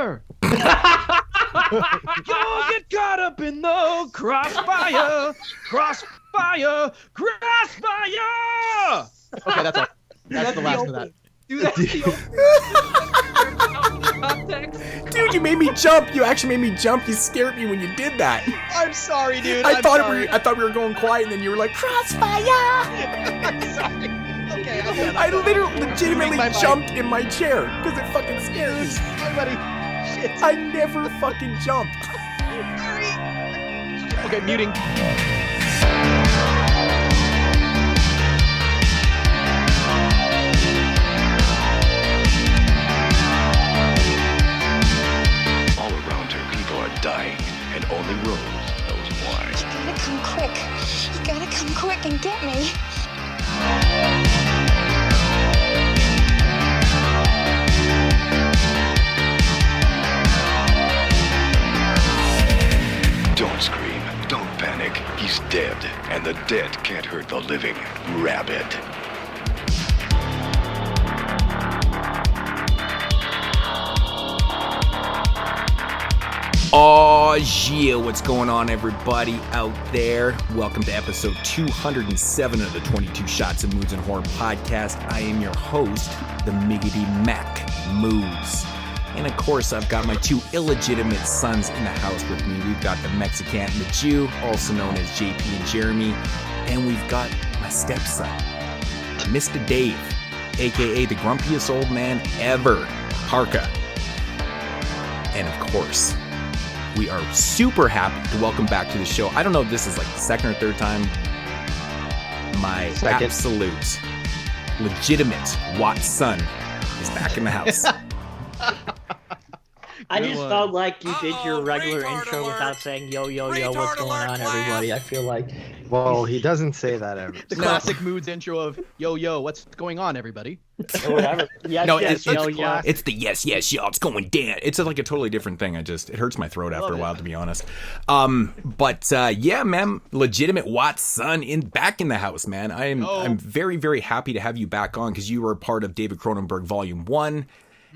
crossfire. You'll get caught up in the crossfire. Crossfire. Crossfire. Okay, that's all. That's the last of that. Dude, that's the context. Dude, you made me jump. You actually made me jump. You scared me when you did that. I'm sorry, dude. I thought we were going quiet, and then you were like, crossfire. I'm sorry. Okay, I literally legitimately jumped in my chair because it fucking scared me. Sorry, buddy. Shit. I never fucking jumped. Sorry. Okay, muting. All around her, people are dying, and only Rose knows why. You gotta come quick. You gotta come quick and get me. Don't scream, don't panic. He's dead, and the dead can't hurt the living. Rabid. Oh yeah, what's going on, everybody out there? Welcome to episode 207 of the 22 Shots of Moods and Horror podcast. I am your host, the Miggity Mac Moves. And of course, I've got my two illegitimate sons in the house with me. We've got the Mexican and the Jew, also known as JP and Jeremy. And we've got my stepson, Mr. Dave, aka the grumpiest old man ever, Parka. And of course, we are super happy to welcome back to the show. I don't know if this is like the second or third time. My absolute, legitimate Wat-Son is back in the house. I just felt like you did your regular intro without saying yo, what's going on, everybody. I feel like... Well, he doesn't say that ever. The classic Moods intro of yo, what's going on, everybody? Or whatever. Yes, No, yes, it's yo. It's the yes, y'all, it's going down. It's like a totally different thing. It hurts my throat after a while, to be honest. But yeah, man, legitimate Wat-Son back in the house, man. I'm very, very happy to have you back on because you were part of David Cronenberg Volume 1.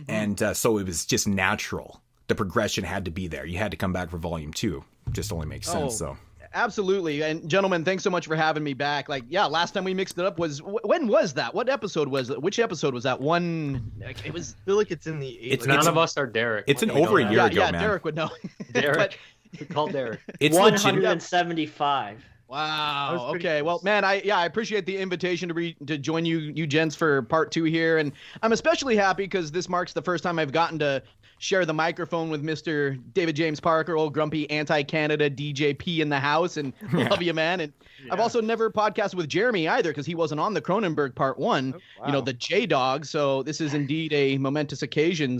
And so it was just natural. The progression had to be there. You had to come back for Volume 2. Just only makes sense. So Absolutely. And gentlemen, thanks so much for having me back. Like, yeah, last time we mixed it up was, when was that? What episode was it? Which episode was that? It was. I feel like it's in the... None of us are Derek. It's over a year ago, yeah, man. Derek would know. Derek. We called Derek. It's 175. Wow. Okay. Well, man, I appreciate the invitation to join you gents for part 2 here, and I'm especially happy because this marks the first time I've gotten to share the microphone with Mr. David James Parker, old grumpy anti-Canada DJP in the house, and love you, man. And I've also never podcasted with Jeremy either because he wasn't on the Cronenberg part 1. Oh, wow. You know, the J-Dog. So this is indeed a momentous occasion.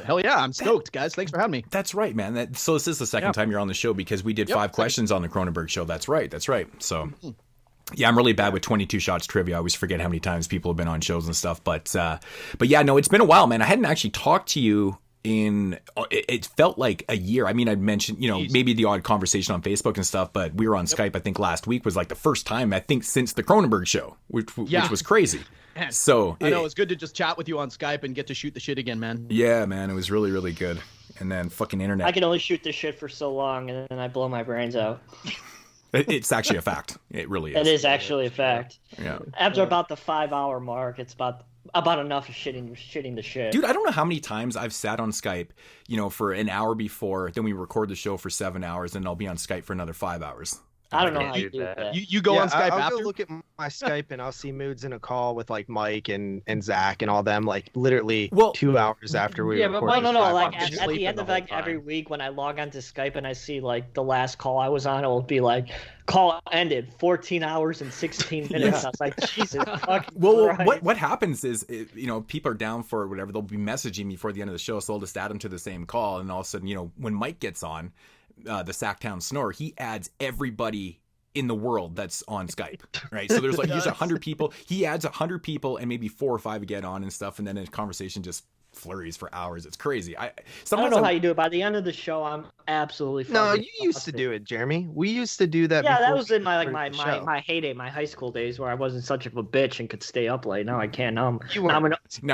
Hell yeah, I'm stoked, guys. Thanks for having me. That's right, man. So this is the second time you're on the show because we did 5 questions on the Cronenberg show. That's right. So, yeah, I'm really bad with 22 Shots trivia. I always forget how many times people have been on shows and stuff. But yeah, no, it's been a while, man. I hadn't actually talked to you it felt like a year. I mean, I'd mentioned, maybe the odd conversation on Facebook and stuff, but we were on Skype, I think last week was like the first time, I think, since the Cronenberg show, which was crazy. Man, so I know it's good to just chat with you on Skype and get to shoot the shit again, man. Yeah, man, it was really, really good. And then fucking internet. I can only shoot this shit for so long, and then I blow my brains out. It's actually a fact. It really is. It is actually a fact. Yeah. After about the 5-hour mark, it's about enough of shitting the shit. Dude, I don't know how many times I've sat on Skype, for an hour before, then we record the show for 7 hours, and I'll be on Skype for another 5 hours. I don't know how you do that. You go on Skype I'll after? go look at my Skype and I'll see Moods in a call with like Mike and Zach and all them, like literally 2 hours after we record. But no, like at the end of like every week when I log onto Skype and I see like the last call I was on, it'll be like call ended 14 hours and 16 minutes. I was like, Jesus fucking Christ. What happens is, people are down for whatever, they'll be messaging me before the end of the show, so I'll just add them to the same call, and all of a sudden, when Mike gets on, the Sacktown Snore, he adds everybody in the world that's on Skype, right? So there's like, he's 100 people, he adds 100 people, and maybe 4 or 5 get on and stuff, and then the conversation just flurries for hours. It's crazy. I don't know how you do it. By the end of the show, I'm absolutely No, you used to do it, Jeremy. We used to do that. Yeah, that was in my heyday, my high school days, where I wasn't such of a bitch and could stay up late. Now I can't. Now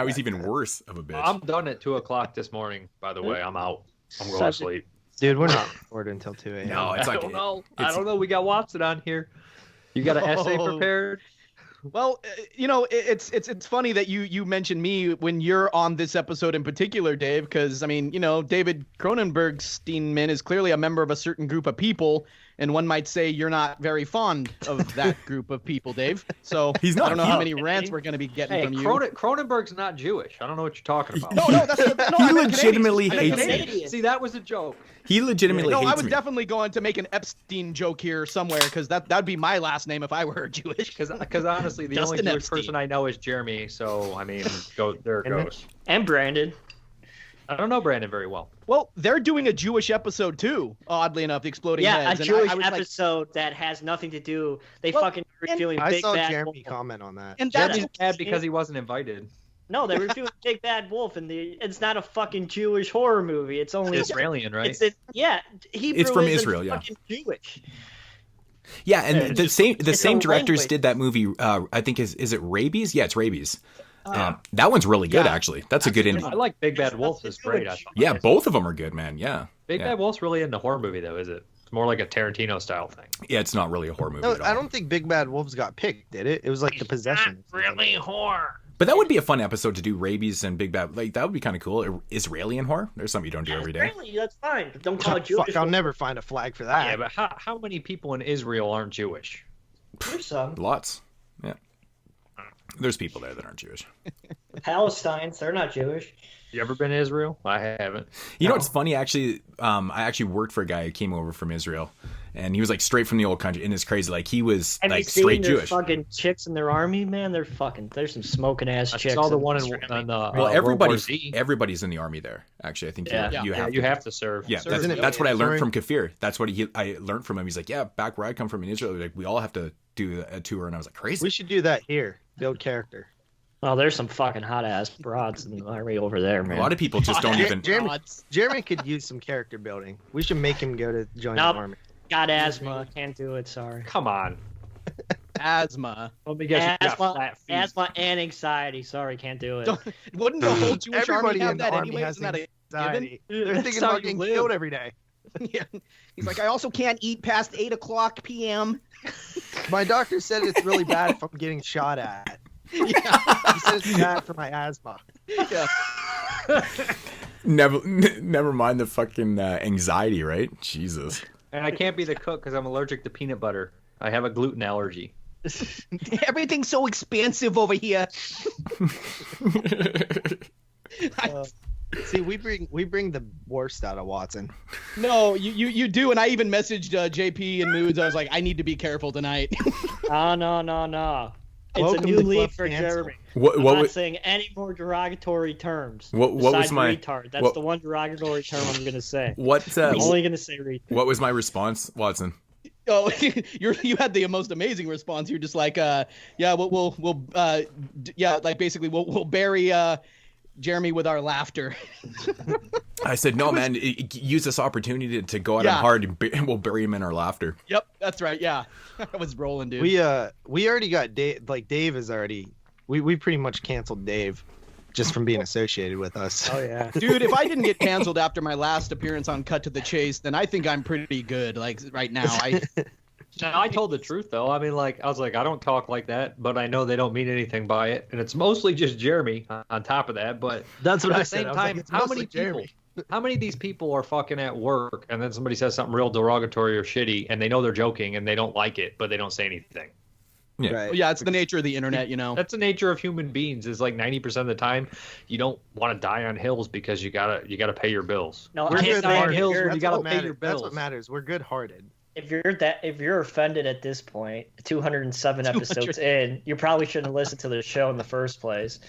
he's even worse of a bitch. I'm done at 2:00 this morning. By the way, I'm out. I'm going to sleep. Dude, we're not recording until 2 a.m. No, it's like I don't know. We got Wat-Son on here. You got an essay prepared? Well, it's funny that you mentioned me when you're on this episode in particular, Dave, because, I mean, David Cronenberg Steinman is clearly a member of a certain group of people, and one might say you're not very fond of that group of people, Dave. So he's not. I don't know how many rants we're going to be getting from you. Cronenberg's not Jewish. I don't know what you're talking about. He legitimately hates it. See, that was a joke. He legitimately hates me. I was definitely going to make an Epstein joke here somewhere, because that'd be my last name if I were Jewish. Because honestly, the only Jewish person I know is Jeremy. So I mean, there it goes. And Brandon. I don't know Brandon very well. Well, they're doing a Jewish episode too. Oddly enough, the Exploding Heads. Yeah, a Jewish episode that has nothing to do. They fucking reviewing Big Bad Wolf. I saw Jeremy comment on that. And that's bad because he wasn't invited. No, they were doing Big Bad Wolf, and it's not a fucking Jewish horror movie. It's only Israeli, right? Hebrew. It's from Israel, yeah. Fucking Jewish. Yeah, and the same directors did that movie. I think is it Rabies? Yeah, it's Rabies. That one's really good, actually. That's a good indie. I like Big Bad Wolf. It's great. Yeah, both of them are good, man. Yeah. Big Bad Wolf's really in the horror movie, though, is it? It's more like a Tarantino style thing. Yeah, it's not really a horror movie at all. I don't think Big Bad Wolves got picked, did it? It was like the possession. Not really horror. But that would be a fun episode to do Rabies and Big Bad. Like, that would be kind of cool. Israeli horror? There's something you don't do every day. Israeli, that's fine. But don't call it Jewish. I'll never find a flag for that. Yeah, but how many people in Israel aren't Jewish? There's some. Lots. Yeah. There's people there that aren't Jewish. Palestine, they're not Jewish. You ever been to Israel? I haven't. You know what's funny? Actually, I actually worked for a guy who came over from Israel, and he was like straight from the old country, and it's crazy. Like he was Have like you seen straight their Jewish. Fucking chicks in their army, man. There's some smoking ass chicks. I saw the one on well, everybody's in the army there. Actually, I think you have to serve. Yeah, that's what I learned from Kafir. That's what I learned from him. He's like, yeah, back where I come from in Israel, like we all have to do a tour, and I was like, crazy. We should do that here. Build character. Oh, there's some fucking hot ass broads in the army over there, man. A lot of people just don't even. Jeremy could use some character building. We should make him go to join the army. Got asthma. Can't do it. Sorry. Come on. Asthma. Let me guess. Asthma and anxiety. Sorry, can't do it. Wouldn't the whole Jewish Everybody army have in the that army anyway? has Isn't that a anxiety. given? They're thinking about getting killed every day. Yeah. He's like, I also can't eat past 8:00 p.m. My doctor said it's really bad if I'm getting shot at. Yeah. He said it's bad for my asthma. Yeah. Never mind the fucking anxiety, right? Jesus. And I can't be the cook because I'm allergic to peanut butter. I have a gluten allergy. Everything's so expensive over here. See, we bring the worst out of Wat-Son. No, you do, and I even messaged JP and Moods. I was like, I need to be careful tonight. Oh, no. It's a new league for Jeremy. I'm not saying any more derogatory terms. What was my retard? That's the one derogatory term I'm going to say. I'm only going to say retard. What was my response, Wat-Son? Oh, you had the most amazing response. You're just like, we'll basically we'll bury Jeremy with our laughter. I said, no, man, use this opportunity to go at him hard, and we'll bury him in our laughter. Yep, that's right. Yeah, I was rolling, dude. We already got Dave. Like Dave is already. We pretty much canceled Dave, just from being associated with us. Oh yeah, dude. If I didn't get canceled after my last appearance on Cut to the Chase, then I think I'm pretty good. Like right now, No, I told the truth though. I mean, like I was like, I don't talk like that, but I know they don't mean anything by it, and it's mostly just Jeremy on top of that. But that's what at I the same said. time, Like, how many people? How many of these people are fucking at work, and then somebody says something real derogatory or shitty, and they know they're joking, and they don't like it, but they don't say anything. Yeah, right. Yeah, it's the nature of the internet, you know. That's the nature of human beings. Is like 90% of the time, you don't want to die on hills because you gotta pay your bills. No, we're good on hills where you gotta pay your bills. That's what matters. We're good-hearted. If you're offended at this point, 207 episodes in, you probably shouldn't listen to the show in the first place.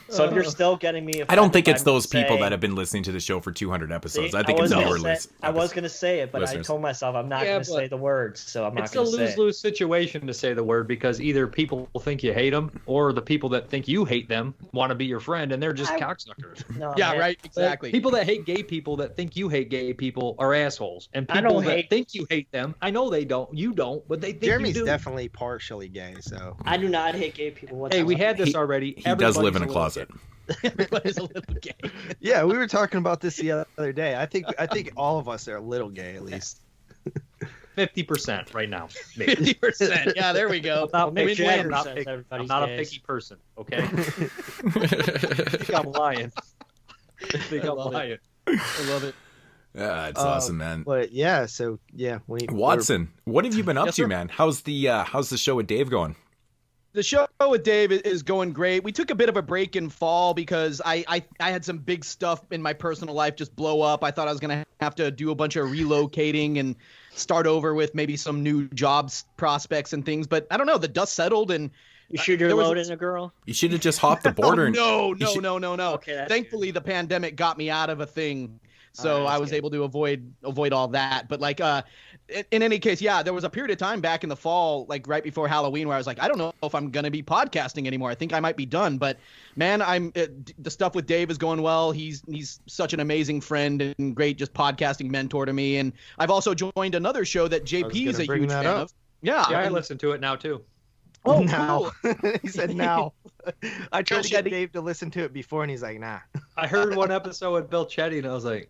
So if you're still getting me, I don't think it's those people that have been listening to the show for 200 episodes. I think it's our listeners. I was going to say it, but I told myself I'm not going to say the word, so I'm not going to say it. It's a lose-lose situation to say the word because either people think you hate them or the people that think you hate them want to be your friend, and they're just cocksuckers. No, yeah, man. Right, exactly. People that hate gay people that think you hate gay people are assholes, and people that think you hate them, I know they don't, you don't, but they think Jeremy's you do. definitely partially gay, so. I do not hate gay people. Hey, we had this already. He does live in a closet. Everybody's a little gay. Yeah, we were talking about this the other day. I think all of us are a little gay, at least. 50% right now. 50%. Yeah, there we go. I'm not a picky person, okay? I think I'm lying. I lying. I love it. Yeah, it's awesome, man. But yeah, so yeah. Watson, what have you been up to, man? How's the show with Dave going? The show with Dave is going great. We took a bit of a break in fall because I had some big stuff in my personal life just blow up. I thought I was going to have to do a bunch of relocating and start over with maybe some new jobs prospects and things. But I don't know. The dust settled and you shoot your load in a girl? You should have just hopped the border. No. Okay, thankfully, the pandemic got me out of a thing. So I was able to avoid all that. But like, in any case, yeah, there was a period of time back in the fall, like right before Halloween, where I was like, I don't know if I'm going to be podcasting anymore. I think I might be done. But man, the stuff with Dave is going well. He's such an amazing friend and great just podcasting mentor to me. And I've also joined another show that JP is a huge fan of. Yeah, I listen to it now too. Oh, now. Cool. He said now. I tried to get Dave to listen to it before, and he's like, nah. I heard one episode with Bill Chetty, and I was like,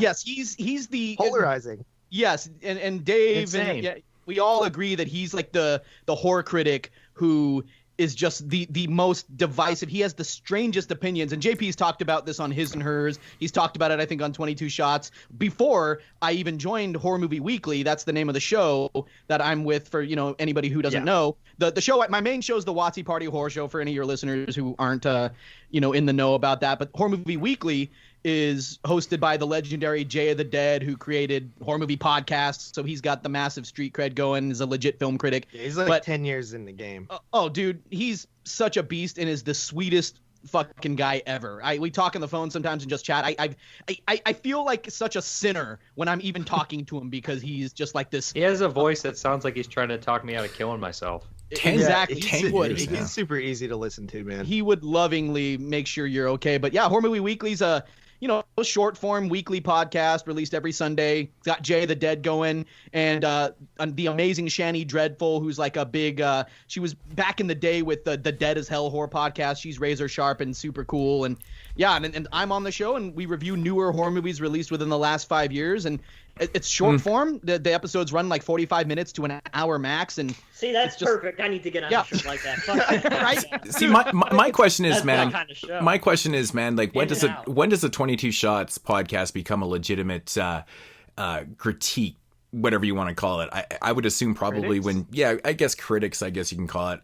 Yes, he's the polarizing. Yes, and Dave and we all agree that he's like the horror critic who is just the most divisive. He has the strangest opinions, and JP's talked about this on His and Hers. He's talked about it, I think, on 22 Shots before I even joined Horror Movie Weekly. That's the name of the show that I'm with for anybody who doesn't know. The show, my main show is the Watsy Party Horror Show for any of your listeners who aren't in the know about that. But Horror Movie Weekly is hosted by the legendary Jay of the Dead, who created horror movie podcasts. So he's got the massive street cred going. He's a legit film critic. Yeah, he's like 10 years in the game. Oh, dude, he's such a beast and is the sweetest fucking guy ever. We talk on the phone sometimes and just chat. I feel like such a sinner when I'm even talking to him because he's just like this. He has a voice that sounds like he's trying to talk me out of killing myself. Exactly. He's super easy to listen to, man. He would lovingly make sure you're okay. But yeah, Horror Movie Weekly's a short form weekly podcast released every Sunday. It's got Jay the Dead going and the amazing Shani Dreadful, who's like a big she was back in the day with the Dead as Hell horror podcast. She's razor sharp and super cool. And yeah, and I'm on the show and we review newer horror movies released within the last 5 years. And it's short form. The episodes run like 45 minutes to an hour max. And see, that's perfect. I need to get on a show like that. Right? See, my question is, man. My question is, man. Like, when does a 22 Shots podcast become a legitimate critique, whatever you want to call it? I would assume probably critics? I guess critics. I guess you can call it.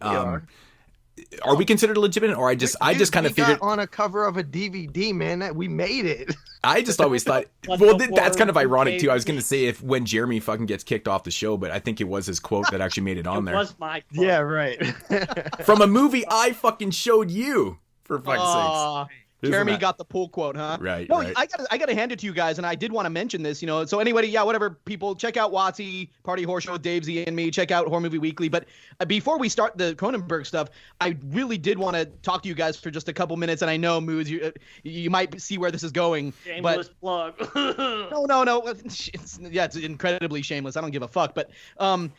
Are we considered legitimate, or I just kind of figured on a cover of a DVD, man, that we made it. I just always thought, well, that's kind of ironic too. I was going to say if when Jeremy fucking gets kicked off the show, but I think it was his quote that actually made it on there. It was my quote. Yeah, right. From a movie I fucking showed you, for fuck's sakes. Jeremy got the pull quote, huh? Right. No, right. I got to hand it to you guys, and I did want to mention this, So anybody, whatever, people, check out Watsy Party Horror Show with Dave Z and me. Check out Horror Movie Weekly. But before we start the Cronenberg stuff, I really did want to talk to you guys for just a couple minutes. And I know, Moods, you might see where this is going. Shameless plug. No. It's incredibly shameless. I don't give a fuck. But I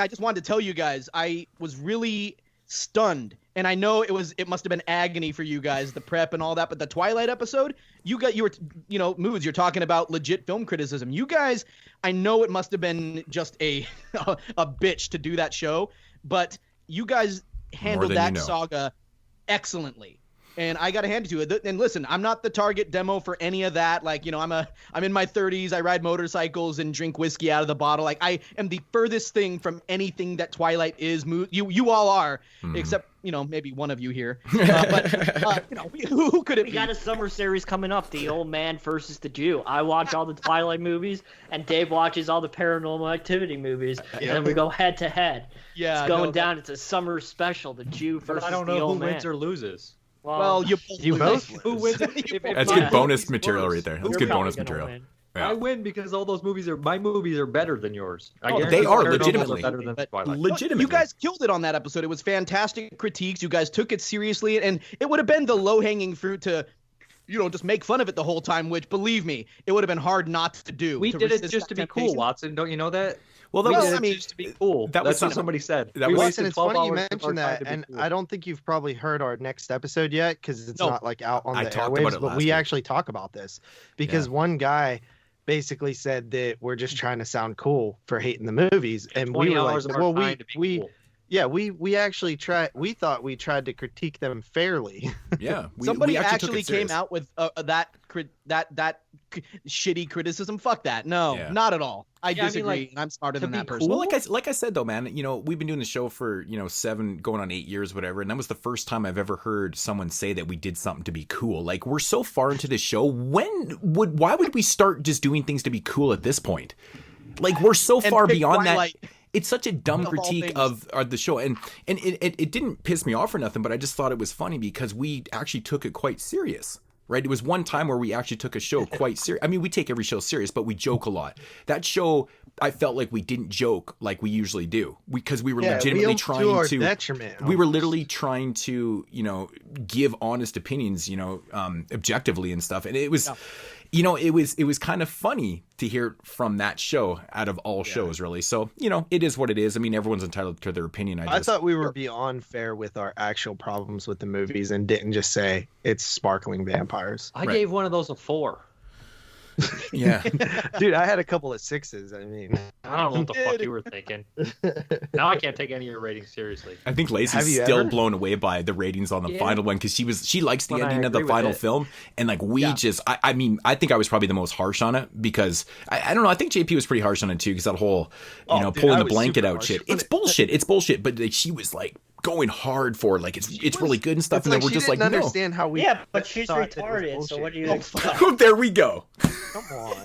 just wanted to tell you guys, I was really stunned. And I know it must have been agony for you guys, the prep and all that. But the Twilight episode, you were Moods, you're talking about legit film criticism. You guys, I know it must have been just a bitch to do that show, but you guys handled that saga excellently. And I got to hand it to it. And listen, I'm not the target demo for any of that. Like, you know, I'm in my 30s. I ride motorcycles and drink whiskey out of the bottle. Like, I am the furthest thing from anything that Twilight is. You all are, except, you know, maybe one of you here. But you know, who could it be? We got a summer series coming up, The Old Man versus the Jew. I watch all the Twilight movies, and Dave watches all the Paranormal Activity movies, and then we go head to head. Yeah, it's going down. It's a summer special, The Jew versus the Old Man. I don't know who wins or loses. Well, you both. Who wins? That's good bonus material right there. That's good bonus material. Yeah. I win because all those movies my movies are better than yours. They are legitimately better than Twilight. Legitimately. You guys killed it on that episode. It was fantastic critiques. You guys took it seriously, and it would have been the low-hanging fruit to, you know, just make fun of it the whole time. Which, believe me, it would have been hard not to do. We did it just to be cool, Watson. Don't you know that? Well, I mean, just to be cool. That's what somebody said. Watson, it's funny you mentioned that, and I don't think you've probably heard our next episode yet because it's not like out on the airwaves. But we actually talk about this because one guy basically said that we're just trying to sound cool for hating the movies, and we were like, well, we actually tried. We thought we tried to critique them fairly. Yeah, somebody actually came out with that shitty criticism. Fuck that. No, not at all. I disagree. I mean, I'm smarter than that person. Well, like I said though, man, you know, we've been doing the show for 7 going on 8 years, whatever, and that was the first time I've ever heard someone say that we did something to be cool. Like, we're so far into this show. Why would we start just doing things to be cool at this point? Like, we're so far beyond Twilight. That. It's such a dumb critique of the show, and it didn't piss me off or nothing, but I just thought it was funny because we actually took it quite serious. Right, it was one time where we actually took a show quite serious. I mean, we take every show serious, but we joke a lot. That show, I felt like we didn't joke like we usually do because we were legitimately trying to. We were literally trying to, give honest opinions, objectively and stuff, and it was. It was kind of funny to hear from that show out of all shows, really. So, it is what it is. I mean, everyone's entitled to their opinion. I thought we were beyond fair with our actual problems with the movies and didn't just say it's sparkling vampires. I gave one of those a 4. Yeah. Dude, I had a couple of 6s. I mean, I don't know what the fuck you were thinking. Now I can't take any of your ratings seriously. I think Lacey's still blown away by the ratings on the final one because she likes the ending of the final film, and like I mean, I think I was probably the most harsh on it because I don't know. I think JP was pretty harsh on it too because that whole pulling the blanket out shit. It's bullshit. It's bullshit. But like, she was like going hard for it. Like it's really good and stuff, and then we're just like, no. Understand how we? Yeah, but she's retarded. So what do you? There we go. Come on.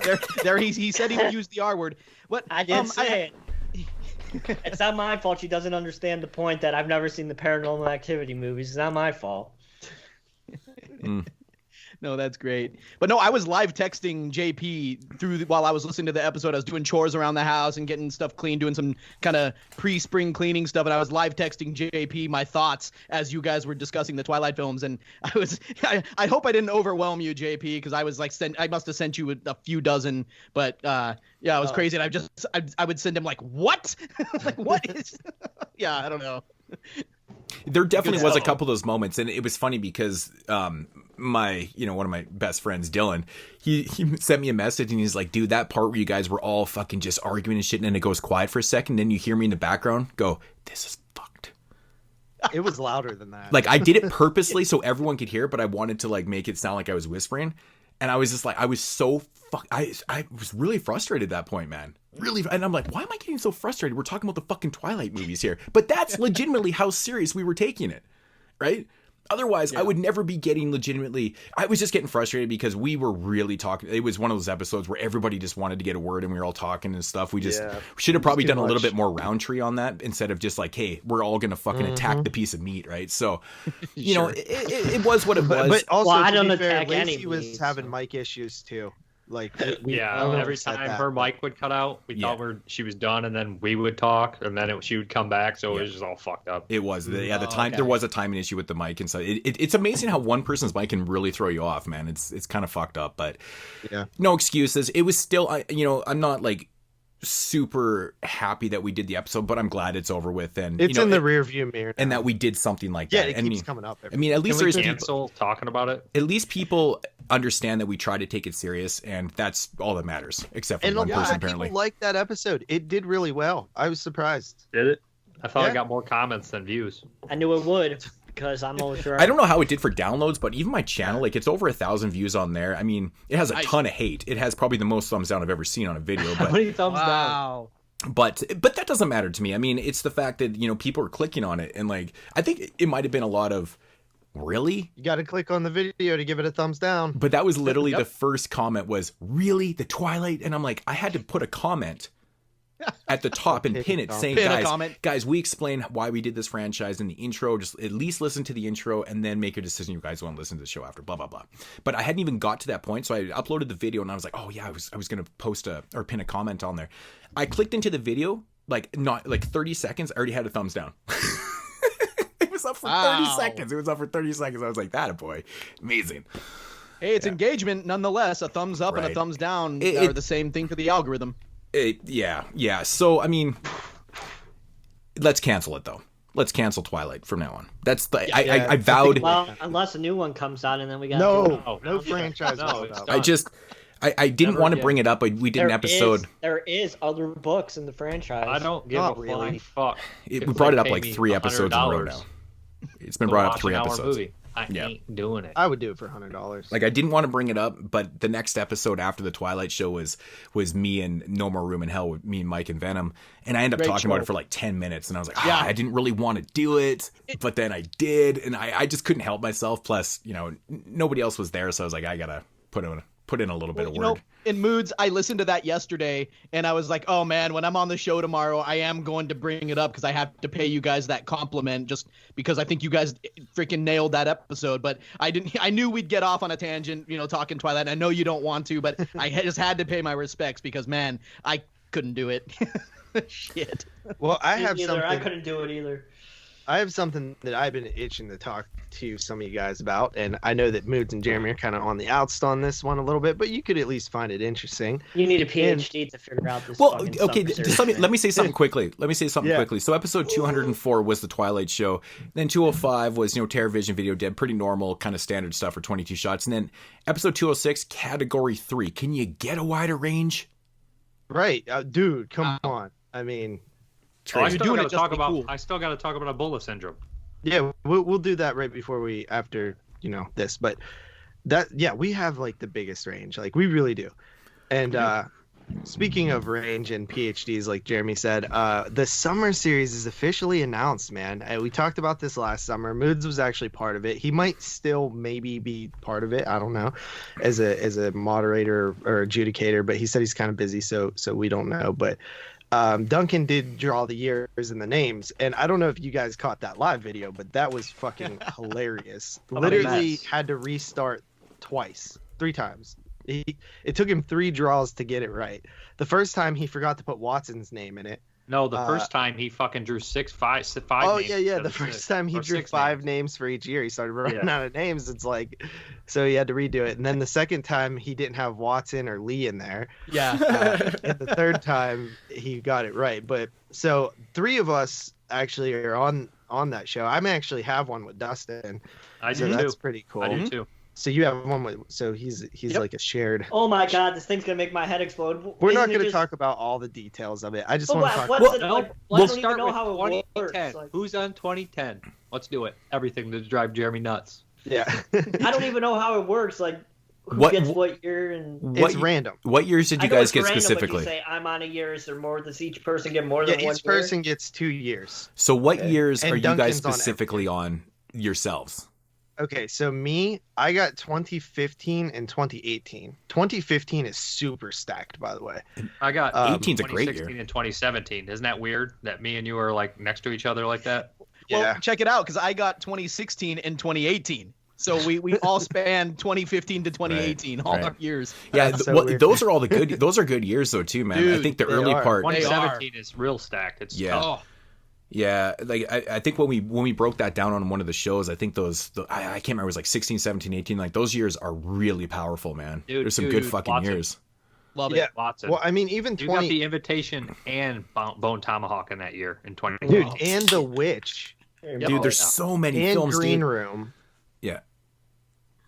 There he said he would use the R word. What? I didn't say it. It's not my fault she doesn't understand the point that I've never seen the Paranormal Activity movies. It's not my fault. No, that's great. But no, I was live texting JP while I was listening to the episode. I was doing chores around the house and getting stuff clean, doing some kind of pre-spring cleaning stuff. And I was live texting JP my thoughts as you guys were discussing the Twilight films. And I hope I didn't overwhelm you, JP, because I was like, I must have sent you a few dozen. But yeah, it was crazy. And I would send him like, what? Like, what is? Yeah, I don't know. There definitely was a couple of those moments, and it was funny because my one of my best friends, Dylan, he sent me a message and he's like, dude, that part where you guys were all fucking just arguing and shit, and then it goes quiet for a second, then you hear me in the background go, this is fucked. It was louder than that. Like, I did it purposely so everyone could hear, but I wanted to like make it sound like I was whispering, and I was just like, I was so I was really frustrated at that point, man. Really, and I'm like, why am I getting so frustrated? We're talking about the fucking Twilight movies here. But that's legitimately how serious we were taking it, right? Otherwise, I would never be getting legitimately... I was just getting frustrated because we were really talking... It was one of those episodes where everybody just wanted to get a word and we were all talking and stuff. We just should have probably done a little bit more Roundtree on that instead of just like, hey, we're all going to fucking attack the piece of meat, right? So, it was what it was. But also, I don't to be fair, attack any Lacey was having mic issues too. Like, every time her mic would cut out, we thought she was done, and then we would talk, and then she would come back, so it was just all fucked up. It was the time. Okay. There was a timing issue with the mic, and so it's amazing how one person's mic can really throw you off, man. It's kind of fucked up, but no excuses. It was still, I'm not like super happy that we did the episode, but I'm glad it's over with, and it's in the rear view mirror now. And that we did something like that. It keeps coming up. I mean, at least there's people talking about it. At least people understand that we try to take it serious, and that's all that matters, except for one person apparently. People liked that episode. It did really well. I was surprised. Did it? I thought I got more comments than views. I knew it would. because I'm almost sure. I don't know how it did for downloads, but even my channel, like it's over 1,000 views on there. I mean, it has a ton of hate. It has probably the most thumbs down I've ever seen on a video. But how many thumbs down? But that doesn't matter to me. I mean, it's the fact that, you know, people are clicking on it, and like I think it might have been a lot of really. You got to click on the video to give it a thumbs down. But that was literally the first comment was really the Twilight, and I'm like, I had to put a comment at the top and pin it saying, guys, we explain why we did this franchise in the intro. Just at least listen to the intro and then make a decision. You guys want to listen to the show after, blah, blah, blah. But I hadn't even got to that point. So I uploaded the video and I was like, oh yeah, I was going to post or pin a comment on there. I clicked into the video, like not like 30 seconds. I already had a thumbs down. It was up for 30 seconds. It was up for 30 seconds. I was like, that a boy. Amazing. Hey, it's engagement nonetheless. A thumbs up and a thumbs down are the same thing for the algorithm. Yeah. So, I mean, let's cancel it, though. Let's cancel Twilight from now on. That's the I vowed. Well, unless a new one comes out, and then we got no franchise. I didn't want to bring it up, but we did an episode. There is other books in the franchise. I don't give a flying fuck. We brought it up like 3 episodes in a row now. It's been brought up 3 episodes. I ain't doing it. I would do it for $100. Like, I didn't want to bring it up, but the next episode after the Twilight show was me and No More Room in Hell with me and Mike and Venom, and I ended up talking about it for like 10 minutes, and I was like, I didn't really want to do it, but then I did, and I just couldn't help myself. Plus, you know, nobody else was there, so I was like, I gotta put in a little bit of work. Know, in Moods, I listened to that yesterday, and I was like, oh man, when I'm on the show tomorrow, I am going to bring it up because I have to pay you guys that compliment just because I think you guys freaking nailed that episode. But I knew we'd get off on a tangent, you know, talking Twilight. I know you don't want to, but I just had to pay my respects because, man, I couldn't do it. Shit. Well, I couldn't do it either. I have something that I've been itching to talk to some of you guys about, and I know that Moods and Jeremy are kind of on the outs on this one a little bit, but you could at least find it interesting. You need a PhD to figure out this. Well, okay, just let me say something quickly. Quickly. So episode 204 was the Twilight show. Then 205 was, you know, Terror Vision Video Dead, pretty normal kind of standard stuff for 22 shots. And then episode 206, category 3. Can you get a wider range? Right, dude, come on. I mean. I still got to talk about Ebola syndrome. Yeah, we'll do that right after you know this, but we have like the biggest range, like we really do. And speaking of range and PhDs, like Jeremy said, the summer series is officially announced, man. We talked about this last summer. Moods was actually part of it. He might still maybe be part of it. I don't know, as a moderator or adjudicator, but he said he's kind of busy, so we don't know, but. Duncan did draw the years and the names, and I don't know if you guys caught that live video, but that was fucking hilarious. Literally had to restart 3 times. It took him 3 draws to get it right. The first time he forgot to put Watson's name in it. No, the first time he fucking drew five oh, names. Yeah. The first time he drew 5 names for each year. He started running out of names. It's like, so he had to redo it. And then the second time he didn't have Wat-Son or Lee in there. Yeah. And the third time he got it right. But so 3 of us actually are on that show. I may actually have one with Dustin. I do too. That's pretty cool. I do too. So you have one with, so he's like a shared. Oh my god, this thing's gonna make my head explode. We're not gonna talk about all the details of it. I just want to talk. We'll start with 2010. Like, who's on 2010? Let's do it. Everything to drive Jeremy nuts. Yeah. I don't even know how it works. Like, who gets what year and it's random. What years did you guys get specifically? You say I'm on a year. Is there more? Does each person get more than 1 year? Each person gets 2 years. So what years are you guys specifically on yourselves? Okay, so I got 2015 and 2018. 2015 is super stacked, by the way. I got 18's a great year. 2016 and 2017. Isn't that weird that me and you are like next to each other like that? Well, check it out, because I got 2016 and 2018. So we all span 2015 to 2018, all our years. Yeah, those are all the good. Those are good years though too, man. Dude, I think the early part. 2017 is real stacked. It's tough. Yeah, like I think when we broke that down on one of the shows, I think I can't remember, it was like 16, 17, 18. Like those years are really powerful, man. There's some good fucking Watson. Years. Love it. Yeah. Watson. Well, I mean, even 20. You got the Invitation and Bone Tomahawk in that year in 20. Dude, and The Witch. Dude, there's so many and films. Green Room. Yeah.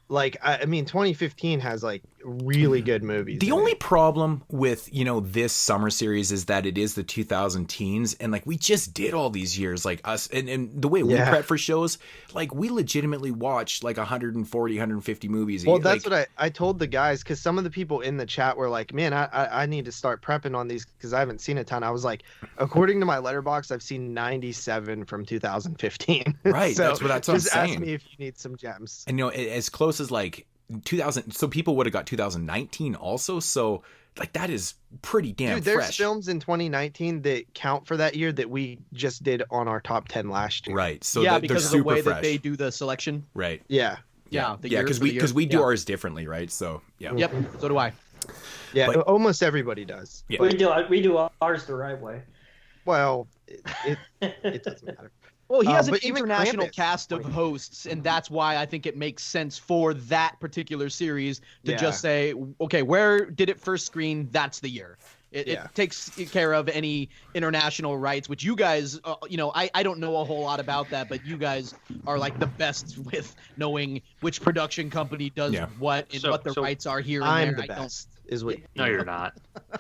Like I mean, 2015 has like really good movies. The only problem with, this summer series is that it is the 2000 teens, and like we just did all these years, like us, and the way we prep for shows, like we legitimately watched like 140, 150 movies. Well, that's what I told the guys, because some of the people in the chat were like, man, I need to start prepping on these because I haven't seen a ton. I was like, according to my letterbox, I've seen 97 from 2015. Right, so that's what I'm saying. Just ask me if you need some gems. And as close as like 2000, so people would have got 2019 also, so like that is pretty damn there's fresh. Films in 2019 that count for that year that we just did on our top 10 last year. Right, so because of the way that they do the selection. Right. Yeah, because we do ours differently, right? So Yep, so do I. Yeah, but almost everybody does. Yeah. We do ours the right way. Well, it doesn't matter. Well, he has an international cast of hosts, and that's why I think it makes sense for that particular series to just say, okay, where did it first screen? That's the year. It takes care of any international rights, which you guys, I don't know a whole lot about that, but you guys are like the best with knowing which production company does what and what the rights are here and I'm there. The best. Is what? No, you're not.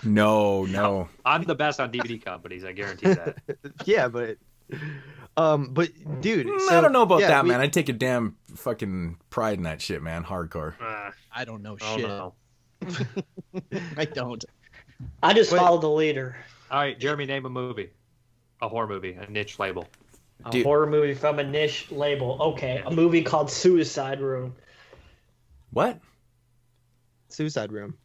No. I'm the best on DVD companies. I guarantee that. Yeah, but dude, I don't know about that, man. I take a damn fucking pride in that shit, man. Hardcore. I don't know shit. No. I don't. I just follow the leader. All right, Jeremy, name a movie. A horror movie, a niche label. A horror movie from a niche label. Okay, a movie called Suicide Room. What? Suicide Room.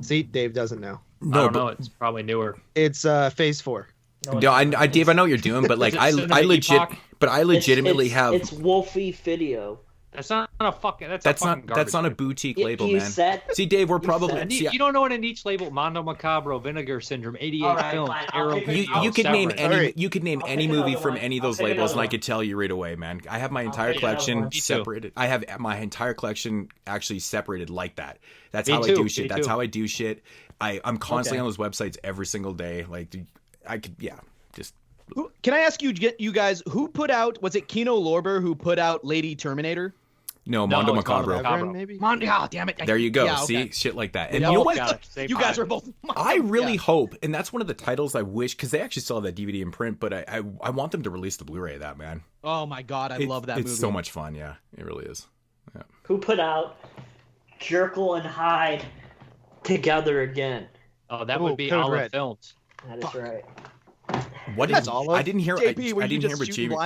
See, Dave doesn't know. No, I don't know. It's probably newer. It's Phase 4. No, Dave, I know what you're doing, but like I legitimately have. It's Wolfie Video. That's not a fucking. That's not a boutique label, man. See, Dave, we're probably. You don't know what a niche label? Mondo Macabro, Vinegar Syndrome, 88 Films, Arrow. You could name any. You could name any movie from any of those labels, and I could tell you right away, man. I have my entire collection separated. I have my entire collection actually separated like that. That's how I do shit. That's how I do shit. I'm constantly on those websites every single day. Like, I could, just. Can I ask you guys, who put out? Was it Kino Lorber who put out Lady Terminator? No, Mondo Macabro. Maybe? Oh, damn it. There you go. Yeah, okay. See? Shit like that. And you know what? You guys are both... I really hope, and that's one of the titles I wish, because they actually still have that DVD in print, but I want them to release the Blu-ray of that, man. Oh my God, I love that movie. It's so much fun, yeah. It really is. Yeah. Who put out Jekyll and Hyde Together Again? Oh, that would be Olive Films. That is right. What is Olive? I didn't hear. JP, I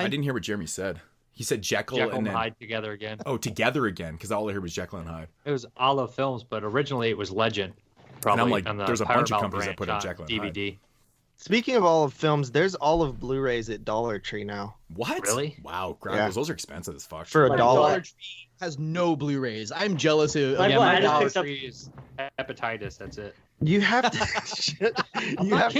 didn't hear what Jeremy said. He said Jekyll and then Hyde Together Again. Oh, Together Again, because all I heard was Jekyll and Hyde. It was Olive Films, but originally it was Legend. Probably. And I'm like, there's a bunch of companies that put out Jekyll and DVD. Hyde. Speaking of Olive Films, there's Olive Blu-rays at Dollar Tree now. What? Really? Wow, grab those are expensive as fuck. For $1. Dollar Tree has no Blueys. I'm jealous of. My Dollar Tree is hepatitis. That's it. You have to. You have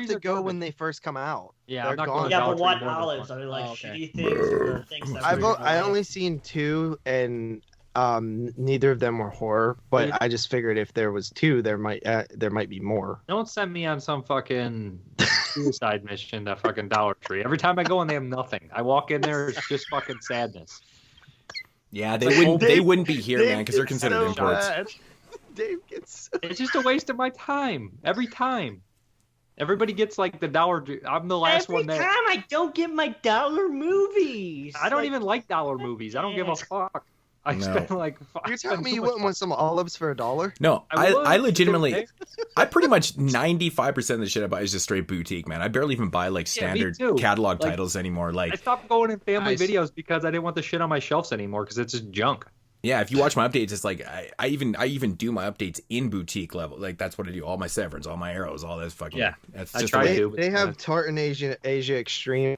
to go when they first come out. Yeah, they're I'm not gone. Yeah, but what olives? Are they like shitty things or things that I only seen 2, and neither of them were horror. But I just figured if there was 2, there might be more. Don't send me on some fucking suicide mission to fucking Dollar Tree. Every time I go in, they have nothing. I walk in there, it's just fucking sadness. Yeah, they wouldn't be here, man, because they're considered imports. Dave gets. It's just a waste of my time every time. Everybody gets like the dollar. I'm the last one there. Every time I don't get my dollar movies. I don't even like dollar movies. I don't give a fuck. I spend like. You're telling me you wouldn't want some olives for $1? No, I legitimately. I pretty much 95% of the shit I buy is just straight boutique, man. I barely even buy like standard catalog titles anymore. Like I stopped going in family videos because I didn't want the shit on my shelves anymore because it's just junk. Yeah, if you watch my updates, it's like I even do my updates in boutique level. Like that's what I do. All my Severance, all my Arrows, all this fucking. Yeah, that's I just try to. They have Tartan Asia Extreme.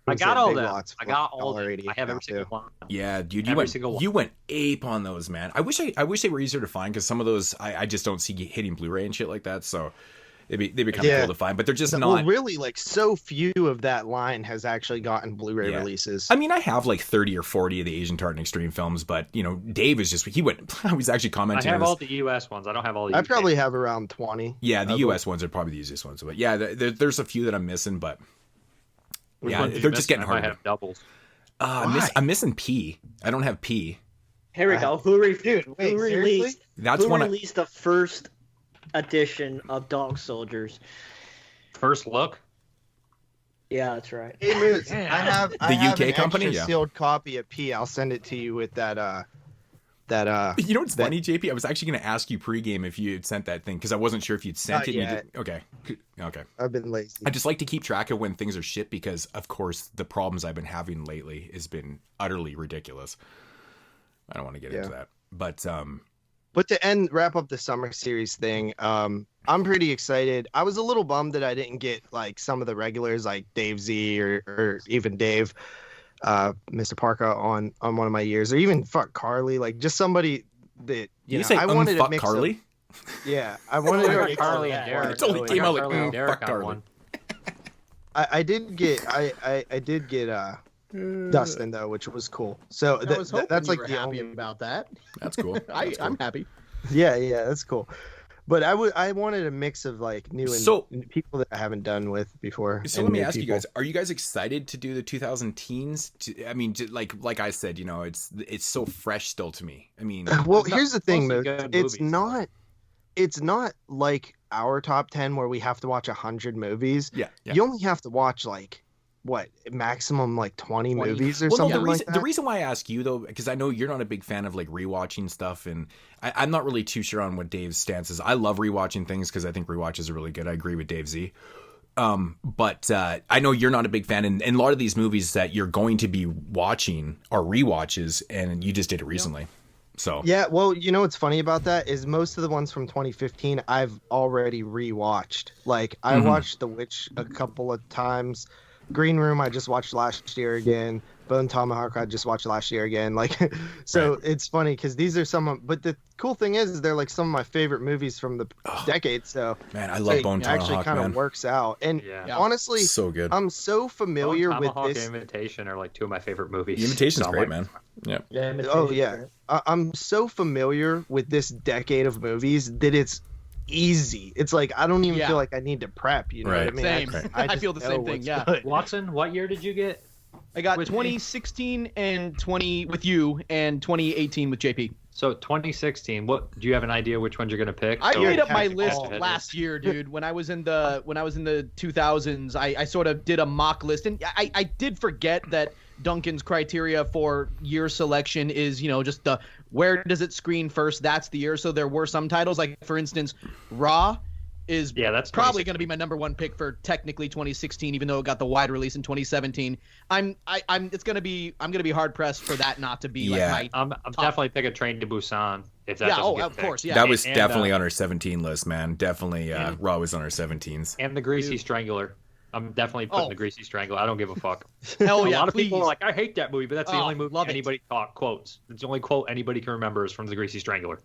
I got all that. I got all that. I have every single one. Yeah, dude, you went ape on those, man. I wish they were easier to find because some of those I just don't see hitting Blu-ray and shit like that. So. They'd be kind of cool to find, but they're just not. Well, really, like so few of that line has actually gotten Blu-ray releases. I mean, I have like 30 or 40 of the Asian Tartan Extreme films, but Dave is he was actually commenting. I have all the U.S. ones. I don't have all the. I probably have around 20. Yeah, the U.S. ones are probably the easiest ones, but yeah, there's a few that I'm missing, but they're just getting harder. I have doubles. I'm missing P. I don't have P. Here we go. Who released the first edition of Dog Soldiers? First look? Yeah, that's right. Hey, Moose, I have UK an company? extra sealed copy of P. I'll send it to you with that. You know what's funny, JP? I was actually going to ask you pregame if you had sent that thing because I wasn't sure if you'd sent it. Yet. Okay. I've been lazy. I just like to keep track of when things are shit because, of course, the problems I've been having lately has been utterly ridiculous. I don't want to get into that, but to wrap up the summer series thing, I'm pretty excited. I was a little bummed that I didn't get like some of the regulars like Dave Z or even Dave. Mr. Parka on one of my years, or even fuck Carly, like just somebody that you know. Say, I wanted to mix Carly. Yeah, I wanted to Carly and Derek. It totally came out like Derek fuck Carly. one. I did get Dustin though, which was cool. So that's like the happy only about that. That's cool. I'm happy. Yeah, that's cool. But I wanted a mix of like new and people that I haven't done with before. So let me ask you guys: are you guys excited to do the 2000 teens? I mean, like I said, you know, it's so fresh still to me. I mean, well, here's the thing, though. It's not like our top 10 where we have to watch 100 movies. Yeah. You only have to watch like what maximum like 20 movies or something like that. The reason why I ask you though, because I know you're not a big fan of like rewatching stuff, and I'm not really too sure on what Dave's stance is. I love rewatching things because I think rewatches are really good. I agree with Dave Z. But I know you're not a big fan, and a lot of these movies that you're going to be watching are rewatches, and you just did it recently. So yeah, well, you know what's funny about that is most of the ones from 2015 I've already rewatched. Like I watched The Witch a couple of times. Green Room I just watched last year again. Bone Tomahawk I just watched last year again. Like, so right. It's funny because these are but the cool thing is they're like some of my favorite movies from the decade. So man, I love Bone Tomahawk. Actually, kind of works out. And honestly, so good. I'm so familiar with this. And Invitation are like two of my favorite movies. The Invitation's great, man. Yeah. Oh yeah. I'm so familiar with this decade of movies that it's easy. It's like I don't even feel like I need to prep. You know what I mean? Same. I feel the same thing. Yeah. Good. Wat-Son, what year did you get? I got 2016 and 20 with you, and 2018 with JP. So 2016. What do you have an idea which ones you're gonna pick? I made up my list last year, dude. When I was in the 2000s, I sort of did a mock list, and I did forget that Duncan's criteria for year selection is, you know, just the where does it screen first? That's the year. So there were some titles, like for instance, Raw is that's probably going to be my number one pick for technically 2016, even though it got the wide release in 2017. I'm going to be hard pressed for that not to be like my I'm definitely picking Train to Busan if that doesn't get of course, yeah. That was definitely on our 17 list, man. Definitely Raw was on our 17s. And the Greasy Strangler. I'm definitely putting the Greasy Strangler. I don't give a fuck. Hell yeah! A lot of people are like, I hate that movie, but that's the only movie anybody quotes. It's the only quote anybody can remember is from the Greasy Strangler.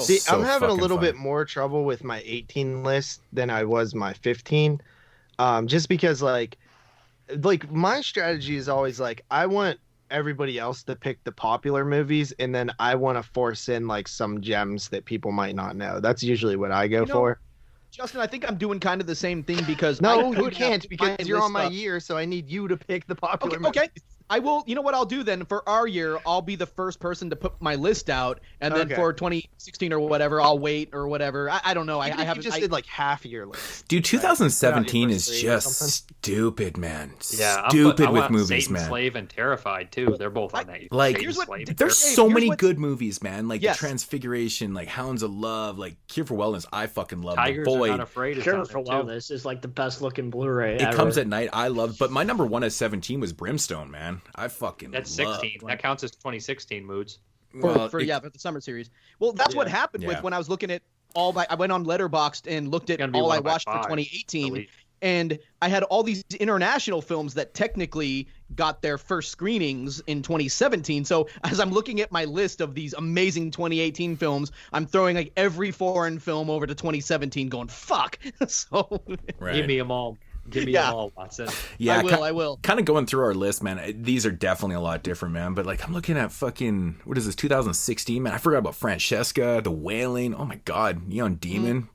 See, I'm having a little bit more trouble with my 18 list than I was my 15, just because like my strategy is always like I want everybody else to pick the popular movies, and then I want to force in like some gems that people might not know. That's usually what I go for. Justin, I think I'm doing kind of the same thing because you can't because you're on my year, so I need you to pick the popular movies. Okay, I will. You know what I'll do then? For our year, I'll be the first person to put my list out, and then for 2016 or whatever, I'll wait or whatever. I don't know. I haven't. You just did like half your list. Dude, 2017 is just stupid, man. Yeah, stupid with movies, Satan, man. Slave and Terrified too. They're both on that. Like, there's so many good movies, man. Like The Transfiguration, like Hounds of Love, like Cure for Wellness. I fucking love Tigers The Void. Are Not Afraid. Cure for Wellness is like the best looking Blu-ray. It comes at night. I love, but my number one at 17 was Brimstone, man. I fucking. That's 16. That counts as 2016 moods. For the summer series. Well, that's what happened with when I was looking at I went on Letterboxd and looked at all I watched for 2018, and I had all these international films that technically got their first screenings in 2017. So as I'm looking at my list of these amazing 2018 films, I'm throwing like every foreign film over to 2017, going fuck. So give me them all. Give me them all, Wat-Son. Yeah, I will. Kind of going through our list, man. These are definitely a lot different, man. But like, I'm looking at fucking what is this? 2016, man. I forgot about Francesca, The Wailing. Oh my God, Neon Demon.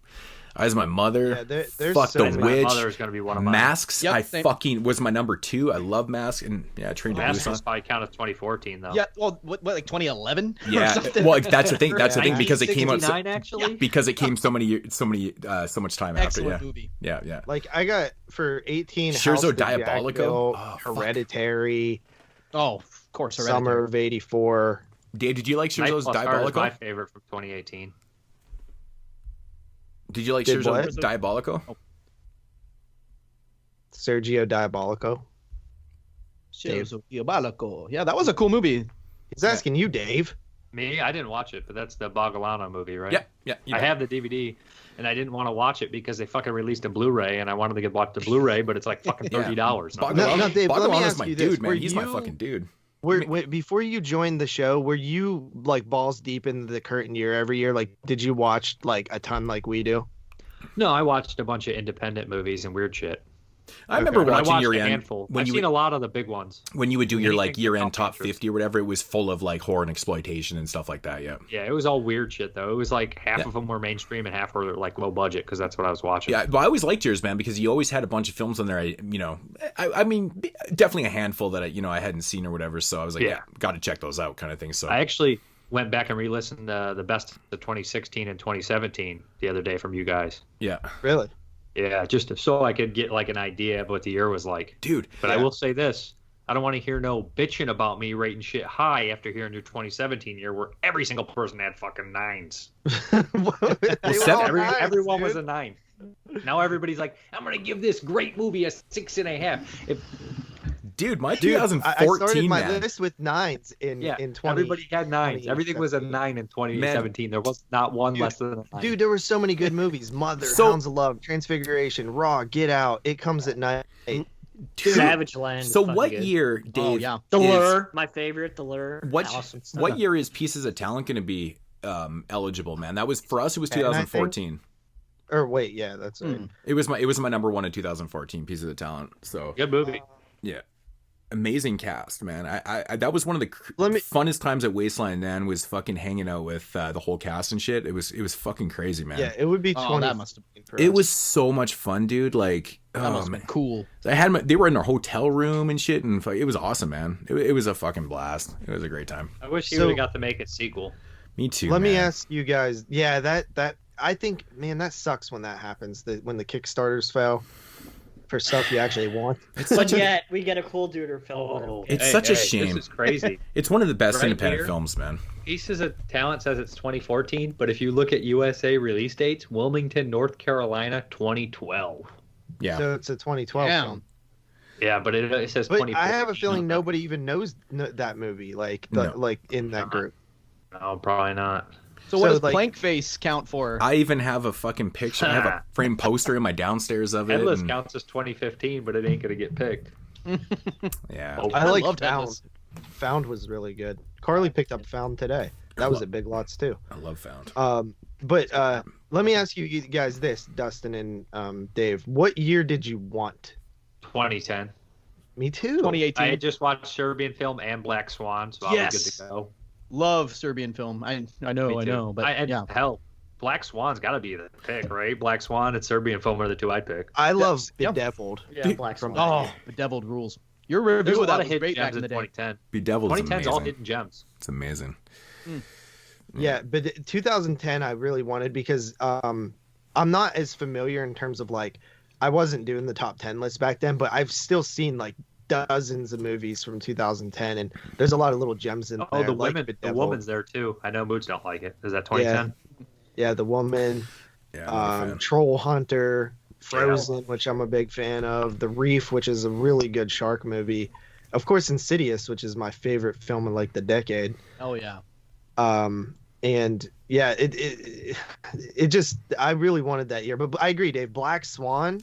Eyes of My Mother. Yeah, there's Fuck so the many. Witch. My Mother is going to be one of mine. Masks. Yep, I same. fucking was my number 2. I love Masks, and yeah, Train to Masks Busan. was probably count as 2014 though. Yeah, well, what like 2011? Yeah, well, that's the thing. That's the thing because it came out 1969 actually. because it came so much time after. Excellent Yeah, movie. yeah. Like I got for 18. Scherzo House of Diabolico? Jackal, Oh, fuck. Hereditary, Oh, of course. Summer of +84. Dave, did you like Night Scherzo's Plus Star is my Diabolico? favorite from 2018. Did you like Did Scherzo's what? Diabolico? Sergio Diabolico. Scherzo Diabolico. Yeah, that was a cool movie. He's asking you, Dave. Me, I didn't watch it, but that's the Bogalano movie, right? Yeah. I have the DVD, and I didn't want to watch it because they fucking released a Blu-ray, and I wanted to watch the Blu-ray, but it's like fucking $30. No, Dave, let me Bogalano's ask my you this. dude, man. Were He's my you- fucking dude. Before you joined the show, were you like balls deep into the current year every year? Like, did you watch like a ton like we do? No, I watched a bunch of independent movies and weird shit. I remember But I watching watched your a end handful. when I've you seen a lot of the big ones. when you would do your like Anything year-end with top pop culture. 50 or whatever. It was full of like horror and exploitation and stuff like that. Yeah. Yeah, it was all weird shit though. It was like half of them were mainstream and half were like low budget because that's what I was watching. Yeah, but I always liked yours, man, because you always had a bunch of films on there. I mean, definitely a handful that I hadn't seen or whatever. So I was like, yeah, got to check those out, kind of thing. So I actually went back and re-listened to the best of 2016 and 2017 the other day from you guys. yeah, Really? Yeah, just so I could get like an idea of what the year was like. dude. But I will say this. I don't want to hear no bitching about me rating shit high after hearing your 2017 year where every single person had fucking 9s. Everyone was a 9. Now everybody's like, I'm going to give this great movie a 6.5. Dude, my Dude, 2014 I started my man. list with 9s in 20. Everybody had 9s. Everything was a 9 in 2017. There was not one less than a 9. Dude, there were so many good movies. Mother, Hounds of Love, Transfiguration, Raw, Get Out, It Comes at Night. Dude, Savage Land. is So fucking what good. year, Dave? Oh, yeah. The is- Lure, my favorite. The Lure. What Awesome. what year is Pieces of Talent going to be eligible, man? That was for us. It was 2014. Or wait, yeah, that's right. It was my number 1 in 2014. Pieces of Talent. So Good movie. yeah. Amazing cast, man. I that was one of the funnest times at Wasteland. Man, was fucking hanging out with the whole cast and shit. It was fucking crazy, man. Yeah, it would be 20. that must have been for It us. was so much fun, dude. Like, That oh must have man, been cool. they were in their hotel room and shit, and it was awesome, man. It was a fucking blast. It was a great time. I wish you So- would have got to make a sequel. Me too. Let me man. ask you guys. Yeah, that I think, man, that sucks when that happens. When the Kickstarters fail for stuff you actually want. It's But such a yet, we get a cool duder film. It's such a shame. This is crazy. it's one of the best Right independent here. films, man. Pieces of Talent says it's 2014, but if you look at USA release dates, Wilmington, North Carolina, 2012. Yeah. So it's a 2012 Damn. film. Yeah, but it says But 2014. I have a feeling nobody even knows that movie, like in that group. No, probably not. So what So, does like- Plank Face count for? I even have a fucking picture. I have a framed poster in my downstairs of it. Headless and- counts as 2015, but it ain't gonna get picked. yeah. Oh, I like loved Found. Headless. Found was really good. Carly picked up Found today. That was at Big Lots too. I love Found. But let me ask you guys this, Dustin and Dave. What year did you want? 2010. Me too. 2018. I had just watched Serbian film and Black Swan, so I was good to go. Love Serbian film. I know, Me I too. know, but yeah. Hell, Black Swan's got to be the pick, right? Black Swan and Serbian film are the two I'd pick. I love Yeah. Bedeviled. Yeah, Black Swan. Oh, Bedeviled rules. Your There's review a of lot that of was hidden great back gems in in the day. 2010. Bedeviled is 2010's amazing. all hidden gems. It's amazing. Yeah, but 2010 I really wanted because I'm not as familiar in terms of like I wasn't doing the top 10 list back then, but I've still seen like dozens of movies from 2010, and there's a lot of little gems in Oh, there. the like women, the Bedeviled. woman's there too. I know Moods don't like it. Is that 2010? Yeah, The Woman, Yeah. I'm a fan. Troll Hunter, Frozen, which I'm a big fan of, The Reef, which is a really good shark movie, of course Insidious, which is my favorite film in like the decade. Oh yeah. And yeah, it just I really wanted that year. But I agree, Dave. Black Swan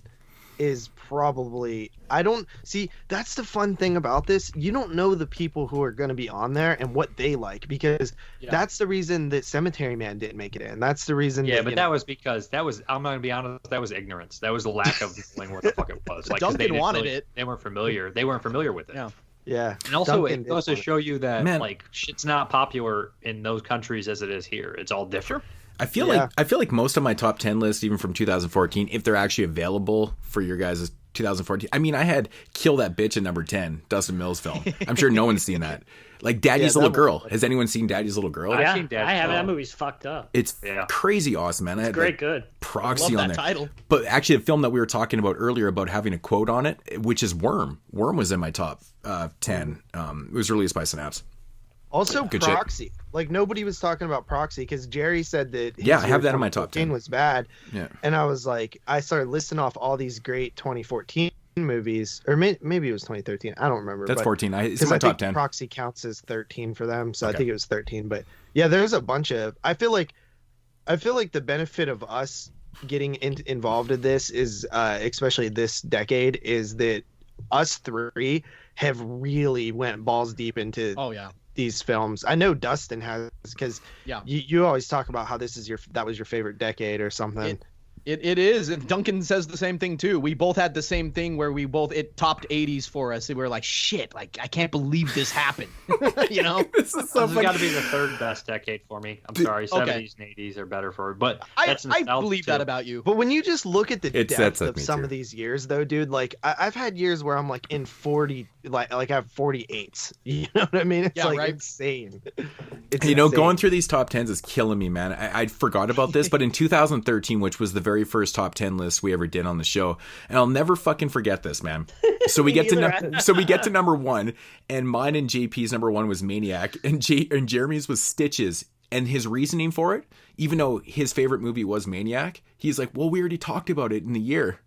is probably that's the fun thing about this. You don't know the people who are going to be on there and what they like, because that's the reason that Cemetery Man didn't make it in. That's the reason. Yeah, that, but that was because I'm not gonna be honest. That was ignorance. That was the lack of knowing what the fuck it was. Like 'cause Duncan they didn't wanted really- it. They weren't familiar. They weren't familiar with it. Yeah. Yeah. And also, Duncan it did goes to want it. show you that Man. like shit's not popular in those countries as it is here. It's all different. I feel like most of my top 10 lists, even from 2014, if they're actually available for your guys' 2014. I mean, I had Kill That Bitch at number 10, Dustin Mills film. I'm sure no one's seen that. Like Daddy's Little Girl. Has anyone seen Daddy's Little Girl? I've seen Daddy's I haven't. That movie's fucked up. It's crazy awesome, man. It's great, good. Proxy on there. Title. But actually, a film that we were talking about earlier about having a quote on it, which is Worm. Worm was in my top 10. It was released by Synapse. Also, good Proxy. Shit. Like, nobody was talking about Proxy because Jerry said that I have that in my top 10. Was bad. Yeah. And I was like, I started listing off all these great 2014 movies, or maybe it was 2013. I don't remember. That's 14. It's in my top 10. Proxy counts as 13 for them, so I think it was 13. But yeah, there's a bunch of. I feel like the benefit of us getting involved in this is, especially this decade, is that us three have really went balls deep into. Oh yeah. These films. I know Dustin has, because you always talk about how that was your favorite decade or something. It is, and Duncan says the same thing too. We both had the same thing where it topped 80s for us. And we were like, shit, like I can't believe this happened. You know, this has got to be the third best decade for me. I'm sorry, 70s and 80s are better for it, but I believe that about you. But when you just look at the depth of some of these years, though, dude, like I've had years where I'm like in 40, like I have 48s. You know what I mean? It's insane. It's insane. Going through these top 10s is killing me, man. I forgot about this, but in 2013, which was the very first top 10 list we ever did on the show, and I'll never fucking forget this, man. So we get to number 1, and mine and JP's number 1 was Maniac, and Jeremy's was Stitches. And his reasoning for it, even though his favorite movie was Maniac, he's like, well, we already talked about it in the year.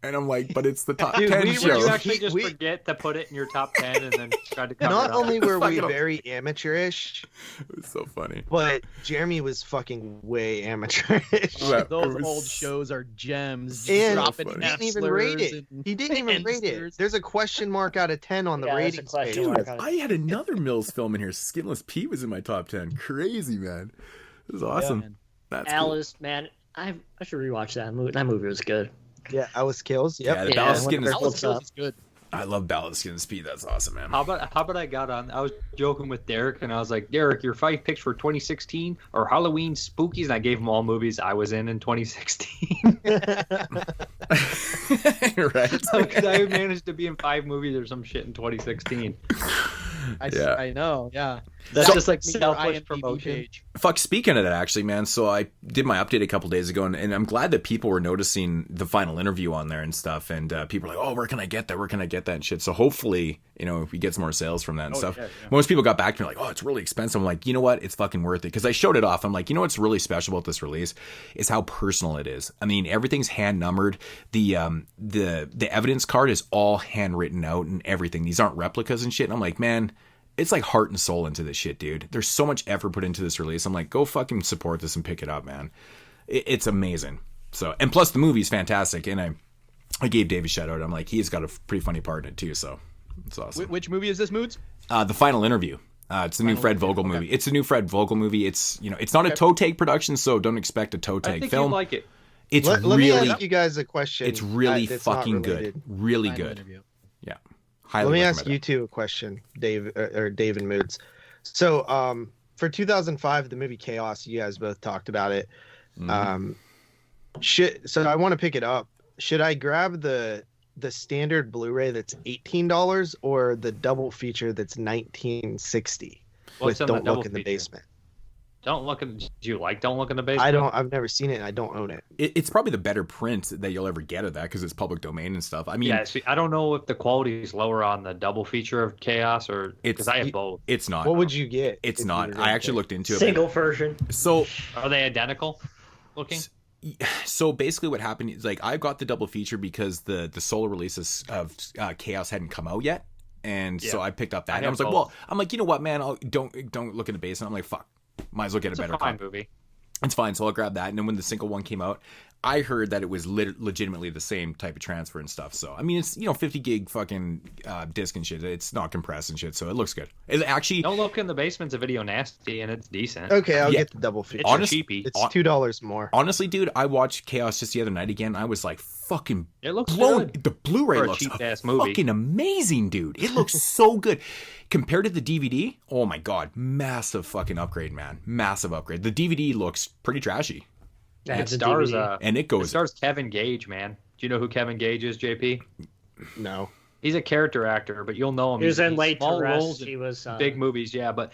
And I'm like, but it's the top 10 show. You actually just forget to put it in your top 10 and then try to cover Not it only were we very amateurish. It was so funny. But Jeremy was fucking way amateurish. Those old shows are gems. And he didn't even rate it. He didn't even rate it. There's a question mark out of 10 on the rating page. I had another Mills film in here. Skinless Pete was in my top 10. Crazy, man. It was awesome. Yeah, That's Alice, cool. Man, I should rewatch that movie. That movie was good. Yeah, Alice Kills. Yep. Yeah, the Ballad of Skinless Kills is good. I love Ballad of Skinless Pete. That's awesome, man. How about I got on? I was joking with Derek, and I was like, Derek, your 5 picks for 2016 are Halloween spookies, and I gave him all movies I was in 2016. Right. Because I managed to be in 5 movies or some shit in 2016. I know, yeah. That's just like selfish promotion. Page. Fuck, speaking of that, actually, man, so I did my update a couple days ago, and I'm glad that people were noticing the final interview on there and stuff, and people are like, oh, where can I get that? Where can I get that and shit? So hopefully, we get some more sales from that and stuff. Yeah. Most people got back to me like, oh, it's really expensive. I'm like, you know what? It's fucking worth it. Because I showed it off. I'm like, you know what's really special about this release is how personal it is. I mean, everything's hand numbered. The evidence card is all handwritten out and everything. These aren't replicas and shit. And I'm like, man, it's like heart and soul into this shit, dude. There's so much effort put into this release. I'm like, go fucking support this and pick it up, man. It's amazing. So, and plus the movie's fantastic. And I gave Dave a shout out. I'm like, he's got a pretty funny part in it too. So it's awesome. Which movie is this, Moods? The Final Interview. It's the new Fred Vogel movie. It's a new Fred Vogel movie. It's, it's not a toe tag production, so don't expect a toe tag film. I think you like it. It's let really, me ask you guys a question. It's really fucking good. Really good. Interview. Yeah. Let me ask you two a question, Dave or Dave and Moods. So, for 2005, the movie Chaos, you guys both talked about it. Mm-hmm. So I want to pick it up. Should I grab the standard Blu-ray that's $18 or the double feature that's $19.60 with Don't Look in the Basement? Don't Look in. Do you like Don't Look in the Basement? I've never seen it, and I don't own it. It's probably the better print that you'll ever get of that because it's public domain and stuff. I mean, yeah. See, I don't know if the quality is lower on the double feature of Chaos or because I have both. It's not. What would you get? It's not. I actually looked into it. Single version. So are they identical looking? So basically, what happened is like I got the double feature because the solo releases of Chaos hadn't come out yet, and so I picked up that. And I was like, well, I'm like, you know what, man? Don't Look in the Basement. I'm like, fuck. Might as well get a better movie. It's fine, so I'll grab that. And then when the single one came out, I heard that it was legitimately the same type of transfer and stuff. So, I mean, it's, 50 gig fucking disc and shit. It's not compressed and shit, so it looks good. It actually... Don't look in the basement's a Video Nasty, and it's decent. Okay, I'll get the double feature. It's cheapy. It's $2 more. Honestly, dude, I watched Chaos just the other night again. I was like, fucking it looks blown. good. The Blu-ray for a looks cheap-ass movie. Fucking amazing, dude. It looks so good. Compared to the DVD, oh my God, massive fucking upgrade, man. Massive upgrade. The DVD looks pretty trashy. It stars and it stars Kevin Gage, man. Do you know who Kevin Gage is, JP? No. He's a character actor, but you'll know him. He was in Late small Terrest. roles He was big movies, yeah. But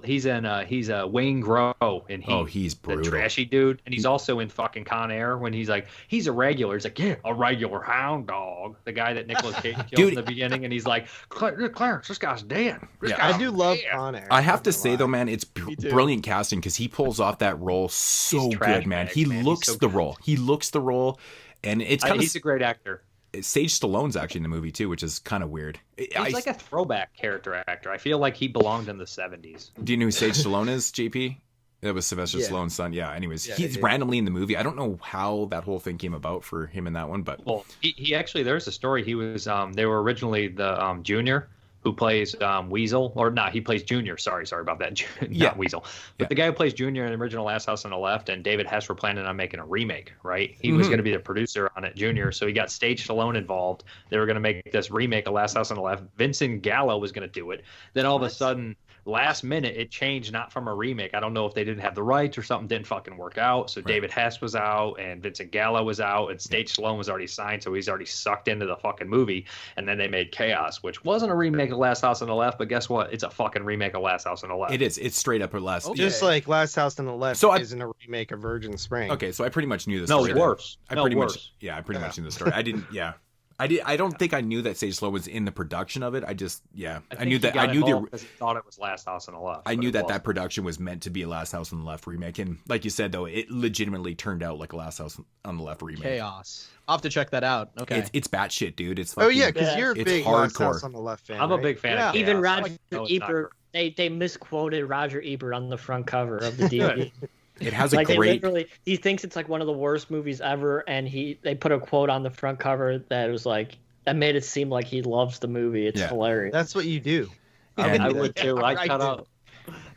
he's Wayne Grow, and he's brutal. The trashy dude, and he's also in fucking Con Air when he's a regular. He's like, yeah, a regular hound dog. The guy that Nicolas Cage killed in the beginning, and he's like, Clarence, this guy's dead. I do love Con Air. I have to say though, man, it's brilliant casting because he pulls off that role so good, man. He looks the role. He looks the role, and it's kind of he's a great actor. Sage Stallone's actually in the movie too, which is kind of weird. He's like a throwback character actor. I feel like he belonged in the 70s. Do you know who Sage Stallone is, JP? That was Sylvester Stallone's son. Yeah. Anyways, he's randomly in the movie. I don't know how that whole thing came about for him in that one, but he actually, there's a story. He was they were originally the Junior who plays Weasel, or not, he plays Junior. Sorry about that. Not Weasel. But the guy who plays Junior in the original Last House on the Left and David Hess were planning on making a remake, right? He was going to be the producer on it, Junior, so he got Stage Stallone involved. They were going to make this remake of Last House on the Left. Vincent Gallo was going to do it. Then all of a sudden, last minute, it changed, not from a remake. I don't know if they didn't have the rights or something didn't fucking work out. So David Hess was out and Vincent Gallo was out and Stage Stallone was already signed, so he's already sucked into the fucking movie. And then they made Chaos, which wasn't a remake of Last House on the Left, but guess what? It's a fucking remake of Last House on the Left. It is. It's straight up a Last. Just like Last House on the Left isn't a remake of Virgin Spring. Okay, so I pretty much knew this. No, worse. I pretty much knew the story. I didn't. Yeah. I don't think I knew that Sage Stallone was in the production of it. I knew that. I knew because he thought it was Last House on the Left. I knew that production was meant to be a Last House on the Left remake, and like you said, though, it legitimately turned out like a Last House on the Left remake. Chaos. I'll have to check that out. Okay, it's batshit, dude. It's fucking, because you're a big Last House on the Left fan. I'm a big fan. Of even Roger Ebert. They misquoted Roger Ebert on the front cover of the DVD. It has a great. He thinks it's like one of the worst movies ever, and they put a quote on the front cover that was like. That made it seem like he loves the movie. It's hilarious. That's what you do. I would too. I cut out.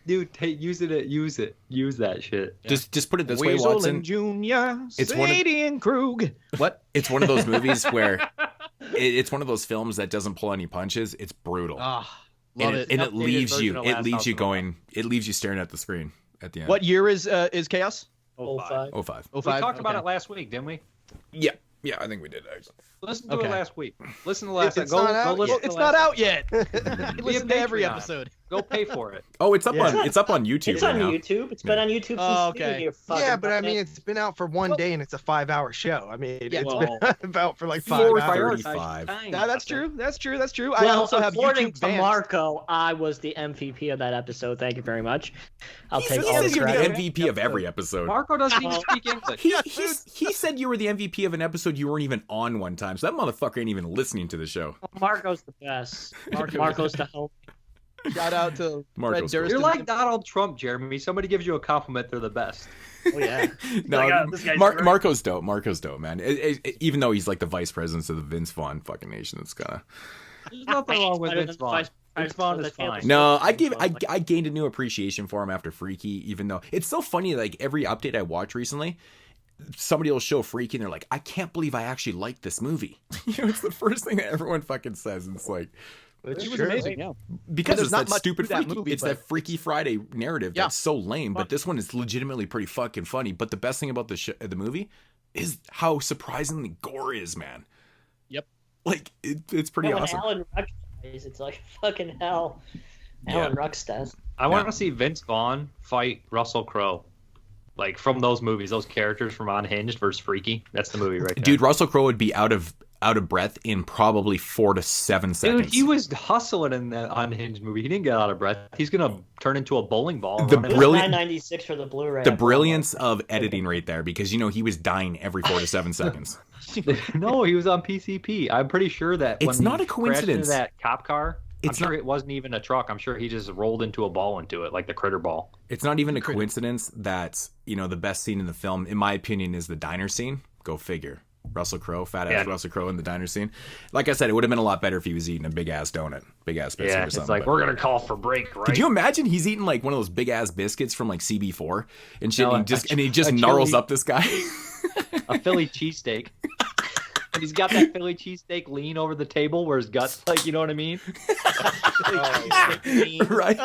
Dude, use that shit. Just put it this way, Watson. Junior, Sadie and Krug. What? It's one of those movies where it's one of those films that doesn't pull any punches. It's brutal. Love it. And it leaves you going. It leaves you staring at the screen at the end. What year is Chaos? 05. 05. We talked about it last week, didn't we? Yeah, I think we did actually. Listen to it last week. Listen to last. It's not out yet. Listen to every episode. Go pay for it. Oh, it's up on YouTube. It's on now. YouTube. It's been on YouTube since the beginning. Yeah, but I mean, it's been out for one day and it's a 5-hour show. I mean, it's been out for like 5 hours. 35. That's true. I also have according YouTube to Marco, I was the MVP of that episode. Thank you very much. I'll take all the credit. You're the MVP of every episode. Marco doesn't even speak English. He said you were the MVP of an episode you weren't even on one time. So that motherfucker ain't even listening to the show. Marco's the best. Marco's the homie. Shout out to Marco's. You're like Donald Trump, Jeremy. Somebody gives you a compliment, they're the best. Oh yeah. No, Marco's dope. Marco's dope, man. Even though he's like the vice president of the Vince Vaughn fucking nation, it's kind of. There's nothing wrong with Vince Vaughn. Vince Vaughn is fine. No, I gained a new appreciation for him after Freaky. Even though it's so funny, like every update I watch recently, somebody will show Freaky and they're like, I can't believe I actually like this movie. It's the first thing that everyone fucking says. And it's like. It was amazing, yeah. Because it's that stupid Freaky. Movie, it's that Freaky Friday narrative that's so lame. But this one is legitimately pretty fucking funny. But the best thing about the movie is how surprisingly gore is, man. Yep. Like it's pretty awesome. When Alan Ruck dies, it's like fucking hell. Alan Ruck's death. I want to see Vince Vaughn fight Russell Crowe. Like from those movies, those characters from Unhinged versus Freaky. That's the movie right there. Dude, Russell Crowe would be out of breath in probably 4 to 7 seconds. Dude, he was hustling in that Unhinged movie. He didn't get out of breath. He's gonna turn into a bowling ball. The brilliant 996 for the Blu-ray. The brilliance of editing right there, because he was dying every 4 to 7 seconds. No, he was on PCP. I'm pretty sure that it's not a coincidence. That cop car. I'm sure it wasn't even a truck. I'm sure he just rolled into a ball into it, like the critter ball. It's not even a coincidence that, the best scene in the film, in my opinion, is the diner scene. Go figure. Russell Crowe, fat-ass Russell Crowe in the diner scene. Like I said, it would have been a lot better if he was eating a big-ass donut, big-ass biscuit or something. It's like, we're going to call for break, right? Could you imagine he's eating like one of those big-ass biscuits from like CB4 and shit, and he just gnarls up this guy? A Philly cheesesteak. And he's got that Philly cheesesteak lean over the table where his guts, like, you know what I mean? Right?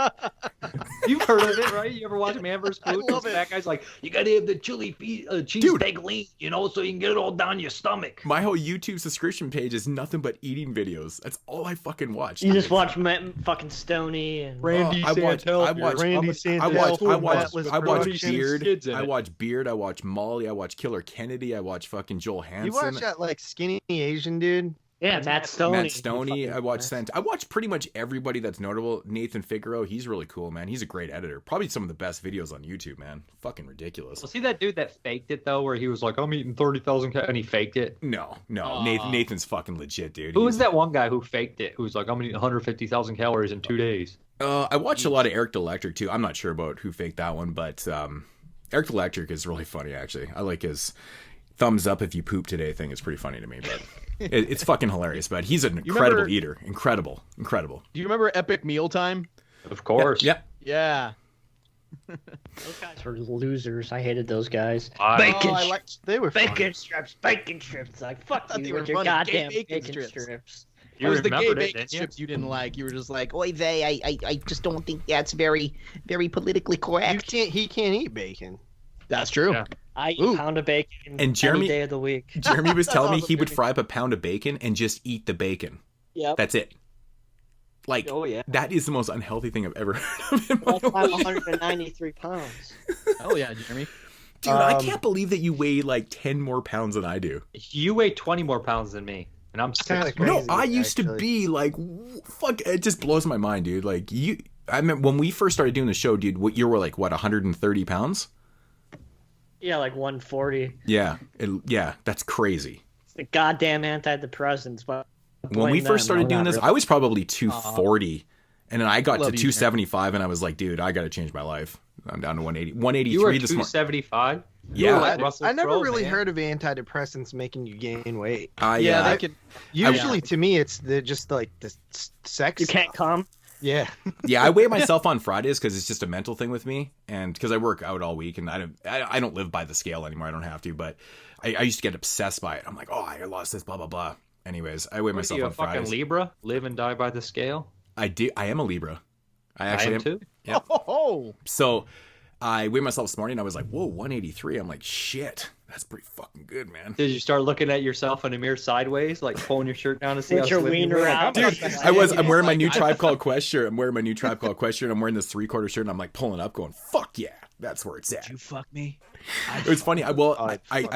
You've heard of it, right? You ever watch Man vs. Food? This fat guy's like, you got to have the chili cheesesteak lean, so you can get it all down your stomach. My whole YouTube subscription page is nothing but eating videos. That's all I fucking watch. You just watch fucking Stoney and Randy Santel. I watch Beard. I watch Beard. I watch Molly. I watch Killer Kennedy. I watch fucking Joel Hansen. You watch that like skinny Asian dude? Yeah, Matt Stoney. I watch Sant. I watch pretty much everybody that's notable. Nathan Figaro, he's really cool, man. He's a great editor. Probably some of the best videos on YouTube, man. Fucking ridiculous. Well, see that dude that faked it though, where he was like, "I'm eating 30,000 and he faked it." No. Nathan's fucking legit, dude. Who was that one guy who faked it? Who was like, "I'm eating 150,000 calories in 2 days." I watched a lot of Eric Electric too. I'm not sure about who faked that one, but Eric Electric is really funny actually. I like his thumbs up if you poop today thing. It's pretty funny to me, but it's fucking hilarious. But he's an incredible eater. Incredible. Do you remember Epic Mealtime? Of course. Yeah. Those guys were losers. I hated those guys. They were bacon strips. Like, fuck you with your goddamn bacon strips. It was the gay bacon strips you didn't like. You were just like, oy vey, I just don't think that's very, very politically correct. He can't eat bacon. That's true. Yeah. I eat a pound of bacon any day of the week. Jeremy was telling me he would fry up a pound of bacon and just eat the bacon. Yep. That's it. Like, that is the most unhealthy thing I've ever heard of in my life. I'm 193 pounds. Oh, yeah, Jeremy. Dude, I can't believe that you weigh like 10 more pounds than I do. You weigh 20 more pounds than me. And I'm kind of crazy. No, I used to be like, fuck, it just blows my mind, dude. Like, I mean, when we first started doing the show, dude, you were like, what, 130 pounds? Yeah, like 140. Yeah, that's crazy. It's the goddamn antidepressants. But when we first started doing this, I was probably 240, and then I got to 275, and I was like, dude, I got to change my life. I'm down to 180, 183 you were this morning. 275? Yeah, I never really heard of antidepressants making you gain weight. They can. Usually, to me, it's just like the sex. You can't come. Yeah. Yeah, I weigh myself on Fridays because it's just a mental thing with me, and because I work out all week, and I don't live by the scale anymore. I don't have to, but I used to get obsessed by it. I'm like, oh, I lost this, blah blah blah. Anyways, I weigh myself on Fridays. You a fucking Libra? Live and die by the scale? I do. I am a Libra. I actually am too. Yeah. Oh. So I weighed myself this morning. I was like, whoa, 183. I'm like, shit. That's pretty fucking good, man. Did you start looking at yourself in the mirror sideways, like pulling your shirt down to see how your wiener out? Dude, I'm wearing my new Tribe Called Quest shirt. I'm wearing this 3/4 shirt, and I'm like pulling up, going, "Fuck yeah, that's where it's at." Did you fuck me? It was funny. I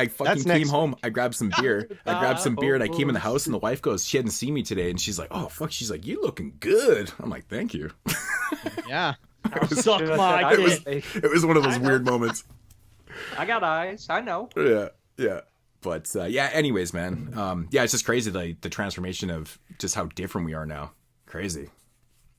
fucking came home. I grabbed some beer. And I came in the house, and the wife goes, she hadn't seen me today, and she's like, "Oh fuck," she's like, "You looking good." I'm like, "Thank you." Yeah. Suck my dick. It was one of those weird moments. I got eyes. I know. Yeah. But anyways, man. It's just crazy the transformation of just how different we are now. Crazy.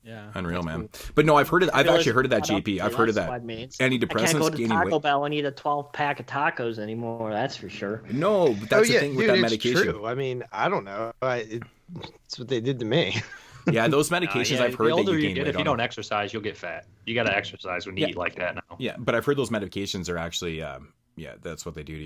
Yeah. Unreal, man. But no, I've actually heard of that, JP. I've heard of that. Antidepressants. I can't go to Taco Bell and eat a 12-pack of tacos anymore. That's for sure. No, but that's the thing with that medication. True. I mean, I don't know. It's what they did to me. Yeah, those medications I've heard that you gain weight if you don't exercise, you'll get fat. You got to exercise when you eat like that now. Yeah, but I've heard those medications are actually, that's what they do to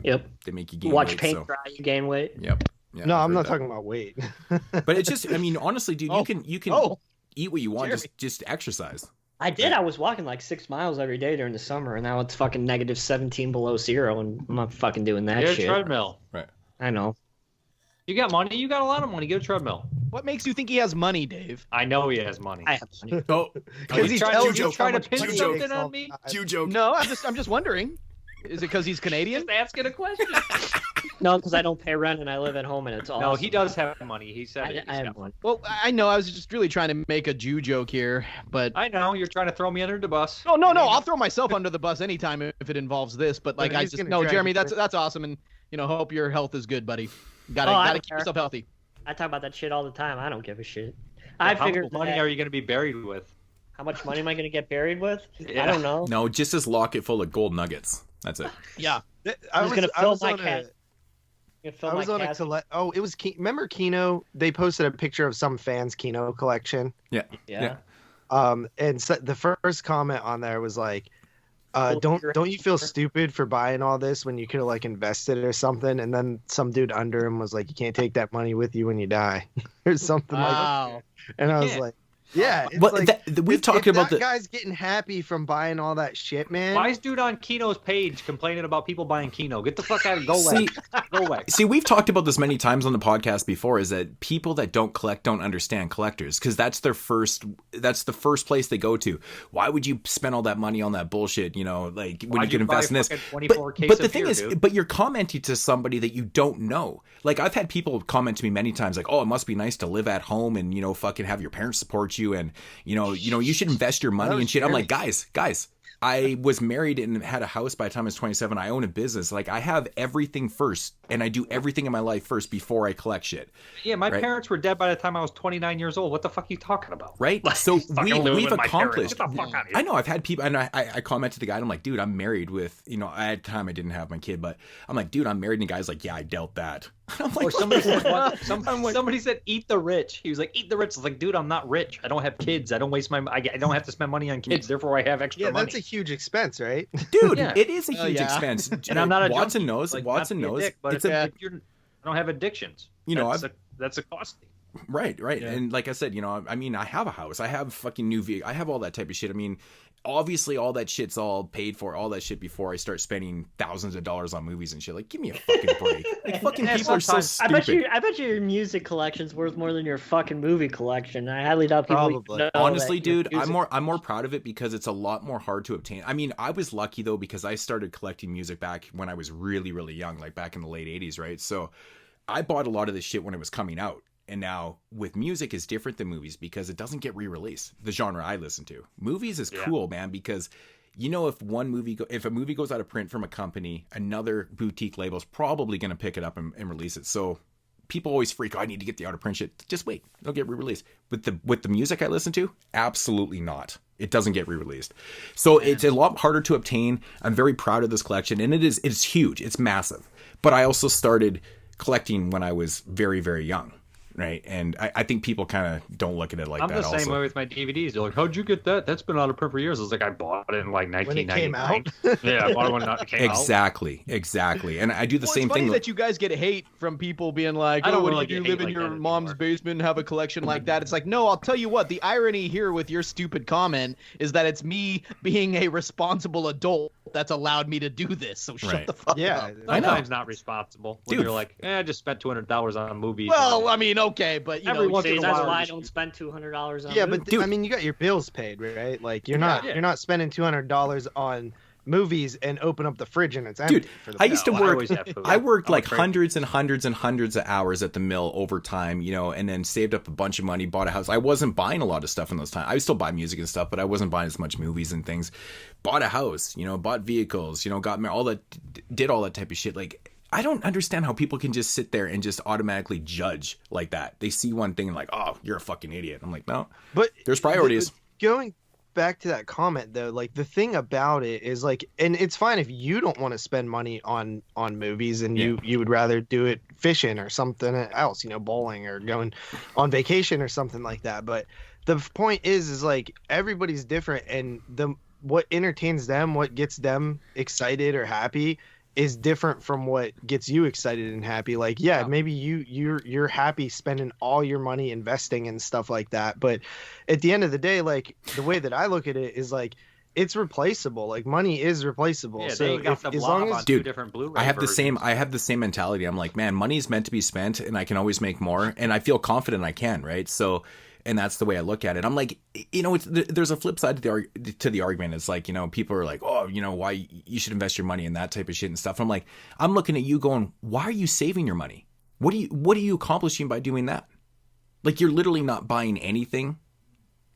you. They make you gain weight. Watch paint dry, you gain weight. Yep. Yeah, no, I'm not talking about weight. But it's just, I mean, honestly, dude, you can eat what you want, just exercise. I did. I was walking like 6 miles every day during the summer, and now it's fucking negative 17 below zero, and I'm not fucking doing that shit. Get a treadmill. Right. I know. You got money? You got a lot of money. Get a treadmill. What makes you think he has money, Dave? I know he has money. I have money. Oh, because he's trying to pin something on me? Jew joke. No, I'm just wondering. Is it because he's Canadian? Just asking a question. No, because I don't pay rent and I live at home and it's awesome. No, he does have money. He said I have money. Well, I know. I was just really trying to make a Jew joke here, but I know you're trying to throw me under the bus. No. I'll throw myself under the bus anytime if it involves this. But like, Jeremy, that's awesome, and hope your health is good, buddy. Gotta keep yourself healthy. I talk about that shit all the time. I don't give a shit. I how figured much money are you going to be buried with? How much money am I going to get buried with? Yeah. I don't know. No, just this locket full of gold nuggets. That's it. Yeah. I was going to fill my cat. I was on it was remember Kino? They posted a picture of some fans' Kino collection. Yeah. And so the first comment on there was like, don't you feel stupid for buying all this when you could have like invested or something? And then some dude under him was like, you can't take that money with you when you die, or something like that. And I was like, yeah, it's but like, we've talked about that guy's getting happy from buying all that shit, man. Why is dude on Kino's page complaining about people buying Kino? Get the fuck out of go away. Go away. See, we've talked about this many times on the podcast before, is that people that don't collect don't understand collectors, because that's the first place they go to. Why would you spend all that money on that bullshit, like when you can invest in this? But the thing is, but you're commenting to somebody that you don't know. Like, I've had people comment to me many times like, oh, it must be nice to live at home and, fucking have your parents support you, and you should invest your money and shit. I'm like, guys, I was married and had a house by the time I was 27. I own a business. Like, I have everything first, and I do everything in my life first before I collect shit. Yeah, my parents were dead by the time I was 29 years old. What the fuck are you talking about? Right? So we've accomplished. Get the fuck out of here. I know, I've had people, and I commented to the guy, and I'm like, dude, I'm married with, at the time I didn't have my kid, but I'm like, dude, I'm married, and the guy's like, yeah, I dealt that. I'm like, or somebody said, eat the rich. He was like, eat the rich. I was like, dude, I'm not rich. I don't have kids. I don't waste I don't have to spend money on kids. Therefore, I have extra money. Yeah, that's a huge expense, right? Dude, it is a huge expense. And I'm not a Watson junkie. knows. Like, Watson knows. Dick, but I don't have addictions. That's a costly. Right. Yeah. And like I said, I have a house. I have fucking new vehicle. I have all that type of shit. I mean, obviously all that shit's all paid for, all that shit before I start spending thousands of dollars on movies and shit. Like, give me a fucking break. Like, fucking people are so stupid. I bet you your music collection's worth more than your fucking movie collection. I highly doubt people know. Honestly, dude, I'm more proud of it because it's a lot more hard to obtain. I mean, I was lucky though, because I started collecting music back when I was really, really young, like back in the late 80s, right? So I bought a lot of this shit when it was coming out. And now with music is different than movies because it doesn't get re-released. The genre I listen to, movies is cool, man, because if if a movie goes out of print from a company, another boutique label is probably going to pick it up and release it. So people always freak, I need to get the out of print shit. Just wait, it'll get re-released. With the music I listen to, absolutely not. It doesn't get re-released. So it's a lot harder to obtain. I'm very proud of this collection, and it's huge. It's massive. But I also started collecting when I was very, very young. Right, and I think people kind of don't look at it like that. I'm the same way with my DVDs. They're like, "How'd you get that? That's been out of print for years." I was like, "I bought it in like 1999." Yeah, I bought it when it came out. Exactly. And I do the same thing. It's funny that you guys get hate from people being like, "Oh, what do you do? Live in your mom's basement and have a collection like that?" It's like, no, I'll tell you what. The irony here with your stupid comment is that it's me being a responsible adult that's allowed me to do this. So shut the fuck up. Sometimes not responsible. When you're like, I just spent $200 on movies. Well, I mean, okay, but every once in a while, that's why I don't spend $200 on. Yeah, but I mean, you got your bills paid, right? Like you're not spending $200 on movies and open up the fridge and it's empty. Dude, I used to work. I worked like hundreds and hundreds and hundreds of hours at the mill over time, and then saved up a bunch of money, bought a house. I wasn't buying a lot of stuff in those times. I would still buy music and stuff, but I wasn't buying as much movies and things. Bought a house, bought vehicles, got all that, did all that type of shit. Like, I don't understand how people can just sit there and just automatically judge like that. They see one thing and like, oh, you're a fucking idiot. I'm like, no, but there's priorities. Going back to that comment though, like the thing about it is like, and it's fine if you don't want to spend money on movies and you would rather do it fishing or something else, bowling or going on vacation or something like that. But the point is like everybody's different, and what entertains them, what gets them excited or happy is different from what gets you excited and happy. Like, maybe you're happy spending all your money investing and stuff like that. But at the end of the day, like the way that I look at it is like, it's replaceable. Like money is replaceable. Yeah, so as long as dude, different Blu-ray I have versions. I have the same mentality. I'm like, man, money is meant to be spent and I can always make more. And I feel confident I can, right? So, and that's the way I look at it. I'm like, there's a flip side to the argument. It's like, people are like, oh, why you should invest your money in that type of shit and stuff. I'm like, I'm looking at you going, why are you saving your money? What are you accomplishing by doing that? Like, you're literally not buying anything.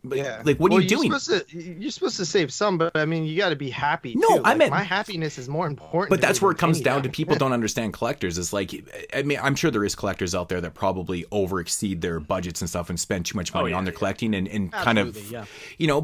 Like, what are you doing? You're supposed to save some, but I mean, you got to be happy. No, too. I meant my happiness is more important. But that's where it comes down to people don't understand collectors. It's like, I mean, I'm sure there is collectors out there that probably over exceed their budgets and stuff and spend too much money on their collecting and kind of,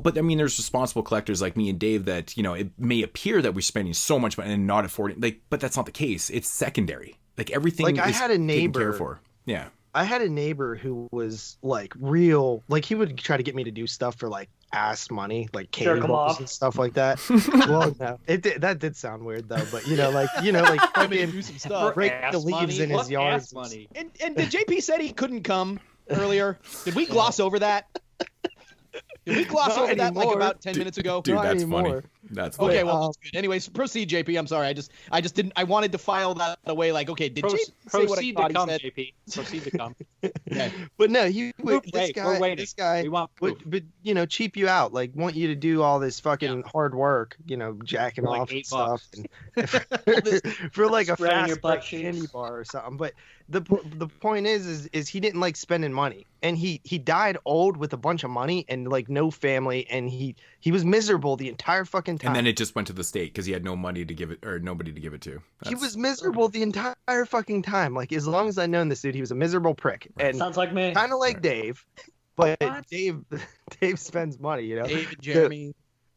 but I mean, there's responsible collectors like me and Dave that, it may appear that we're spending so much money and not affording, but that's not the case. It's secondary. Like everything is taken care for. Yeah. I had a neighbor who was like real, like he would try to get me to do stuff for like ass money, like cables and stuff like that. Well, no, that did sound weird though, but like fucking do some stuff. Break the leaves in his yard. And the JP said he couldn't come earlier. Did we gloss over that? Did we gloss over that like about 10 minutes ago? Dude, that's anymore. funny. That's funny. Okay, well, that's good. Anyways, proceed, JP. I'm sorry. I just didn't. I wanted to file that away. Like, okay, did JP say what I thought he said? JP. Proceed to come. Okay. But no, this guy would cheap you out. Like, want you to do all this fucking hard work. Jacking like off and $8. stuff, and for like a fast candy bar or something. But the point is he didn't like spending money, and he died old with a bunch of money and like no family, and he was miserable the entire fucking time. And then it just went to the state because he had no money to give it or nobody to give it to. He was miserable the entire fucking time. Like, as long as I known this dude, he was a miserable prick. And sounds like me. Kind of like Dave, but Dave spends money, Dave and Jeremy.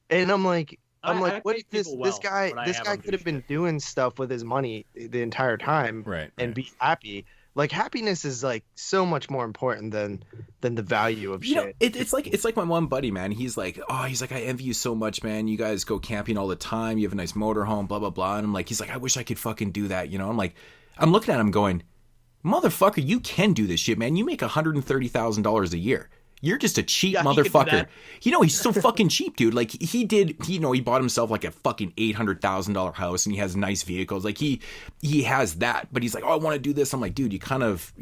And I'm like, what if this guy could have been doing stuff with his money the entire time, and be happy. Like, happiness is like so much more important than the value of shit. It's like my one buddy, man. He's like, I envy you so much, man. You guys go camping all the time. You have a nice motorhome, blah blah blah. And I'm like, he's like, I wish I could fucking do that. I'm like, I'm looking at him going, motherfucker, you can do this shit, man. You make $130,000 a year. You're just a cheap motherfucker. He's so fucking cheap, dude. Like, he bought himself like a fucking $800,000 house, and he has nice vehicles. Like, he has that, but he's like, I want to do this. I'm like, dude, you kind of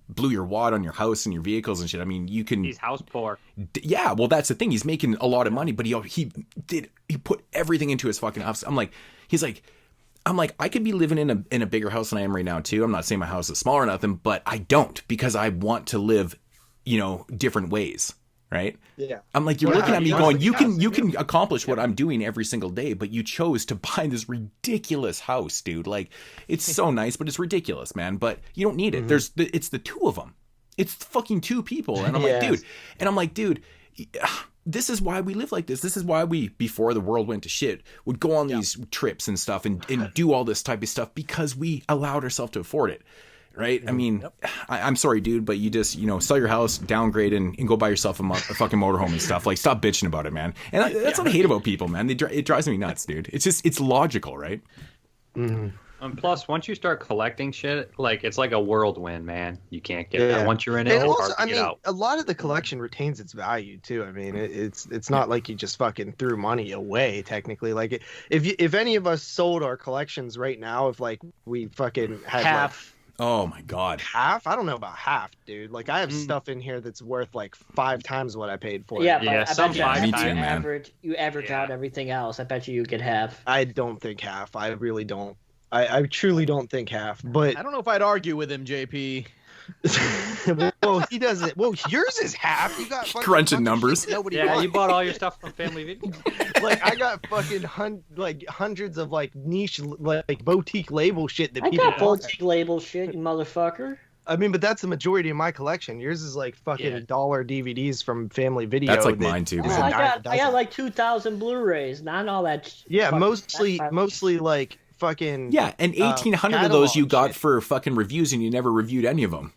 blew your wad on your house and your vehicles and shit. I mean, he's house poor. Yeah, well, that's the thing. He's making a lot of money, but he put everything into his fucking house. I'm like, I could be living in a bigger house than I am right now too. I'm not saying my house is small or nothing, but I don't, because I want to live different ways, right? Yeah. I'm like, you're looking at me going, you can accomplish what I'm doing every single day, but you chose to buy this ridiculous house, dude. Like, it's so nice, but it's ridiculous, man. But you don't need it. It's the two of them. It's fucking two people. And I'm like, dude, this is why we live like this. This is why we, before the world went to shit, would go on these trips and stuff and do all this type of stuff because we allowed ourselves to afford it. Right? I mean, I'm sorry, dude, but you just, sell your house, downgrade, and go buy yourself a fucking motorhome and stuff. Like, stop bitching about it, man. And that's what I hate about people, man. It drives me nuts, dude. It's logical, right? Mm-hmm. And plus, once you start collecting shit, like, it's like a whirlwind, man. You can't get out. Once you're in it, it's hard to get out. A lot of the collection retains its value too. I mean, it's not like you just fucking threw money away. Technically, like, if any of us sold our collections right now, if like we fucking had half. Oh my god. Half? I don't know about half, dude. Like, I have stuff in here that's worth like 5 times what I paid for it. Yeah, but Me too, man. You average out everything else. I bet you could have. I don't think half. I really don't. I truly don't think half. But I don't know if I'd argue with him, JP. Well, he doesn't. Well, yours is half. You got crunching numbers. You bought all your stuff from Family Video. Like, I got fucking hundreds of like niche like boutique label shit that people. I got boutique label shit, you motherfucker. I mean, but that's the majority of my collection. Yours is like fucking dollar DVDs from Family Video. That's like mine too, man. I got like 2,000 Blu-rays, not all that. Yeah, mostly like fucking. Yeah, and 1,800 of those you got for fucking reviews, and you never reviewed any of them.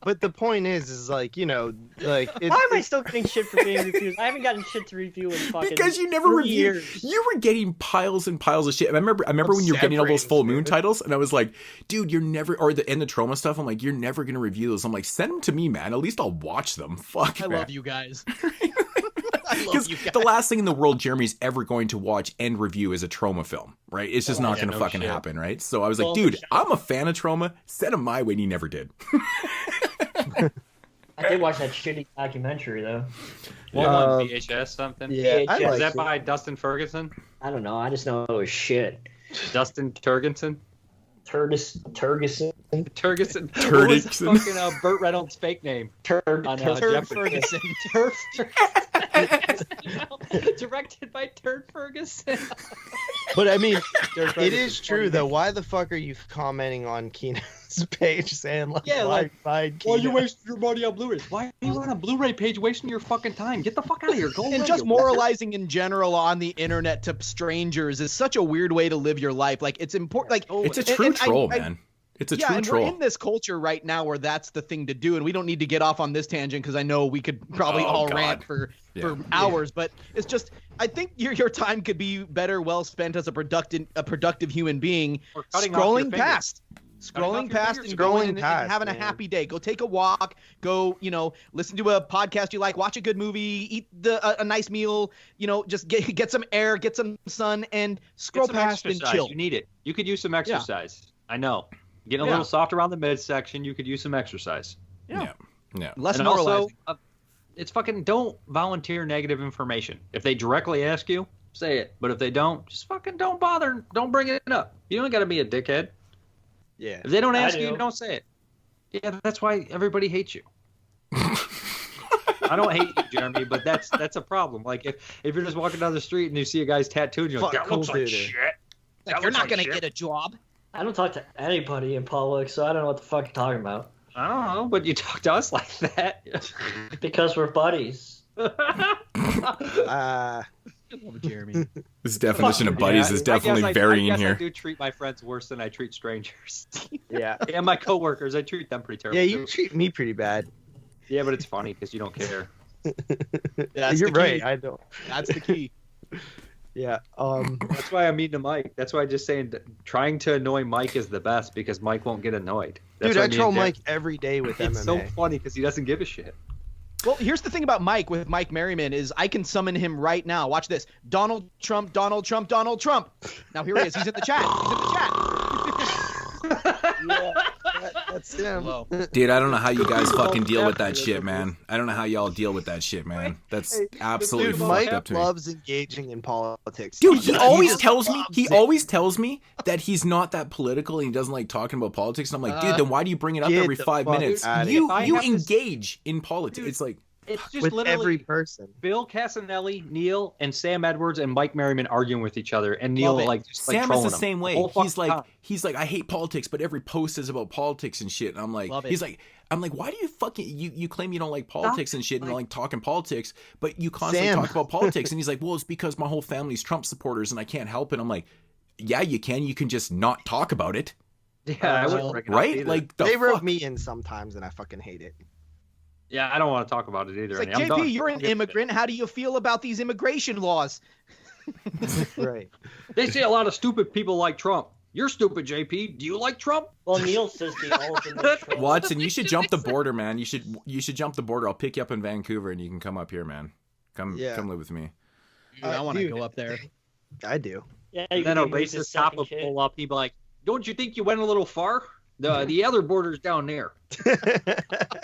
But the point is like, like, why am I still getting shit for being reviewed? I haven't gotten shit to review in fucking because you never reviewed. You were getting piles and piles of shit. I remember when you were getting all those full moon titles, and I was like, dude, you're never, or the trauma stuff. I'm like, you're never gonna review those. I'm like, send them to me, man. At least I'll watch them. Fuck, I man. love you guys. Because the last thing in the world Jeremy's ever going to watch and review is a trauma film, right? It's just not going to fucking happen, right? So I was like, dude, I'm a fan of trauma. Send him my way, and he never did. I did watch that shitty documentary, though. What one? VHS something? Yeah. Is that by Dustin Ferguson? I don't know. I just know it was shit. Dustin Turgeson? Turgeson? Turgeson. Turgeson. What was fucking Burt Reynolds' fake name? Turd Ferguson. Turd Ferguson. Directed by Turd Ferguson. But I mean, it is true though. Why the fuck are you commenting on Kino's page saying like, why are you wasting your money on Blu-ray? Why are you on a Blu-ray page wasting your fucking time? Get the fuck out of here. Go and just moralizing in general on the internet to strangers is such a weird way to live your life. Like it's important. Like it's a true troll, man. It's a true troll. We're in this culture right now where that's the thing to do, and we don't need to get off on this tangent because I know we could probably rant for hours. But it's just, I think your time could be better well spent as a productive human being scrolling past and having a happy day. Go take a walk. Go, listen to a podcast you like. Watch a good movie. Eat a nice meal. Just get some air, get some sun, and scroll past and chill. You need it. You could use some exercise. Yeah. I know. Getting a little soft around the midsection, you could use some exercise. Yeah. Less and moralizing. Also, it's fucking don't volunteer negative information. If they directly ask you, say it. But if they don't, just fucking don't bother. Don't bring it up. You don't got to be a dickhead. Yeah. If they don't ask you, don't say it. Yeah, that's why everybody hates you. I don't hate you, Jeremy, but that's a problem. Like if you're just walking down the street and you see a guy's tattooed, you're like, that looks like shit. Like, you're not gonna get a job. I don't talk to anybody in public, so I don't know what the fuck you're talking about. I don't know, but you talk to us like that. Because we're buddies. Jeremy. This definition of buddies is definitely varying here. I do treat my friends worse than I treat strangers. Yeah. And my coworkers, I treat them pretty terribly. Yeah, you treat me pretty bad. Yeah, but it's funny because you don't care. You're right. I don't. That's the key. Yeah. That's why I'm meeting Mike. That's why I'm just saying trying to annoy Mike is the best because Mike won't get annoyed. Dude, I troll Mike every day with MMA. It's so funny because he doesn't give a shit. Well, here's the thing about Mike with Mike Merriman is I can summon him right now. Watch this. Donald Trump, Donald Trump, Donald Trump. Now here he is. He's in the chat. Yeah, that's him. Hello. Dude, I don't know how you guys fucking deal with that shit, man. I don't know how y'all deal with that shit, man. That's absolutely fucked up to me. Mike loves engaging in politics. Dude, he always tells me that he's not that political and he doesn't like talking about politics. And I'm like, dude, then why do you bring it up every 5 minutes? You engage in politics. Dude, it's like it's just with literally every person. Bill Casanelli, Neil, and Sam Edwards and Mike Merriman arguing with each other, and Neil Sam is the same way. He's like, I hate politics, but every post is about politics and shit. And I'm like, I'm like, why do you fucking you claim you don't like politics and shit and like talking politics, but you constantly talk about politics? And he's like, well, it's because my whole family's Trump supporters and I can't help it. I'm like, yeah, you can. You can just not talk about it. Yeah, I wouldn't bring it up right? either. Like they wrote me in sometimes, and I fucking hate it. Yeah, I don't want to talk about it either. It's like, JP, you're an immigrant. How do you feel about these immigration laws? Right. They say a lot of stupid people like Trump. You're stupid, JP. Do you like Trump? Well, Neil says the ultimate troll. Watson, you should jump the border, man. You should jump the border. I'll pick you up in Vancouver, and you can come up here, man. Come live with me. Dude, I want to go up there. I do. Yeah, and then a racist cop will pull up. He'd be like, "Don't you think you went a little far? The other border's down there."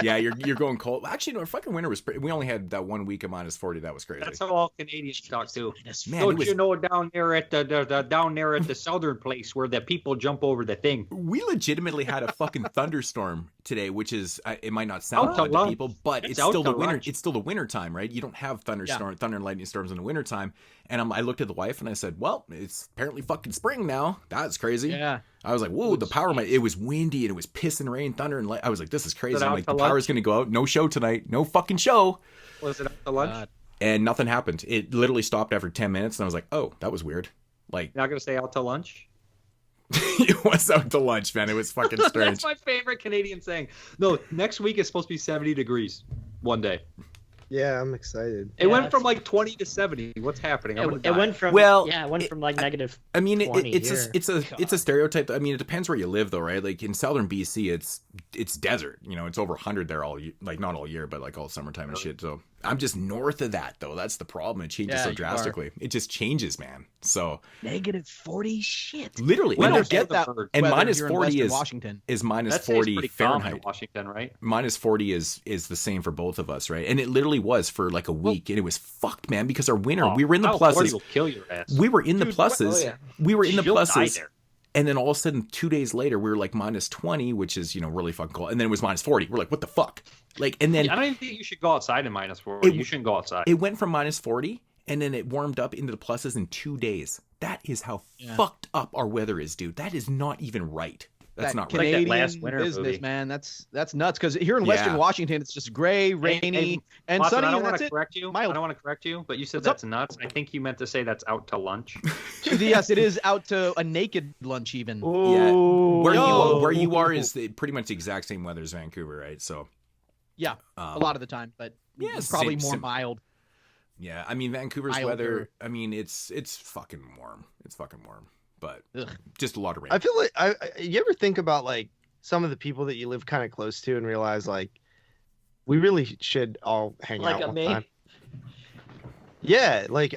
Yeah, you're going cold. Actually, no, our fucking winter was. We only had that 1 week of -40. That was crazy. That's how all Canadians talk too. Man, Don't you know down there at the southern place where the people jump over the thing? We legitimately had a fucking thunderstorm today, which is it might not sound odd to people, but it's still the winter. It's still the winter time, right? You don't have thunder and lightning storms in the winter time. And I looked at the wife and I said, "Well, it's apparently fucking spring now." That's crazy. Yeah. I was like, "Whoa!" The power might. It was windy and it was pissing rain, thunder, and light. I was like, "This is crazy." I'm like, "The power's gonna go out. No show tonight. No fucking show." Was it up to lunch? And nothing happened. It literally stopped after 10 minutes, and I was like, "Oh, that was weird." Like, not gonna stay out to lunch. It was out to lunch, man. It was fucking strange. That's my favorite Canadian saying. No, next week is supposed to be 70 degrees one day. Yeah, I'm excited. It went from like 20 to 70. What's happening? It went from like negative. I mean, it's a a stereotype. I mean, it depends where you live, though, right? Like in southern BC, it's desert. You know, it's over 100 there all year, like not all year, but like all summertime and shit. So I'm just north of that, though. That's the problem. It changes so drastically. It just changes, man. So -40 shit. Literally, we don't get that. And -40 is Washington. Is -40 Fahrenheit. Washington, right? -40 is the same for both of us, right? And it literally was for like a week, and it was fucked, man. Because our winter, we were in the pluses. Will kill your ass. We were in the pluses. We were in the pluses. And then all of a sudden, 2 days later, we were like minus 20, which is, really fucking cold. And then it was minus 40. We're like, what the fuck? Like, and then I don't even think you should go outside in minus 40. You shouldn't go outside. It went from minus 40, and then it warmed up into the pluses in 2 days. That is how fucked up our weather is, dude. That is not even right. That's not Canadian right. That last winter business, movie. man. That's nuts. Because here in Western Washington, it's just gray, rainy, and Watson, sunny. I don't and want that's to correct you. I don't want to correct you, but you said that's nuts. I think you meant to say that's out to lunch. Yes, it is out to a naked lunch even. Yeah. Where you are is pretty much the exact same weather as Vancouver, right? So yeah, a lot of the time, but it's probably more mild. Yeah, I mean Vancouver's weather. I mean it's fucking warm. It's fucking warm, but just a lot of rain. I feel like you ever think about like some of the people that you live kind of close to and realize like we really should all hang out one time. Yeah, like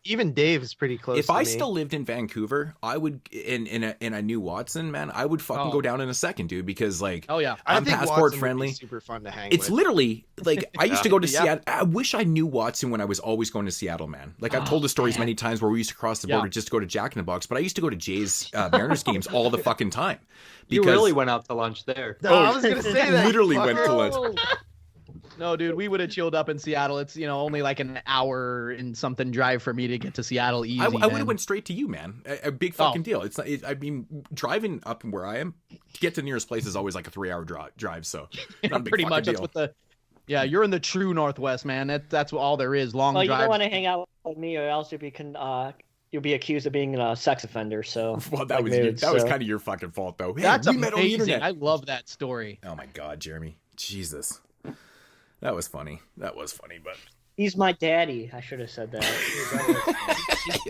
even Dave is pretty close. If to I me. still lived in Vancouver, I would, and I knew Wat-Son, man, I would fucking go down in a second, dude, because like, I'm passport Wat-Son friendly. would be super fun to hang It's with. literally like I used to go to Seattle. I wish I knew Wat-Son when I was always going to Seattle, man. Like I've told the stories many times where we used to cross the border just to go to Jack in the Box, but I used to go to Jay's Mariners games all the fucking time. Because... You really went out to lunch there. No, I was gonna say that. Literally went to lunch. No, dude, we would have chilled up in Seattle. It's only like an hour and something drive for me to get to Seattle easy. I would have went straight to you, man. A big fucking deal. It's not, I mean, driving up where I am to get to the nearest place is always like a 3-hour drive. So not a big pretty much deal. that's what the. Yeah, you're in the true Northwest, man. That's all there is. Long drive. You don't want to hang out with me, or else you'll be accused of being a sex offender. So well, that was kind of your fucking fault, though. Hey, that's we met on the internet. I love that story. Oh my God, Jeremy, Jesus. That was funny. But he's my daddy. I should have said that.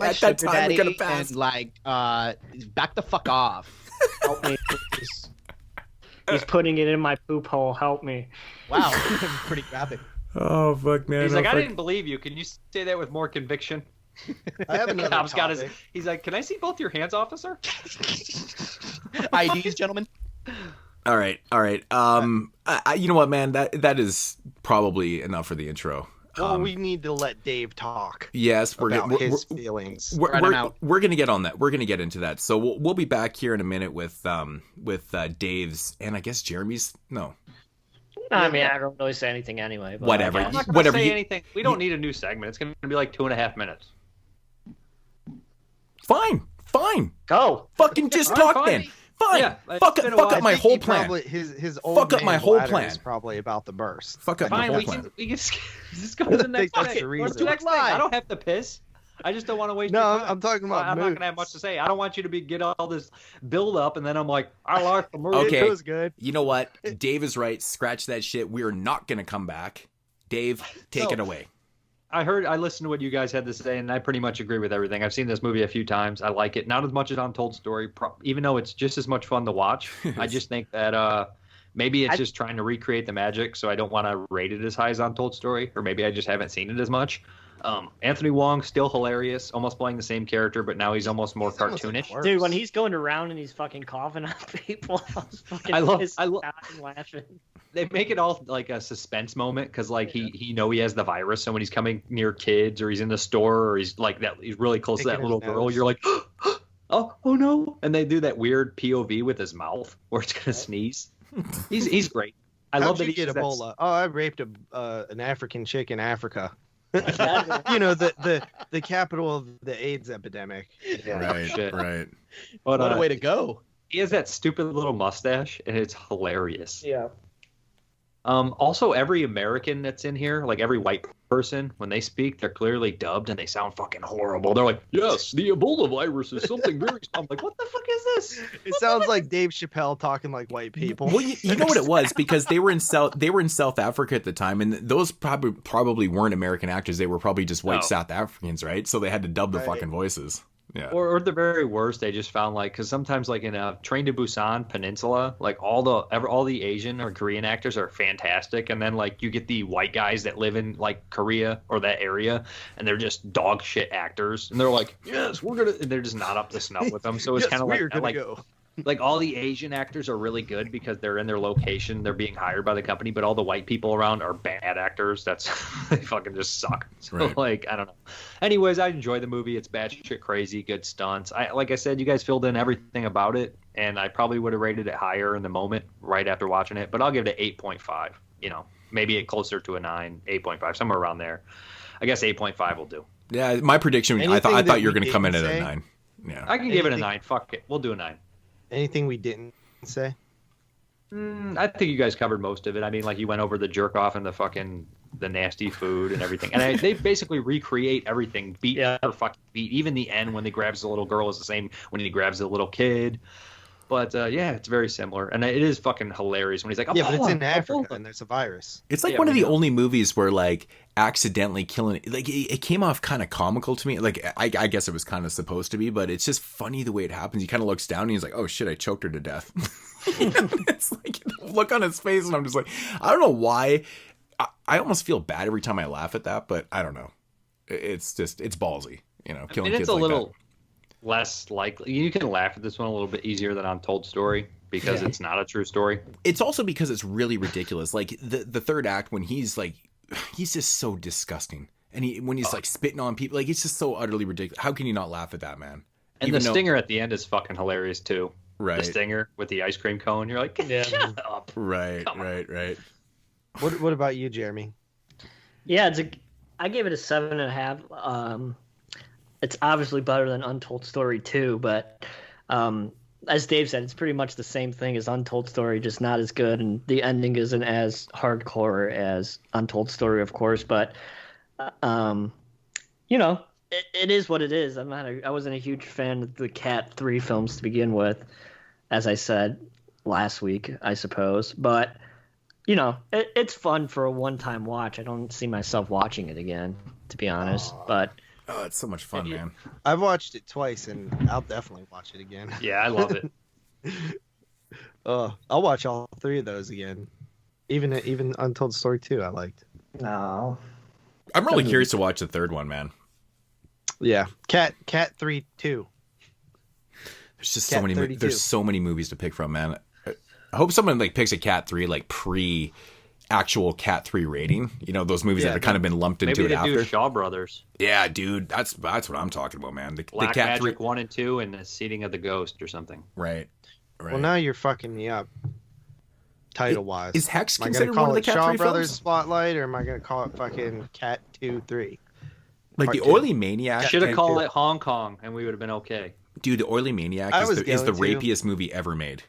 At that time, daddy, we're gonna pass. And back the fuck off. Help me. He's putting it in my poop hole. Help me. Wow, pretty graphic. Oh fuck, man. He's like, I didn't believe you. Can you say that with more conviction? I have another Cop's got topic. he's like, can I see both your hands, officer? IDs, gentlemen. All right. You know what, man? That is probably enough for the intro. Well, we need to let Dave talk. Yes, we're his feelings. We're gonna get on that. We're gonna get into that. So we'll be back here in a minute with Dave's and I guess Jeremy's. No. I mean, I don't really say anything anyway. But whatever. I'm not gonna say anything. We don't need a new segment. It's gonna be like 2.5 minutes. Fine. Go. Fucking just talk then. Fine. Yeah, fuck up my whole plan. His old fuck up my whole plan. Is probably about the burst. Fuck up my whole plan. We can just go to the next thing. I don't have to piss. I just don't want to waste your time. I'm talking about I'm not going to have much to say. I don't want you to get all this build up and then I'm like, I like the movie. Okay. It was good. You know what? Dave is right. Scratch that shit. We are not going to come back. Dave, take it away. I listened to what you guys had to say, and I pretty much agree with everything. I've seen this movie a few times. I like it. Not as much as Untold Story, even though it's just as much fun to watch. I just think that maybe it's just trying to recreate the magic, so I don't want to rate it as high as Untold Story, or maybe I just haven't seen it as much. Anthony Wong, still hilarious, almost playing the same character, but now he's almost more cartoonish. Dude, when he's going around and he's fucking coughing on people, I love laughing. They make it all like a suspense moment because like he he has the virus, so when he's coming near kids or he's in the store or he's like that, he's really close to that little girl, you're like, oh no, and they do that weird POV with his mouth where it's gonna sneeze. He's great. I love that he get Ebola. Oh, I raped an African chick in Africa. the capital of the AIDS epidemic. Right. But what a way to go. He has that stupid little mustache, and it's hilarious. Yeah. Also, every American that's in here, like every white person, when they speak, they're clearly dubbed, and they sound fucking horrible. They're like, yes, the Ebola virus is something very... I'm like, what the fuck is this? It sounds like Dave Chappelle talking like white people. Well, you know what it was? Because they were in South Africa at the time, and those probably weren't American actors. They were probably just white South Africans, right? So they had to dub the fucking voices. Yeah. Or the very worst, they just found like because sometimes like in Train to Busan Peninsula, like all the Asian or Korean actors are fantastic, and then like you get the white guys that live in like Korea or that area, and they're just dog shit actors, and they're like, yes, we're gonna. And they're just not up to snuff with them, so it's kind of like go. like all the Asian actors are really good because they're in their location, they're being hired by the company, but all the white people around are bad actors. That's they fucking just suck. So Right. like, I don't know. Anyways, I enjoy the movie. It's batshit crazy, good stunts. Like I said, you guys filled in everything about it, and I probably would have rated it higher in the moment right after watching it, but I'll give it an 8.5. You know, maybe closer to a 9, 8.5, somewhere around there. I guess 8.5 will do. Yeah, my prediction. I thought you were going to come in at a 9. Yeah, I can give it a 9. Fuck it, we'll do a 9. Anything we didn't say? I think you guys covered most of it. I mean, like you went over the jerk off and the nasty food and everything, and they basically recreate everything beat for fucking beat. Even the end when he grabs the little girl is the same when he grabs the little kid. But yeah, it's very similar, and it is fucking hilarious when he's like, but it's in Africa and there's a virus. It's like one of the only movies where like accidentally killing, like it came off kind of comical to me. Like I guess it was kind of supposed to be, but it's just funny the way it happens. He kind of looks down and he's like, "Oh shit, I choked her to death." It's like look on his face, and I'm just like, I don't know why. I almost feel bad every time I laugh at that, but I don't know. It's ballsy, you know, killing kids like that. Less likely. You can laugh at this one a little bit easier than Untold Story because it's not a true story. It's also because it's really ridiculous. Like the third act when he's just so disgusting, and when he's like spitting on people, like it's just so utterly ridiculous. How can you not laugh at that, man? And the stinger at the end is fucking hilarious too. Right, the stinger with the ice cream cone. You're like, shut up. Right. What about you, Jeremy? Yeah, I gave it a 7.5. It's obviously better than Untold Story 2, but as Dave said, it's pretty much the same thing as Untold Story, just not as good, and the ending isn't as hardcore as Untold Story, of course, but you know, it is what it is. I wasn't a huge fan of the Cat 3 films to begin with, as I said last week, I suppose, but you know, it's fun for a one-time watch. I don't see myself watching it again, to be honest, but oh, it's so much fun, man. I've watched it twice, and I'll definitely watch it again. Yeah, I love it. I'll watch all 3 of those again. Even Untold Story 2, I liked. No. I'm really curious to watch the third one, man. Yeah, Cat 3 2. There's just so many. There's so many movies to pick from, man. I hope someone like picks a Cat 3 like pre actual Cat 3 rating. You know, those movies that have kind of been lumped into it after. Maybe they do Shaw Brothers. Yeah, dude, that's what I'm talking about, man. The Black Cat Magic 3 1 and 2 and the Seating of the Ghost or something. Right. Well, now you're fucking me up. Title wise, is Hex considered one of the Cat 3 Shaw films? Brothers Spotlight, or am I gonna call it fucking Cat 2 3? Like the Oily Maniac. Should have called it Hong Kong, and we would have been okay. Dude, the Oily Maniac is the rapiest movie ever made.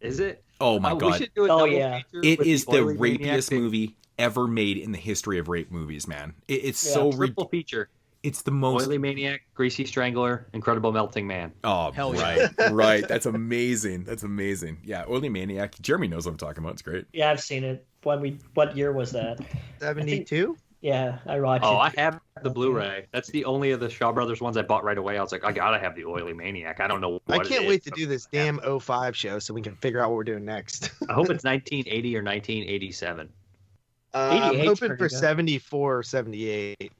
Is it? Oh my god! We should do a double feature it is the Oily rapiest Maniac movie ever made in the history of rape movies, man. It's triple feature. It's the most Oily Maniac, Greasy Strangler, Incredible Melting Man. Oh, hell right, right. That's amazing. That's amazing. Yeah, Oily Maniac. Jeremy knows what I'm talking about. It's great. Yeah, I've seen it. What year was that? 72. Yeah, I watched it. Oh, I have the Blu-ray. That's the only of the Shaw Brothers ones I bought right away. I was like, I gotta have the Oily Maniac. I don't know what I can't wait to do this damn 05 show so we can figure out what we're doing next. I hope it's 1980 or 1987. I'm hoping for 74 or 78.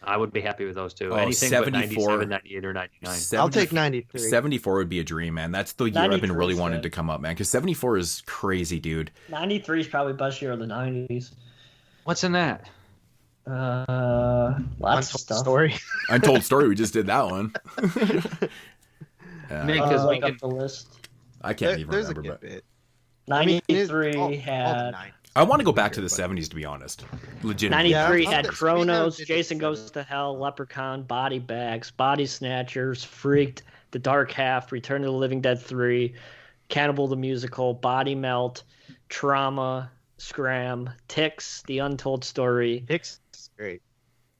I would be happy with those two. Oh, Anything 74, but 97, 98, or 99. I'll take 93. 74 would be a dream, man. That's the year I've been really wanting to come up, man. Because 74 is crazy, dude. 93 is probably best year of the 90s. What's in that? Lots of stuff. Story. Untold Story. We just did that one. Look up the list. I can't even remember. There's a good bit. 93 had. I want to go back to the 70s, to be honest. Legitimately. 93 had Chronos, Jason Goes to Hell, Leprechaun, Body Bags, Body Snatchers, Freaked, The Dark Half, Return of the Living Dead 3, Cannibal the Musical, Body Melt, Trauma, Scram, Ticks, The Untold Story. Ticks is great.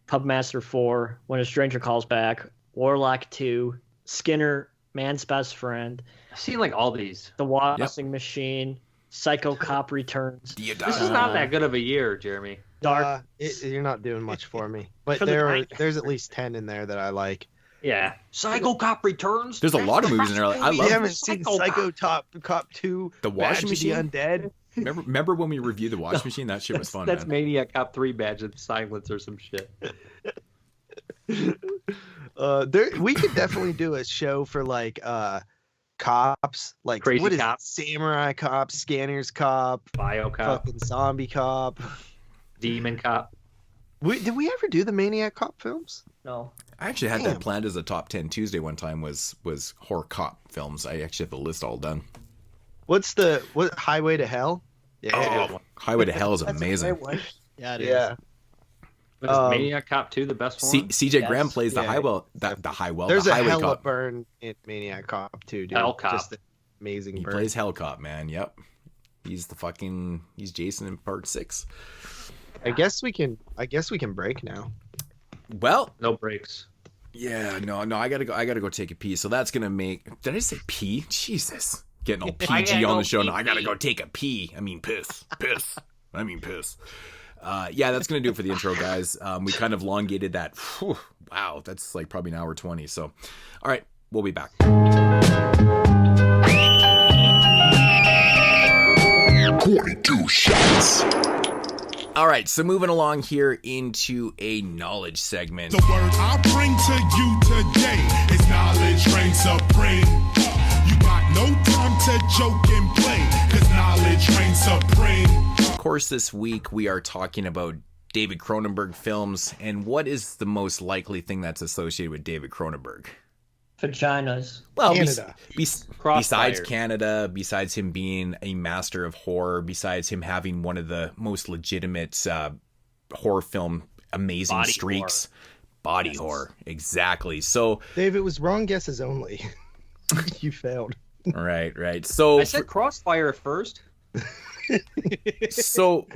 Pubmaster 4, When a Stranger Calls Back, Warlock 2, Skinner, Man's Best Friend. I've seen like all these. The Washing Machine, Psycho Cop Returns. This is not that good of a year, Jeremy. Dark. You're not doing much for me. But there's at least 10 in there that I like. Yeah. Psycho Cop Returns? There's a lot of movies in there. I love. You haven't seen Psycho Cop 2, The Washing Machine? Undead? Remember when we reviewed The Washing Machine? That shit was fun, That's man. Maniac Cop 3 Badge of Silence or some shit. We could definitely do a show for like cops, like Crazy what is Cop. it? Samurai Cop, Scanners Cop, Bio Cop, fucking Zombie Cop, Demon Cop. Did we ever do the Maniac Cop films? No. I actually had that planned as a top 10 Tuesday one time was horror cop films. I actually have the list all done. What Highway to Hell? Yeah. Oh, Highway to Hell is amazing. Yeah, it is. Yeah. Was Maniac Cop 2 the best one? CJ Graham plays the There's a highway hella cop. burn in Maniac Cop too, dude. Hell Cop. Just an amazing He burn. plays Hell Cop, man. Yep. He's Jason in part 6. I guess we can break now. Well, no breaks. Yeah, no, I gotta go take a pee. So that's gonna make. Did I say pee? Jesus, getting all PG on the show now. I gotta go take a pee. I mean piss. I mean piss. Yeah, that's gonna do it for the intro, guys. We kind of elongated that. Whew, wow, that's like probably an hour 20. So, all right, we'll be back. 22 shots. All right, so moving along here into a knowledge segment. The word I bring to you today is knowledge reigns supreme. You got no time to joke and play, cause knowledge reigns supreme. Of course, this week we are talking about David Cronenberg films, and what is the most likely thing that's associated with David Cronenberg? Vaginas. Well, Canada. Besides Canada, besides him being a master of horror, besides him having one of the most legitimate horror film amazing Body streaks. horror. Body horror. Exactly. So, Dave, it was wrong guesses only. You failed. right. So I said Crossfire at first. So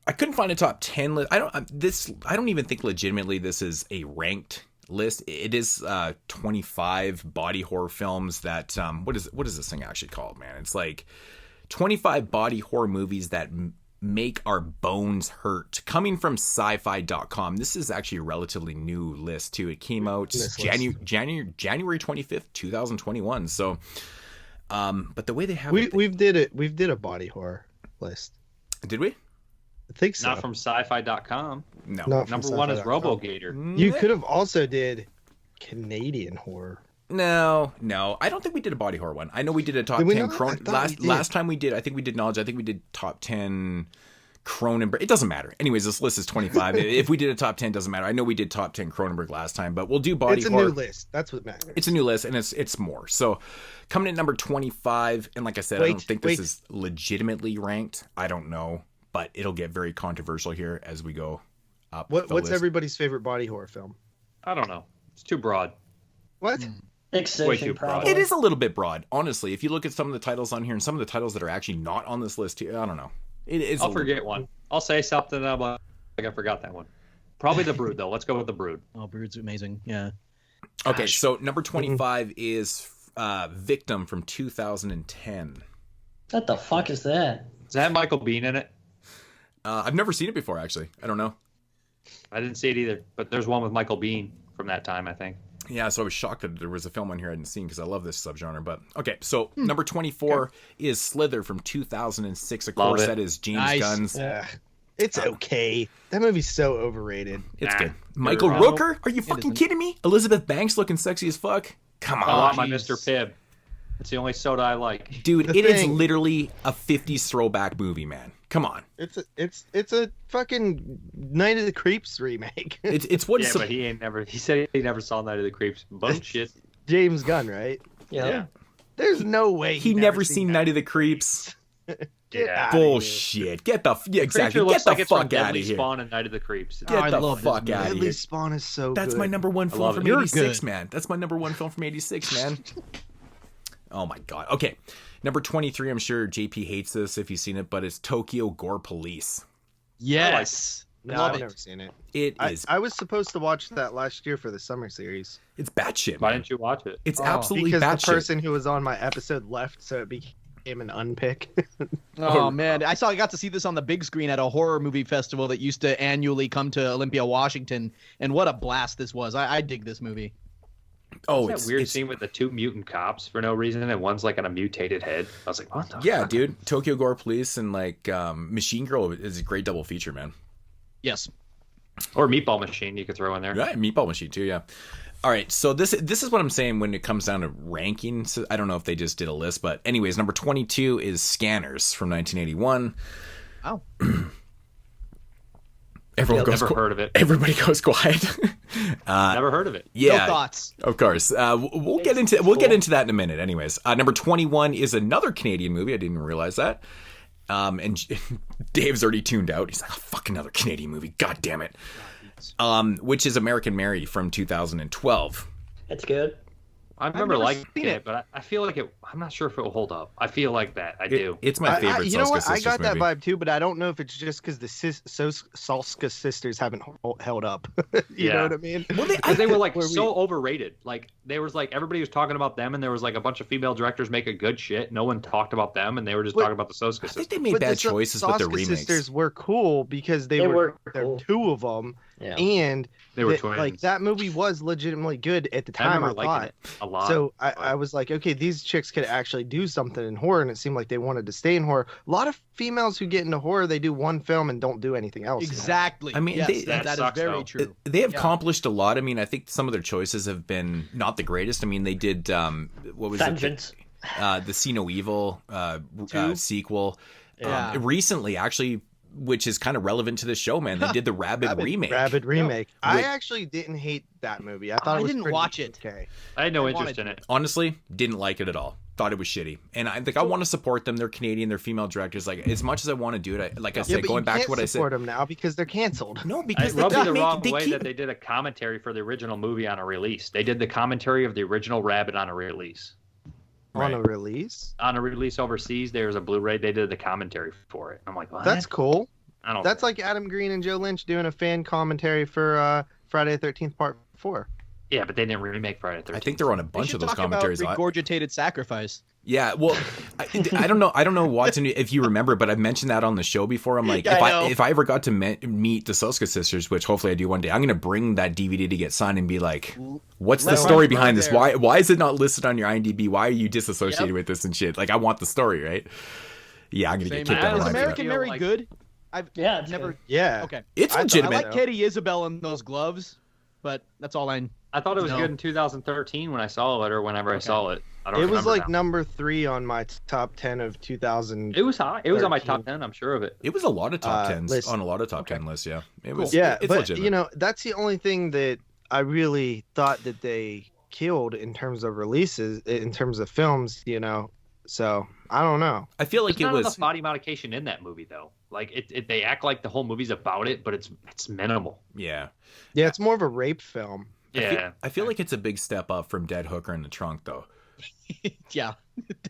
I couldn't find a top 10 list. I don't even think legitimately this is a ranked list. It is 25 body horror films that what is this thing actually called, man? It's like 25 body horror movies that make our bones hurt, coming from sci-fi.com. This is actually a relatively new list too. It came out January 25th 2021. So but the way they have we've did a body horror list. Did we? I think so. Not from sci-fi.com. No. Number one is RoboGator. You could have also did Canadian horror. No. I don't think we did a body horror one. I know we did a top 10 last time we did. I think we did knowledge. I think we did top 10 Cronenberg. It doesn't matter. Anyways, this list is 25. If we did a top 10, doesn't matter. I know we did top 10 Cronenberg last time, but we'll do body horror. It's a new list. That's what matters. It's a new list, and it's more. So coming in number 25, and like I said, I don't think this is legitimately ranked. I don't know, but it'll get very controversial here as we go up. What's everybody's favorite body horror film? I don't know. It's too broad. What? Excision, probably. It is a little bit broad, honestly. If you look at some of the titles on here and some of the titles that are actually not on this list, I don't know. I'll forget one. I'll say something. I'm like, I forgot that one. Probably The Brood, though. Let's go with The Brood. Oh, Brood's amazing. Yeah. Okay, so number 25 is Victim from 2010. What the fuck is that? Does that have Michael Biehn in it? I've never seen it before, actually. I don't know. I didn't see it either, but there's one with Michael Biehn from that time, I think. Yeah, so I was shocked that there was a film on here I hadn't seen because I love this subgenre. But okay, so number 24 is Slither from 2006. Of course, that is James Gunn's. It's okay. That movie's so overrated. It's good. Michael Rooker? Are you fucking kidding me? Elizabeth Banks looking sexy as fuck? Come on. I want my Mr. Pibb. It's the only soda I like. Dude, it is literally a 50s throwback movie, man. Come on. It's a fucking Night of the Creeps remake. It's what but he said he never saw Night of the Creeps. Bullshit. James Gunn, right? Yeah. There's no way he never seen Night of the Creeps. Bullshit. Get the exactly. Get the fuck out of here. Spawn and Night of the Creeps. Get the fuck out of here. Deadly Spawn is so That's good. my number one film from 86, man. That's my number one film from 86, man. Oh my god. Okay. Number 23, I'm sure JP hates this if you've seen it, but it's Tokyo Gore Police. Yes. No, I've never seen it. It is. I was supposed to watch that last year for the summer series. It's batshit. Why didn't you watch it? It's absolutely because batshit. The person who was on my episode left, so it became an unpick. Oh man, I got to see this on the big screen at a horror movie festival that used to annually come to Olympia, Washington, and what a blast this was. I dig this movie. Oh, it's that weird scene with the two mutant cops for no reason, and one's like on a mutated head. I was like, what the fuck? Dude. Tokyo Gore Police and like Machine Girl is a great double feature, man. Yes. Or Meatball Machine you could throw in there. Right, Meatball Machine too, yeah. All right, so this is what I'm saying when it comes down to rankings. I don't know if they just did a list, but anyways, number 22 is Scanners from 1981. Oh. Never heard of it. Everybody goes quiet. Never heard of it. Yeah, no thoughts. Of course. We'll get into that in a minute. Anyways, number 21 is another Canadian movie. I didn't even realize that. And Dave's already tuned out. He's like, oh, fuck, another Canadian movie. God damn it. Which is American Mary from 2012. It's good. I remember liking it, but I feel like I'm not sure if it will hold up. I feel like that. I do. It's my favorite. You know what? I got that movie. vibe too, but I don't know if it's just because the Salska sisters haven't held up. You know what I mean? Well, they were like so overrated. Like there was like everybody was talking about them, and there was like a bunch of female directors making good shit. No one talked about them, and they were just talking about the Salska sisters. I think they made bad choices with their remakes. The sisters were cool because they were cool. Two of them, and they were twins. Like that movie was legitimately good at the time. I thought it a lot. So I was like, okay, these chicks could actually do something in horror, and it seemed like they wanted to stay in horror. A lot of females who get into horror, they do one film and don't do anything else. Exactly. I mean, yes, that is very true. They have accomplished a lot. I mean, I think some of their choices have been not the greatest. I mean, they did what was Vengeance. The See No Evil sequel. Yeah. Recently, actually, which is kind of relevant to this show, man. They did the Rabid remake. Rabid remake. I actually didn't hate that movie. I thought it was didn't watch it. Okay. I had no interest in it. Honestly, didn't like it at all. Thought it was shitty. And I think I want to support them. They're Canadian. They're female directors. Like as much as I want to do it, I said, going back to what I said. Support them now because they're canceled. No, because it rubbed me the wrong way that they did a commentary for the original movie on a release. They did the commentary of the original Rabid on a release. On a release? On a release overseas, there was a Blu-ray. They did the commentary for it. I'm like, what? That's cool. That's like Adam Green and Joe Lynch doing a fan commentary for Friday the 13th Part 4. Yeah, but they didn't remake Friday the 13th. I think they're on a bunch of those commentaries. About regurgitated sacrifice. Yeah, well, I don't know, Watson, if you remember, but I've mentioned that on the show before. I'm like, if I ever got to meet the Salska sisters, which hopefully I do one day, I'm going to bring that DVD to get signed and be like, what's the story behind this? Why is it not listed on your IMDb? Why are you disassociated with this and shit? Like, I want the story, right? Yeah, I'm going to get kicked out. Is American Mary good? I've never. Good. Yeah. Okay. It's legitimate. I like Katie Isabel in those gloves, but that's all I thought it was good in 2013 when I saw it, or whenever I saw it. I don't It was like now. number 3 on my top 10 of 2000. It was high. It was on my top 10. I'm sure of it. It was a lot of top 10s on a lot of top 10 lists. Yeah. It was. Yeah, it's but legitimate. that's the only thing that I really thought that they killed in terms of releases, in terms of films. So I don't know. I feel like There's it not was enough body modification in that movie though. Like they act like the whole movie's about it, but it's minimal. Yeah. Yeah, it's more of a rape film. Yeah. I feel like it's a big step up from Dead Hooker in the Trunk, though. Yeah.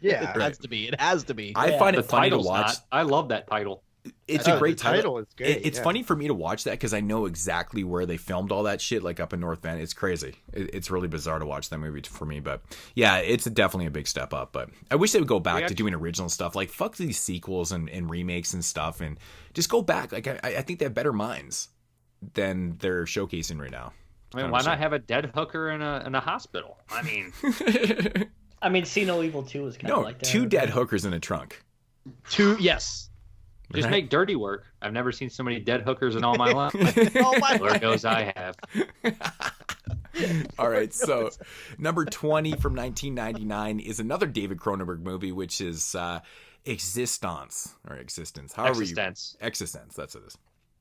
Yeah. It has to be. It has to be. I find it funny to watch. I love that title. It's a great title. It's great. It's funny for me to watch that because I know exactly where they filmed all that shit, like up in North Van. It's crazy. It's really bizarre to watch that movie for me. But yeah, it's definitely a big step up. But I wish they would go back to doing original stuff. Like, fuck these sequels and remakes and stuff, and just go back. Like, I think they have better minds than they're showcasing right now. I mean, why not have a dead hooker in a hospital? I mean, See No Evil 2 was kind of like that. 2 dead hookers in a trunk. 2, yes. Just make dirty work. I've never seen so many dead hookers in all my life. Lord knows I have. All right, so number 20 from 1999 is another David Cronenberg movie, which is Existence or Existence. Existence, that's what it is.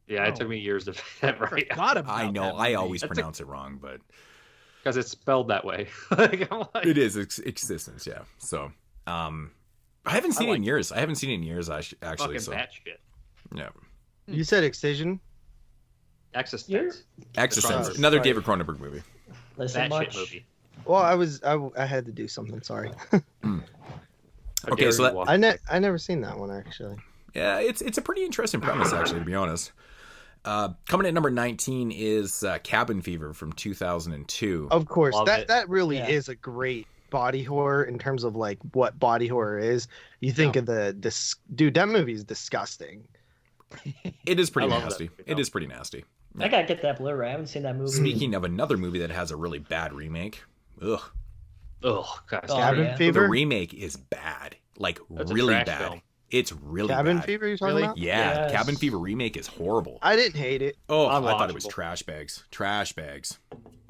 Yeah, it took me years to get that right. I know, I always pronounce it wrong, but because it's spelled that way. It is Existence, yeah. So, I haven't seen it in years. I haven't seen it in years, actually. Fucking so that shit. Yeah. You said Excision? Existence. Another David Cronenberg movie. That shit movie. Well, I had to do something. Sorry. Okay, so I never seen that one actually. Yeah, it's a pretty interesting premise, actually, to be honest. Coming at number 19 is Cabin Fever from 2002. Of course, that really is a great body horror in terms of like what body horror is. You think of dude, that movie is disgusting. It is pretty nasty. It is pretty nasty. I gotta get that Blu-ray. I haven't seen that movie. Speaking of another movie that has a really bad remake, God, Cabin Fever. The remake is bad, like really bad. Film. It's really Cabin bad. Fever. You're talking about? Yeah, yes. Cabin Fever remake is horrible. I didn't hate it. Oh, I thought it was trash bags.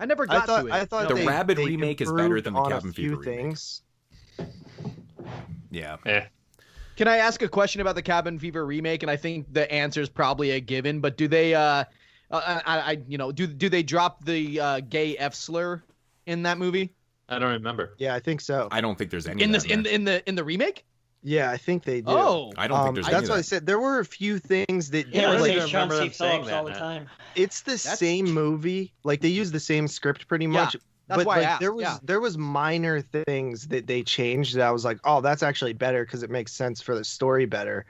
I never got to it. I thought the Rabid remake is better than the Cabin Fever things. remake. Yeah. Can I ask a question about the Cabin Fever remake? And I think the answer is probably a given. But do they, do they drop the gay F slur in that movie? I don't remember. Yeah, I think so. I don't think there's any in the remake. Yeah, I think they do. Oh, I don't think there's. That's what I said. There were a few things that. Yeah, I don't like even remember them saying that all the time. It's the same movie. Like they use the same script pretty much. That's but why like, I asked. there was minor things that they changed that I was like, oh, that's actually better because it makes sense for the story better.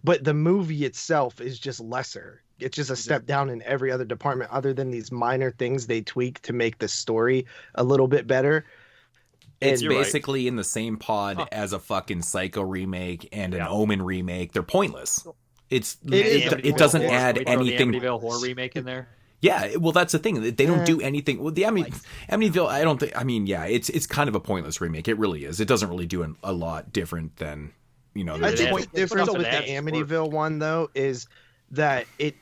But the movie itself is just lesser. It's just a step down in every other department other than these minor things they tweak to make the story a little bit better. It's basically in the same pod as a fucking Psycho remake and an Omen remake. They're pointless. It doesn't add anything. The Amityville horror remake in there. Yeah, well, that's the thing. They don't do anything. Well, the Amityville, I don't think. I mean, yeah, it's kind of a pointless remake. It really is. It doesn't really do a lot different than I think the difference with the Amityville one though is that it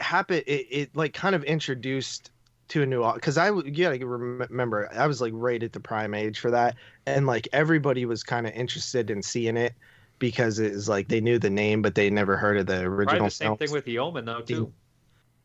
happened. It like kind of introduced to a new, because you gotta remember I was like right at the prime age for that, and like everybody was kind of interested in seeing it because it was like they knew the name but they never heard of the original. Probably the same thing with The Omen though too.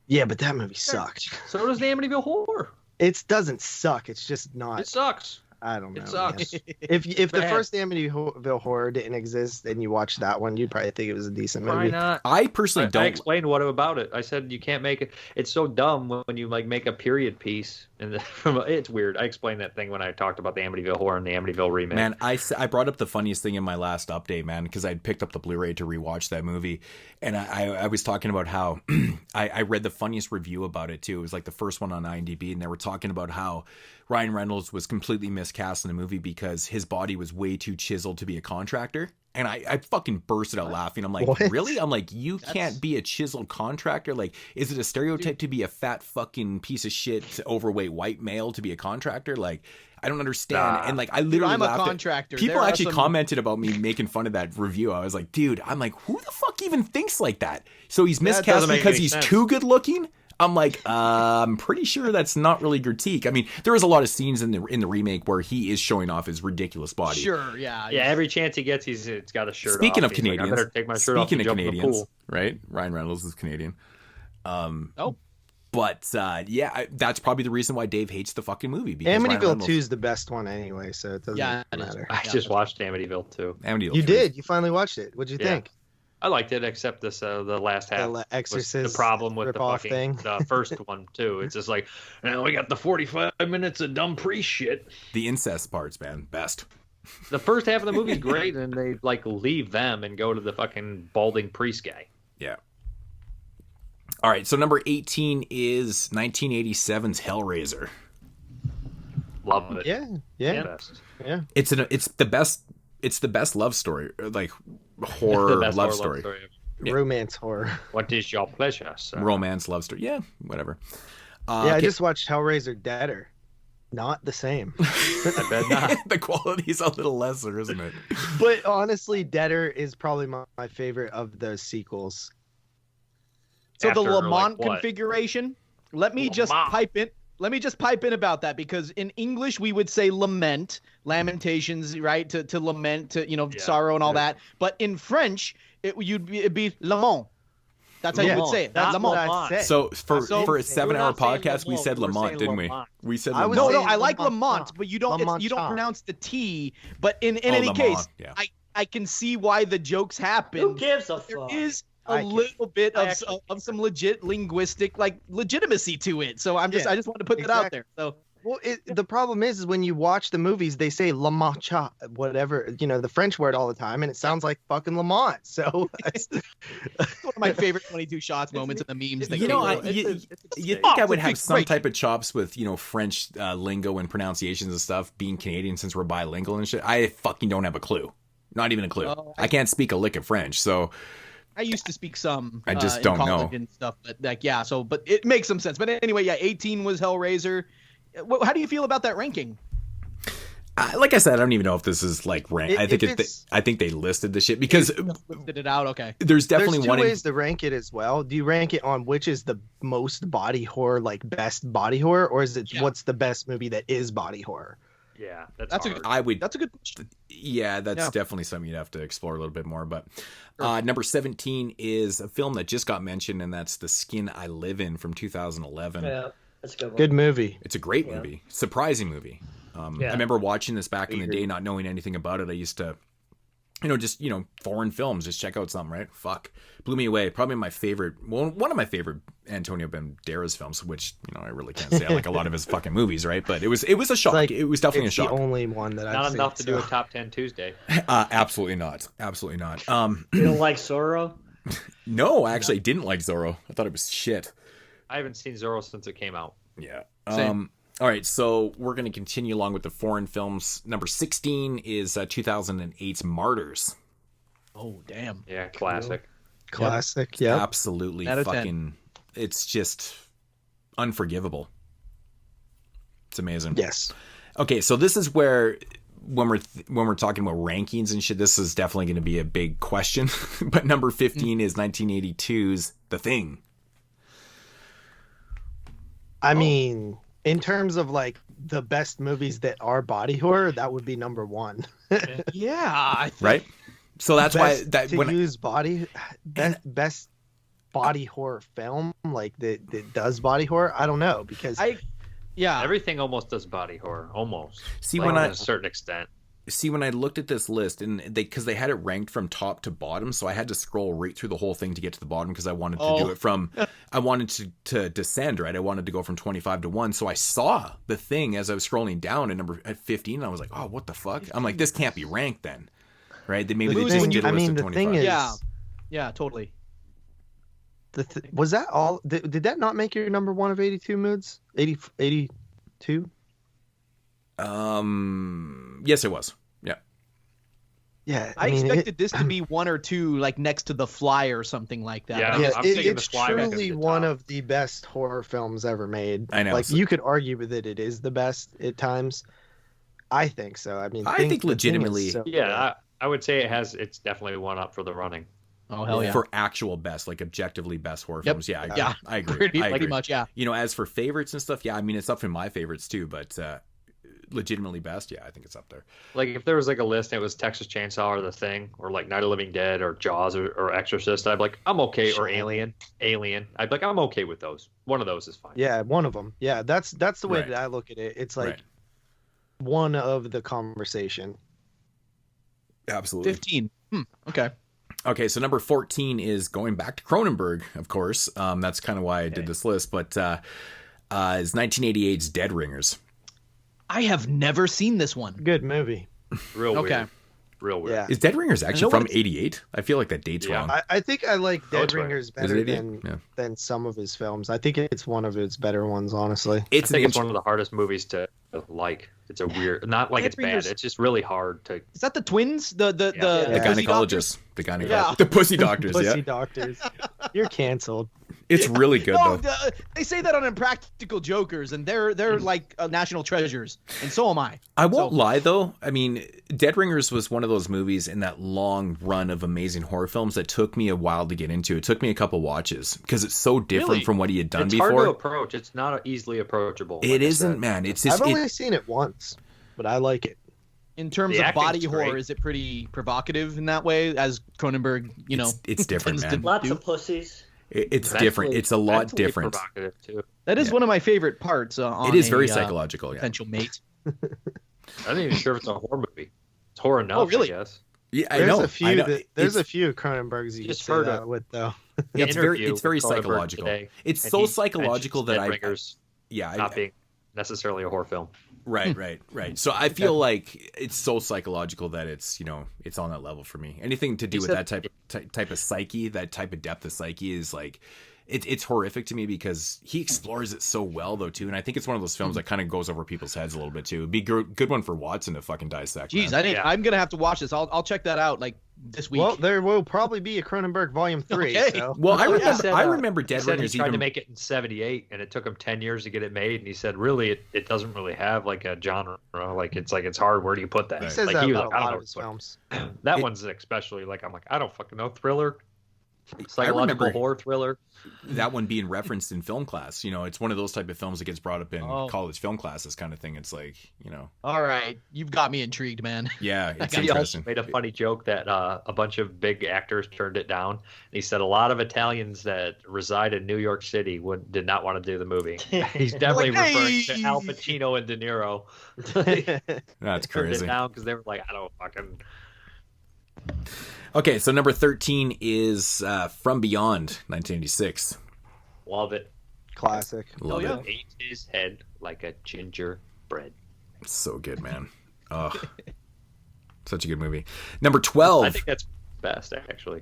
Yeah, but that movie sucked. So does the Amityville Horror. It doesn't suck. It's just not. It sucks. I don't know. It sucks. If the first Amityville Horror didn't exist and you watched that one, you'd probably think it was a decent movie. Why not? I personally don't. I explained what about it. I said you can't make it. It's so dumb when you like make a period piece, and it's weird. I explained that thing when I talked about the Amityville Horror and the Amityville remake. Man, I brought up the funniest thing in my last update, man, because I'd picked up the Blu-ray to rewatch that movie, and I was talking about how I read the funniest review about it too. It was like the first one on IMDb, and they were talking about how Ryan Reynolds was completely miscast in the movie because his body was way too chiseled to be a contractor. And I fucking bursted out laughing. I'm like, what? Really? I'm like, can't be a chiseled contractor? Like, is it a stereotype to be a fat fucking piece of shit, overweight white male to be a contractor? Like, I don't understand. And like, I literally I'm a contractor. People actually commented about me making fun of that review. I was like, dude, I'm like, who the fuck even thinks like that? So he's miscast because he's too good looking? I'm like, I'm pretty sure that's not really critique. I mean, there is a lot of scenes in the remake where he is showing off his ridiculous body. Sure, yeah. Every chance he gets, he's got a shirt. Speaking off. of Canadians, like, I better take my shirt off and jump in the pool. Right? Ryan Reynolds is Canadian. But that's probably the reason why Dave hates the fucking movie. Amityville 2 is the best one anyway, so it doesn't matter. I just watched Amityville 2. You did? You finally watched it? What'd you think? I liked it, except this the last half. The Exorcist. The problem with the fucking thing. The first one too. It's just like, now we got the 45 minutes of dumb priest shit. The incest parts, man, best. The first half of the movie's great, and they like leave them and go to the fucking balding priest guy. Yeah. All right, so number 18 is 1987's Hellraiser. Love it. Yeah. Best. Yeah. It's the best. It's the best love story, like horror love story. Yeah. Romance horror. What is your pleasure, sir? Romance love story. Yeah, whatever. I just watched Hellraiser Deader. Not the same. I bet not. The quality's a little lesser, isn't it? But honestly, Deader is probably my favorite of the sequels. So the Lamont configuration. Let me just pipe in. Let me just pipe in about that, because in English we would say lamentations, right? To lament, to sorrow and all that. But in French, it'd be lament. That's how you would say it. That's lament. So for a 7-hour podcast, we said Lamont, didn't we? We said Lamont. No, I like Lamont, but you don't pronounce the T. But in any case, I can see why the jokes happen. Who gives a fuck? There is a little bit of some legit linguistic legitimacy to it. So I just want to put that out there. So the problem is when you watch the movies, they say La Mancha, whatever, the French word all the time, and it sounds like fucking Lamont. So it's one of my favorite 22 Shots moments in the memes. You think I would have some type of chops with French lingo and pronunciations and stuff, being Canadian since we're bilingual and shit. I fucking don't have a clue. Not even a clue. I can't speak a lick of French, so. I used to speak some. I just don't know and stuff, but but it makes some sense. But anyway, 18 was Hellraiser. How do you feel about that ranking? Like I said, I don't even know if this is like rank. I think they listed the shit because listed it out. Okay. There's definitely two ways to rank it as well. Do you rank it on which is the most body horror, like best body horror, or is it what's the best movie that is body horror? Yeah, that's a good question. Yeah, that's definitely something you'd have to explore a little bit more. But number 17 is a film that just got mentioned, and that's The Skin I Live In from 2011. Yeah, that's a good one. Good movie. It's a great movie, surprising movie. I remember watching this back in the day, not knowing anything about it. I used to, just foreign films, just check out something, right? Fuck, blew me away. Probably one of my favorite Antonio Banderas films, which I really can't say I like a lot of his fucking movies, right? But it was a shock. Like, it was definitely a shock. The only one that not enough to do a top 10 Tuesday. Absolutely not. Absolutely not. You don't like Zorro? No, I actually didn't like Zorro. I thought it was shit. I haven't seen Zorro since it came out. Yeah. Same. All right, so we're going to continue along with the foreign films. Number 16 is 2008's Martyrs. Oh, damn. Yeah, classic. Classic, yeah. Absolutely fucking... It's just unforgivable. It's amazing. Yes. Okay, so this is where... When we're talking about rankings and shit, this is definitely going to be a big question. But number 15 is 1982's The Thing. I mean... In terms of like the best movies that are body horror, that would be number one. Yeah, I think right. So that's why best body horror film like that does body horror. I don't know because everything almost does body horror almost. See, like, to a certain extent. See, when I looked at this list, and because they had it ranked from top to bottom, so I had to scroll right through the whole thing to get to the bottom because I wanted to do it from, I wanted to descend, right? I wanted to go from 25 to 1. So I saw The Thing as I was scrolling down at 15, and I was like, oh, what the fuck? I'm like, this can't be ranked then, right? They maybe they just did a list of 25. The thing is, yeah, totally. Was that all? Did that not make your number one of 82 moods? 82? Yes, it was. Yeah. Yeah. I expected this to be one or two, like next to The Fly or something like that. Yeah, it's truly one of the best horror films ever made. I know. Like you could argue that it is the best at times. I think so. I mean, I think legitimately. I would say it's definitely one up for the running. Oh hell yeah! For actual best, like objectively best horror films, I agree. Pretty much, yeah. As for favorites and stuff, I mean, it's up in my favorites too, but. Legitimately best, I think it's up there. Like if there was like a list and it was Texas Chainsaw or The Thing or like Night of the Living Dead or Jaws or Exorcist, I'd be like, I'm okay. Or Alien, I'd be like, I'm okay with those. One of those is fine. Yeah, one of them. Yeah, that's the way that I look at it. It's like one of the conversation. Absolutely. 15. Okay, so number 14 is going back to Cronenberg, of course. That's kind of why I did this list, but is 1988's Dead Ringers. I have never seen this one. Good movie. Real weird. Real weird. Yeah. Is Dead Ringers actually from 88? I feel like that date's wrong. I think I like Dead Ringers better than some of his films. I think it's one of his better ones, honestly. I think it's one of the hardest movies to like. It's a weird, not like it's bad. It's just really hard to. Is that the twins? The gynecologists, the pussy doctors. Pussy doctors. You're canceled. It's really good though. They say that on Impractical Jokers, and they're like national treasures, and so am I. I won't lie though. I mean, Dead Ringers was one of those movies in that long run of amazing horror films that took me a while to get into. It took me a couple watches because it's so different from what he had done before. It's hard to approach. It's not easily approachable. It isn't, man. It's just, I've only seen it once, but I like it. In terms of body horror, is it pretty provocative in that way? As Cronenberg, it's different, man. Lots of pussies. It's different. It's a lot different. Too. That is one of my favorite parts. It is very psychological. Potential mate. I'm not even sure if it's a horror movie. It's horror enough, I guess. Yeah, I know. There's a few Cronenbergs you just heard that with though. It's very psychological. It's so psychological that not being necessarily a horror film. Right. So I feel like it's so psychological that it's it's on that level for me. Anything to do with that type of psyche, that type of depth of psyche is like it's horrific to me because he explores it so well though too. And I think it's one of those films that kind of goes over people's heads a little bit too. It'd be good one for Wat-Son to fucking dissect. Jeez, I'm gonna have to watch this. I'll check that out. Like this week. Well, there will probably be a Cronenberg Volume 3. Okay. So. Well, I remember Dead Ringers he tried to make it in 78, and it took him 10 years to get it made. And he said, really, it doesn't really have like a genre. Like it's hard. Where do you put that? He says like, that he was about like, a lot of his films. That one's especially like, I'm like, I don't fucking know. Thriller, psychological horror thriller. That one being referenced in film class. It's one of those type of films that gets brought up in college film classes kind of thing. It's like, All right. You've got me intrigued, man. Yeah, it's He interesting. also made a funny joke that a bunch of big actors turned it down. And he said a lot of Italians that reside in New York City did not want to do the movie. He's definitely referring to Al Pacino and De Niro. That's Turned crazy. it down because they were like, I don't fucking... Okay, so number 13 is From Beyond, 1986. Love it. Classic. Love it. Ate his head like a gingerbread. So good, man. Oh, such a good movie. Number 12. I think that's best, actually.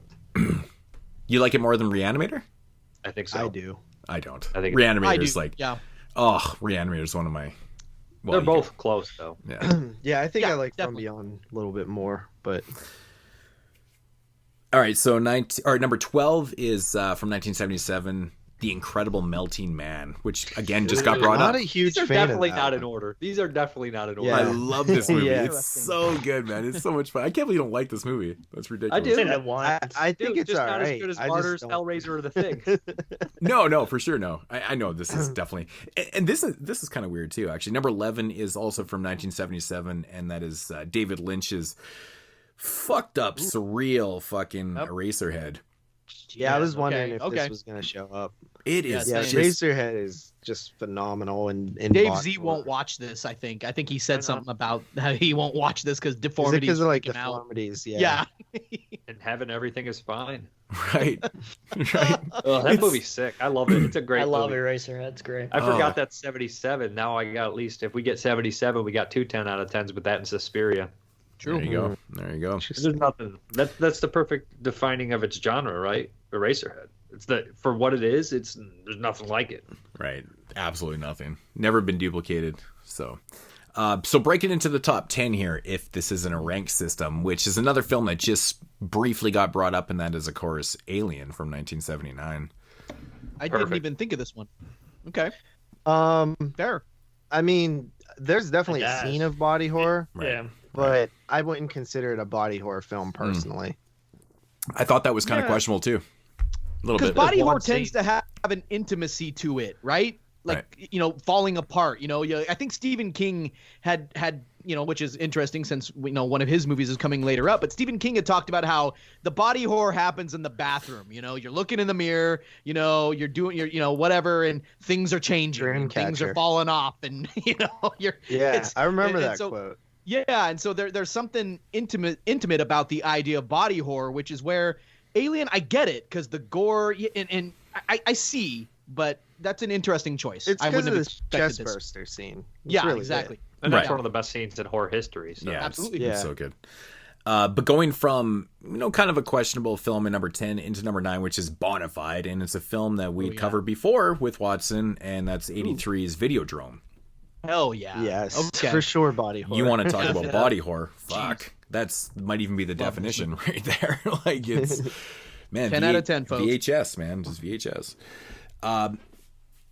You like it more than Reanimator? I think so. I do. I don't. I think Reanimator's like, yeah. Oh, Reanimator's one of my. Well, they're both close, though. Yeah. Yeah, I think I like definitely. From Beyond a little bit more, but. All right, so number 12 is from 1977, The Incredible Melting Man, which again just got brought up. Not a huge These are fan definitely of that not one. in order. These are definitely not in order. Yeah. I love this movie. Yeah. It's so good, man. It's so much fun. I can't believe you don't like this movie. That's ridiculous. I do. Seen it once. I think Dude, it's just all not right. as good as I just Martyrs, don't- Hellraiser, or The Thing. No, for sure, no. I know this is definitely, and this is kind of weird too. Actually, number 11 is also from 1977, and that is David Lynch's fucked up, surreal fucking Eraserhead. Yeah, I was wondering if okay. this was going to show up. It is. Yeah, just, Eraserhead is just phenomenal. And Dave Z won't watch this, I think. I think he said something about how he won't watch this because deformities because of like freak him out. deformities. Yeah. In heaven, everything is fine. right. Right. Oh, that movie's sick. I love it. It's a great I love movie. Eraserhead. It's great. I forgot that's 77. Now I got at least, if we get 77, we got 2 10 out of 10s with that and Suspiria. True. There you go. There you go. There's nothing. That's the perfect defining of its genre, right? Eraserhead. It's for what it is. There's nothing like it. Right. Absolutely nothing. Never been duplicated. So breaking into the top 10 here, if this isn't a rank system, which is another film that just briefly got brought up, and that is, of course, Alien from 1979. I didn't even think of this one. Okay. Fair. I mean, there's definitely a scene of body horror, Right. Yeah. but I wouldn't consider it a body horror film personally. I thought that was kind of questionable too. A little Because bit. body horror tends to have an intimacy to it, right? Like, falling apart. I think Stephen King had which is interesting since we know one of his movies is coming later up. But Stephen King had talked about how the body horror happens in the bathroom. You're looking in the mirror. You're doing your whatever, and things are changing. And things are falling off, and you're. Yeah, I remember that so, quote. Yeah, and so there's something intimate about the idea of body horror, which is where Alien, I get it, because the gore, and I see, but that's an interesting choice. It's I because wouldn't of have the expected chest this. burster scene. It's Yeah, really exactly. good. And that's Right. one of the best scenes in horror history. So. Yeah, absolutely. It's so good. But going from kind of a questionable film in number 10 into number 9, which is Bonafide, and it's a film that we covered before with Wat-Son, and that's 83's Videodrome. Hell yeah. Yes, Okay. for sure, body horror. You want to talk about body horror? Fuck, that's might even be the definition right there. Like it's 10 out of 10, folks. VHS, man, just VHS.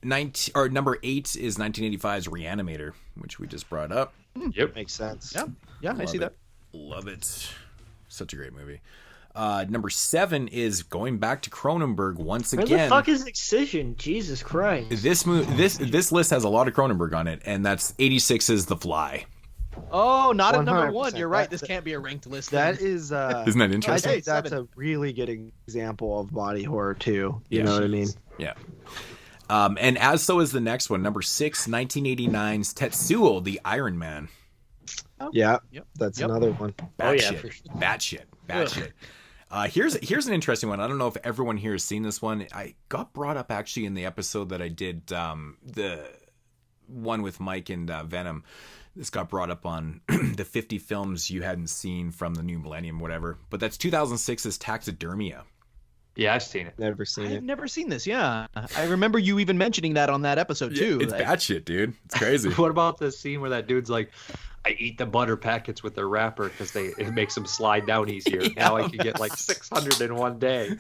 Number 8 is 1985's Reanimator, which we just brought up. Yep, makes sense. Yeah, I see that. Love it. Such a great movie. Number 7 is going back to Cronenberg once Where again. the fuck is Excision? Jesus Christ. This list has a lot of Cronenberg on it, and that's 86's The Fly. Oh, not at number 1. 100%. You're right. This can't be a ranked list. That is. Isn't that interesting? I think that's 7. a really good example of body horror too. You Yeah. know what I mean? Yeah. And as so is the next one, number 6, 1989's Tetsuo, the Iron Man. Yeah, Yep. that's another one. Batshit. for sure. Batshit. Here's an interesting one. I don't know if everyone here has seen this one. I got brought up actually in the episode that I did, the one with Mike and Venom. This got brought up on the 50 films you hadn't seen from the new millennium, whatever. But that's 2006's Taxidermia. Yeah, I've seen it. Never seen it. I've never seen this. Yeah, I remember you even mentioning that on that episode too. It's bad shit, dude. It's crazy. What about the scene where that dude's like, I eat the butter packets with their wrapper because it makes them slide down easier. Yeah. Now I can get like 600 in one day.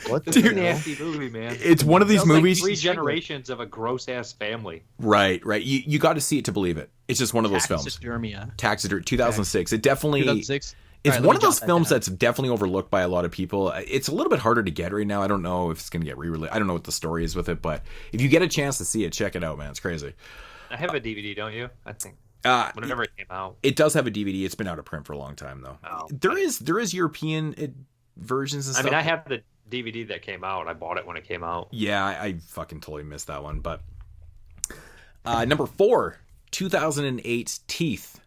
What This is a nasty movie, man. It's one of these movies. Like 3 generations of a gross ass family. Right. You got to see it to believe it. It's just one of those films. Taxidermia. 2006. It definitely. 2006. It's one of those films that's definitely overlooked by a lot of people. It's a little bit harder to get right now. I don't know if it's going to get re-released. I don't know what the story is with it, but if you get a chance to see it, check it out, man. It's crazy. I have a DVD, don't you? I think. Whenever it came out. It does have a DVD. It's been out of print for a long time, though. Oh, there is European versions and stuff. I mean, I have the DVD that came out. I bought it when it came out. Yeah, I fucking totally missed that one. But number 4, 2008's Teeth.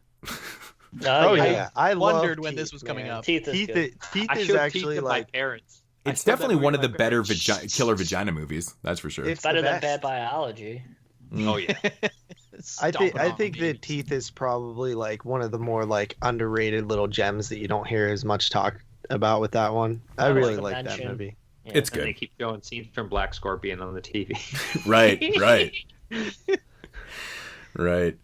Yeah, I wondered when Teeth, this was coming up. Teeth is actually like my parents. It's definitely one of the better killer vagina movies. That's for sure. It's better than Bad Biology. Oh yeah. I think that Teeth is probably like one of the more like underrated little gems that you don't hear as much talk about with that one. I really like that movie. Yeah. It's And good. they keep showing scenes from Black Scorpion on the TV. Right. Right.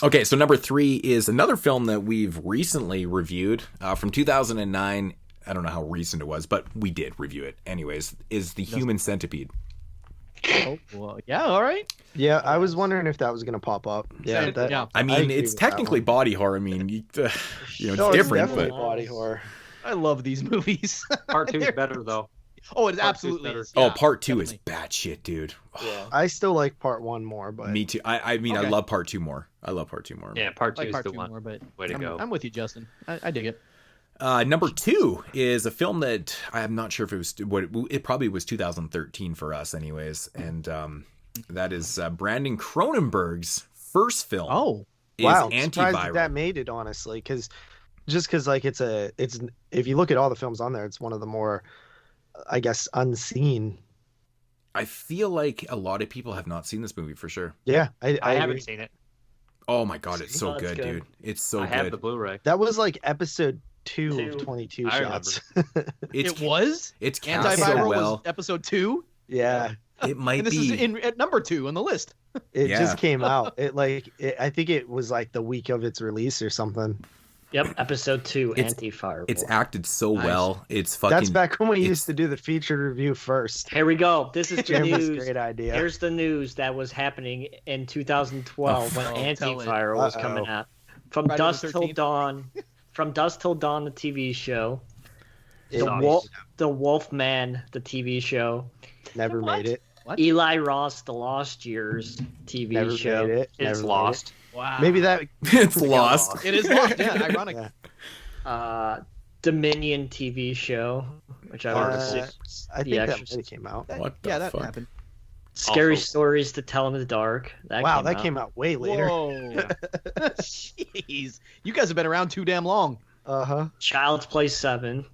Okay, so number 3 is another film that we've recently reviewed from 2009. I don't know how recent it was, but we did review it anyways, is The Human Centipede. Oh, well, yeah, all right. Yeah, I was wondering if that was going to pop up. Yeah, I mean, it's technically body horror. I mean, it's different, but body horror. I love these movies. Part 2 is better though. Oh, it absolutely is. Yeah, part 2 definitely. is bad shit, dude. Yeah. I still like part 1 more, but Me too. I mean, Okay. I love part 2 more. Yeah, part 2 I like is part the 2 one. more, but Way to go. I'm with you, Justin. I dig it. Number 2 is a film that I'm not sure if it was it probably was 2013 for us, anyways, and that is Brandon Cronenberg's first film. Oh, wow! Is I'm surprised Antiviral. that made it, honestly, because like it's if you look at all the films on there, it's one of the more, I guess, unseen. I feel like a lot of people have not seen this movie for sure. Yeah, I agree. haven't seen it. Oh my god, it's so Oh, it's good, good. dude. It's so I good. have the Blu-ray. That was like episode 2 of 22 I shots. it was? It's cast Antiviral so well. was episode 2? Yeah, It might And this be. is at number 2 on the list. it Yeah. just came out. I think it was like the week of its release or something. Yep, episode 2, It's- Anti-Fireball. It's acted so Nice. well. It's fucking. That's back when we it's- used to do the featured review first. Here we go. This is the Jim's news. great idea. Here's the news that was happening in 2012 when tell it. Anti-Fire was coming out. From Friday the Dusk Till 13th. Dawn. From Dusk Till Dawn, the TV show. It The Wolfman, the TV show. never What? made it. What? Eli Ross, The Lost Years TV Never show. made it. It's Never made lost. Wow. it. Maybe that. It's lost. It is lost. Yeah, ironic. Yeah. Dominion TV show, which I would assume. I The think that Exorcist. might have came out. What the Yeah, that fuck? happened. Scary Also- Stories to Tell in the Dark. Wow, that came out way later. Whoa. Jeez. You guys have been around too damn long. Child's Play 7.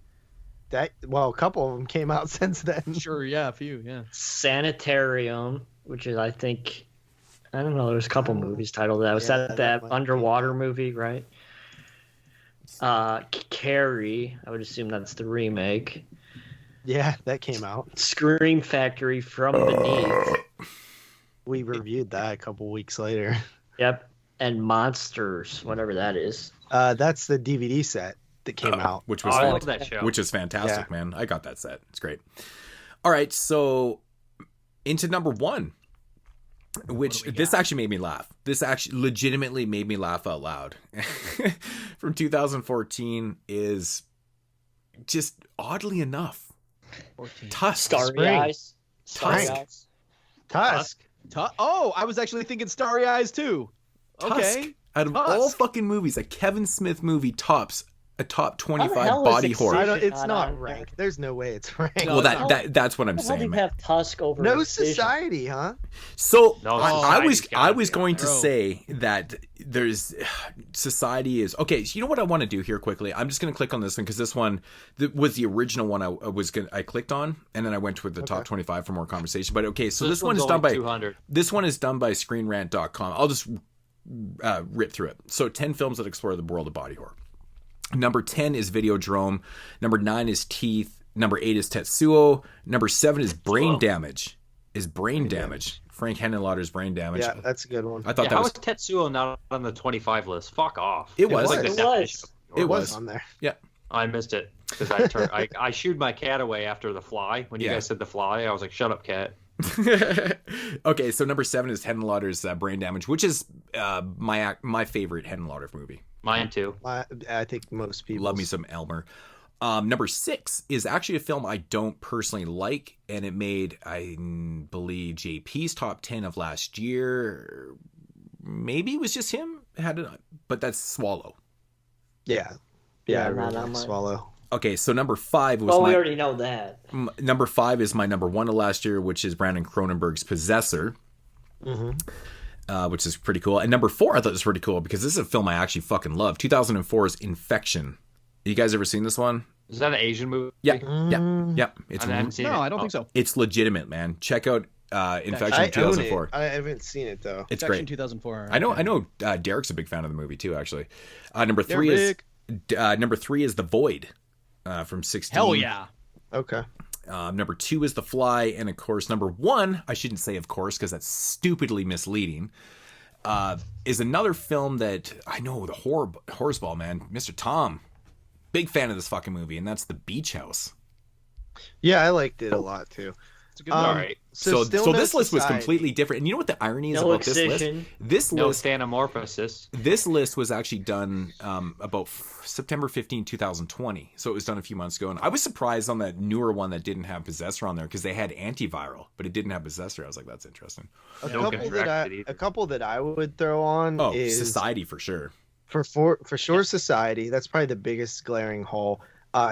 A couple of them came out since then. Sure, yeah, a few, yeah. Sanitarium, which is, I think, I don't know, there's a couple movies titled that. Was that might underwater movie, right? Carrie, I would assume that's the remake. Yeah, that came out. Scream Factory From Beneath. We reviewed that a couple weeks later. Yep. And Monsters, whatever that is. That's the DVD set that came out. Which was I love that show. which is fantastic, man. I got that set. It's great. All right, so into number 1, which this actually made me laugh. This actually legitimately made me laugh out loud. From 2014 is just oddly enough 14. Tusk. Starry Spring. Eyes. Starry Tusk. Eyes. Tusk. Oh, I was actually thinking Starry Eyes too. Okay. Tusk. Out of Tusk. all fucking movies, a Kevin Smith movie tops a top How 25 the hell is body horror. Excision It's not not on ranked. There's no way it's ranked. No, Well, that's what I'm How do saying, you man. have Tusk over No Excision? Society, huh? So No, I was Society's gotta be going on to there. say that there's Society is okay. So you know what I want to do here quickly? I'm just going to click on this one because this one was the original one I clicked on, and then I went with the top 25 for more conversation. But okay, so this one is done by 200. this one is done by ScreenRant.com. I'll just rip through it. So 10 films that explore the world of body horror. Number 10 is Videodrome. Number 9 is Teeth. Number 8 is Tetsuo. Number 7 is Brain Damage. Brain Damage. Frank Henenlotter's Brain Damage. Yeah, that's a good one. I thought that was Tetsuo not on the 25 list? Fuck off. It was. It was on there. Yeah. I missed it because I shooed my cat away after The Fly. When you guys said The Fly, I was like, "Shut up, cat." Okay, so number 7 is Henenlotter's Brain Damage, which is my favorite Henenlotter movie. Mine too. I think most people love me some Elmer. Number 6 is actually a film I don't personally like, and it made, I believe, JP's top 10 of last year. Maybe it was just him, but that's Swallow. Yeah, I really Swallow. Okay, so number 5 was. Oh, we already know that. Number 5 is my number 1 of last year, which is Brandon Cronenberg's Possessor, which is pretty cool. And number 4, I thought was pretty cool because this is a film I actually fucking love. 2004's Infection. You guys ever seen this one? Is that an Asian movie? Yeah. It's I haven't seen it. No, I don't think so. It's legitimate, man. Check out Infection 2004. I haven't seen it though. It's Infection great. 2004. I know. Derek's a big fan of the movie too. Actually, number 3 is The Void from 16. Hell yeah. Okay. Number 2 is The Fly, and of course, number 1. I shouldn't say of course because that's stupidly misleading. Is another film that I know, the Horseball, man, Mr. Tom. Big fan of this fucking movie, and that's The Beach House. Yeah, I liked it a lot too. It's a good one. All right. So this list was completely different. And you know what the irony is about this list? This list, Stanamorphosis. This list was actually done about September 15, 2020. So it was done a few months ago. And I was surprised on that newer one that didn't have Possessor on there because they had Antiviral, but it didn't have Possessor. I was like, that's interesting. A couple that I would throw on is Society for sure. For sure, Society. That's probably the biggest glaring hole.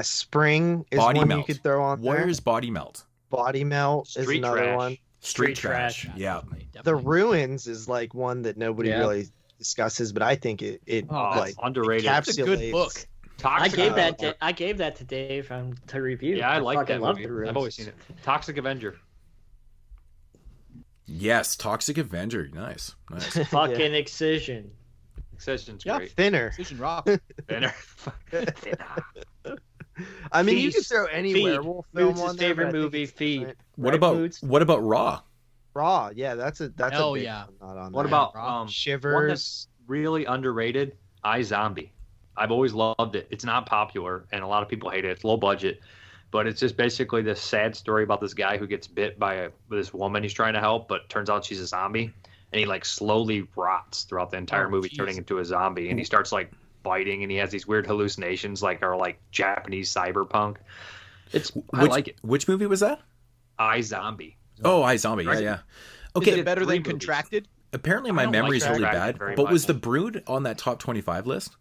Spring is Body one Melt. you could throw on there. Where's Body Melt? Body Melt is another one. Street Trash. Yeah. Definitely. The Ruins is like one that nobody really discusses, but I think it underrated. Encapsulates. It's a good book. I gave that to Dave to review. Yeah, I like that love movie. The Ruins. I've always seen it. Toxic Avenger. Yes, Toxic Avenger. Nice. Fucking Excision. Excision's Yeah, great. Thinner. Excision rock. Thinner. I mean, you could throw any werewolf film Moods' on there. favorite but I think movie, it's Feed. different. What about Raw? Raw? Yeah, that's a big Hell one yeah. not on What there. about Shivers? One that's really underrated? iZombie. I've always loved it. It's not popular, and a lot of people hate it. It's low budget, but it's just basically this sad story about this guy who gets bit by this woman he's trying to help, but turns out she's a zombie, and he like slowly rots throughout the entire movie, turning into a zombie, and he starts like biting, and he has these weird hallucinations, like are like Japanese cyberpunk. I like it. Which movie was that? iZombie. Oh, iZombie. Yeah. Okay. Is it better than Contracted? Apparently, my memory's really bad. But was The Brood on that top 25 list?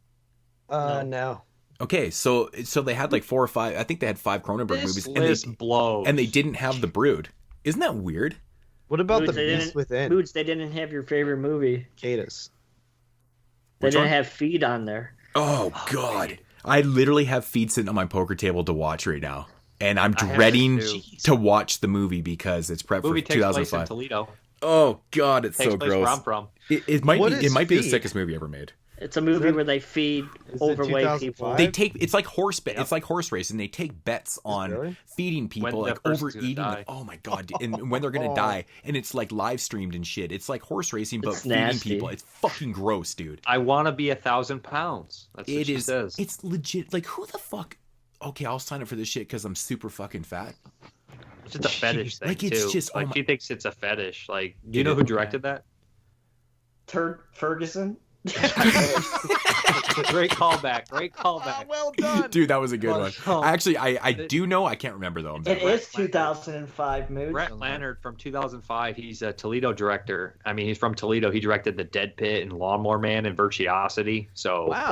No. Okay, so they had like 4 or 5. I think they had 5 Cronenberg movies, and they didn't have The Brood. Isn't that weird? What about The Beast Within? Moods, they didn't have your favorite movie. Cadus. They didn't have Feed on there. Oh God, I literally have Feed sitting on my poker table to watch right now, and I'm dreading to watch the movie because it's prep for 2005. Takes place in Toledo. Oh God, it's so gross. Where I'm from. It might be the sickest movie ever made. It's a movie where they feed overweight people. It's like horse racing. They take bets on feeding people, like overeating. Like, oh my God, and when they're gonna die, and it's like live streamed and shit. It's like horse racing, but feeding people. It's fucking gross, dude. I want to be 1,000 pounds. That's what she says. It's legit. Like, who the fuck? Okay, I'll sign up for this shit because I'm super fucking fat. It's just a fetish thing, like, it's too. just like, she thinks it's a fetish. Like, do you know who directed that? Ferguson. Great callback. Well done, dude. That was a good one. Actually, I do know. I can't remember though. It is 2005 movie. Brett Lannard from 2005. He's a Toledo director. I mean, he's from Toledo. He directed The Dead Pit and Lawnmower Man and Virtuosity. So, he's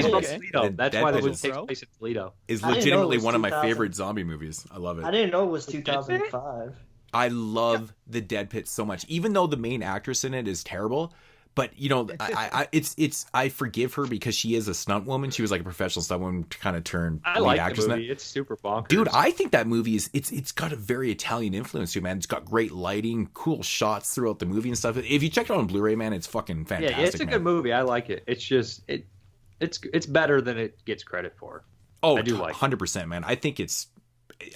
from Toledo. That's why the movie takes place in Toledo. Is legitimately one of my favorite zombie movies. I love it. I didn't know it was 2005. I love The Dead Pit so much, even though the main actress in it is terrible. But you know, I forgive her because she is a stunt woman. She was like a professional stunt woman to kind of turn lead actress. The movie. It's super bonkers, dude. I think that movie is it's got a very Italian influence to it, man. It's got great lighting, cool shots throughout the movie and stuff. If you check it out on Blu-ray, man, it's fucking fantastic. Yeah, it's a good movie. I like it. It's just it's better than it gets credit for. Oh, I do 100%, man. I think it's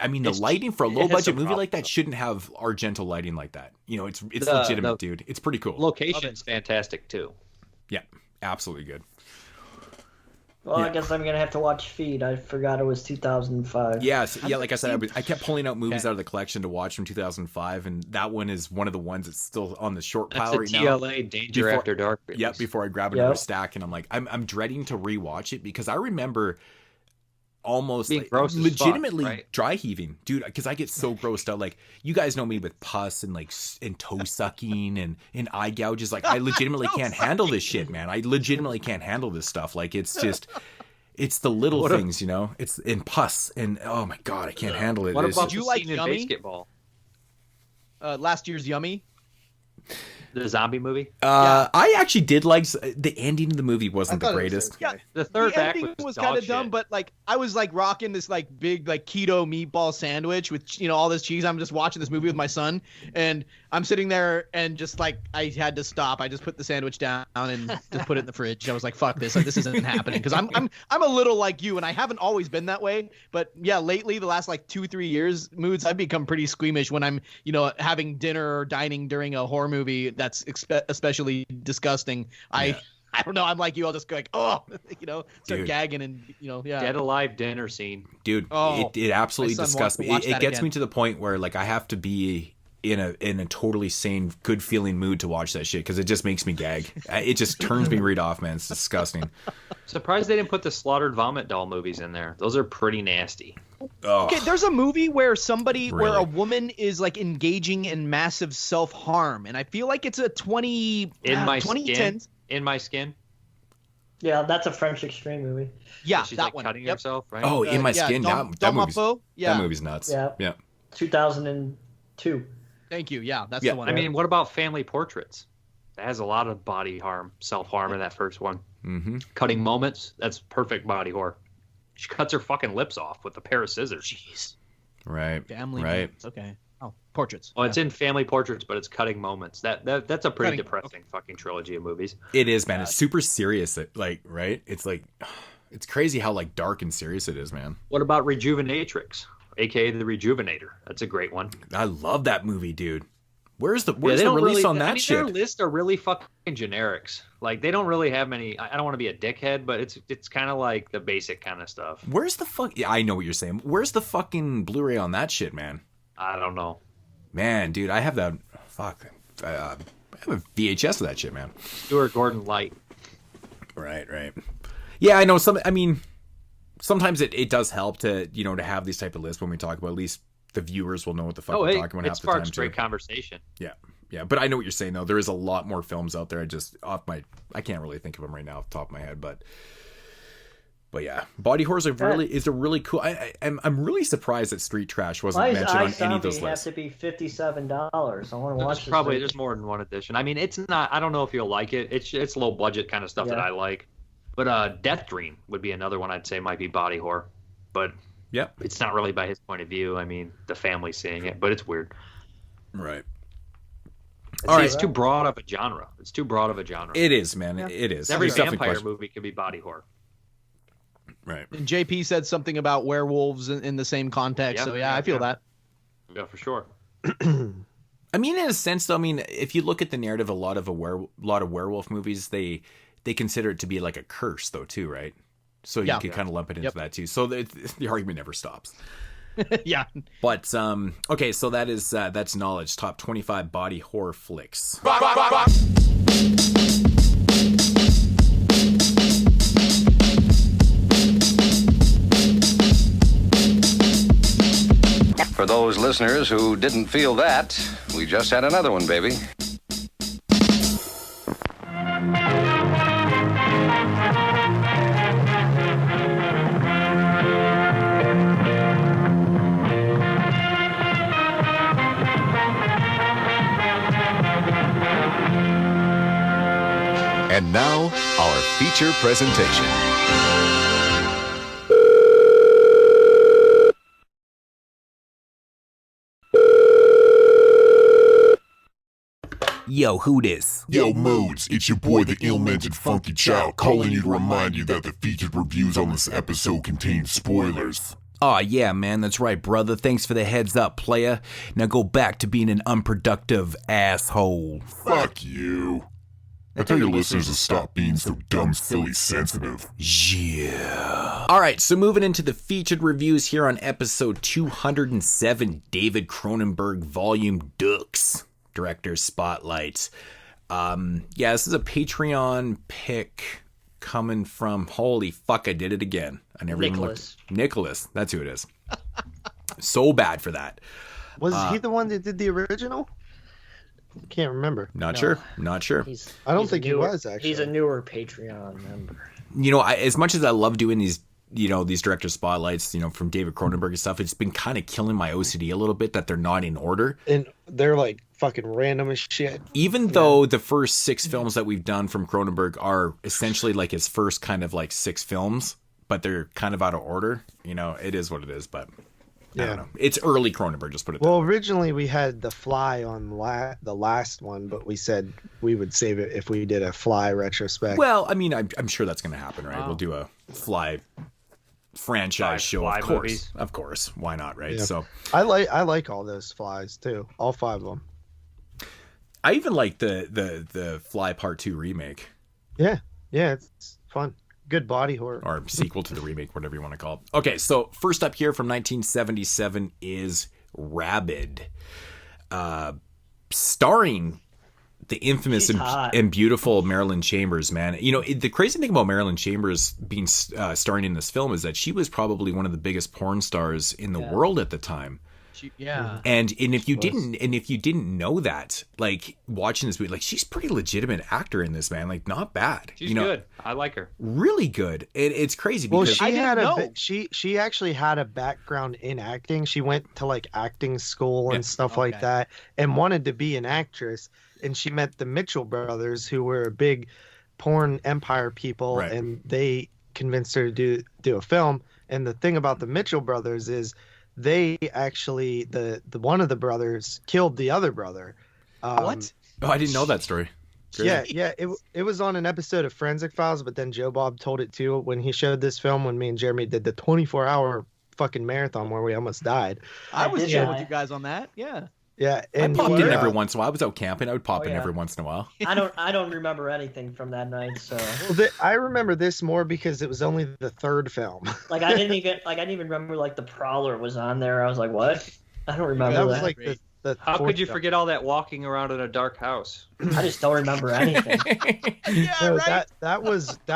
I mean, the lighting for a low budget movie like that shouldn't have Argento lighting like that. You know, it's legitimate, dude. It's pretty cool. Location's fantastic too. Yeah, absolutely good. Well, I guess I'm gonna have to watch Feed. I forgot it was 2005. Yes, yeah. Like I said, I kept pulling out movies out of the collection to watch from 2005, and that one is one of the ones that's still on the short pile right now. TLA Danger After Dark. Yep. Before I grab another stack, and I'm like, I'm dreading to rewatch it because I remember almost like, legitimately dry heaving, dude. Because I get so grossed out. Like, you guys know me with pus and toe sucking and eye gouges. Like, I legitimately can't handle this shit, man. I legitimately can't handle this stuff. Like, it's just, it's the little things, you know. It's in pus and oh my god, I can't handle it. What about you like Yummy? Basketball? Last year's Yummy. The zombie movie? I actually did like the ending of the movie wasn't the greatest. Yeah, the third act was kind of dumb, but like I was like rocking this like big like keto meatball sandwich with all this cheese. I'm just watching this movie with my son, and I'm sitting there and just like I had to stop. I just put the sandwich down and just put it in the fridge. I was like, "Fuck this! Like, this isn't happening." Because I'm a little like you, and I haven't always been that way. But yeah, lately the last like 2-3 years, moods I've become pretty squeamish when I'm having dinner or dining during a horror movie that's especially disgusting. I don't know. I'm like you. I'll just go like, start gagging and Dead Alive dinner scene, dude. It absolutely disgusts me. It gets me to the point where like I have to be in a totally sane, good feeling mood to watch that shit because it just makes me gag. It just turns me right off, man. It's disgusting. Surprised they didn't put the Slaughtered Vomit Doll movies in there. Those are pretty nasty. Oh, okay, there's a movie where where a woman is like engaging in massive self-harm, and I feel like it's a 2010s. In My Skin. Yeah, that's a French extreme movie. Yeah, she's that like one. cutting herself, right? Oh, In My Skin. That movie's nuts. Yeah. 2002. Thank you. Yeah, that's the one. I mean, what about Family Portraits? That has a lot of body harm, self-harm in that first one. Mm-hmm. Cutting Moments. That's perfect body horror. She cuts her fucking lips off with a pair of scissors. Jeez. Right. Family right. Moments. Okay. Oh, Portraits. Well, it's in Family Portraits, but it's Cutting Moments. That's a pretty depressing fucking trilogy of movies. It is, man. It's super serious. Right? It's like, it's crazy how like dark and serious it is, man. What about Rejuvenatrix, aka The Rejuvenator? That's a great one. I love that movie, dude. Where's the release on that shit? Their list are really fucking generics. Like, they don't really have many. I don't want to be a dickhead, but it's kind of like the basic kind of stuff. Where's the fuck? Yeah, I know what you're saying. Where's the fucking Blu-ray on that shit, man? I don't know. Man, dude, I have that. Fuck. I have a VHS of that shit, man. Stuart Gordon Light. Right. Yeah, I know. Sometimes it does help to to have these type of lists when we talk about. At least the viewers will know what the fuck we're talking about half the time. It sparks great conversation. Yeah, but I know what you're saying though. There is a lot more films out there. I can't really think of them right now off the top of my head, but yeah, body horror is a really cool. I'm really surprised that Street Trash wasn't mentioned on any of those lists. Have to be $57. I want to watch. There's more than one edition. I mean, it's not. I don't know if you'll like it. It's low budget kind of stuff that I like. But Death Dream would be another one I'd say might be body horror, but it's not really by his point of view. I mean, the family seeing it, but it's weird. Right. It's too broad of a genre. It is, man. It is. Every vampire movie could be body horror. Right. And JP said something about werewolves in the same context. I feel that. Yeah, for sure. I mean, in a sense, though, if you look at the narrative, a lot of werewolf movies, they consider it to be like a curse, though, too, right? So you can kind of lump it into that too. So the argument never stops. Yeah. But okay, so that's knowledge. Top 25 body horror flicks. For those listeners who didn't feel that, we just had another one, baby. And now, our feature presentation. Yo, who this? Yo, Moods, it's your boy, the ill-mannered funky child, calling you to remind you that the featured reviews on this episode contain spoilers. Aw, yeah, man, that's right, brother. Thanks for the heads up, playa. Now go back to being an unproductive asshole. Fuck you. I tell your listeners to stop being so dumb, silly, sensitive. Yeah. All right, so moving into the featured reviews here on episode 207, David Cronenberg, Volume Dux, Director's Spotlight. Yeah, this is a Patreon pick coming from, holy fuck, I did it again. I never Nicholas. even looked. Nicholas, that's who it is. So bad for that. Was he the one that did the original? Can't remember. Not sure. I don't think he was, actually. He's a newer Patreon member. You know, as much as I love doing these, you know, these director spotlights, you know, from David Cronenberg and stuff, it's been kind of killing my OCD a little bit that they're not in order. And they're like fucking random as shit. Even though the first 6 films that we've done from Cronenberg are essentially like his first kind of like 6 films, but they're kind of out of order. You know, it is what it is, but I don't know. It's early Cronenberg, just put it that way. Originally we had The Fly on the last one, but we said we would save it if we did a Fly retrospect. Well, I mean, I'm sure that's going to happen, right? We'll do a Fly franchise show, Fly of course. movies. Of course. Why not, right? Yeah. So I like all those Flies too. All 5 of them. I even like the Fly Part 2 remake. Yeah, it's fun. Good body horror. Or sequel to the remake, whatever you want to call it. Okay, so first up here from 1977 is Rabid. Starring the infamous and beautiful Marilyn Chambers, man. You know, the crazy thing about Marilyn Chambers being starring in this film is that she was probably one of the biggest porn stars in the world at the time. And if you didn't know that, like watching this movie, like she's a pretty legitimate actor in this, man. Like not bad. She's good. I like her. Really good. It's crazy because she actually had a background in acting. She went to like acting school and stuff like that, and wanted to be an actress. And she met the Mitchell brothers, who were big porn empire people, and they convinced her to do a film. And the thing about the Mitchell brothers is, they actually the one of the brothers killed the other brother. What? Oh, I didn't know that story. Crazy. Yeah. It was on an episode of Forensic Files, but then Joe Bob told it too when he showed this film when me and Jeremy did the 24-hour fucking marathon where we almost died. I was chill with you guys on that. Yeah. Yeah, and I popped in every once in a while. I was out camping. I would pop in every once in a while. I don't remember anything from that night. So I remember this more because it was only the 3rd film. Like I didn't even remember like The Prowler was on there. I was like, what? I don't remember that. Was like the How could you forget all that walking around in a dark house? I just don't remember anything. That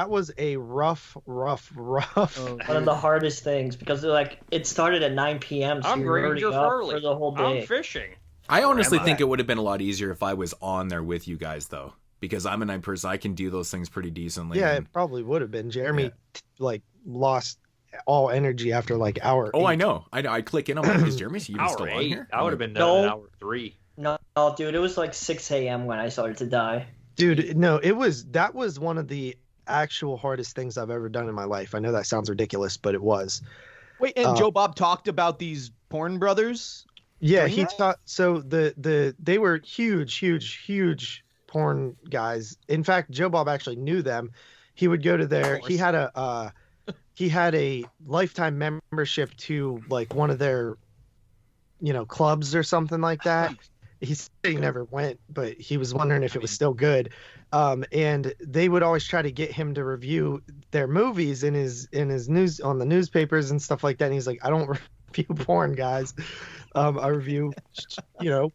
was a rough. One of the hardest things because like it started at 9 p.m. So I'm Ranger Furley for the whole day. I'm fishing. I honestly think it would have been a lot easier if I was on there with you guys, though, because I'm a night person. I can do those things pretty decently. Yeah, it probably would have been. Jeremy lost all energy after like hour. Oh, 8. I know. I click in. I'm like, is Jeremy even still on here? I would have been done at hour 3. No, dude, it was like 6 a.m. when I started to die. Dude, no, that was one of the actual hardest things I've ever done in my life. I know that sounds ridiculous, but it was. Wait, and Joe Bob talked about these porn brothers? Yeah, he taught. So they were huge porn guys. In fact, Joe Bob actually knew them. He would go to their. He had a lifetime membership to like one of their, clubs or something like that. He said he never went, but he was wondering if it was still good. And they would always try to get him to review their movies in his news on the newspapers and stuff like that. And he's like, I don't review porn, guys. I review, very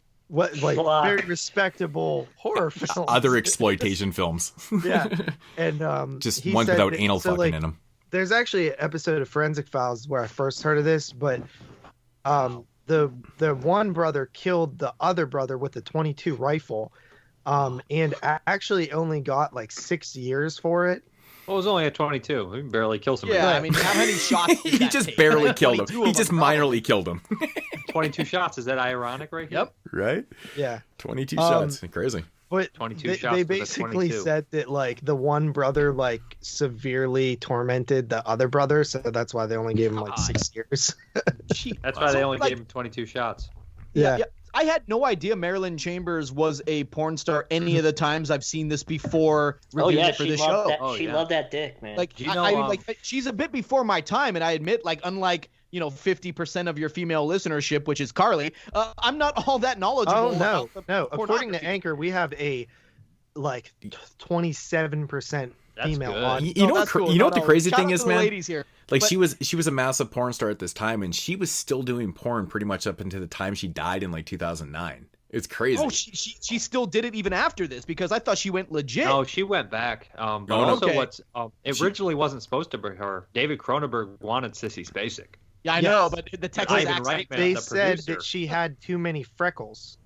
respectable horror films. Other exploitation films. Yeah. And just ones without anal fucking in them. There's actually an episode of Forensic Files where I first heard of this, but the one brother killed the other brother with a .22 rifle, and actually only got like 6 years for it. Well, it was only a 22. He barely killed somebody. Yeah, I mean, how many shots did he just barely killed him. He just minorly killed him. 22 shots. Is that ironic right here? Yep. Right? Yeah. 22 shots. Crazy. But 22 shots they basically said that like the one brother like severely tormented the other brother, so that's why they only gave him like 6 years. That's why they only gave him 22 shots. Yeah. I had no idea Marilyn Chambers was a porn star any of the times I've seen this before reviewing it for the show. She loved that dick, man. Like, she's a bit before my time, and I admit, like, unlike, 50% of your female listenership, which is Carly. I'm not all that knowledgeable. Oh no. According to Anchor, we have a 27% female audience. You know what the crazy thing is, man? Ladies here. Like, she was a massive porn star at this time, and she was still doing porn pretty much up until the time she died in 2009. It's crazy. Oh, she still did it even after this, because I thought she went legit. No, she went back. But also, it originally wasn't supposed to be her. David Cronenberg wanted Sissy Spacek. Yeah, I know, but the Texas accent. They said that she had too many freckles.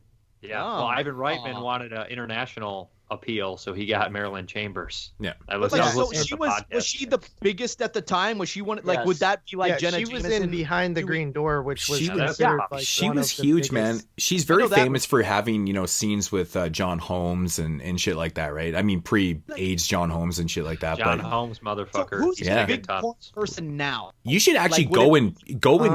Yeah, well, Ivan Reitman wanted an international appeal, so he got Marilyn Chambers. Yeah, was she the biggest at the time? Was she one would that be Jenna she was in Behind the Green Door, which was she was huge, man. She's very famous for having scenes with John Holmes and shit like that, right? I mean, pre-AIDS John Holmes and shit like that. John Holmes, motherfucker. So who's the big porn person now? You should actually go and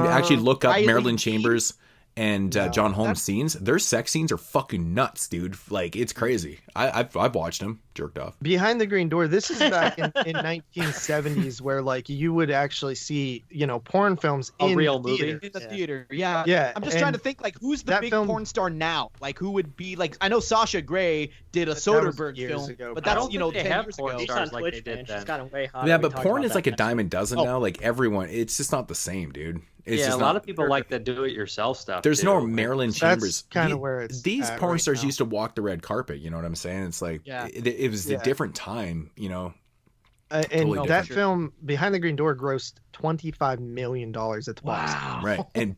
actually look up Marilyn Chambers and John Holmes scenes. Their sex scenes are fucking nuts, dude. Like, it's crazy. I've watched them, jerked off. Behind the Green Door, this is back in 1970s, where you would actually see porn films in real theater. movie in the theater. Yeah. I'm just trying to think who's the big porn star now? Who would be I know Sasha Grey did a Soderbergh film ago, but that's 10 years ago. She's on Twitch, man. She's gotten way hotter. Yeah, but porn is like a dime a dozen now. Like, everyone, it's just not the same, dude. It's just a lot of people like the do-it-yourself stuff. There's no Marilyn Chambers. That's kind of where it's these porn stars now. used to walk the red carpet. You know what I'm saying? It's it was a different time. And totally that film, Behind the Green Door, grossed $25 million at the box. Wow. Right, and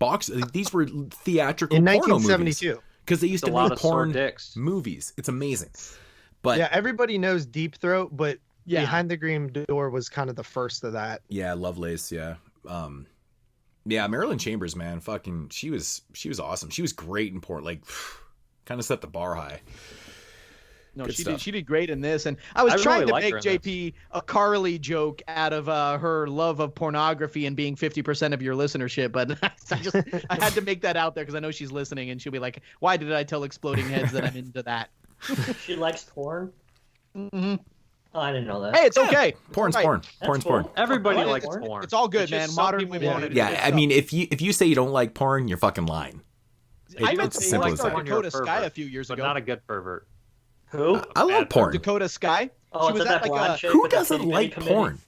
these were theatrical in porno 1972 because they used to make porn dicks. movies. It's amazing. But everybody knows Deep Throat, but Behind the Green Door was kind of the first of that. Yeah, Lovelace. Yeah. Yeah, Marilyn Chambers, man, she was awesome. She was great in porn, kind of set the bar high. No, she did great in this, and I was trying to make JP a Carly joke out of her love of pornography and being 50% of your listenership, but I had to make that out there because I know she's listening, and she'll be like, "Why did I tell Exploding Heads that I'm into that?" She likes porn. Mm-hmm. Oh, I didn't know that. Hey, it's okay. Porn's porn. Porn's porn. Everybody likes porn. It's all good, man. Modern women. Yeah, I mean, if you say you don't like porn, you're fucking lying. I meant to like Dakota Sky a few years ago. But not a good pervert. Who? I love porn. Dakota Sky. Oh, was that who doesn't like porn?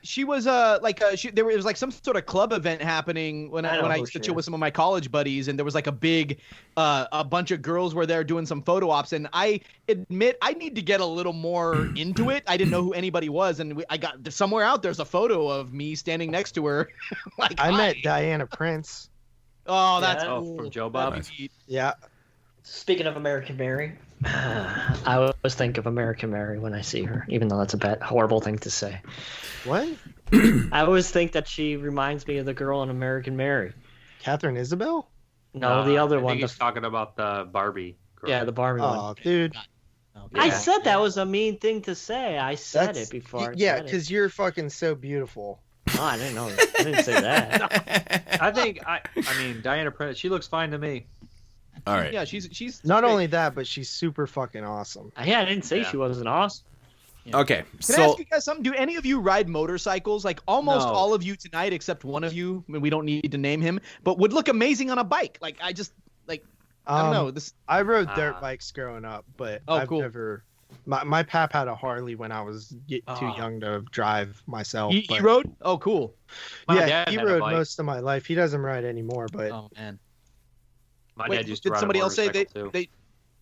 She was there was some sort of club event happening when I used to chill with some of my college buddies, and there was a big a bunch of girls were there doing some photo ops, and I admit I need to get a little more into it. I didn't know who anybody was, and I got somewhere out there's a photo of me standing next to her. I met Diana Prince. Oh, that's cool. From Joe Bob. Yeah. Speaking of American Mary, I always think of American Mary when I see her, even though that's a horrible thing to say. What? I always think that she reminds me of the girl in American Mary. Catherine Isabel? No, the other one. He's talking about the Barbie girl. Yeah, the Barbie one. Oh, dude. Yeah. I said that was a mean thing to say. I said it before. Yeah, because you're fucking so beautiful. Oh, I didn't know that. I didn't say that. I mean, Diana Prince, she looks fine to me. All right. Yeah, she's not only that, but she's super fucking awesome. Yeah, I didn't say she wasn't awesome. Yeah. Okay, Can I ask you guys something? Do any of you ride motorcycles? Almost all of you tonight, except one of you. I mean, we don't need to name him, but would look amazing on a bike. I don't know. I rode dirt bikes growing up, but I've never. My pap had a Harley when I was too young to drive myself. He rode? Oh, cool. Yeah, he rode most of my life. He doesn't ride anymore, but. Oh man. My dad used to ride somebody a else say too. they?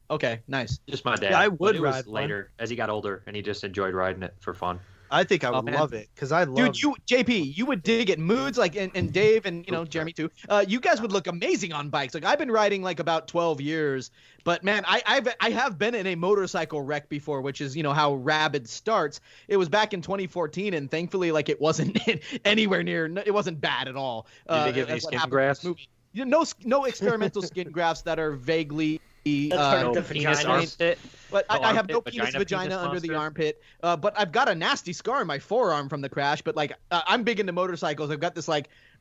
Okay, nice. Just my dad. Yeah, I would ride later as he got older, and he just enjoyed riding it for fun. I think I would love it because I love. Dude, JP, you would dig it. Moods and Dave and Jeremy too. You guys would look amazing on bikes. I've been riding about 12 years, but man, I have been in a motorcycle wreck before, which is how Rabid starts. It was back in 2014, and thankfully it wasn't anywhere near. It wasn't bad at all. Did they give any skin grafts? No experimental skin grafts that are vaguely. Penis armpit. But I have no vagina under the armpit. But I've got a nasty scar on my forearm from the crash. But I'm big into motorcycles. I've got this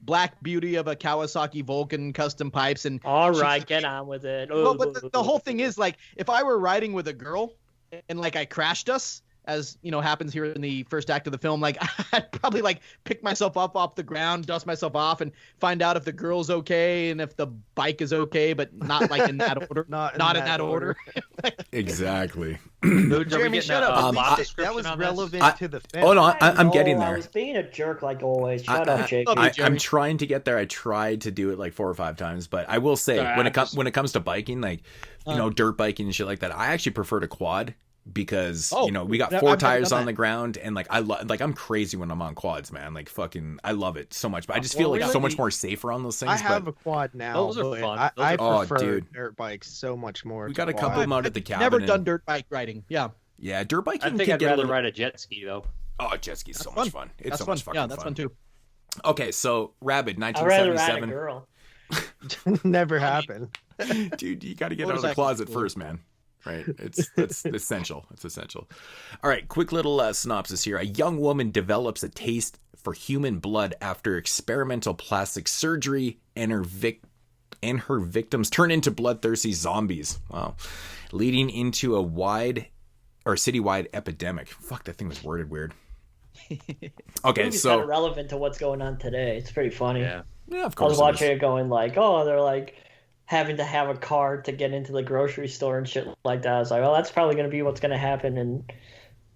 black beauty of a Kawasaki Vulcan custom pipes. And all right, get on with it. Well, but the whole thing is if I were riding with a girl and I crashed us, as happens here in the first act of the film, like I'd probably like pick myself up off the ground, dust myself off, and find out if the girl's okay and if the bike is okay, but not like in that order. not in that order. Exactly. Jeremy, shut up. That was relevant to the film. Oh no, I'm getting there. I was being a jerk like always. Shut up, Jake. I'm trying to get there. I tried to do it like 4 or 5 times, but I will say when it comes to biking, like dirt biking and shit like that, I actually prefer to quad. Because we got 4 tires on the ground, and like I'm crazy when I'm on quads, man. Like fucking, I love it so much. But I just feel like so much more safer on those things. I have a quad now. Those are fun. I prefer dirt bikes so much more. We got a couple of them out at the cabin. Never done dirt bike riding. Yeah, dirt biking. I think I'd rather ride a jet ski though. Oh, jet ski's so much fun. It's so much fucking fun. Yeah, that's fun too. Okay, so Rabid, 1977. I'd rather ride a girl. Never happened. Dude, you got to get out of the closet first, man. Right, it's essential. It's essential. All right, quick little synopsis here. A young woman develops a taste for human blood after experimental plastic surgery, and her victims turn into bloodthirsty zombies. Wow, leading into a citywide epidemic. Fuck, that thing was worded weird. Okay, it's so kind of relevant to what's going on today. It's pretty funny. Yeah, of course. I was watching it going like, oh, they're like having to have a card to get into the grocery store and shit like that. I was like, well, that's probably going to be what's going to happen in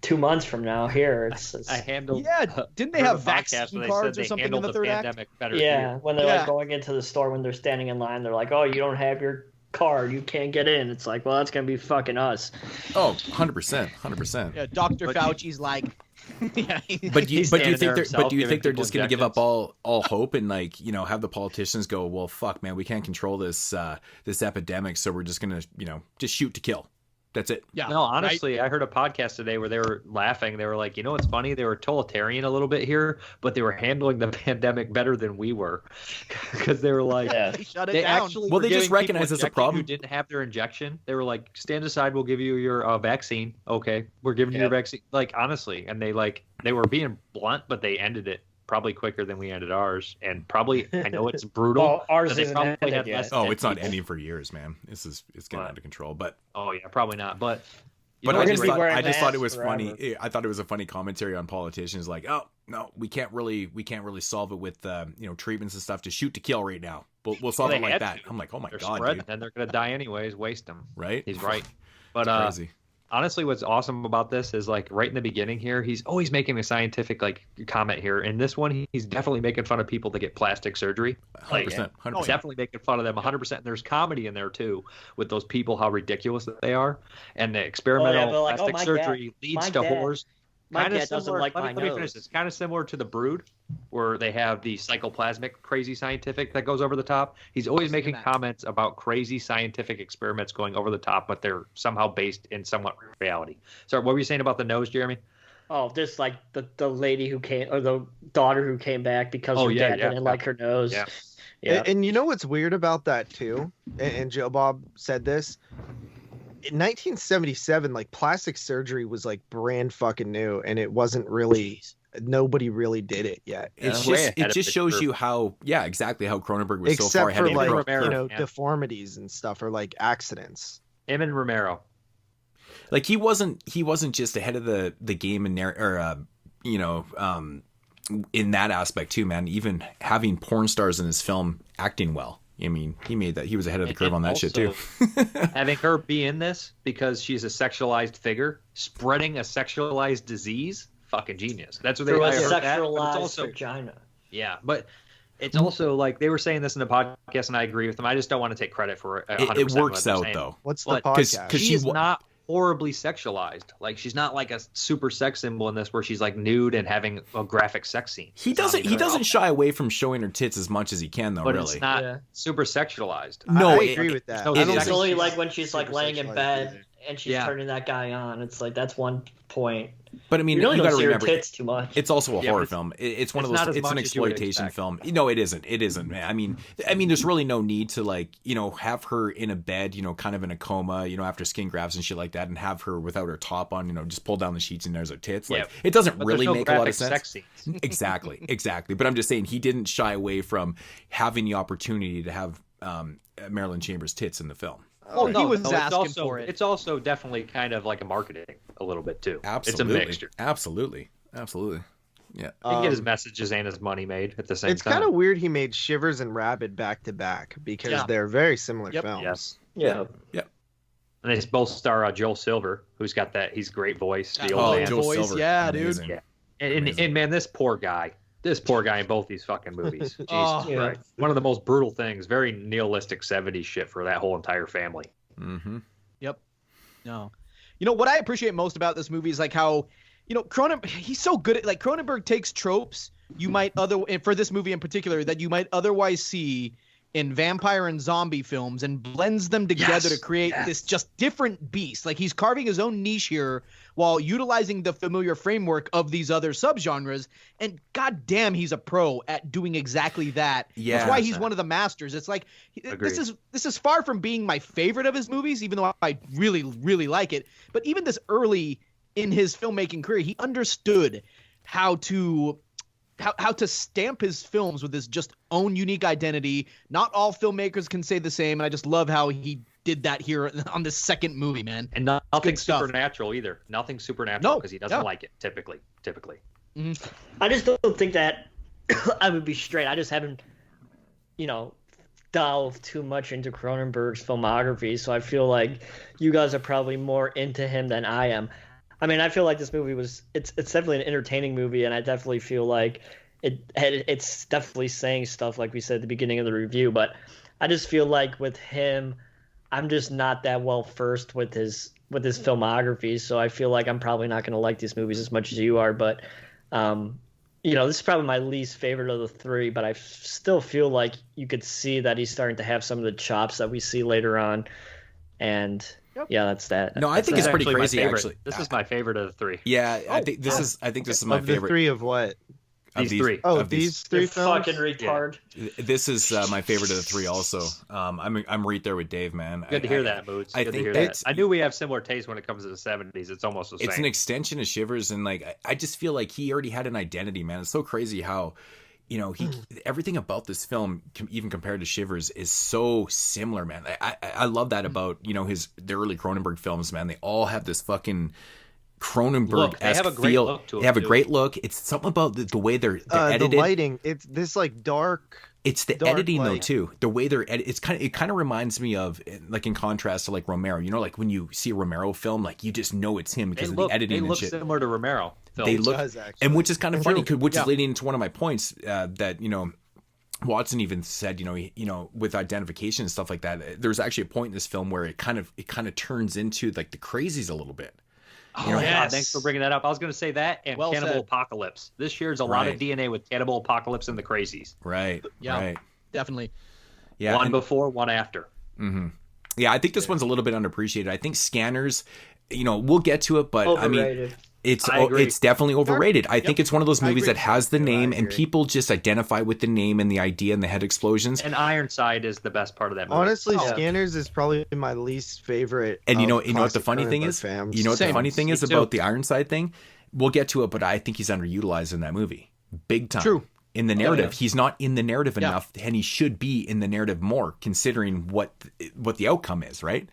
2 months from now here. I handled. Yeah, didn't they have vaccine cards or something in the third act? Yeah, when they're like going into the store, when they're standing in line, they're like, oh, you don't have your card, you can't get in. It's like, well, that's going to be fucking us. Oh, 100%. Yeah, Dr. Fauci's like, yeah, but do you think they're just going to give up all hope and like have the politicians go, well, fuck, man, we can't control this epidemic, so we're just going to just shoot to kill. That's it. Yeah. No, honestly, I heard a podcast today where they were laughing. They were like, what's funny? They were totalitarian a little bit here, but they were handling the pandemic better than we were, because they were like, shut it down. They just recognize it's a problem. Who didn't have their injection? They were like, stand aside. We'll give you your vaccine. Okay, we're giving you your vaccine. Like honestly, and they were being blunt, but they ended it probably quicker than we ended ours, and probably I know it's brutal. Well, ours isn't ended yet. Oh, it's not ending for years, man. It's getting out of control. But probably not. But I just thought it was funny. I thought it was a funny commentary on politicians, like, oh no, we can't really solve it with treatments and stuff. To shoot to kill right now. We'll solve it like that. I'm like, oh my god, dude. And they're gonna die anyways. Waste them. Right? He's right. But crazy. Honestly, what's awesome about this is like right in the beginning here, he's always making a scientific like comment here. In this one, he's definitely making fun of people that get plastic surgery. 100%. Definitely making fun of them 100%. And there's comedy in there too with those people, how ridiculous that they are. And the experimental plastic surgery leads to horrors. My dad doesn't like my nose. Let me finish this. It's kind of similar to The Brood, where they have the psychoplasmic crazy scientific that goes over the top. He's always making comments about crazy scientific experiments going over the top, but they're somehow based in somewhat reality. So what were you saying about the nose, Jeremy? Oh, just like the lady who came, or the daughter who came back because her dad didn't like her nose. Yeah. Yeah. And you know what's weird about that too? And Joe Bob said this. In 1977, like plastic surgery was like brand fucking new, and it wasn't really. Nobody really did it yet. It just shows you how exactly how Cronenberg was so far ahead of the curve. Deformities and stuff, or like accidents. Him and Romero. Like he wasn't just ahead of the game in in that aspect too, man. Even having porn stars in his film acting well. I mean, he was ahead of the curve on that shit too. Having her be in this because she's a sexualized figure, spreading a sexualized disease, fucking genius. That's what they heard sexualized vagina. Yeah, but it's also like they were saying this in the podcast, and I agree with them. I just don't want to take credit for it. It works out though. What's the podcast? Because she's not horribly sexualized. Like she's not like a super sex symbol in this where she's like nude and having a graphic sex scene. He doesn't shy away from showing her tits as much as he can though, but really. It's not super sexualized. No, I agree with that. It's only like when she's like laying in bed and she's turning that guy on. It's like that's one point. But I mean, you really got don't to see remember, her tits too much. It's also a horror film. It's one of those. It's an exploitation film. No, it isn't. It isn't, man. I mean, there's really no need to like have her in a bed, kind of in a coma, after skin grafts and shit like that, and have her without her top on, just pull down the sheets and there's her tits. Like it doesn't really make a lot of sense. Exactly. But I'm just saying he didn't shy away from having the opportunity to have Marilyn Chambers' tits in the film. he was asking for it. It's also definitely kind of like a marketing a little bit too. Absolutely. It's a mixture. Absolutely. Yeah. He can get his messages and his money made at the same time. It's kind of weird he made Shivers and Rabid back to back because they're very similar films. Yes. Yeah. And they both star Joel Silver, who's got that great voice. The old man. Joel voice, Silver. yeah, Amazing. dude. Yeah. And man, this poor guy in both these fucking movies. Jesus Christ. One of the most brutal things, very nihilistic 70s shit for that whole entire family. Mm-hmm. Yep. No. You know, what I appreciate most about this movie is like how, you know, Cronenberg, he's so good at, like, Cronenberg takes tropes you might for this movie in particular, that you might otherwise see in vampire and zombie films and blends them together to create this just different beast. Like, he's carving his own niche here while utilizing the familiar framework of these other subgenres. And goddamn, he's a pro at doing exactly that. Yeah. That's why he's one of the masters. It's like, this is far from being my favorite of his movies, even though I really, really like it. But even this early in his filmmaking career, he understood how to stamp his films with his just own unique identity. Not all filmmakers can say the same, and I just love how he did that here on this second movie, man. And nothing supernatural either. Nothing supernatural because he doesn't like it typically. Mm-hmm. I just don't think that I would be straight. I just haven't, delved too much into Cronenberg's filmography, so I feel like you guys are probably more into him than I am. I mean, I feel like this movie it's definitely an entertaining movie, and I definitely feel like it's definitely saying stuff like we said at the beginning of the review, but I just feel like with him, I'm just not that well versed with his filmography, so I feel like I'm probably not going to like these movies as much as you are, but this is probably my least favorite of the three, but I still feel like you could see that he's starting to have some of the chops that we see later on, and yeah, that's that. No, I think it's pretty crazy. Actually, this is my favorite of the three. Yeah, I think this is my favorite. The three of what? These three. Oh, these three films. Fucking retard. Yeah. This is my favorite of the three. Also, I'm right there with Dave, man. Good to hear that, Moods. Good to hear that. I knew we have similar tastes when it comes to the 70s. It's almost the same. It's an extension of Shivers, and like I just feel like he already had an identity, man. It's so crazy how. Everything about this film, even compared to Shivers, is so similar, man. I love that about the early Cronenberg films, man. They all have this fucking Cronenberg-esque feel. They have a great look. It's something about the way they're edited. The lighting. It's this like dark. It's the editing though too. The way they're it kind of reminds me of, like, in contrast to like Romero. Like when you see a Romero film, like you just know it's him because of the editing. They look and shit. Similar to Romero. They look, and which is kind of funny, which is leading into one of my points that Wat-Son even said, with identification and stuff like that. There's actually a point in this film where it kind of turns into like the crazies a little bit. Thanks for bringing that up. I was going to say that and Cannibal Apocalypse. This shares a lot of DNA with Cannibal Apocalypse and the Crazies. Right. Yeah. Right. Definitely. Yeah. One before, one after. Mm-hmm. Yeah, I think this one's a little bit underappreciated. I think Scanners, we'll get to it, but overrated. I mean, it's definitely overrated. I think it's one of those movies that has the name and people just identify with the name and the idea and the head explosions. And Ironside is the best part of that movie. Honestly, Scanners is probably my least favorite. And you know what the funny thing is? You know what the funny thing is about the Ironside thing? We'll get to it, but I think he's underutilized in that movie. Big time. True. In the narrative. He's not in the narrative enough, and he should be in the narrative more, considering what the outcome is, right?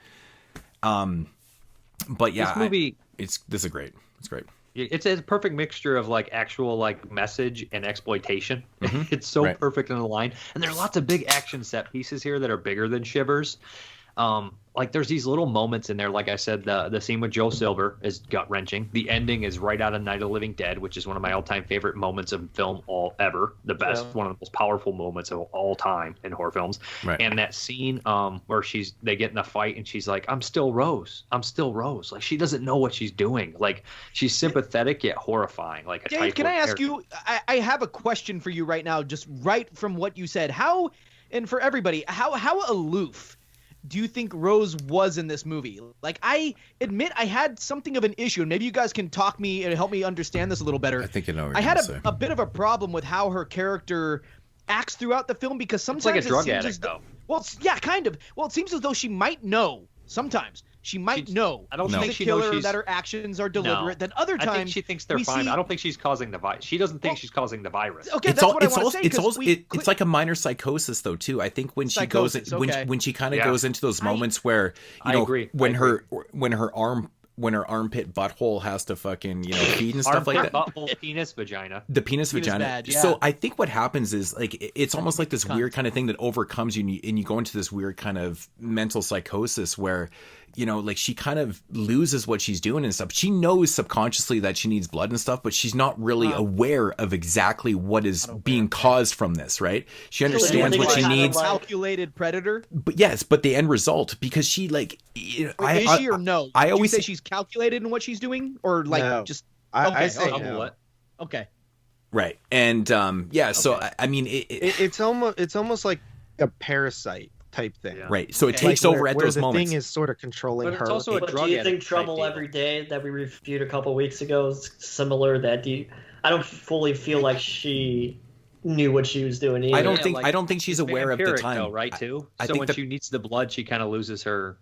But yeah, this movie, this is great. It's great. It's a perfect mixture of like actual like message and exploitation. Mm-hmm. It's so perfect in the line, and there are lots of big action set pieces here that are bigger than Shivers. Like there's these little moments in there. Like I said, the scene with Joe Silver is gut wrenching. The ending is right out of Night of the Living Dead, which is one of my all time favorite moments of film ever. The best, one of the most powerful moments of all time in horror films. Right. And that scene where they get in a fight and she's like, I'm still Rose. Like she doesn't know what she's doing. Like she's sympathetic yet horrifying. Like Dave, can I ask you? I have a question for you right now, just right from what you said. How, and for everybody, how aloof do you think Rose was in this movie? Like, I admit I had something of an issue, and maybe you guys can talk me and help me understand this a little better. I think you know what I had a bit of a problem with how her character acts throughout the film, because sometimes it's like a drug addict, though. Well, yeah, kind of. Well, it seems as though she might know Sometimes she might know. I don't she's think a she killer, knows she's... that her actions are deliberate. Then other times, I think she thinks they're fine. I don't think she's causing the virus. She doesn't think she's causing the virus. Okay, that's what I want to say. It's like a minor psychosis, though, too. I think when she goes, when she kind of goes into those moments where, you know, when her armpit butthole has to fucking, you know, feed and stuff like that. Butthole, penis, vagina. The penis vagina. Badge, yeah. So I think what happens is, like, it's almost like this weird kind of thing that overcomes you, and you go into this weird kind of mental psychosis where, you know, like, she kind of loses what she's doing and stuff. She knows subconsciously that she needs blood and stuff, but she's not really aware of exactly what is being caused from this, right? She understands what she needs. Calculated predator. But yes, but the end result, because she, like, you know, is she or no? I always say she's calculated in what she's doing, or like no. just. I say no. Okay. Right, and yeah. So I mean, it's almost like a parasite type thing, right? So it takes over at those moments. The thing is sort of controlling her. It's also a drug. Do you think Trouble Every Day that we reviewed a couple weeks ago is similar? I don't fully feel like she knew what she was doing either. I don't think she's aware of the time, though, right? Too. So when she needs the blood, she kind of loses her.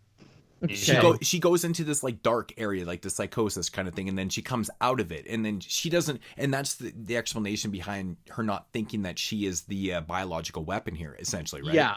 She goes into this, like, dark area, like the psychosis kind of thing, and then she comes out of it, and then she doesn't, and that's the explanation behind her not thinking that she is the biological weapon here, essentially, right? Yeah.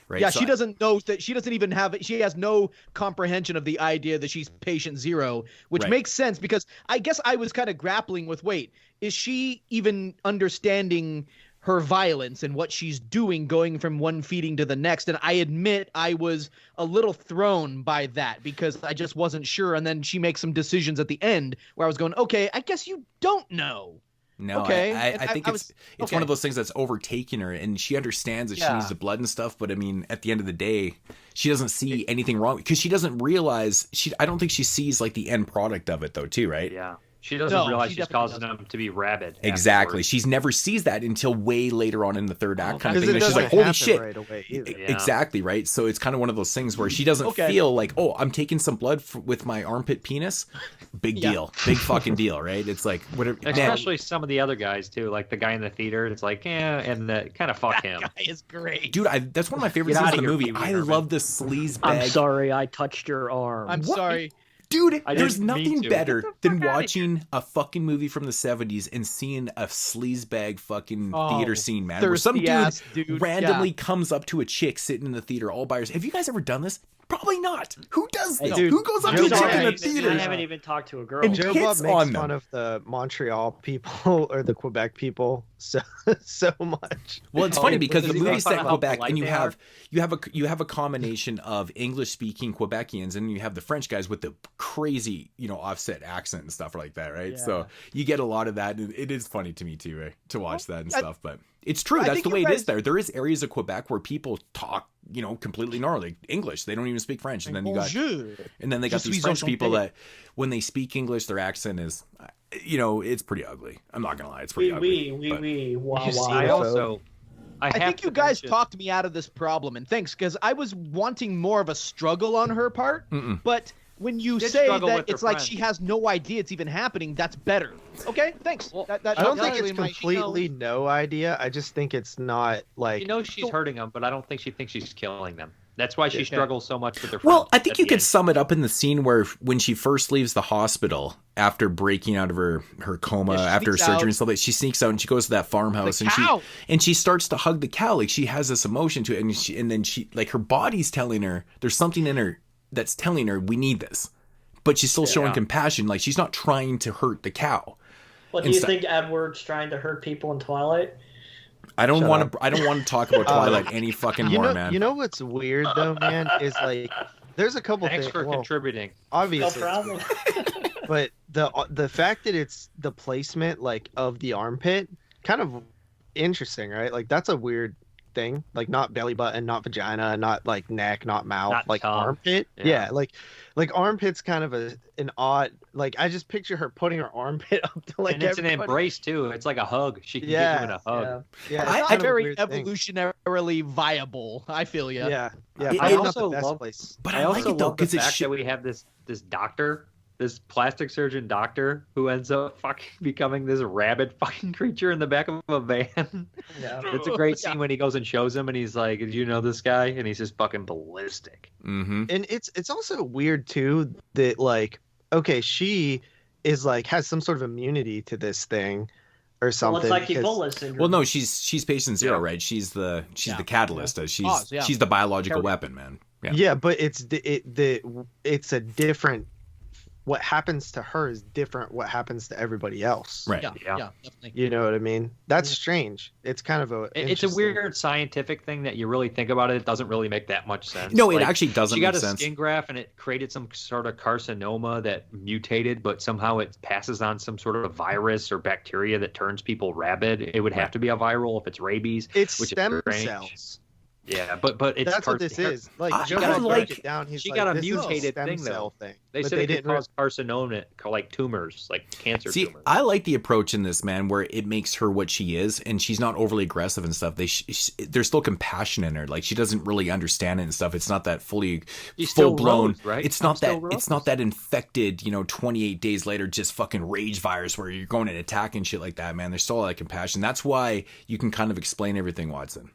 Right. Yeah, so she doesn't know that. She doesn't even have it. She has no comprehension of the idea that she's patient zero, which makes sense, because I guess I was kind of grappling with, wait, is she even understanding her violence and what she's doing, going from one feeding to the next? And I admit I was a little thrown by that, because I just wasn't sure. And then she makes some decisions at the end where I was going, okay, I guess you don't know. No, okay. I think it's one of those things that's overtaking her, and she understands that she needs the blood and stuff. But I mean, at the end of the day, she doesn't see anything wrong, because she doesn't realize. I don't think she sees, like, the end product of it, though, too, right? Yeah. She doesn't realize she's causing them to be rabid. Exactly. She never sees that until way later on in the third act, kind of thing. She's like, holy shit. Right away Exactly, right? So it's kind of one of those things where she doesn't feel like, oh, I'm taking some blood with my armpit penis. Big deal. Big fucking deal, right? It's like, whatever. Especially some of the other guys, too. Like the guy in the theater. It's like, and kind of fuck him. That guy is great. Dude, that's one of my favorite scenes in the movie. I love the sleaze bag. I'm sorry, I touched your arm. I'm sorry. Dude, there's nothing better than watching a fucking movie from the 70s and seeing a sleazebag fucking theater scene, man. Where some dude randomly comes up to a chick sitting in the theater all by herself. Have you guys ever done this? Probably not. Who does this? Who goes up to a chick in the theater? I haven't even talked to a girl. Joe Bob makes fun of the Montreal people or the Quebec people so much. Well, it's funny because the movie's set in Quebec, and you have a combination of English-speaking Quebecians, and you have the French guys with the crazy, you know, offset accent and stuff like that, right? Yeah. So you get a lot of that, and it is funny to me too, right, to watch that and stuff. But it's true. That's the way it is there. There is areas of Quebec where people talk, you know, completely normal, like English. They don't even speak French. And then they got these French people that when they speak English, their accent is, you know, it's pretty ugly. I'm not gonna lie, it's pretty ugly. I think you guys talked me out of this problem, and thanks, because I was wanting more of a struggle on her part, but when you say that it's like she has no idea it's even happening, that's better. Okay, thanks. Well, I don't think it's completely no idea. I just think it's not like... You know she's hurting them, but I don't think she thinks she's killing them. That's why she struggles so much with her friends. Well, I think you could sum it up in the scene where when she first leaves the hospital after breaking out of her coma after her surgery and stuff, like, she sneaks out and she goes to that farmhouse and she starts to hug the cow. Like, she has this emotion to it, and then she like, her body's telling her there's something in her that's telling her we need this, but she's still showing compassion. Like, she's not trying to hurt the cow. Well, do you think Edward's trying to hurt people in Twilight? I don't want to talk about Twilight any fucking more, man. You know what's weird though, man, is like there's a couple things. Thanks for contributing. Obviously, no problem. But the fact that it's the placement like of the armpit, kind of interesting, right? Like, that's a weird thing. Like, not belly button, not vagina, not like neck, not mouth, not like tongue. Armpit. Yeah, like armpit's kind of an odd. Like, I just picture her putting her armpit up to like. And it's an embrace too. It's like a hug. She can give you in a hug. Yeah. I very evolutionarily viable. I feel you. Yeah. I also love. But I also love the fact that we have this doctor this plastic surgeon doctor who ends up fucking becoming this rabid fucking creature in the back of a van. Yeah. It's a great scene when he goes and shows him and he's like, "Do you know this guy?" And he's just fucking ballistic. Mm-hmm. And it's also weird too that like, okay, she is like has some sort of immunity to this thing or something. Well, it's like Ebola syndrome. Well, no, she's patient zero, right? She's the catalyst. She's the biological weapon, man. Yeah, but it's a different. What happens to her is different. What happens to everybody else? Right. Yeah, definitely. You know what I mean? That's strange. It's kind of it's a weird scientific thing that you really think about it. It doesn't really make that much sense. No, it actually doesn't make sense. She got a skin graft and it created some sort of carcinoma that mutated, but somehow it passes on some sort of virus or bacteria that turns people rabid. It would have to be a viral if it's rabies. It's stem cells. Yeah, but it's that's what this is. Like Joe broke it down. She got a mutated thing though. They said they didn't cause carcinoma, like tumors, like cancer. See, tumors. I like the approach in this, man, where it makes her what she is, and she's not overly aggressive and stuff. There's still compassion in her. Like she doesn't really understand it and stuff. It's not that full blown. Right? It's not that infected. 28 days later, just fucking rage virus where you're going and attacking shit like that, man. There's still a lot of compassion. That's why you can kind of explain everything, Wat-Son.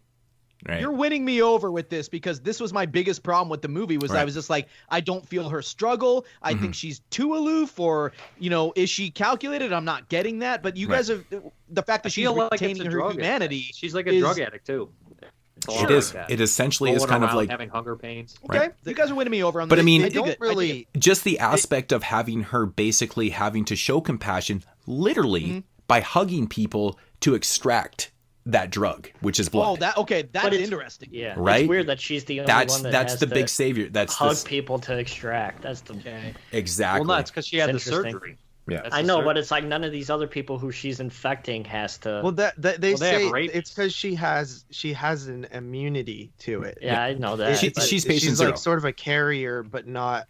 Right. You're winning me over with this because this was my biggest problem with the movie was I was just like, I don't feel her struggle. I think she's too aloof or, is she calculated? I'm not getting that. But you guys have the fact that she's retaining her humanity. She's like a drug addict too. It is. It essentially is kind of like having hunger pains. Okay, right. You guys are winning me over on but this. I mean, just the aspect of having her basically having to show compassion literally by hugging people to extract that drug, which is blood. That's interesting. Yeah, right. It's weird that she's the only one that's the big savior. That's hug people to extract. That's the exactly. Well, no, it's because she had the surgery. Yeah, I know, but it's like none of these other people who she's infecting has to. Well, they say it's because she has an immunity to it. Yeah, I know that. She's patient zero. Like sort of a carrier, but not.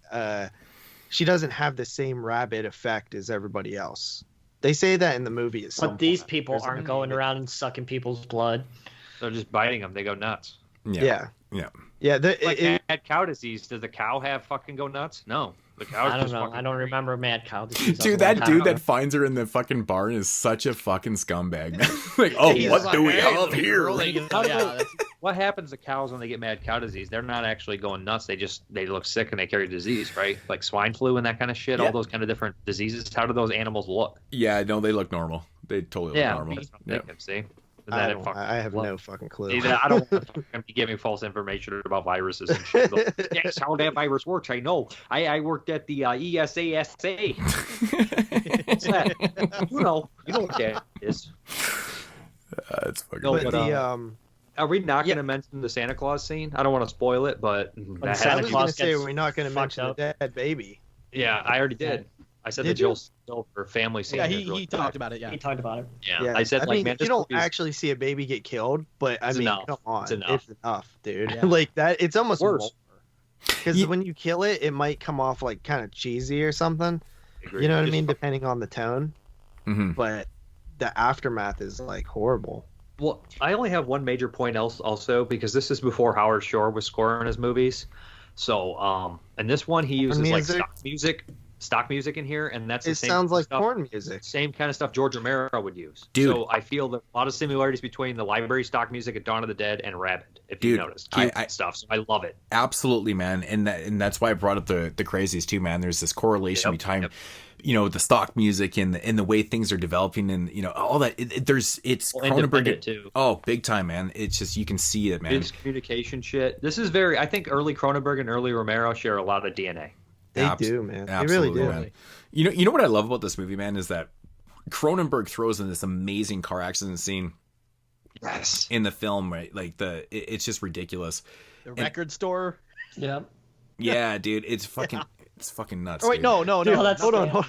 She doesn't have the same rabid effect as everybody else. They say that in the movie. But these people aren't going around and sucking people's blood. They're just biting them. They go nuts. Yeah. Mad cow disease. Does the cow have fucking go nuts? No. The cow. I don't know. I don't remember mad cow disease. Dude, that dude that finds her in the fucking barn is such a fucking scumbag. Like, what do we have here? What happens to cows when they get mad cow disease? They're not actually going nuts. They look sick and they carry disease, right? Like swine flu and that kind of shit. Yeah. All those kind of different diseases. How do those animals look? Yeah, no, they look normal. They totally look normal. See. I have no fucking clue. I don't want to be giving false information about viruses and shit. Yes, how that virus works, I know. I worked at the ESASA. What's that? You know what that is. It's fucking. No, are we not going to mention the Santa Claus scene? I don't want to spoil it, but Santa Claus we're not going to mention the dead baby. Yeah, I already did. I said the Joel Silver family scene. Yeah, he talked about it. Yeah, he talked about it. Yeah. I said, man, you don't actually see a baby get killed, but I mean, come on, it's enough, dude. Yeah. Like that, it's almost worse. Because when you kill it, it might come off like kind of cheesy or something. You know what I mean? Depending on the tone. Mm-hmm. But the aftermath is like horrible. Well, I only have one major point also because this is before Howard Shore was scoring his movies. So, and this one he uses like stock music in here, and that's the same. It sounds like stuff, porn music. Same kind of stuff George Romero would use. Dude. So I feel there are a lot of similarities between the library stock music at Dawn of the Dead and Rabid, if you noticed. Stuff. So I love it. Absolutely, man. And that's why I brought up the crazies too, man. There's this correlation between the stock music and the way things are developing and all that. It's Cronenberg too. Oh, big time, man. It's just you can see it, man. It's communication shit. This is I think early Cronenberg and early Romero share a lot of DNA. They do, man. They really do. Man. You know what I love about this movie, man, is that Cronenberg throws in this amazing car accident scene. Yes. In the film, right? Like it's just ridiculous. The record store. Yeah. Yeah, dude. It's fucking nuts. Oh wait, dude. no. Hold on.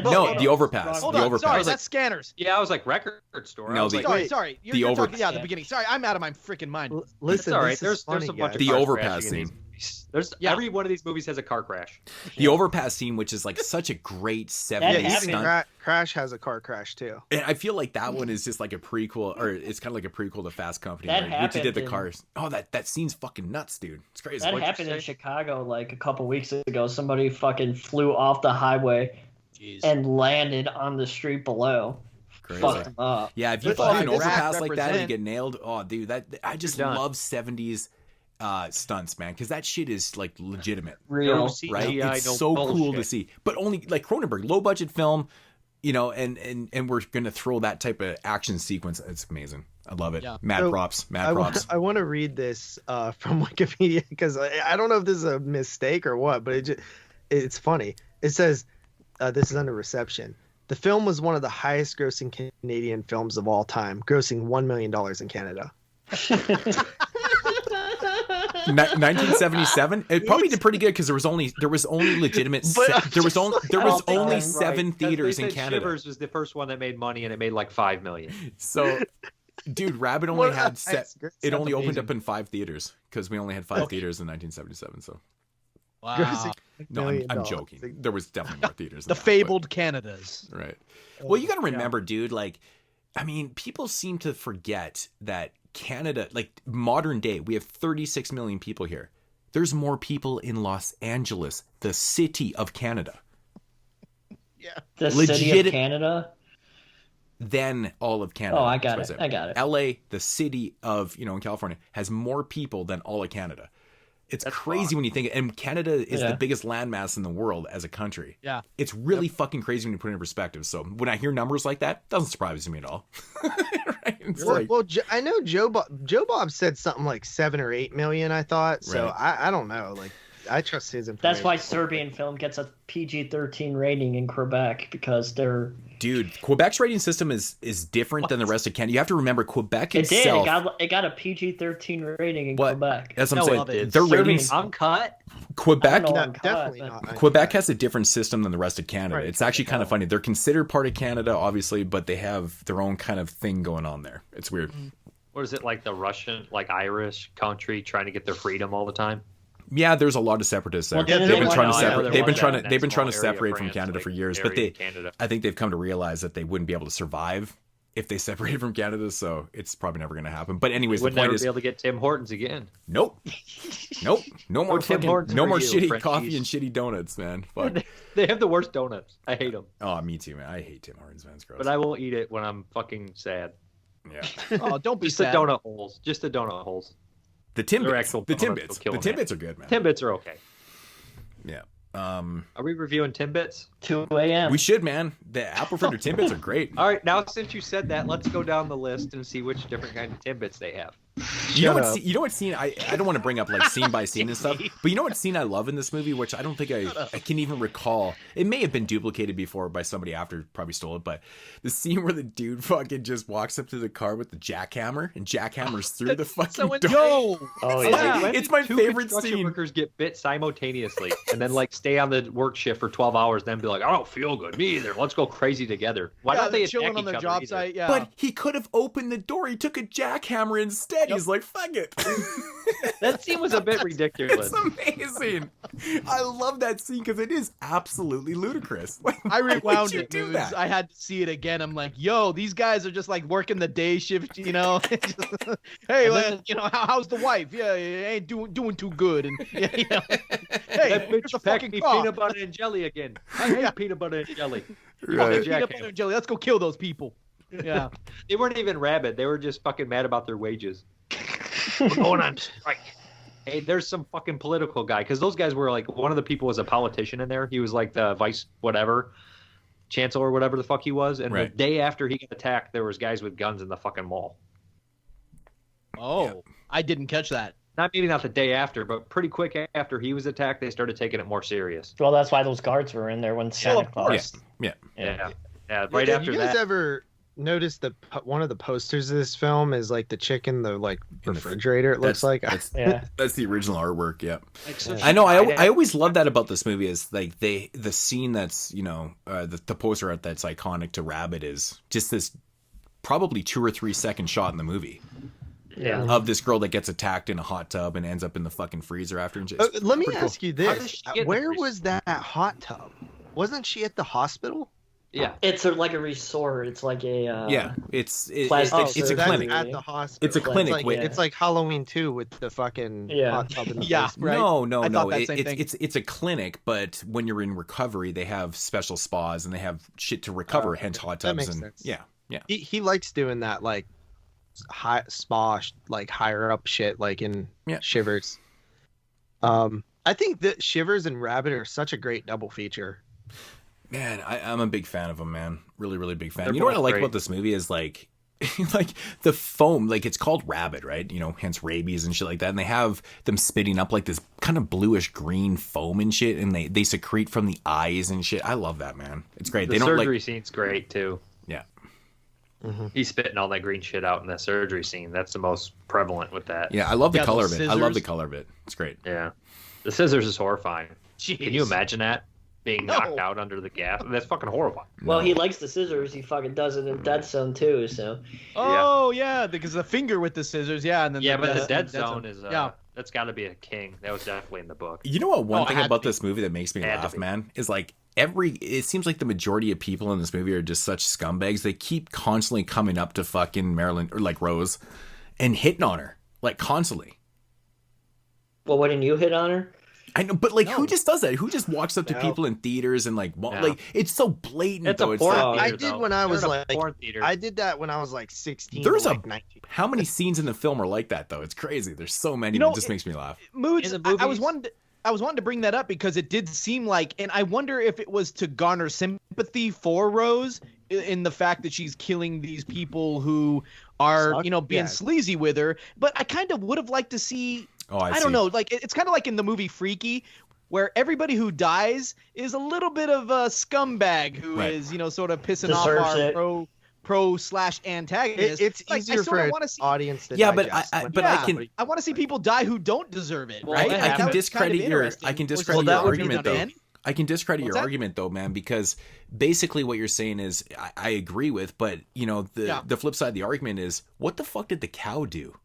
No, the overpass. Hold the on. overpass. Sorry, that's Scanners. Yeah, I was like record store. No, sorry. You're talking the beginning. Sorry, I'm out of my freaking mind. Listen, all right. There's a bunch of the overpass scene. movies. Every one of these movies has a car crash. The overpass scene, which is like such a great 70s stunt. Crash has a car crash too. And I feel like that one is just like a prequel, or it's kind of like a prequel to Fast Company, which did the cars. Oh, that scene's fucking nuts, dude. It's crazy. That happened in Chicago like a couple weeks ago. Somebody fucking flew off the highway and landed on the street below. Crazy. Fucked them up. Yeah, if you fall an overpass like that and you get nailed, oh, dude, I just love 70s stunts, man, because that shit is like legitimate, real, right? It's so cool to see. But only like Cronenberg, low budget film, you know, and we're gonna throw that type of action sequence. It's amazing. I love it. Yeah. Mad props. I want to read this from Wikipedia because I don't know if this is a mistake or what, but it's funny. It says this is under reception. The film was one of the highest grossing Canadian films of all time, grossing $1 million in Canada. 1977. It probably did pretty good because there was only legitimate. There was only 7 theaters in Canada. Shivers was the first one that made money, and it made like $5 million. So, dude, Rabid only had it only opened up in 5 theaters because we only had 5 theaters in 1977. So. Wow. No, I'm joking. There was definitely more theaters. The fabled Canadas. Right. Well, you got to remember, dude, like, I mean, people seem to forget that Canada, like modern day, we have 36 million people here. There's more people in Los Angeles, the city of Canada. Yeah. The city of Canada? Than all of Canada. Oh, I got it. LA, the city of, in California, has more people than all of Canada. It's crazy when you think, and Canada is the biggest landmass in the world as a country. Yeah. It's really fucking crazy when you put it in perspective. So when I hear numbers like that, it doesn't surprise me at all. Right? Well, I know Joe Bob said something like 7 or 8 million, I thought. So right. I don't know. Like, I trust his information. That's why Serbian film gets a PG-13 rating in Quebec, because they're... Dude, Quebec's rating system is different than the rest of Canada. You have to remember, Quebec itself... It got a PG-13 rating in Quebec. That's what I'm saying. Their ratings... Uncut? Quebec... definitely not. Quebec has a different system than the rest of Canada. Right. It's actually kind of funny. They're considered part of Canada, obviously, but they have their own kind of thing going on there. It's weird. What is it, like the Russian, like Irish country trying to get their freedom all the time? Yeah, there's a lot of separatists there. Well, they've been trying to separate. They've been trying to separate from Canada for years, but I think they've come to realize that they wouldn't be able to survive if they separated from Canada. So it's probably never going to happen. But anyways, the point is, be able to get Tim Hortons again. Nope. No more shitty coffee and shitty donuts, man. Fuck. They have the worst donuts. I hate them. Oh, me too, man. I hate Tim Hortons, man. It's gross. But I will eat it when I'm fucking sad. Yeah. Oh, don't be just sad. The donut holes. Just the donut holes. The Timbits. The Timbits are good, man. Timbits are okay. Yeah. Are we reviewing Timbits? 2 a.m. We should, man. The apple fritter Timbits are great. All right, now since you said that, let's go down the list and see which different kind of Timbits they have. You know what scene? I don't want to bring up like scene by scene and stuff, but you know what scene I love in this movie, which I don't think I can even recall. It may have been duplicated before by somebody after, probably stole it, but the scene where the dude fucking just walks up to the car with the jackhammer and jackhammers through the fucking door. Oh yeah, it's my favorite scene. Workers get bit simultaneously and then like stay on the work shift for 12 hours, then be like, I don't feel good. Me either. Let's go crazy together. Why don't they chilling on their job site? Yeah. But he could have opened the door. He took a jackhammer instead. Yep. He's like, fuck it. That scene was a bit ridiculous. It's amazing. I love that scene because it is absolutely ludicrous. Like, I rewound it. I had to see it again. I'm like, yo, these guys are just like working the day shift, Hey, how's the wife? Yeah, ain't doing too good. And hey, that bitch packed me peanut butter and jelly again. I hate peanut butter and jelly. Right. Peanut butter and jelly. Let's go kill those people. Yeah. They weren't even rabid. They were just fucking mad about their wages. We're going on strike. Hey, there's some fucking political guy, because those guys were like, one of the people was a politician in there. He was like the vice whatever, chancellor or whatever the fuck he was. And the day after he got attacked, there was guys with guns in the fucking mall. Oh, yeah. I didn't catch that. Maybe not the day after, but pretty quick after he was attacked, they started taking it more serious. Well, that's why those guards were in there when Santa Claus. Yeah. Right after that. You guys ever notice one of the posters of this film is like the chick in the refrigerator? It looks like that's the original artwork. Yeah, I know. I always love that about this movie is like the scene that's the poster art that's iconic to Rabid is just this probably 2 or 3 second shot in the movie. of this girl that gets attacked in a hot tub and ends up in the fucking freezer after. And let me ask you this: where was that hot tub? Wasn't she at the hospital? Yeah, it's like a resort. It's like a it's a clinic at the hospital. It's a clinic. It's like Halloween 2 with the fucking hot tub in the right. No. It's a clinic, but when you're in recovery, they have special spas and they have shit to recover. Hence hot tubs. That makes sense. Yeah. He likes doing that like high spa like higher up shit like in Shivers. I think that Shivers and Rabid are such a great double feature. Man, I'm a big fan of them, man. Really, really big fan. You know what I like about this movie is like the foam, like it's called Rabid, right? You know, hence rabies and shit like that. And they have them spitting up like this kind of bluish green foam and shit, and they secrete from the eyes and shit. I love that, man. It's great. The surgery scene's great too. Yeah. Mm-hmm. He's spitting all that green shit out in the surgery scene. That's the most prevalent with that. Yeah, I love the color of it. I love the color of it. It's great. Yeah. The scissors is horrifying. Jeez. Can you imagine that? Being knocked out under the gas. That's fucking horrifying. Well, he likes the scissors. He fucking does it in Dead Zone too. So. Oh yeah, because the finger with the scissors. Yeah, and then but the Dead Zone is that's got to be a king. That was definitely in the book. You know what? One thing about this movie that makes me laugh, man, is like it seems like the majority of people in this movie are just such scumbags. They keep constantly coming up to fucking Marilyn or like Rose, and hitting on her like constantly. Well, wouldn't you hit on her? I know, but like, who just does that? Who just walks up to people in theaters and like it's so blatant. It's though. A porn I theater, did though. when I was like, I did that when I was like 16. There's like 19. How many scenes in the film are like that though? It's crazy. There's so many. It just makes me laugh. Moods. I was wanting to bring that up because it did seem like, and I wonder if it was to garner sympathy for Rose in the fact that she's killing these people who are, being sleazy with her. But I kind of would have liked to see. I don't know. Like it's kind of like in the movie Freaky, where everybody who dies is a little bit of a scumbag who is, sort of pissing off our pro/antagonist. It's like, easier for an audience to digest. I want to see people die who don't deserve it. Right? I can discredit your argument though. I can discredit your argument though, man, because basically what you're saying is I agree with, but the flip side of the argument is what the fuck did the cow do?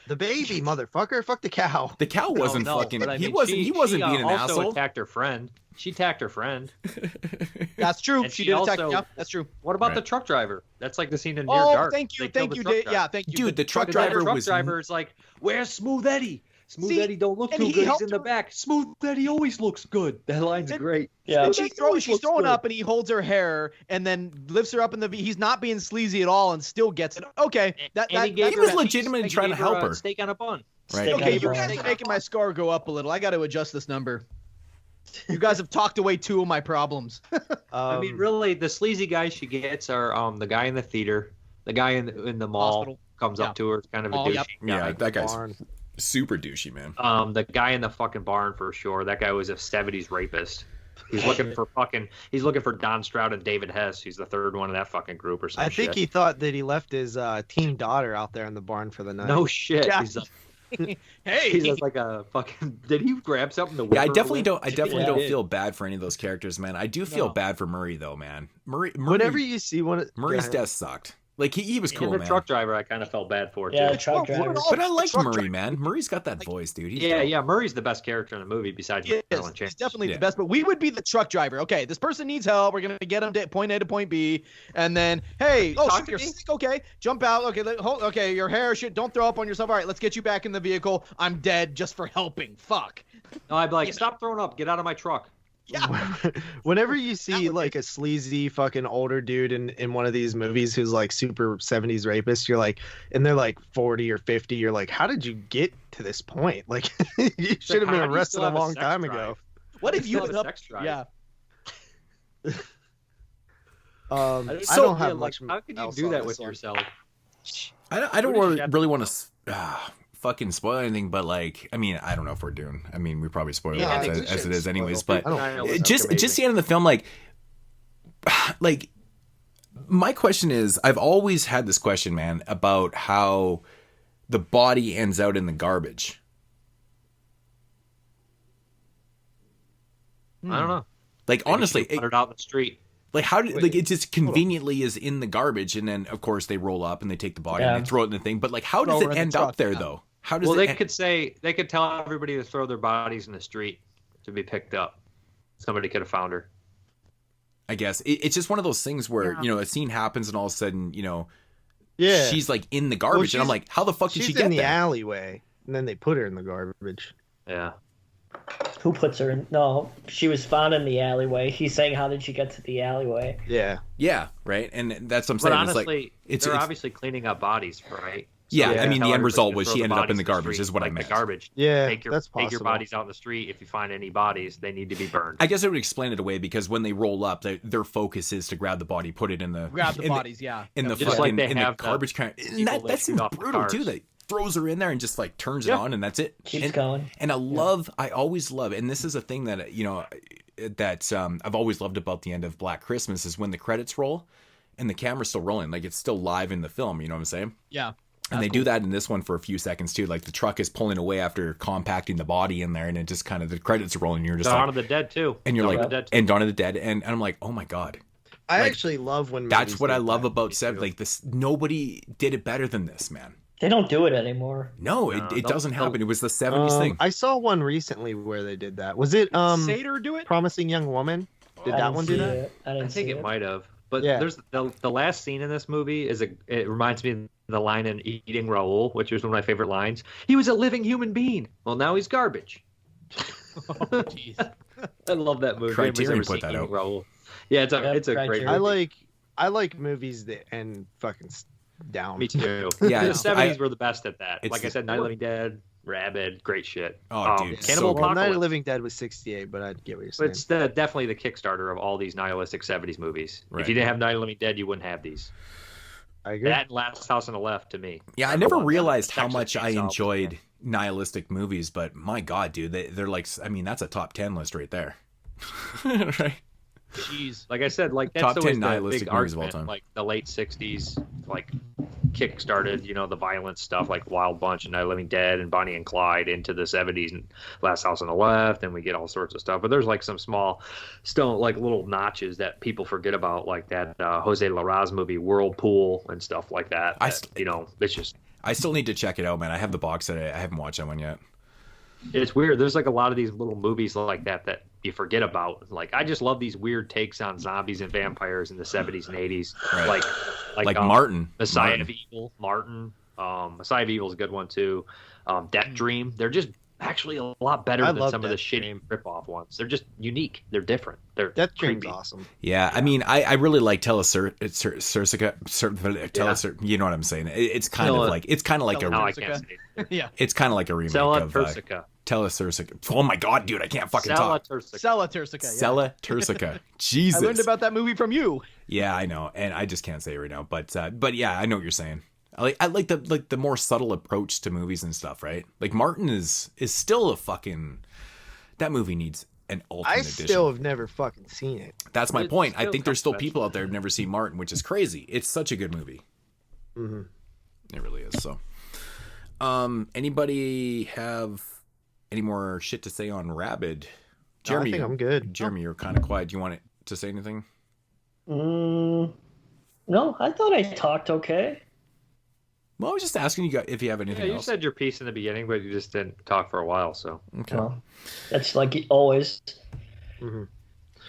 The baby, motherfucker. Fuck the cow. The cow wasn't fucking. He wasn't being an asshole. She also attacked her friend. She attacked her friend. That's true. And she did attack. Yeah, that's true. What about the truck driver? That's like the scene in Near Dark. Thank you, Dave. Yeah, thank you. Dude, the truck driver is like, where's Smooth Eddie? Smooth Eddie don't look too good. He's in the back. Smooth Eddie always looks good. That line's great. Yeah. And she's throwing up, and he holds her hair, and then lifts her up in the. He's not being sleazy at all, and still gets it. Okay, he was legitimately trying to help her. Steak on a bun. Right. Okay, you guys are making my score go up a little. I got to adjust this number. You guys have talked away two of my problems. I mean, really, the sleazy guys she gets are the guy in the theater, the guy in the mall hospital. Comes up to her. It's kind of a douchey guy. Yeah, that guy's super douchey, man. The guy in the fucking barn for sure. That guy was a 70s rapist. He's looking for Don Stroud and David Hess. He's the third one in that fucking group or something. I think he thought that he left his teen daughter out there in the barn for the night. No shit. Yeah. He's just like a fucking. Did he grab something to? Yeah, I definitely don't feel bad for any of those characters, man. I do feel bad for Murray though, man. Murray. Whenever you see Murray's death sucked. Like he was cool, man. The truck driver, I kind of felt bad for too. Yeah, truck driver. But I like Murray, man. Murray's got that voice, dude. Yeah. Murray's the best character in the movie besides Marilyn Chambers. He's definitely the best. But we would be the truck driver. Okay, this person needs help. We're gonna get him to point A to point B, and then hey, you're sick. Okay, jump out. Okay, okay, your hair shit. Don't throw up on yourself. All right, let's get you back in the vehicle. I'm dead just for helping. Fuck. No, I'd be like, stop throwing up. Get out of my truck. Yeah. Whenever you see like a sleazy fucking older dude in one of these movies who's like super 70s rapist, you're like, and they're like 40 or 50, you're like, how did you get to this point? Like, you should have been arrested a long time ago. What if you have a sex drive? Yeah. I don't have much. How could you do that with yourself? I don't really want to fucking spoil anything, but like, I mean, I don't know if we're doing. I mean, we probably spoil it as it is, anyways. But just the end of the film, like my question is, I've always had this question, man, about how the body ends out in the garbage. I don't know. Like honestly, put it out in the street. Like how did like it just conveniently is in the garbage, and then of course they roll up and they take the body and they throw it in the thing. But like how does it end up there though? How does they could tell everybody to throw their bodies in the street to be picked up. Somebody could have found her. I guess it's just one of those things where a scene happens and all of a sudden she's like in the garbage, and I'm like, how the fuck did she get there? She's in the alleyway, and then they put her in the garbage. Yeah. Who puts her in? No, she was found in the alleyway. He's saying, how did she get to the alleyway? Yeah. Yeah, right? And that's what I'm saying. But honestly, it's they're obviously cleaning up bodies, right? So I mean, the end result was she ended up in the garbage, is what I meant. The garbage. Yeah, take your bodies out in the street. If you find any bodies, they need to be burned. I guess it would explain it away, because when they roll up, their focus is to grab the body, put it in the... Grab the bodies, in the fucking in the garbage can. And that seems brutal, too. They throws her in there and just like turns it on, and that's it. Keeps going. And I always love, and this is a thing that, that I've always loved about the end of Black Christmas, is when the credits roll and the camera's still rolling. Like, it's still live in the film, you know what I'm saying? Yeah. And they do that in this one for a few seconds too. Like the truck is pulling away after compacting the body in there, and it just kind of, the credits are rolling. And you're just Dawn of the Dead too. And you're and Dawn of the Dead, and I'm like, oh my god. I actually love when that's what I love about Seven. Like this, nobody did it better than this, man. They don't do it anymore. No, it doesn't happen. It was the 70s thing. I saw one recently where they did that. Was it Seder do it? Promising Young Woman? Did that one do that? I think it might have. But there's the last scene in this movie it reminds me of the line in Eating Raoul, which was one of my favorite lines. He was a living human being. Well, now he's garbage. Jeez. I love that movie. Criterion put that out. Raoul. Yeah, it's a great movie. I like movies that end fucking down. Me too. Yeah, the 70s were the best at that. Like I said, Night of the Living Dead, Rabid, great shit. Oh, dude, Cannibal Apocalypse. Night of the Living Dead was 68, but I get what you're saying. It's definitely the Kickstarter of all these nihilistic 70s movies. Right. If you didn't have Night of the Living Dead, you wouldn't have these. I agree. That and Last House on the Left, to me. Yeah, I never realized how much I enjoyed nihilistic movies, but my god, dude, they're like, I mean, that's a top 10 list right there. Right? Jeez. Like I said, like that's top 10 always nihilistic big movies of all argument, time. like the late 60s, like kick-started, the violent stuff like Wild Bunch and Night of the Living Dead and Bonnie and Clyde into the 70s and Last House on the Left, and we get all sorts of stuff. But there's like some small, still like little notches that people forget about, like that Jose Larraz movie Whirlpool and stuff like that. It's just. I still need to check it out, man. I have the box set. I haven't watched that one yet. It's weird. There's like a lot of these little movies like that you forget about. Like, I just love these weird takes on zombies and vampires in the 70s and 80s. Right. Like Martin. Messiah of Evil. Martin. Messiah of Evil is a good one too. Death Dream. They're just actually a lot better than some of the shitty rip-off ones. They're just unique. They're different. They're Death Dream's creepy. awesome. Yeah, I mean, I really like Sursica. You know what I'm saying? It's kind of like a. No, I can't say it. Yeah. It's kind of like a remake of Tursica. Sursica. Oh my god, dude, I can't fucking talk. Sella Tursica. Jesus. I learned about that movie from you. Yeah, I know, and I just can't say it right now. But yeah, I know what you're saying. I like the more subtle approach to movies and stuff, right? Like Martin is still a fucking. That movie needs an ultimate edition. I still have never fucking seen it. That's my point. I think there's still people out there who've never seen Martin, which is crazy. It's such a good movie. Mm-hmm. It really is. So, anybody have any more shit to say on Rabid? Jeremy, I think I'm good. Jeremy, you're kind of quiet. Do you want to say anything? No, I thought I talked okay. Well, I was just asking you if you have anything else. You said your piece in the beginning, but you just didn't talk for a while, so. Okay. Well, that's like always. Mm-hmm.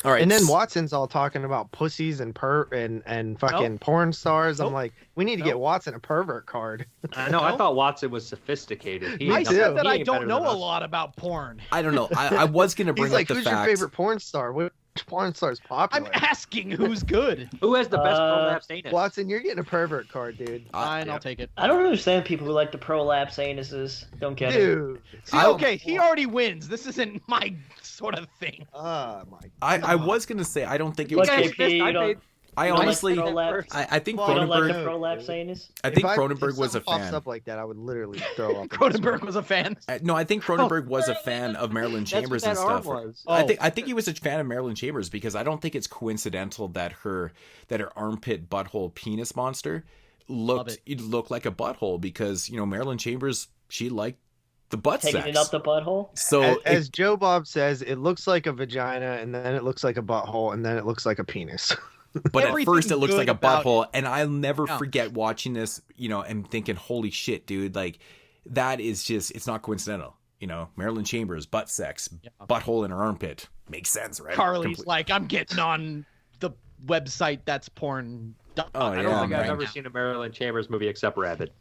All right. And then Watson's all talking about pussies and fucking porn stars. I'm like, we need to get Watson a pervert card. I know. I thought Watson was sophisticated. I said that I don't know a lot about porn. I don't know. I was going to bring up the fact. Who's your favorite porn star? Which porn star is popular? I'm asking who's good. Who has the best prolapsed anus? Watson, you're getting a pervert card, dude. Fine, I'll take it. I don't understand people who like the prolapse anuses. Don't get it. See, okay, he already wins. This isn't my sort of thing. Oh my. I was gonna say I don't think it was. I honestly, I think Cronenberg. Prolapse anus? I think Cronenberg was a fan. Pops up like that, I would literally throw up. Cronenberg was a fan. No, I think Cronenberg was a fan of Marilyn Chambers and stuff. I think he was a fan of Marilyn Chambers because I don't think it's coincidental that her armpit butthole penis monster looked like a butthole because Marilyn Chambers, she liked the butt sex. Taking it up the butthole. So as Joe Bob says, it looks like a vagina, and then it looks like a butthole, and then it looks like a penis. But at first it looks like a butthole, and I'll never forget watching this, and thinking, holy shit, dude, like that is just, it's not coincidental. Marilyn Chambers, butt sex, butthole in her armpit. Makes sense, right? Carly's like, I'm getting on the website that's porn. I don't think I've ever seen a Marilyn Chambers movie except Rabid.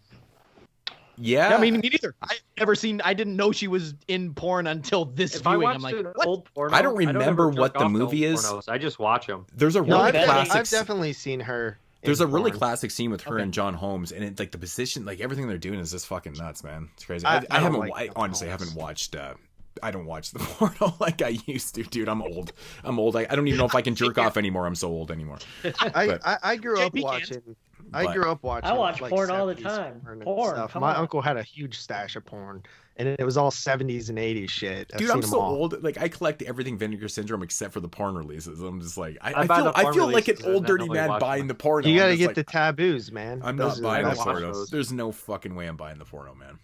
Yeah. I mean, me neither. I didn't know she was in porn until this viewing. I'm like, what? Old porno, I don't remember what the movie is. Pornos. I just watch them. There's a really classic. I've definitely seen her. There's a really classic scene with her and John Holmes, and the position, like everything they're doing is just fucking nuts, man. It's crazy. I honestly haven't watched. I don't watch the porno like I used to, dude. I'm old. I don't even know if I can jerk off anymore. I'm so old anymore. I grew up watching. I watch porn all the time. Porn. My uncle had a huge stash of porn, and it was all 70s and 80s shit. Dude, I'm so old. Like I collect everything Vinegar Syndrome except for the porn releases. I'm just like, I feel like an old dirty man buying the porno. You gotta get the taboos, man. I'm not buying the porno. There's no fucking way I'm buying the porno, man.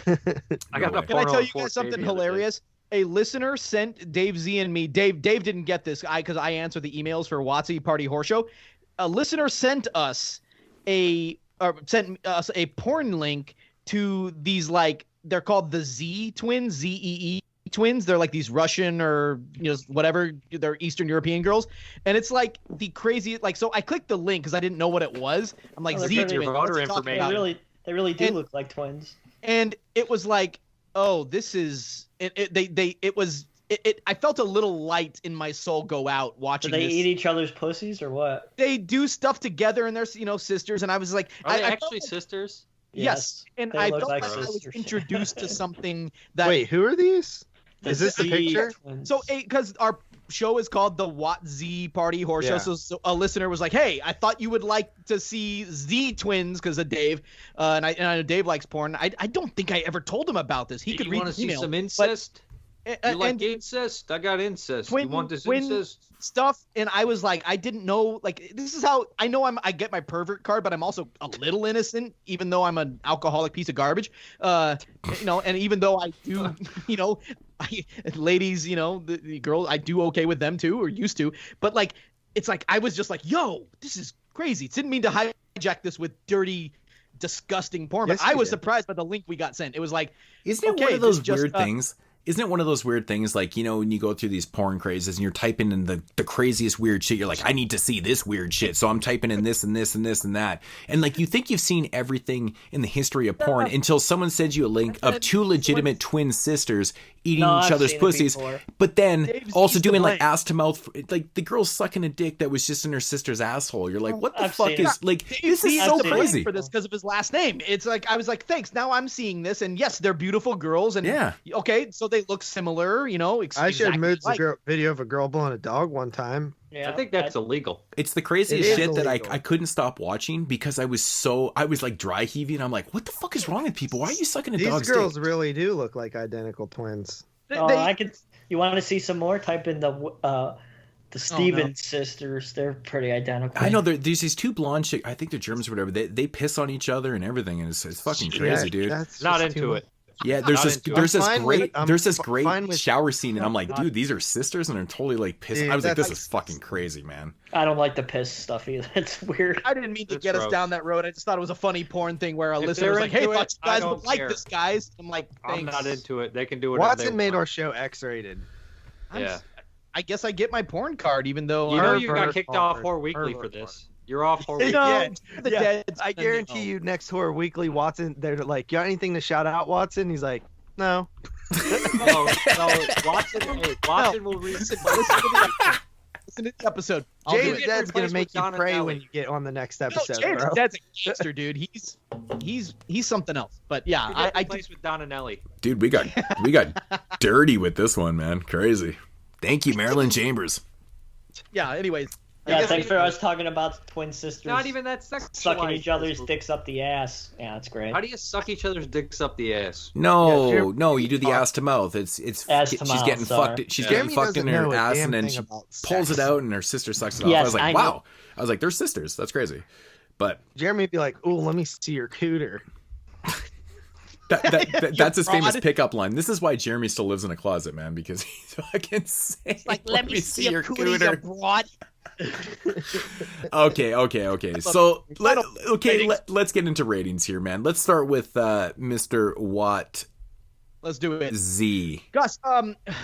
Can I tell you guys something hilarious? A listener sent Dave Z and me. Dave didn't get this because I answer the emails for Watsy Party Horse Show. A listener sent us a porn link to these, like, they're called the Z twins, ZEE twins. They're like these Russian or whatever, they're Eastern European girls, and it's like the crazy, like, so I clicked the link because I didn't know what it was. I'm like, Z twins. They really do look like twins. And it was like, oh, this is it was. I felt a little light in my soul go out watching. Do they eat each other's pussies or what? They do stuff together, and they're sisters. And I was like, are they actually sisters? Yes, and I felt like I was introduced to something that. Wait, who are these? Is this the picture? Twins. So, because our show is called the Wat-Z Party Horse Show, so a listener was like, "Hey, I thought you would like to see Z twins because of Dave, and I know Dave likes porn. I don't think I ever told him about this. He could read the email. You want to see some incest? You like incest? I got incest. You want this incest stuff? And I was like, I didn't know. Like, this is how I know I get my pervert card, but I'm also a little innocent, even though I'm an alcoholic piece of garbage. And even though I do, ladies, the girls, I do okay with them too, or used to. But like, it's like I was just like, yo, this is crazy. Didn't mean to hijack this with dirty, disgusting porn, but I was surprised by the link we got sent. It was like, isn't it one of those weird things? Isn't it one of those weird things, like, when you go through these porn crazes and you're typing in the craziest weird shit, you're like, I need to see this weird shit, so I'm typing in this and this and this and that. And, like, you think you've seen everything in the history of porn until someone sends you a link of two legitimate twin sisters eating each other's pussies, but then also doing, like, ass-to-mouth, like, the girl sucking a dick that was just in her sister's asshole. You're like, what the fuck is, like, this is so crazy. For this because of his last name. It's like, I was like, thanks, now I'm seeing this, and yes, they're beautiful girls, and okay, so they look similar, I shared Moods video of a girl blowing a dog one time. Yeah, I think that's illegal. It's the craziest shit that I couldn't stop watching because I was like dry heaving. I'm like, what the fuck is wrong with people? Why are you sucking a dog's dick? These girls really do look like identical twins. You want to see some more? Type in the Stevens sisters. They're pretty identical. I know there's these two blonde chicks. I think they're Germans or whatever. They piss on each other and everything, and it's fucking crazy, dude. Not into it. Yeah, there's this great shower scene, and I'm like, dude, these are sisters, and they're totally like pissing. I was like, this is fucking crazy, man. I don't like the piss stuff either. It's weird. I didn't mean to get us down that road. I just thought it was a funny porn thing where a listener was like, hey, I thought you guys would like this, guys. I'm like, thanks. I'm not into it. They can do it. Watson made our show X-rated. Yeah. I guess I get my porn card, even though you got kicked off Horror Weekly for this. You're off Horror Weekly. I guarantee you, next Horror Weekly, Watson, they're like, you got anything to shout out, Watson? He's like, no. No, Watson will listen to the episode. Jay's dad's gonna make you pray when you get on the next episode. Jay's dad's a gangster, dude. He's something else. But yeah, I plays with Don and Ellie. Dude, we got dirty with this one, man. Crazy. Thank you, Marilyn Chambers. Yeah. Anyways. Yeah, thanks for us talking about twin sisters. Not even that sexual. Sucking each other's dicks up the ass. Yeah, that's great. How do you suck each other's dicks up the ass? No, you do the ass to mouth. It's ass to mouth, getting fucked. She's getting fucked in her ass, and then she pulls it out, and her sister sucks it off. I was like, wow. I was like, they're sisters. That's crazy. But Jeremy'd be like, "Ooh, let me see your cooter." That's his famous pickup line. This is why Jeremy still lives in a closet, man, because he's fucking saying, like, let me see your cooter. Okay. So let's get into ratings here, man. Let's start with Mr. Wat. Let's do it. Z. Gus,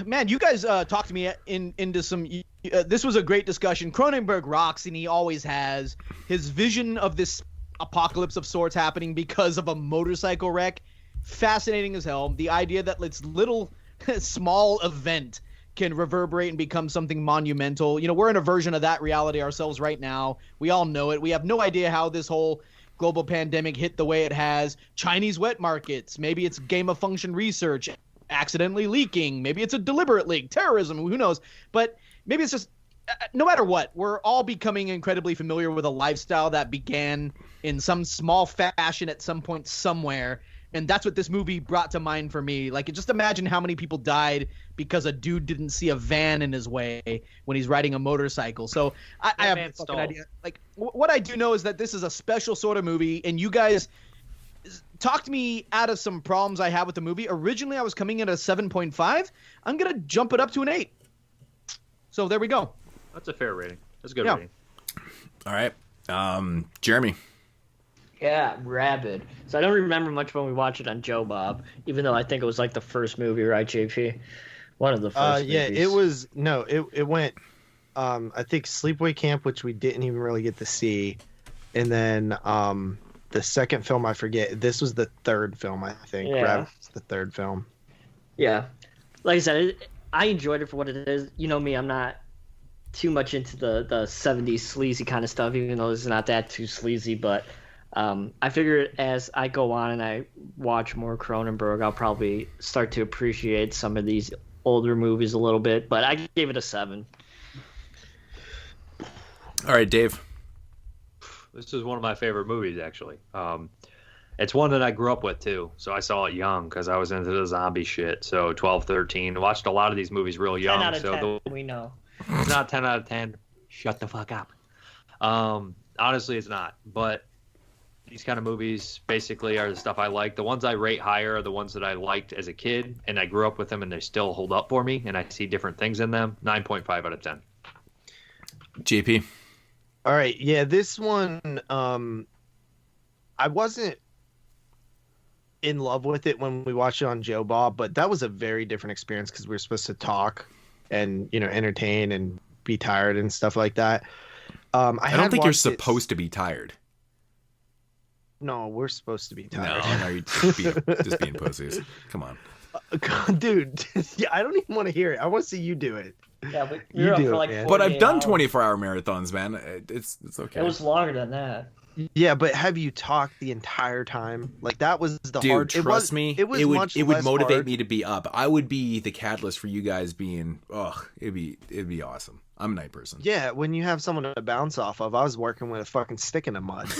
man, you guys talked me into some. This was a great discussion. Cronenberg rocks, and he always has. His vision of this apocalypse of sorts happening because of a motorcycle wreck, fascinating as hell. The idea that this little small event can reverberate and become something monumental. You know, we're in a version of that reality ourselves right now. We all know it. We have no idea how this whole global pandemic hit the way it has. Chinese wet markets. Maybe it's gain of function research accidentally leaking. Maybe it's a deliberate leak. Terrorism. Who knows? But maybe it's just, no matter what, we're all becoming incredibly familiar with a lifestyle that began in some small fashion at some point somewhere. And that's what this movie brought to mind for me. Like, just imagine how many people died because a dude didn't see a van in his way when he's riding a motorcycle. So I have no fucking idea. Like, what I do know is that this is a special sort of movie, and you guys talked me out of some problems I had with the movie. Originally, I was coming in at a 7.5. I'm going to jump it up to an 8. So there we go. That's a fair rating. That's a good rating. All right. Jeremy. Yeah, Rabid. So I don't remember much when we watched it on Joe Bob, even though I think it was like the first movie, right, JP? One of the first movies. Yeah, it went, I think Sleepaway Camp, which we didn't even really get to see. And then the second film, I forget. This was the third film, I think. Yeah. Rabid's the third film. Yeah. Like I said, I enjoyed it for what it is. You know me, I'm not too much into the 70s sleazy kind of stuff, even though it's not that too sleazy, but I figure as I go on and I watch more Cronenberg, I'll probably start to appreciate some of these older movies a little bit, but I gave it a 7. All right, Dave. This is one of my favorite movies, actually. It's one that I grew up with, too. So I saw it young because I was into the zombie shit. So 12, 13. Watched a lot of these movies real young. 10 out of 10, we know. It's not 10 out of 10. Shut the fuck up. Honestly, it's not. But these kind of movies basically are the stuff I like. The ones I rate higher are the ones that I liked as a kid, and I grew up with them, and they still hold up for me, and I see different things in them. 9.5 out of 10. JP. All right. Yeah, this one, I wasn't in love with it when we watched it on Joe Bob, but that was a very different experience because we were supposed to talk and, you know, entertain and be tired and stuff like that. I don't think you're supposed to be tired. No, we're supposed to be tired. No, you're just being pussies. Come on. Dude, yeah, I don't even want to hear it. I want to see you do it. Yeah, but you're up for like 48 But I've done hours. 24-hour marathons, man. It's okay. It was longer than that. Yeah, but have you talked the entire time? Like, that was the Dude, hard... trust me, it would motivate hard. me to be up. I would be the catalyst for you guys being... it'd be awesome. I'm a night person. Yeah, when you have someone to bounce off of, I was working with a fucking stick in the mud.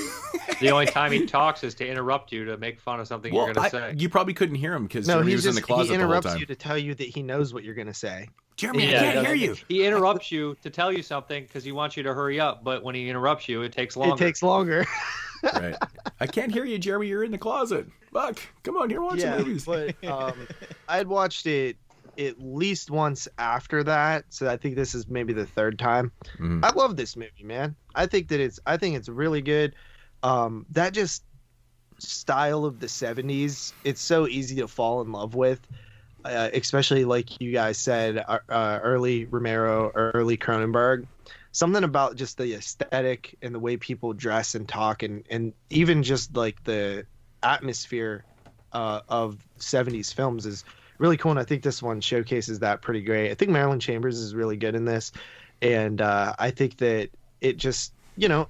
The only time he talks is to interrupt you to make fun of something you're going to say. You probably couldn't hear him because he was in the closet the whole interrupts time. you to tell you that he knows what you're going to say. Jeremy, I can't hear you. He interrupts you to tell you something because he wants you to hurry up, but when he interrupts you, it takes longer. It takes longer. Right. I can't hear you, Jeremy. You're in the closet. Fuck. Come on, here, watch some movies. But I'd watched it at least once after that, so I think this is maybe the third time. I love this movie, man. I think it's really good. That just style of the 70s, it's so easy to fall in love with, especially like you guys said, early Romero, early Cronenberg. Something about just the aesthetic and the way people dress and talk, and even just like the atmosphere of 70s films is really cool. And I think this one showcases that pretty great. I think Marilyn Chambers is really good in this. And I think that it just, you know,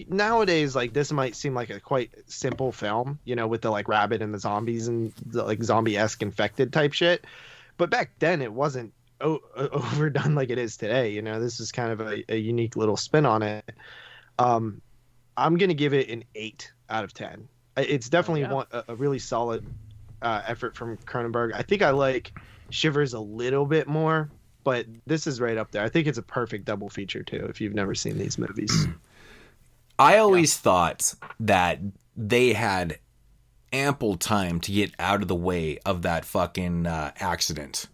nowadays, like, this might seem like a quite simple film, you know, with the like rabbit and the zombies and the like zombie-esque infected type shit. But back then it wasn't overdone like it is today. You know, this is kind of a unique little spin on it. I'm gonna give it an 8 out of 10. It's definitely a really solid effort from Cronenberg. I think I like Shivers a little bit more, but this is right up there. I think it's a perfect double feature too if you've never seen these movies. I always thought that they had ample time to get out of the way of that fucking accident.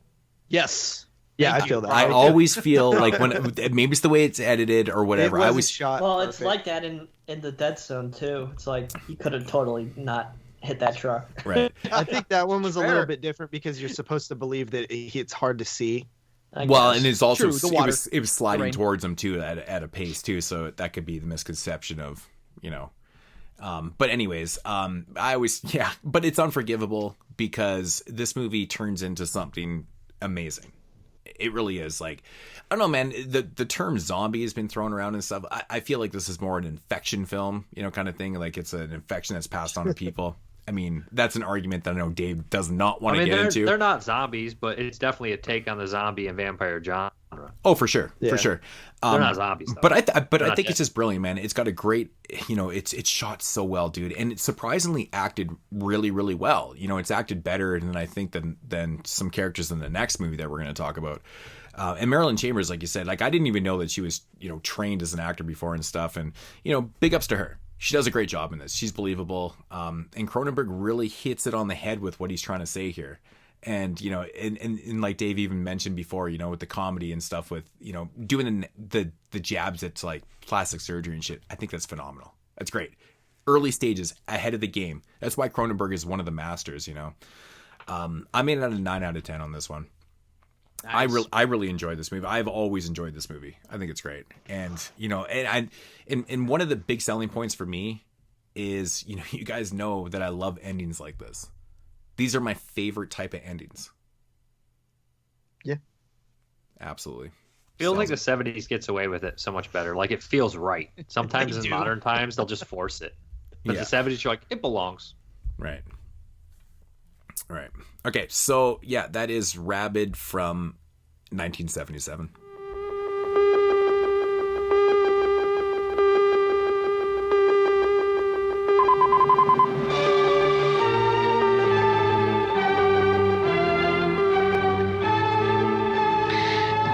Yes. Yeah, I feel that. I always feel like when maybe it's the way it's edited or whatever. I always shot. Well, perfect. it's like that in the Dead Zone too. It's like you could have totally not hit that truck. Right. I think that one was a little bit different because you're supposed to believe that it's hard to see. Well, and it's also True, it was sliding towards him too at a pace too, so that could be the misconception of, you know. But anyways, I always but it's unforgivable because this movie turns into something amazing. It really is. Like, I don't know, man. The term zombie has been thrown around and stuff. I feel like this is more an infection film, you know, kind of thing. Like it's an infection that's passed on to people. I mean, that's an argument that I know Dave does not want to get into. They're not zombies, but it's definitely a take on the zombie and vampire genre. Oh, for sure, for sure. They're not zombies, though. But I think it's just brilliant, man. It's got a great, you know, it's shot so well, dude, and it's surprisingly acted really, really well. You know, it's acted better than I think than some characters in the next movie that we're going to talk about. And Marilyn Chambers, like you said, like I didn't even know that she was, you know, trained as an actor before and stuff, and you know, big ups to her. She does a great job in this. She's believable. And Cronenberg really hits it on the head with what he's trying to say here. And, you know, and like Dave even mentioned before, you know, with the comedy and stuff with, you know, doing the jabs at like plastic surgery and shit. I think that's phenomenal. That's great. Early stages, ahead of the game. That's why Cronenberg is one of the masters, you know. I made it out of 9 out of 10 on this one. Nice. I really enjoyed this movie. I've always enjoyed this movie. I think it's great. And, you know, and one of the big selling points for me is, you know, you guys know that I love endings like this. These are my favorite type of endings. Yeah. Absolutely. Feels like the 70s gets away with it so much better. Like it feels right. Sometimes in modern times they'll just force it. But the 70s you're like, it belongs. Right. Right. Okay, so yeah, that is Rabid from 1977.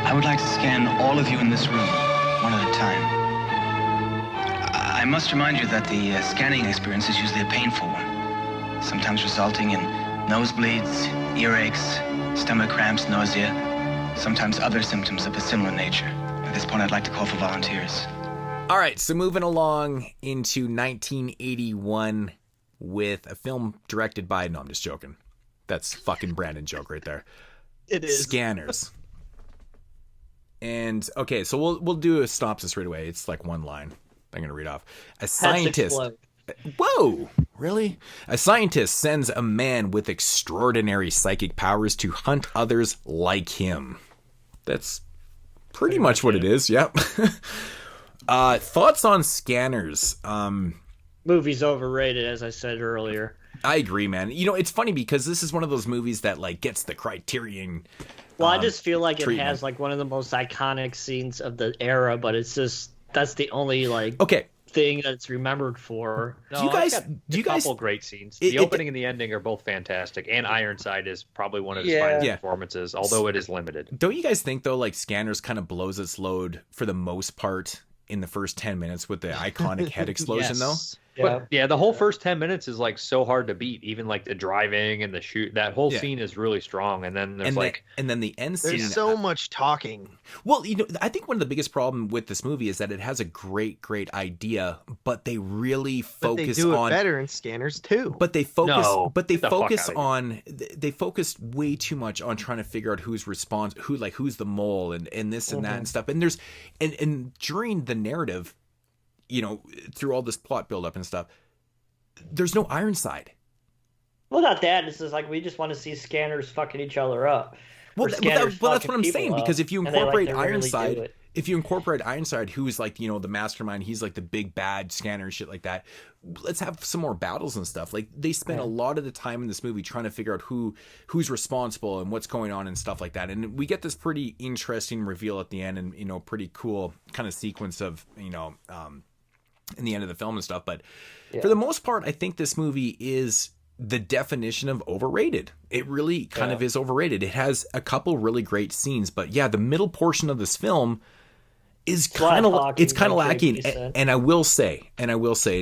I would like to scan all of you in this room, one at a time. I must remind you that the scanning experience is usually a painful one, sometimes resulting in nosebleeds, earaches, stomach cramps, nausea, sometimes other symptoms of a similar nature. At this point, I'd like to call for volunteers. All right, so moving along into 1981 with a film directed by... No, I'm just joking. That's fucking Brandon joke right there. It is. Scanners. And, okay, so we'll do a synopsis right away. It's like one line I'm going to read off. A scientist... Whoa, really? A scientist sends a man with extraordinary psychic powers to hunt others like him. That's pretty much what it is, yep. Thoughts on Scanners? Movie's overrated, as I said earlier. I agree, man. You know, it's funny because this is one of those movies that like gets the Criterion. Well, I just feel like treatment. It has like one of the most iconic scenes of the era, but it's just that's the only like thing that it's remembered for. No, do you guys couple great scenes. The opening and the ending are both fantastic, and Ironside is probably one of his finest performances, although it is limited. Don't you guys think though, like Scanners kind of blows its load for the most part in the first 10 minutes with the iconic head explosion though? But yeah, the whole first 10 minutes is like so hard to beat. Even like the driving and the shoot, that whole scene is really strong. And then there's and then the end scene. There's so much talking. Well, you know, I think one of the biggest problem with this movie is that it has a great idea, but they really focus they do on it better in Scanners too. But they focus, they focus way too much on trying to figure out who's who's the mole and this and that and stuff. And there's and during the narrative, you know, through all this plot buildup and stuff, there's no Ironside. Well, not that. It's just like we just want to see Scanners fucking each other up. Well, that's what I'm saying. Because if you incorporate Ironside, who's like, you know, the mastermind, he's like the big bad Scanner and shit like that. Let's have some more battles and stuff. Like they spent a lot of the time in this movie trying to figure out who's responsible and what's going on and stuff like that. And we get this pretty interesting reveal at the end, and you know, pretty cool kind of sequence of, you know, in the end of the film and stuff. But for the most part, I think this movie is the definition of overrated. It really kind of is overrated. It has a couple really great scenes, but yeah, the middle portion of this film is kind of lacking. And I will say, and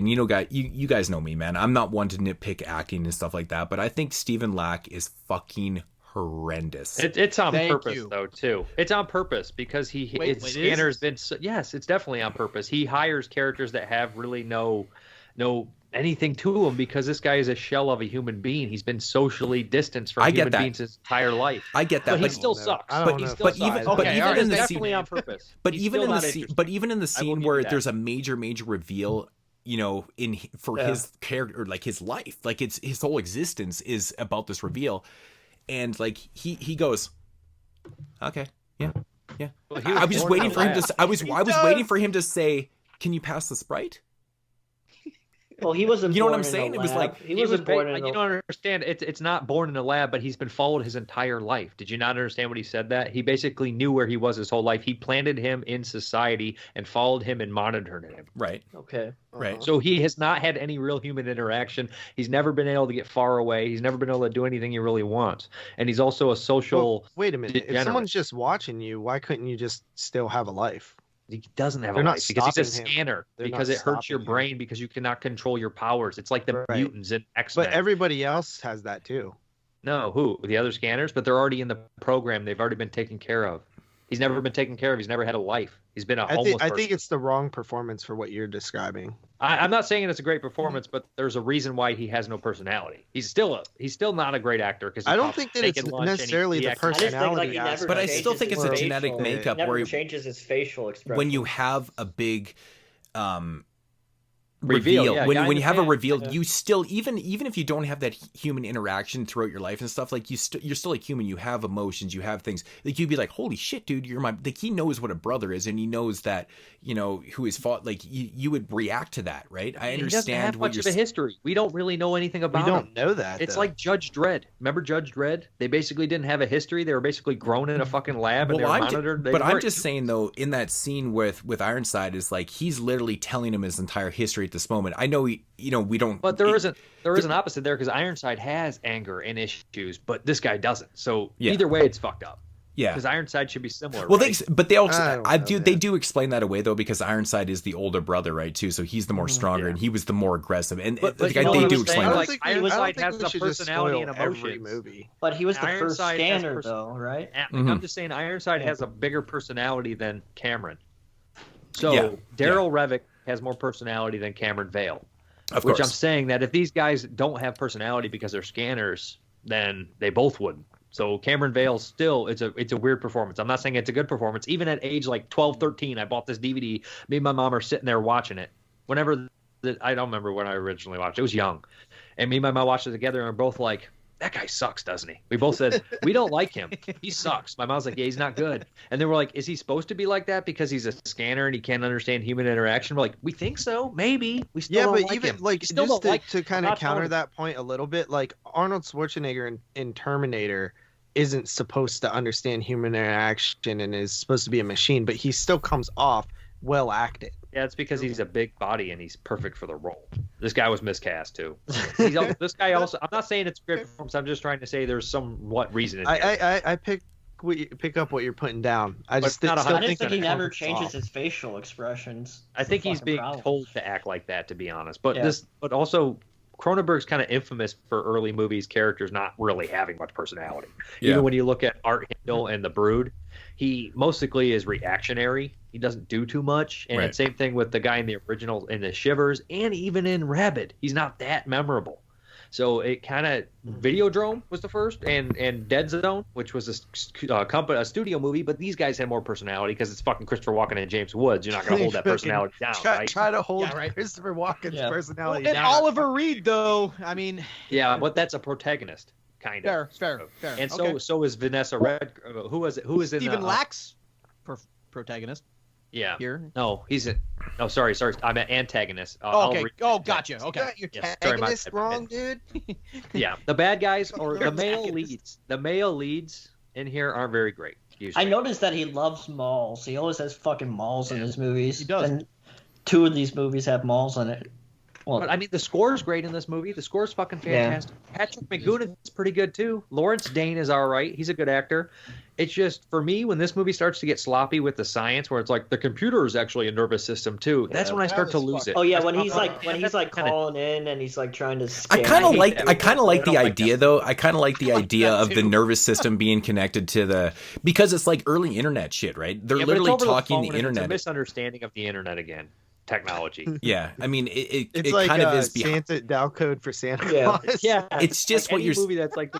you know, you guys know me, man. I'm not one to nitpick acting and stuff like that, but I think Stephen Lack is fucking horrendous. It's on purpose though too. It's on purpose because Scanner's been yes, it's definitely on purpose. He hires characters that have really no anything to him because this guy is a shell of a human being. He's been socially distanced from human beings his entire life. I get that, but he still sucks. But even in the definitely on purpose. But even in the scene where there's a major reveal, you know, for his character, like his life, like his whole existence is about this reveal, and like he goes, okay, yeah. Well, I was just waiting for him to. I was waiting for him to say, "Can you pass the Sprite?" Well, he wasn't. You know what I'm saying? It was like he wasn't born in. You don't understand. It's not born in a lab, but he's been followed his entire life. Did you not understand what he said? That he basically knew where he was his whole life. He planted him in society and followed him and monitored him. Right. Okay. Right. So he has not had any real human interaction. He's never been able to get far away. He's never been able to do anything he really wants. And he's also a social. Well, wait a minute. If someone's just watching you, why couldn't you just still have a life? He doesn't have a life because he's a scanner. Because it hurts your brain because you cannot control your powers. It's like the mutants in X-Men. But everybody else has that too. No, who? The other scanners? But they're already in the program. They've already been taken care of. He's never been taken care of. He's never had a life. He's been a homeless person. I think it's the wrong performance for what you're describing. I'm not saying it's a great performance, but there's a reason why he has no personality. He's still not a great actor because I don't think that it's necessarily the personality aspect. But I still think it's a genetic makeup where he changes his facial expression. When you have a big reveal, when you have a reveal, you still even if you don't have that human interaction throughout your life and stuff, like you're still like human. You have emotions, you have things. Like you'd be like, holy shit, dude, you're my. Like he knows what a brother is, and he knows that who his fault. Like you would react to that, right? I understand. He doesn't have much of a history. We don't really know anything about him. We don't know that. It's like Judge Dredd. Remember Judge Dredd? They basically didn't have a history. They were basically grown in a fucking lab and they were monitored. I'm just saying though, in that scene with Ironside is like he's literally telling him his entire history at this moment. I know we don't. But there is an opposite there because Ironside has anger and issues, but this guy doesn't. So either way, it's fucked up. Yeah, because Ironside should be similar. Well, right? They do explain that away though because Ironside is the older brother, right? Too, so he's the more stronger and he was the more aggressive. And they do explain that. Like Ironside has a personality and emotions. But he was the first scanner, though, right? I'm just saying Ironside has a bigger personality than Cameron. So Daryl Revick has more personality than Cameron Vale. Which I'm saying that if these guys don't have personality because they're scanners, then they both wouldn't. So Cameron Vale still, it's a weird performance. I'm not saying it's a good performance. Even at age like 12, 13, I bought this DVD. Me and my mom are sitting there watching it. I don't remember when I originally watched it. It was young. And me and my mom watched it together and we're both like, that guy sucks, doesn't he? We both said, we don't like him. He sucks. My mom's like, yeah, he's not good. And then we're like, is he supposed to be like that because he's a scanner and he can't understand human interaction? We're like, we think so. Maybe. We still don't like him. Like, just to kind of counter that point a little bit, like Arnold Schwarzenegger in Terminator isn't supposed to understand human interaction and is supposed to be a machine, but he still comes off well acted. Yeah, it's because he's a big body and he's perfect for the role. This guy was miscast too. This guy also. I'm not saying it's a great performance. I'm just trying to say there's somewhat reason. I pick up what you're putting down. I just think he never changes his facial expressions. I think he's being told to act like that, to be honest. But but also Cronenberg's kind of infamous for early movies characters not really having much personality. Yeah. Even when you look at Art Hindle and The Brood, he mostly is reactionary. He doesn't do too much. And same thing with the guy in the original, in the Shivers, and even in Rabid. He's not that memorable. So it kind of Videodrome was the first, and Dead Zone, which was a studio movie, but these guys had more personality because it's fucking Christopher Walken and James Woods. You're not going to hold that personality down, right? Try to hold Christopher Walken's personality down. And Oliver Reed, though, I mean... Yeah, but that's a protagonist, kind of. Fair. And so is Vanessa Red... Who is in Stephen Lack's protagonist. Yeah. Here? No, he's in... No, sorry. I'm an antagonist. Okay. Gotcha. Okay. Your antagonist wrong, dude? Yeah. The bad guys or the male leads. The male leads in here aren't very great. Usually. I noticed that he loves malls. He always has fucking malls in his movies. He does. And 2 of these movies have malls in it. Well, but I mean, the score's great in this movie. The score's fucking fantastic. Yeah. Patrick McGoon's pretty good too. Lawrence Dane is all right. He's a good actor. It's just, for me, when this movie starts to get sloppy with the science, where it's like the computer is actually a nervous system too, that's when I start to lose it. Oh yeah, when he's like calling in and he's like trying to. I kind of like the idea though. I kind of like the idea of the nervous system being connected to the, because it's like early internet shit, right? They're literally talking the internet. It's a misunderstanding of the internet again. Technology. Yeah, I mean, it's like kind of is Santa Dow code for Santa Claus. Yeah, it's just like what you're. Movie that's like,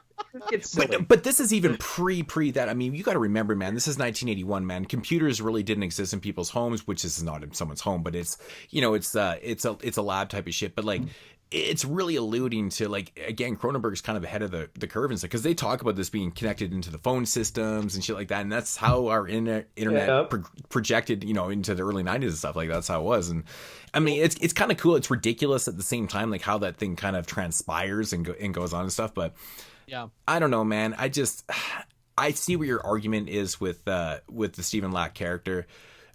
it's silly. But this is even pre that. I mean, you got to remember, man. This is 1981, man. Computers really didn't exist in people's homes, which is not in someone's home, but it's it's a lab type of shit. But like, it's really alluding to, like, again, Cronenberg's kind of ahead of the curve and stuff, because they talk about this being connected into the phone systems and shit like that, and that's how our internet projected, into the early 90s and stuff. Like, that's how it was. And I mean, it's kind of cool. It's ridiculous at the same time, like how that thing kind of transpires and goes on and stuff. But yeah, I don't know, man. I see what your argument is with the Stephen Lack character.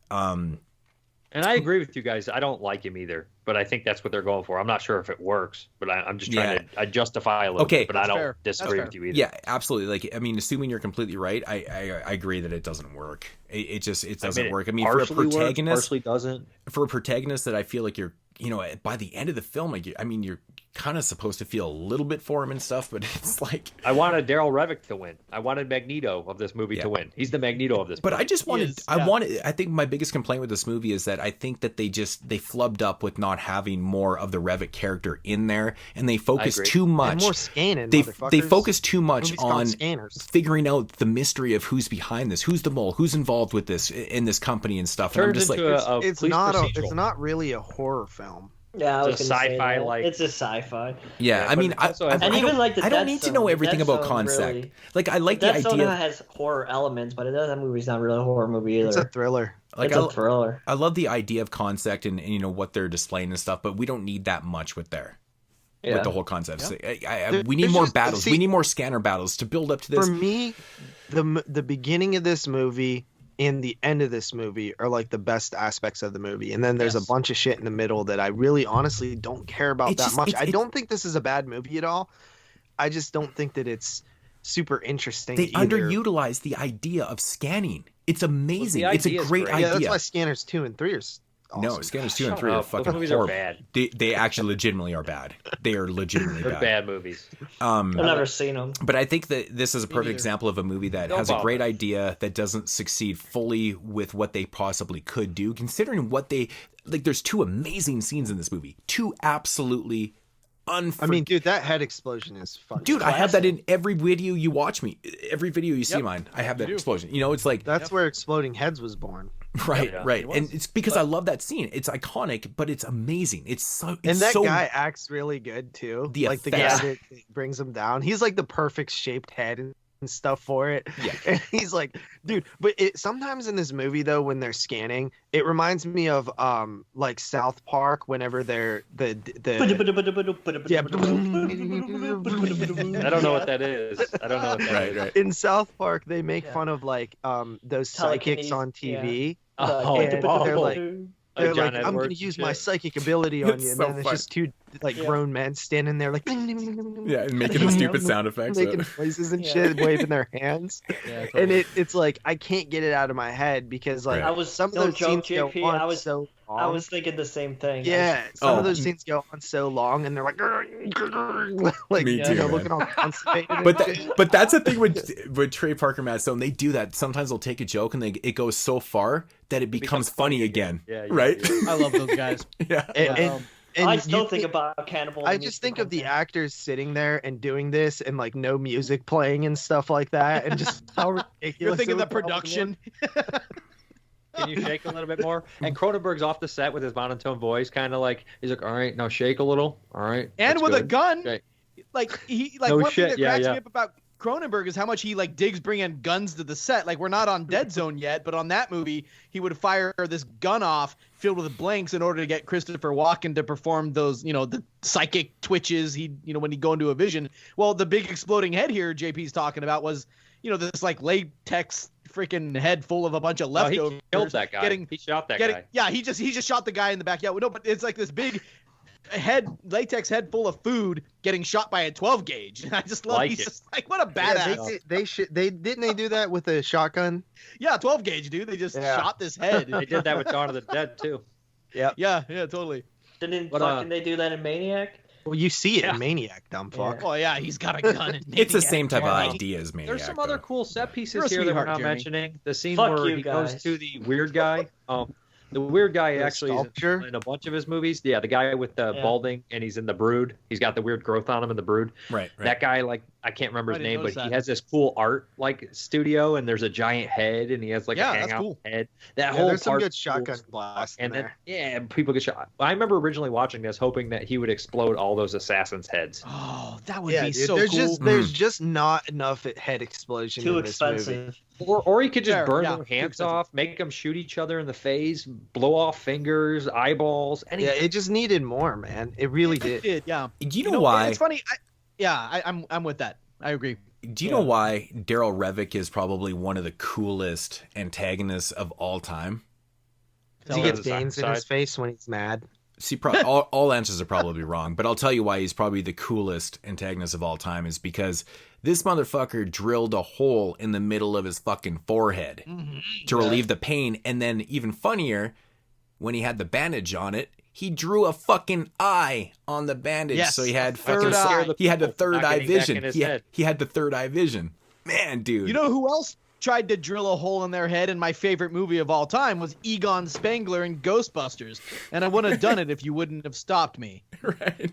And I agree with you guys. I don't like him either, but I think that's what they're going for. I'm not sure if it works, but I'm just trying to justify a little bit, but I don't disagree with you either. Yeah, absolutely. Like, I mean, assuming you're completely right, I agree that it doesn't work. It doesn't work. I mean, for a protagonist, partially doesn't. For a protagonist that I feel like you're, by the end of the film, like, I mean, you're kind of supposed to feel a little bit for him and stuff, but it's like, I wanted Daryl Revick to win. I wanted Magneto of this movie to win. He's the Magneto of this movie. But I just wanted, I think my biggest complaint with this movie is that I think that they flubbed up with not having more of the Revick character in there, and they focused too much. And more scanning. They focused too much on figuring out the mystery of who's behind this, who's the mole, who's involved with this in this company and stuff. And I'm just like, it's not really a horror film. Yeah, it's a sci-fi like. It's a sci-fi. Yeah, I mean, I don't need to know everything about concept. Really, like, I like the idea. That has horror elements, but that movie's not really a horror movie either. It's a thriller. Like, it's a thriller. I love the idea of concept and what they're displaying and stuff, but we don't need that much with the whole concept. Yeah. We need more battles. We need more scanner battles to build up to this. For me, the beginning of this movie and the end of this movie are like the best aspects of the movie, and then there's a bunch of shit in the middle that I really honestly don't care about that much. I don't think this is a bad movie at all. I just don't think that it's super interesting. They underutilize the idea of scanning. It's amazing. It's a great idea. Yeah, that's why Scanners 2 and 3 are awesome. No, Scanners 2 and 3 are fucking horrible. Are bad. They actually legitimately are bad. They are legitimately bad. They're bad movies. I've never seen them. But I think that this is a perfect example of a movie that has a great idea that doesn't succeed fully with what they possibly could do, considering what they... Like, there's 2 amazing scenes in this movie. 2 absolutely... I mean, dude, that head explosion is fucking dude, classic. I have that in every video you watch me. Every video you see mine, I have that explosion. It's like... That's where Exploding Heads was born. Right, right. And it's because I love that scene. It's iconic, but it's amazing. It's that guy acts really good, too. The guy that brings him down. He's like the perfect shaped head and stuff for it. Yeah. And he's like, dude, but sometimes in this movie, though, when they're scanning, it reminds me of like South Park whenever they're I don't know what that is. Right. In South Park, they make fun of like those psychics on TV. They're like, I'm going to use my psychic ability on you. And then it's just 2 grown men standing there like, and making the stupid sound effects, making noises and shit, waving their hands. Yeah, totally. And it's like, I can't get it out of my head because like some of those scenes go on so long. I was thinking the same thing. Yeah, some of those scenes go on so long, and they're like me too, looking all constipated. But that's the thing with Trey Parker, Matt Stone. They do that. Sometimes they'll take a joke and it goes so far that it becomes funny again. Yeah, right. I love those guys. And I still think about Cannibal. I just think of the actors sitting there and doing this, and like no music playing and stuff like that, and just how ridiculous. You're thinking the production. Can you shake a little bit more? And Cronenberg's off the set with his monotone voice, kind of like he's like, "All right, now shake a little. All right." And with a gun, okay. Like one thing that cracks me up about Cronenberg is how much he like digs bringing guns to the set. Like, we're not on Dead Zone yet, but on that movie, he would fire this gun off filled with blanks in order to get Christopher Walken to perform those, the psychic twitches. When he'd go into a vision. Well, the big exploding head here, JP's talking about was, this like latex freaking head full of a bunch of leftovers. He killed that guy. He shot that guy. Yeah, he just shot the guy in the back. Yeah, no, but it's like this big latex head full of food getting shot by a 12 gauge. I just love he's just like, what a badass. Yeah, didn't they do that with a shotgun? Yeah, 12 gauge, dude. They just shot this head. They did that with Dawn of the Dead too. Yeah, totally. Didn't they do that in Maniac? Well, you see it in Maniac, dumb fuck. Oh yeah, he's got a gun in Maniac. It's the same type of idea as Maniac. There's some other cool set pieces You're a here that we're sweetheart, not Jeremy. mentioning. The scene Fuck where you he guys. goes to the weird guy. The weird guy actually is in a bunch of his movies. Yeah, the guy with the balding, and he's in The Brood. He's got the weird growth on him in The Brood. Right. That guy, like, I can't remember his name, but he has this cool art like studio, and there's a giant head, and he has like a hangout head. That whole there's some part good shotgun blast in and there. then people get shot. I remember originally watching this, hoping that he would explode all those assassins' heads. Oh, that would be dude, so cool. There's just not enough head explosion Too in this expensive. movie. Or he could just Fair, burn yeah, their hands off, make them shoot each other in the face, blow off fingers, eyeballs. Anything. Yeah, it just needed more, man. It really did. Yeah. Do you know why? It's funny. I'm with that. I agree. Do you know why Daryl Revick is probably one of the coolest antagonists of all time? He gets veins in his face when he's mad. See, all answers are probably wrong, but I'll tell you why he's probably the coolest antagonist of all time is because this motherfucker drilled a hole in the middle of his fucking forehead to relieve the pain, and then even funnier, when he had the bandage on it, he drew a fucking eye on the bandage, so he had fucking he had the third eye vision. He had the third eye vision. Man, dude. You know who else tried to drill a hole in their head in my favorite movie of all time was Egon Spengler in Ghostbusters, and I wouldn't have done it if you wouldn't have stopped me. Right.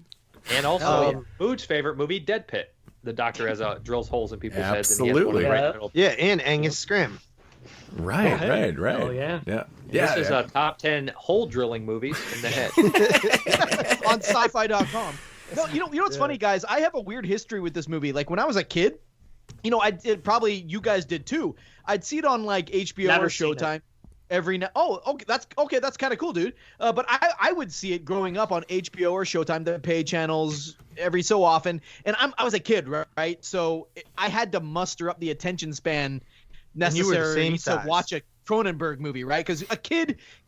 And also, Food's favorite movie, Dead Pit. The doctor drills holes in people's heads. Absolutely. Yeah, and Angus Scrim. Right. Oh, yeah. This is a top 10 hole drilling movies in the head. On sci-fi.com. No, you know what's funny, guys? I have a weird history with this movie. Like when I was a kid, I did, probably you guys did too. I'd see it on like HBO or Showtime every night. Oh, okay, that's kind of cool, dude. But I would see it growing up on HBO or Showtime, the pay channels, every so often. And I was a kid, right? So I had to muster up the attention span necessary to watch a Cronenberg movie, right? Because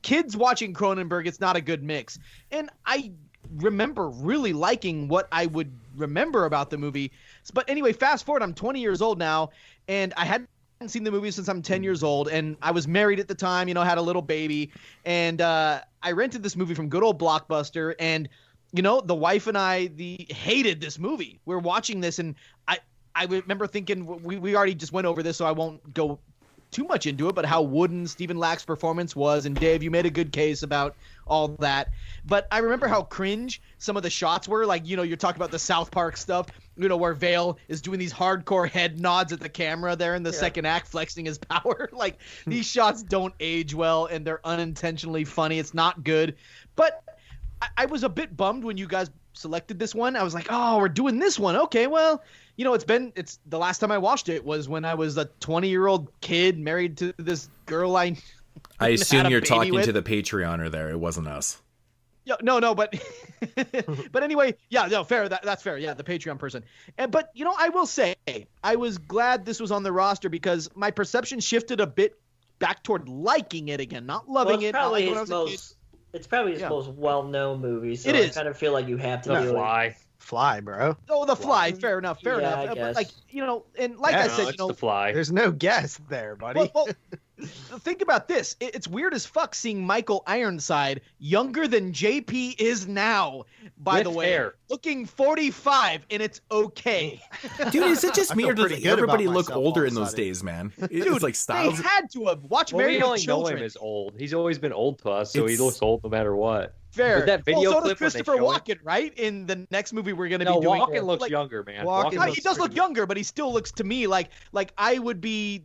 kids watching Cronenberg, it's not a good mix. And I remember really liking what I would remember about the movie. But anyway, fast forward, I'm 20 years old now, and I hadn't seen the movie since I'm 10 years old, and I was married at the time, had a little baby, and I rented this movie from good old Blockbuster, and the wife and I hated this movie. We're watching this, and I remember thinking, we already just went over this, so I won't go too much into it, but how wooden Stephen Lack's performance was, and Dave, you made a good case about all that. But I remember how cringe some of the shots were. Like, you're talking about the South Park stuff, where Vale is doing these hardcore head nods at the camera there in the second act, flexing his power. Like, these shots don't age well, and they're unintentionally funny. It's not good. But I was a bit bummed when you guys selected this one. I was like, oh, we're doing this one. Okay, well, it's the last time I watched it was when I was a 20-year-old kid married to this girl I assume you're talking to the Patreoner there. It wasn't us. Yeah, no, but but anyway, yeah, no, fair. That's fair. Yeah, the Patreon person. But I will say I was glad this was on the roster because my perception shifted a bit back toward liking it again, not loving it. It's probably his most well-known movie. So it is. I kind of feel like you have to do it. Fly, bro. Oh, The Fly. Fair enough. I guess. But like, and like I said, The Fly. There's no guess there, buddy. Well, think about this. It's weird as fuck seeing Michael Ironside younger than JP is now, by the way. Hair. Looking 45, and it's okay. Dude, is it just me or does everybody look older in those days, man? It's like Styles. They had to have watched Married with with Children. Know him as old. He's always been old to us, so he looks old no matter what. Fair. With that video so clip does Christopher Walken, right? In the next movie we're going to be doing. Walken looks younger, man. He does look younger, but he still looks to me like I would be,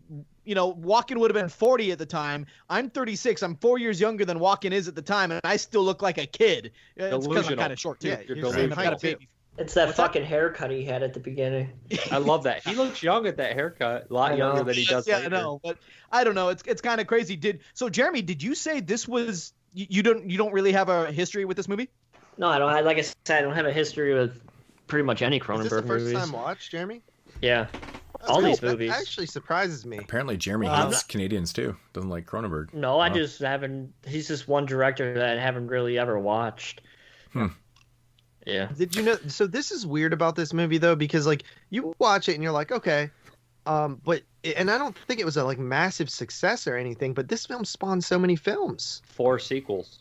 Walken would have been 40 at the time. I'm 36. I'm 4 years younger than Walken is at the time, and I still look like a kid. It's because I'm kind of short, too. Yeah, you're same height, too. It's that fucking haircut he had at the beginning. I love that. He looks young at that haircut. A lot younger than he does later. I know, but I don't know. It's kind of crazy. So Jeremy, did you say this was you don't really have a history with this movie? No, I don't. Like I said, I don't have a history with pretty much any Cronenberg movies. Is this the first time watch, Jeremy? Yeah. All these movies. That actually surprises me. Apparently Jeremy hates Canadians too. Doesn't like Cronenberg. No, I just haven't. He's just one director that I haven't really ever watched. Yeah. Did you know? So this is weird about this movie though, because like you watch it and you're like, okay, but and I don't think it was a like massive success or anything, but this film spawned so many films. 4 sequels.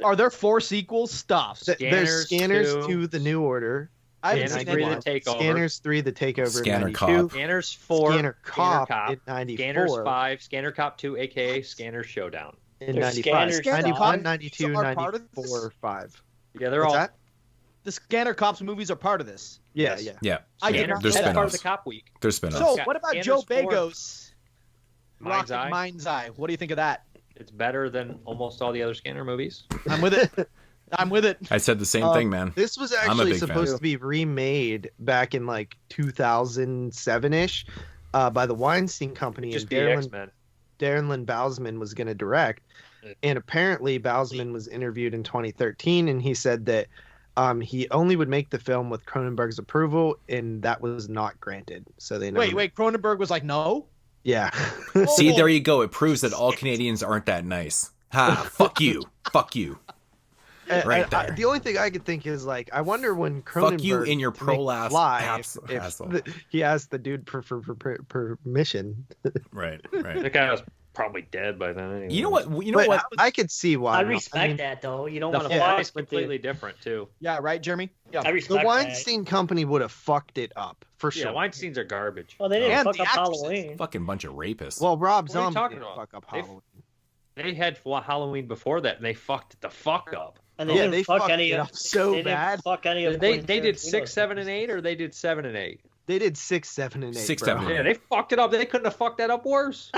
Are there 4 sequels? Stuff. There's Scanners 2, The New Order. Scanners 3, The Takeover. Scanners 3, The Takeover. Scanner Cop. Scanners 4. Scanner Cop in 94. Scanners 5. Scanner Cop 2, aka Scanner Showdown. In 95. 91, 92, are part of 94, 5. Yeah, they're What's all. that? The Scanner Cops movies are part of this. Yeah. I did Scanners not know are that. part of the Cop Week. There's spin-offs. So, Yeah. what about Scanners Joe 4. Bagos? Mind's Eye. Mind's Eye. What do you think of that? It's better than almost all the other Scanner movies. I'm with it. I'm with it. I said the same thing, man. This was I'm a actually big fan. supposed to be remade back in like 2007-ish by the Weinstein Company. Just and be X-Men. Darren Lynn Bousman was going to direct. And apparently Bousman was interviewed in 2013, and he said that he only would make the film with Cronenberg's approval, and that was not granted. So they never... Wait. Cronenberg was like, no? Yeah. See, there you go. It proves that all Canadians aren't that nice. Ha! Fuck you. Fuck you. Right there. The only thing I could think is like, I wonder when Cronenberg Fuck you in your prolapse asshole. He asked the dude for permission. Right. The guy was probably dead by then anyway. You know what? I could see why. I respect that though. You don't The want to fly fuck is with completely different too. Yeah, right, Jeremy? Yeah. I respect The Weinstein Company would have fucked it up for sure. Yeah, Weinsteins are garbage. Well, they didn't And fuck the up actresses. Halloween. Fucking bunch of rapists. Well, Rob What are you Zombie talking didn't about? fuck up They- Halloween. They had Halloween before that, and they fucked it the fuck up. And Yeah, didn't they fuck fucked any it of up so they bad. Didn't fuck any of They Quentin did Tarantino's 6, 7, and movies. 8, or they did 7 and 8. They did 6, 7, and 8. 6, bro. 7, and Yeah, they fucked it up. They couldn't have fucked that up worse.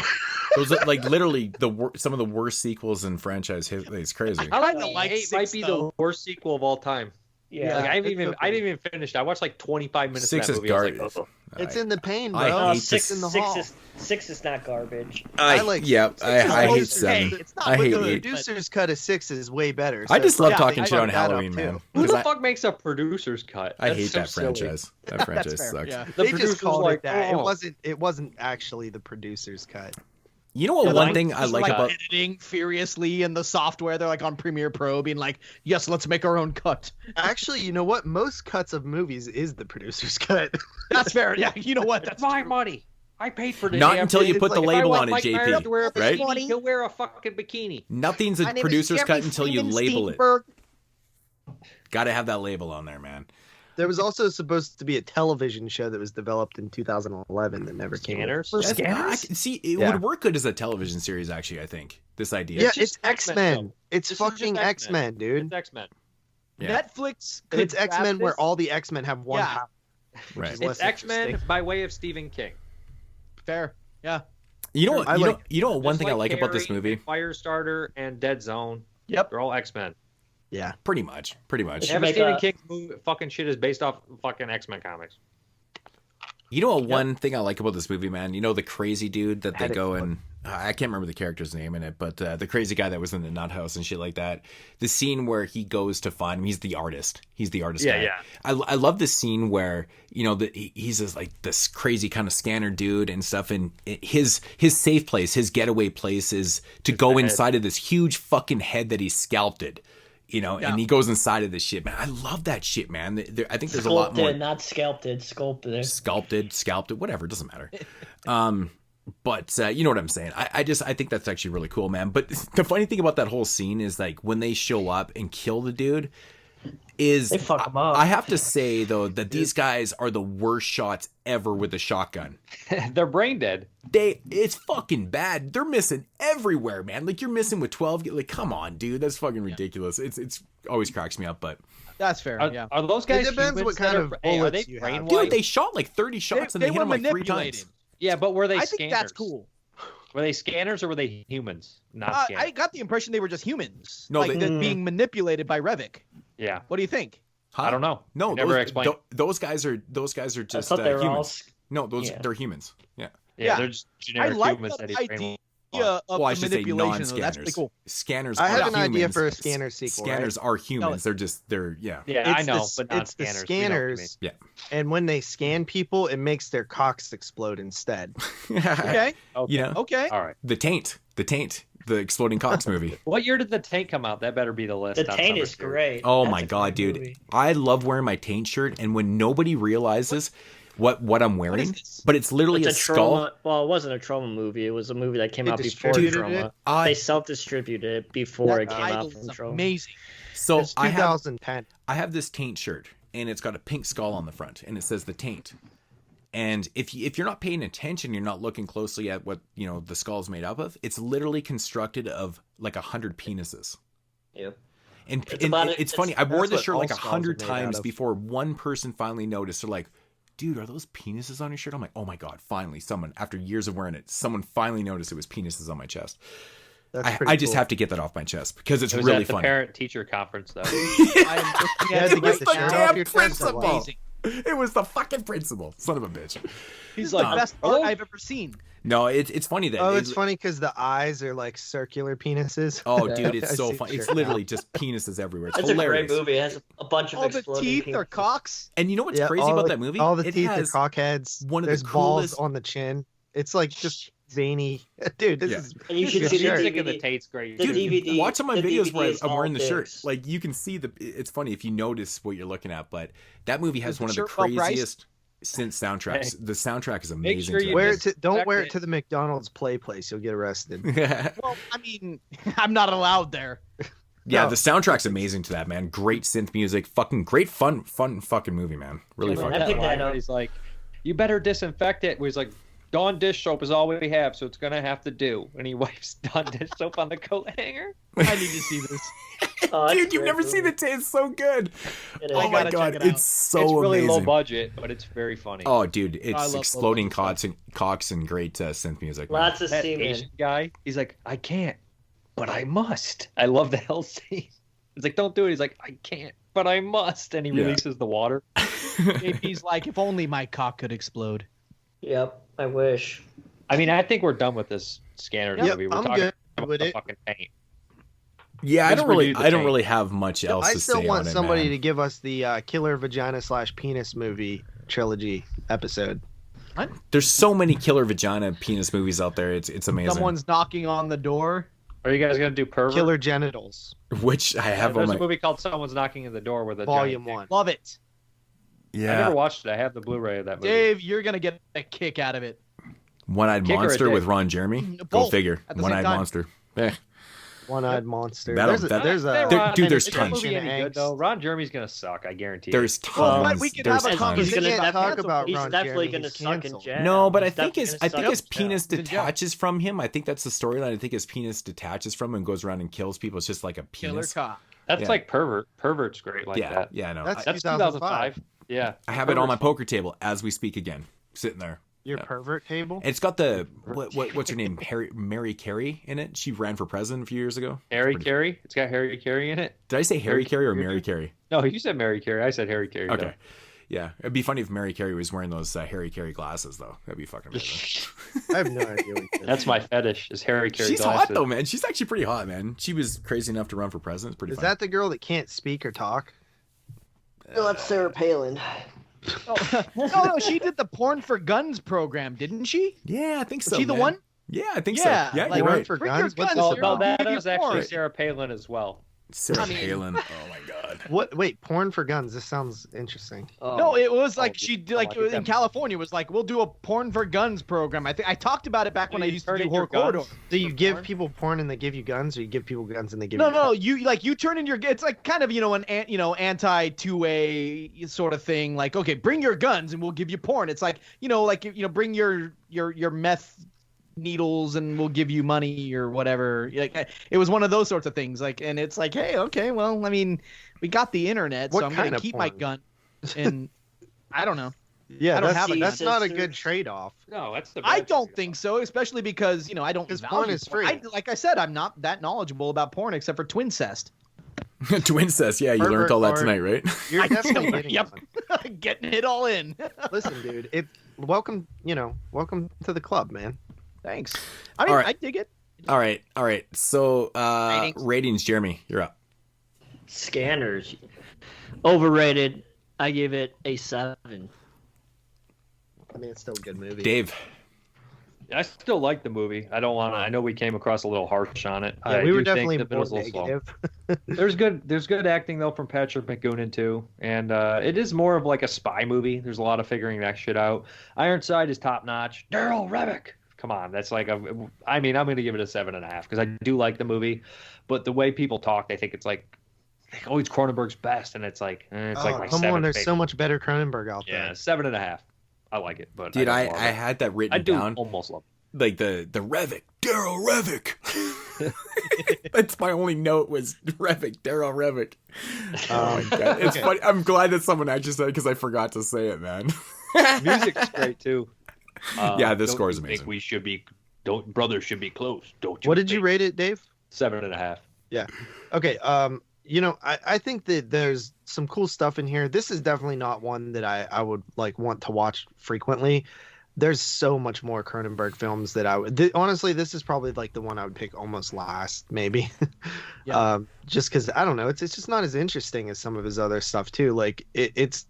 Those are like literally some of the worst sequels in franchise history. It's crazy. Halloween like 8 6, might be though. the worst sequel of all time. Yeah. Like I it's didn't even finish. I watched like 25 minutes 6 of is that movie. I was like, garbage. oh. It's in the pain, bro. I hate six, this. in the six hall. is not garbage. I like hate six. 7. It's not I with hate the 8. Producer's cut of 6 is way better. I just love yeah, talking they shit on fucked that up, Halloween, too. man. Who 'Cause the fuck makes a producer's cut? I That's hate so that silly. franchise. That franchise fair, sucks. yeah. The They producer's just called like, it that. oh. It wasn't actually the producer's cut. You know what? Yeah, One like- thing I Just like about editing furiously in the software. They're like on Premiere Pro being like, yes, let's make our own cut. Actually, you know what? Most cuts of movies is the producer's cut. That's fair. Yeah, you know what? That's That's my true. money. I paid for this. not damn until thing. you put It's the like, If I label want on it, Mike Myers to wear a JP. Right? bikini, he'll wear a fucking bikini. Nothing's a My name is producer's cut Jeremy until you Steven label it. Steenberg. Got to have that label on there, man. There was also supposed to be a television show that was developed in 2011 that never came out. Scanners? I can see it Yeah. would work good as a television series. Actually, I think this idea. Yeah, It's just it's X-Men. It's This is just fucking X-Men. X-Men, dude. It's X-Men. Yeah. Netflix. Could It's X-Men grab where this. all the X-Men have one Yeah. power. Right. is less It's X-Men interesting. by way of Stephen King. Fair. Yeah. You know what? I You like- know what? One Just thing I like about this Carrie, movie. Firestarter and Dead Zone. Yep. They're all X-Men. Yeah. Pretty much. should Every make Stephen a- King movie, fucking shit is based off fucking X-Men comics. You know what? One thing I like about this movie, man. You know the crazy dude that they Had it go fun. and I can't remember the character's name in it, but the crazy guy that was in the nut house and shit like that. The scene where he goes to find him. He's the artist. He's the artist guy. Yeah. I love the scene where he's just like this crazy kind of scanner dude and stuff, and his safe place, his getaway place, is to go inside of this huge fucking head that he sculpted. And he goes inside of this shit, man. I love that shit, man. I think there's a lot more. Not sculpted, sculpted. Sculpted, whatever, it doesn't matter. But you know what I'm saying. I think that's actually really cool, man. But the funny thing about that whole scene is like when they show up and kill the dude, is They fuck him up. I have to say though that these guys are the worst shots ever with a shotgun. They're brain dead. It's fucking bad. They're missing everywhere, man. Like you're missing with 12. Like, come on, dude. That's fucking ridiculous. It's always cracks me up, but That's fair. Are, are those guys? It depends humans what kind that of are, hey, are they bullets you have. brainwashed? dude, they shot like 30 shots and they hit were him like 3 manipulated. times. Yeah, but were they I scanners? think that's cool. Were they scanners or were they humans? Not scanners. I got the impression they were just humans. No, like they- being manipulated by Revik. Yeah. What do you think? Huh? I don't know. No, Never explained. those guys are just I thought they were all. humans. No, they're humans. Yeah. Yeah, they're just I generic like humans that that he idea brainwashed. of Well, I the should say manipulation. Though. non-scanners. That's pretty cool. Scanners. I have are an idea humans. for a scanner sequel. Scanners right? are humans. They're yeah. Yeah, I It's know, the- but not it's the scanners. We know what you scanners. Yeah. And when they scan people, it makes their cocks explode instead. Okay. mean. You know, Okay. All right. the taint. the Exploding Cocks movie. What year did The Taint come out? That better be the list. The Taint is great. Oh my god, dude! Movie. I love wearing my Taint shirt, and when nobody realizes what I'm wearing, but it's literally a skull. Trauma, well, it wasn't a Trauma movie. It was a movie that came out before Trauma. They self-distributed it before it came out from Trauma. Amazing. So it's 2010. I have this Taint shirt, and it's got a pink skull on the front, and it says The Taint. And if you're not paying attention, you're not looking closely at what the skull's made up of. It's literally constructed of like 100 penises. Yep. And it's funny. I wore this shirt like 100 times before one person finally noticed. They're like, "Dude, are those penises on your shirt?" I'm like, "Oh my god! Finally, someone after years of wearing it, someone finally noticed it was penises on my chest." I just have to get that off my chest because it's really funny. The parent-teacher conference, though. It was the damn principal. It was the fucking principal. Son of a bitch. He's like, best art I've ever seen. No, it's funny that. Oh, it's funny because the eyes are like circular penises. Oh, dude, it's so funny. It's literally just penises everywhere. It's hilarious. A great movie. It has a bunch of all the teeth penises. Are cocks. And you know what's crazy about that movie? All the teeth are cockheads. There's balls on the chin. It's like just veiny. Dude, this is. And you should see the DVD. The Tate's great. The DVD. Watch some of my videos where I'm wearing the shirt. Like you can see it's funny if you notice what you're looking at, but that movie has one of the craziest synth soundtracks. The soundtrack is amazing. Sure don't wear it to the McDonald's play place. You'll get arrested. Well, I mean, I'm not allowed there. Yeah, the soundtrack's amazing to that, man. Great synth music. Fucking great fun fucking movie, man. Really fun. I picked that up. He's like, you better disinfect it. He's like, Dawn dish soap is all we have, so it's going to have to do. And he wipes Dawn dish soap on the coat hanger. I need to see this. Dude, you've never seen it. It's so good. Oh my god, it's so It's really amazing. low budget, but it's very funny. Oh, dude, it's exploding cocks and great synth music. Lots of semen. Asian guy, he's like, I can't, but I must. I love the hell scene. He's like, don't do it. He's like, I can't, but I must. And he releases the water. He's like, if only my cock could explode. Yep, I wish. I mean, I think we're done with this Scanners movie. We're talking about the fucking Taint. Yeah, I don't really have much else to say on it. I still want somebody to give us the Killer Vagina / Penis movie trilogy episode. What? There's so many killer vagina penis movies out there. It's amazing. Someone's knocking on the door. Are you guys gonna do Pervert? Killer Genitals. Which I have on my... There's a movie called Someone's Knocking at the Door with a Volume 1. Love it. Yeah. I never watched it. I have the Blu-ray of that movie. Dave, you're gonna get a kick out of it. One-Eyed Monster with Ron Jeremy. Go figure. One-Eyed Monster. One-Eyed Monster. There's tons. Good, though. Ron Jeremy's gonna suck. I guarantee you. There's tons. We could have a conversation. He's gonna talk about He's Ron definitely Jeremy. gonna suck in jail. No, but I think his penis detaches from him. I think that's the storyline. I think his penis detaches from him and goes around and kills people. It's just like a penis. Killer cock. That's like Pervert. Pervert's great like that. Yeah, I know. That's 2005. Yeah. I have it on my poker table as we speak again, sitting there. Your pervert table? It's got the what's her name? Mary Carey in it. She ran for president a few years ago. Harry Carey? It's got Harry Carey in it. Did I say Harry Carey or Mary Carey? No, you said Mary Carey. I said Harry Carey. Okay. Though. Yeah, it'd be funny if Mary Carey was wearing those Harry Carey glasses, though. That'd be fucking amazing. I have no idea. That's my fetish. Is Harry Carey? She's glasses. hot though, man. She's actually pretty hot, man. She was crazy enough to run for president. It's pretty. Is that the girl that can't speak or talk? No, that's Sarah Palin. No, she did the Porn for Guns program, didn't she? Yeah, I think so. Was she the one? Yeah, I think so. Yeah, like, you're right. For Bring guns? your guns. No, that was actually Sarah Palin as well. Sarah Palin. Oh my god. What? Wait, Porn for Guns. This sounds interesting. No, it was like she did, like in California. Was like, we'll do a Porn for Guns program. I think I talked about it back when I used to do Horror Corridor. Do you give people porn and they give you guns, or you give people guns and they give you? No. Guns? You turn in your. It's like kind of an anti two-way sort of thing. Like, okay, bring your guns and we'll give you porn. It's like bring your meth needles and we'll give you money or whatever. Like, it was one of those sorts of things. Like, and it's like, hey, okay, well, I mean, we got the internet, so I'm gonna keep my gun. And I don't know. Yeah, that's not a good trade-off. No, that's the. I don't think so, especially because I don't. Because porn is free. Like I said, I'm not that knowledgeable about porn except for Twincest. Twincest, yeah, you learned all that tonight, right? You're definitely getting getting it all in. Listen, dude, welcome to the club, man. Thanks. I mean, I dig it. All right. So, ratings, Jeremy, you're up. Scanners, overrated. I give it a 7. I mean, it's still a good movie. Dave. I still like the movie. I don't want to. I know we came across a little harsh on it. Yeah, we were definitely more negative. There's good acting though from Patrick McGoohan too, and it is more of like a spy movie. There's a lot of figuring that shit out. Ironside is top notch. Daryl Revick, come on, that's like I mean, I'm going to give it a 7.5 because I do like the movie, but the way people talk, they think it's like, oh, it's Cronenberg's best, and it's like my come on, there's so much better Cronenberg out there. Yeah, 7.5. I like it, but dude, I had that written down. Almost love it. Like the Revick, Daryl Revick. That's my only note was Revick, Daryl Revick. Oh my god, it's funny. I'm glad that someone actually said it because I forgot to say it, man. Music's great too. Yeah, the score is amazing. Think brothers should be close. Don't you? What did you rate it, Dave? 7.5. Yeah. Okay. You know, I think that there's some cool stuff in here. This is definitely not one that I would like want to watch frequently. There's so much more Cronenberg films that I would honestly, this is probably like the one I would pick almost last, maybe. Yeah. Just because I don't know, it's just not as interesting as some of his other stuff too. Like it's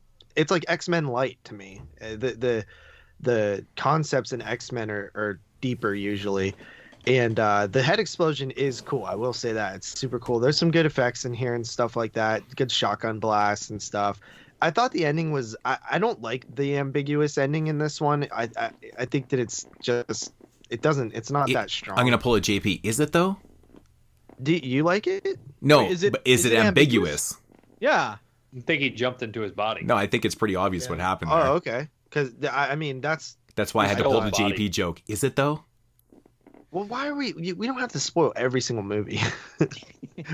like X-Men light to me. The concepts in X-Men are deeper usually. And the head explosion is cool. I will say that. It's super cool. There's some good effects in here and stuff like that. Good shotgun blasts and stuff. I thought the ending was... I don't like the ambiguous ending in this one. I think that it's just... It's not that strong. I'm going to pull a JP. Is it, though? Do you like it? No, is it ambiguous? Yeah. I think he jumped into his body. No, I think it's pretty obvious what happened there. Oh, okay. Because, I mean, that's why I had to pull the JP joke. Is it, though? Well, why are we don't have to spoil every single movie.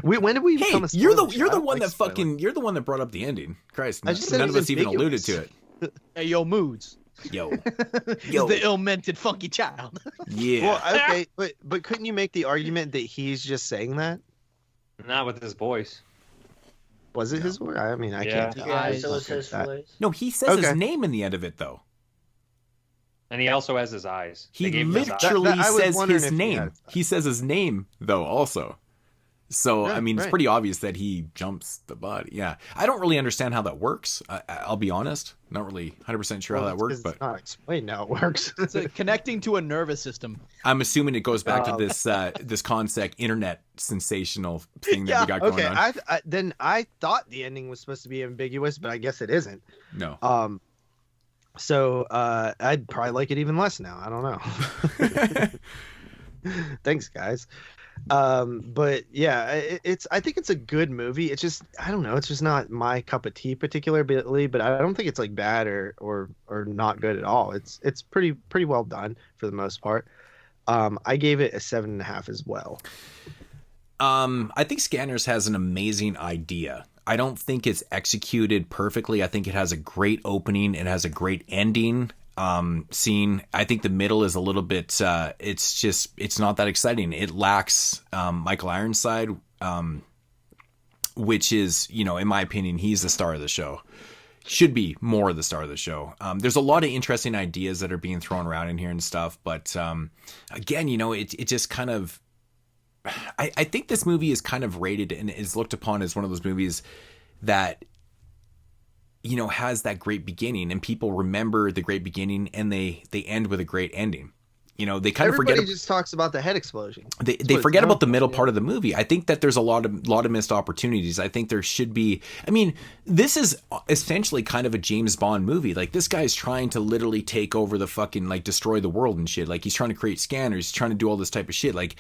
When did we become a spoiler? You're the one that brought up the ending. Christ, none of us even alluded to it. Hey, yo, moods. Yo. The ill-mented funky child. Yeah. Well, okay, but couldn't you make the argument that he's just saying that? Not with his voice. Was it his voice? I mean, I can't. Yeah, it was his voice. No, he says his name in the end of it, though. And he also has his eyes. He literally says his name. He says his name, though, also. So, I mean, it's pretty obvious that he jumps the body. Yeah. I don't really understand how that works. I'll be honest. Not really 100% sure how that works. But it's not explained how it works. It's connecting to a nervous system. I'm assuming it goes back to this concept internet sensational thing that we got going on. Then I thought the ending was supposed to be ambiguous, but I guess it isn't. No. So I'd probably like it even less now. I don't know. Thanks, guys. But yeah, I think it's a good movie. It's just, I don't know. It's just not my cup of tea particularly, but I don't think it's like bad or not good at all. It's pretty well done for the most part. I gave it a 7.5 as well. I think Scanners has an amazing idea. I don't think it's executed perfectly. I think it has a great opening. It has a great ending scene. I think the middle is a little bit, it's not that exciting. It lacks Michael Ironside, which is, in my opinion, he's the star of the show. Should be more of the star of the show. There's a lot of interesting ideas that are being thrown around in here and stuff. But again, it just kind of, I think this movie is kind of rated and is looked upon as one of those movies that, has that great beginning and people remember the great beginning and they end with a great ending. They kind of forget. Everybody just talks about the head explosion. They forget about the middle part of the movie. I think that there's a lot of missed opportunities. I think there should be. I mean, this is essentially kind of a James Bond movie. Like, this guy's trying to literally take over the fucking, like, destroy the world and shit. Like, he's trying to create scanners. He's trying to do all this type of shit. Like,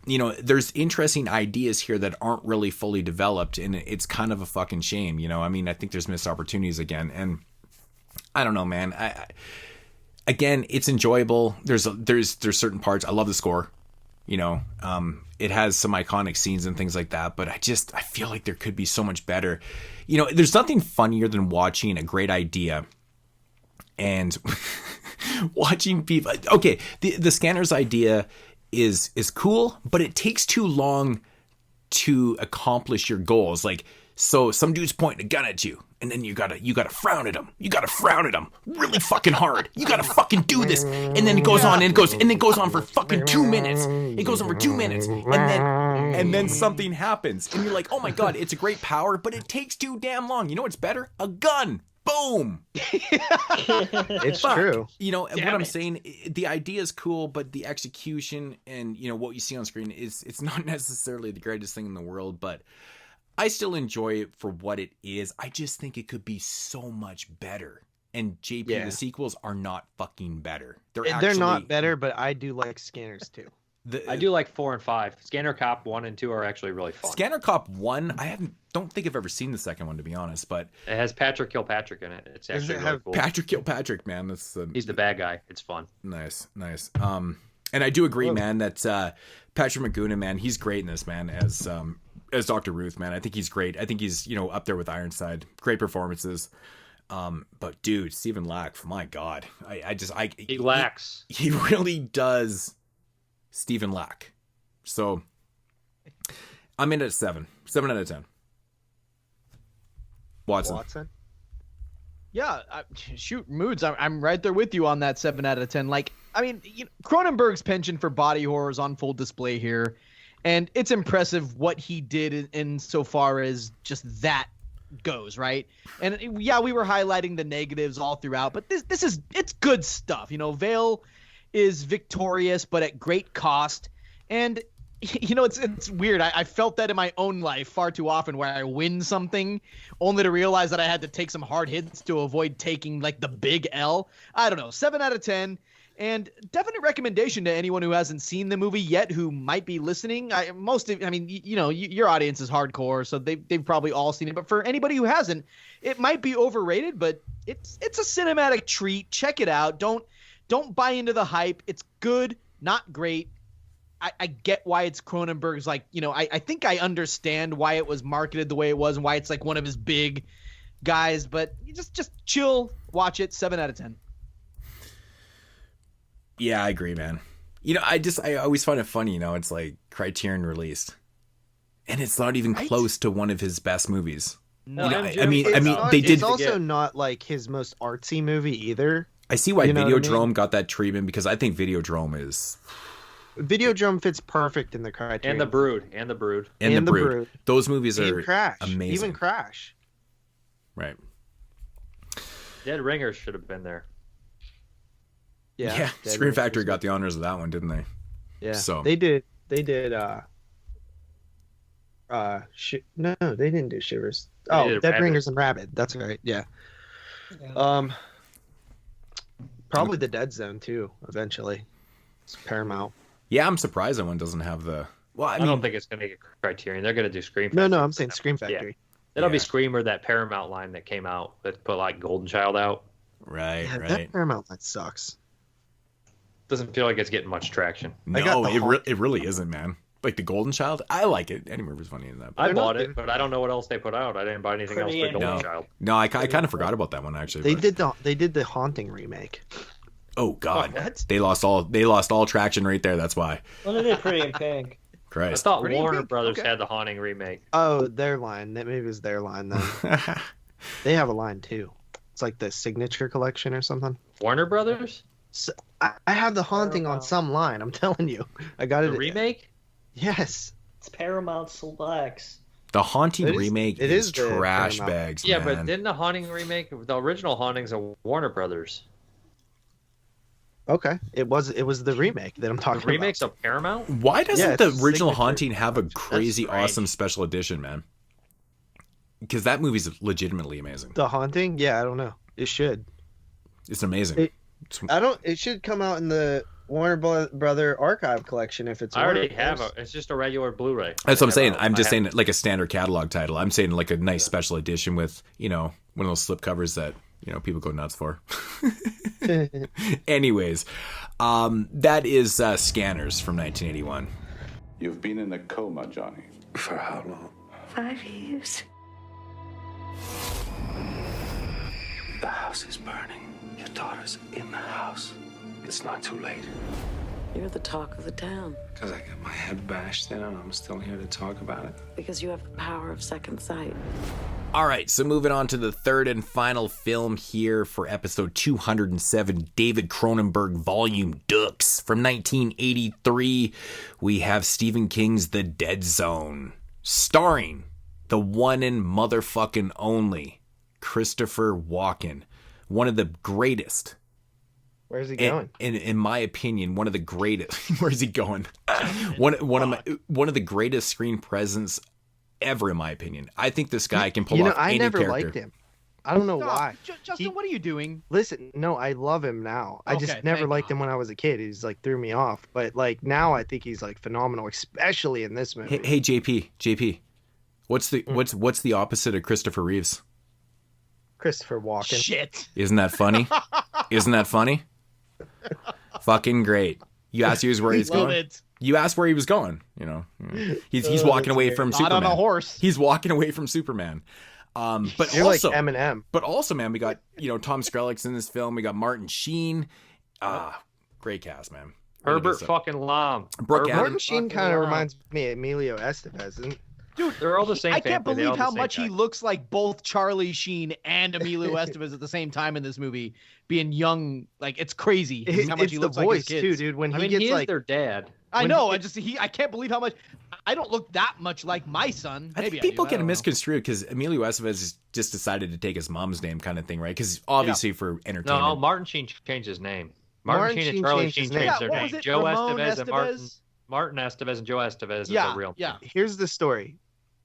there's interesting ideas here that aren't really fully developed, and it's kind of a fucking shame. I mean, I think there's missed opportunities again, and I don't know, man. Again, it's enjoyable. There's certain parts. I love the score. It has some iconic scenes and things like that. But I feel like there could be so much better. There's nothing funnier than watching a great idea and watching people. Okay, the Scanners idea is cool, but it takes too long to accomplish your goals. Like, so some dude's pointing a gun at you, and then you gotta frown at him. You gotta frown at him really fucking hard. You gotta fucking do this, and then it goes on and it goes on for fucking 2 minutes. It goes on for 2 minutes, and then something happens, and you're like, oh my god, it's a great power, but it takes too damn long. You know what's better? A gun. Boom. It's true. You know, what I'm saying, the idea is cool, but the execution and, you know, what you see on screen it's not necessarily the greatest thing in the world, but I still enjoy it for what it is. I just think it could be so much better. And JP, the sequels are not fucking better. They're not better, but I do like Scanners too. I do like 4 and 5. Scanner Cop 1 and 2 are actually really fun. Scanner Cop 1, don't think I've ever seen the second one, to be honest, but it has Patrick Kilpatrick in it. It's actually really cool. Patrick Kilpatrick, man. He's the bad guy. It's fun. Nice. And I do agree, man, that Patrick McGoohan, man, he's great in this, man, as Dr. Ruth, man. I think he's great. I think he's, you know, up there with Ironside. Great performances. But dude, Stephen Lack, my God, he lacks. He really does. Stephen Lack. So I'm in at 7 out of 10. Wat-Son. Yeah, shoot, Moods. I'm right there with you on that 7 out of 10. Like, I mean, Cronenberg's penchant for body horror is on full display here, and it's impressive what he did in so far as just that goes, right? And yeah, we were highlighting the negatives all throughout, but it's good stuff. You know, Vale is victorious, but at great cost. And you know, it's weird. I felt that in my own life far too often, where I win something only to realize that I had to take some hard hits to avoid taking like the big L. I don't know. 7 out of 10. And definite recommendation to anyone who hasn't seen the movie yet, who might be listening. Your audience is hardcore, so they've probably all seen it. But for anybody who hasn't, it might be overrated, but it's a cinematic treat. Check it out. Don't buy into the hype. It's good, not great. I get why it's Cronenberg's, like, you know, I think I understand why it was marketed the way it was and why it's like one of his big guys, but you just chill, watch it. 7 out of 10. Yeah, I agree, man. You know, I always find it funny, you know, it's like Criterion released, and it's not even close to one of his best movies. No, you know, it's also not like his most artsy movie either. I see why Videodrome got that treatment, because I think Videodrome fits perfect in the Criterion. And The Brood. Those movies are amazing. Even Crash. Right. Dead Ringers should have been there. Yeah. Scream Factory got the honors of that one, didn't they? Yeah. So they did. They didn't do Shivers. Dead Ringers and Rabid. That's right. Yeah. Probably the Dead Zone too. Eventually, it's Paramount. Yeah, I'm surprised that one doesn't have the. Well, I don't think it's going to get Criterion. They're going to do Scream Factory. No, I'm saying Scream Factory. Yeah. It'll be Scream or that Paramount line that came out that put like Golden Child out. Right. That Paramount line sucks. Doesn't feel like it's getting much traction. No, it really isn't, man. Like the Golden Child, I like it. Eddie Murphy's funny in that. I bought it, but I don't know what else they put out. I didn't buy anything else but Golden Child. No, I kind of forgot about that one actually. They did the Haunting remake. Oh God, they lost all traction right there. That's why. Well, they did Pretty in Pink. Christ. I thought Warner Brothers had the Haunting remake. Oh, their line. That maybe was their line then. They have a line too. It's like the Signature Collection or something. Warner Brothers? So, I have the Haunting on some line. I'm telling you, I got it. Remake? Yes. It's Paramount Selects. The Haunting remake is trash bags. Yeah, man. but didn't the Haunting remake, the original Hauntings of Warner Brothers? Okay, it was the remake that I'm talking about. Remakes of Paramount? Why doesn't the original Haunting have a crazy awesome special edition, man? Because that movie's legitimately amazing. The Haunting? Yeah, I don't know. It should. It's amazing. It should come out in the Warner Brother Archive collection if it's. I already have it. It's just a regular Blu-ray. That's what I'm saying. I'm just saying like a standard catalog title. I'm saying like a nice special edition with, you know, one of those slip covers that, you know, people go nuts for. Anyways, that is Scanners from 1981. You've been in a coma, Johnny. For how long? 5 years. The house is burning. Your daughter's in the house. It's not too late. You're the talk of the town. Because I got my head bashed in and I'm still here to talk about it. Because you have the power of second sight. All right, so moving on to the third and final film here for episode 207, David Cronenberg Volume Dux. From 1983, we have Stephen King's The Dead Zone, starring the one and motherfucking only Christopher Walken, one of the greatest. Where's he going? In my opinion, one of the greatest. Where's he going? one of the greatest screen presence ever, in my opinion. I think this guy can pull off any character. I never liked him. I don't know why. Justin, what are you doing? Listen, no, I love him now. I just never liked him when I was a kid. He's like threw me off. But like now, I think he's like phenomenal, especially in this movie. Hey, JP, what's the opposite of Christopher Reeves? Christopher Walken. Shit. Isn't that funny? Isn't that funny? Fucking great. You asked where he's going. You asked where he was going. You know, he's walking away from Superman. Not on a horse. He's walking away from Superman. But you're also, like Eminem. But also, man, we got Tom Skrillex in this film. We got Martin Sheen. Great cast, man. Herbert fucking Lom. Martin Sheen kind of reminds me of Emilio Estevez. Dude, they're all the same. I can't believe how much he looks like both Charlie Sheen and Emilio Estevez at the same time in this movie, being young. Like it's crazy how much he looks like his kids. Too, dude. When he is like their dad. I know. I can't believe how much. I don't look that much like my son. Maybe I think people get misconstrued because Emilio Estevez just decided to take his mom's name, kind of thing, right? Because obviously for entertainment. No, Martin Sheen changed his name. Martin Sheen and Charlie Sheen changed their name. Joe Estevez and Martin Estevez and Joe Estevez is the real. Yeah. Here's the story.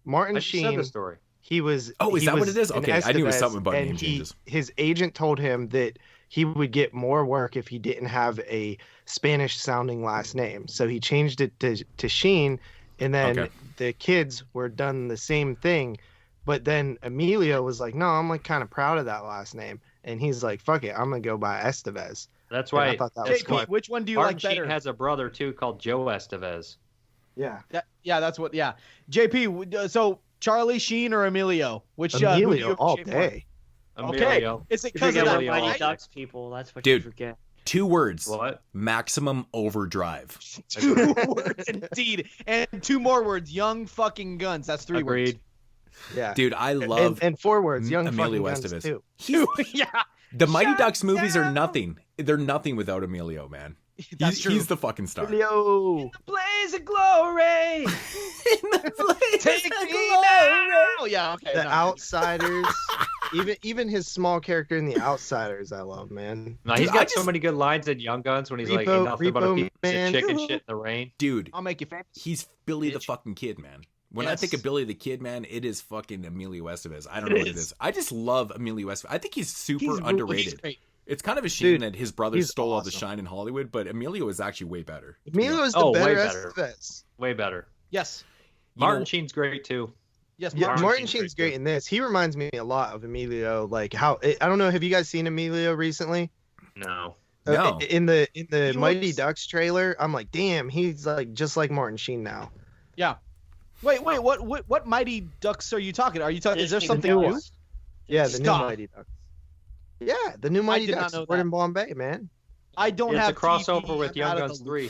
Martin Sheen. Said the story. He was. Oh, is that what it is? Okay, Estevez, I knew it was something about name changes. His agent told him that he would get more work if he didn't have a Spanish-sounding last name, so he changed it to Sheen, and then the kids were done the same thing, but then Emilio was like, "No, I'm like kind of proud of that last name," and he's like, "Fuck it, I'm gonna go by Estevez." That's why. I thought that was cool. Which one do you Martin like better? Sheen has a brother too called Joe Estevez. Yeah. That's what. Yeah. JP. So Charlie Sheen or Emilio? Which Emilio all day. Emilio. Okay. Is it because of that Mighty Ducks people? That's what you forget. 2 words. What? Maximum overdrive. 2 words indeed, and 2 more words. Young fucking guns. That's 3 words. Yeah. Dude, I love and 4 words. Young Emilio fucking Estevez too. Yeah. The Mighty Ducks movies are nothing. They're nothing without Emilio, man. He's the fucking star. Emilio. In the blaze of glory. Take me now. Yeah. Okay. The Outsiders. Even his small character in The Outsiders, I love, man. No, he's got so many good lines in Young Guns when he's like, ain't nothing but a piece of chicken shit in the rain. Dude, I'll make you famous. He's Billy the fucking Kid, man. When I think of Billy the Kid, man, it is fucking Emilio Estevez. I don't know what it is. I just love Emilio Estevez. I think he's super underrated. It's kind of a shame that his brother stole all the shine in Hollywood, but Emilio is actually way better. Emilio is the better Estevez. Way better. Yes. Martin Sheen's great too. Yes, Martin Sheen's great in this. He reminds me a lot of Emilio. Like how I don't know. Have you guys seen Emilio recently? No. No. In the Mighty Ducks trailer, I'm like, damn, he's like just like Martin Sheen now. Yeah. Wait. What Mighty Ducks are you talking? Is there something new? Yeah, the new Mighty Ducks. Yeah, the new Mighty Ducks. We're in Bombay, man. I don't have a crossover with Young Guns 3.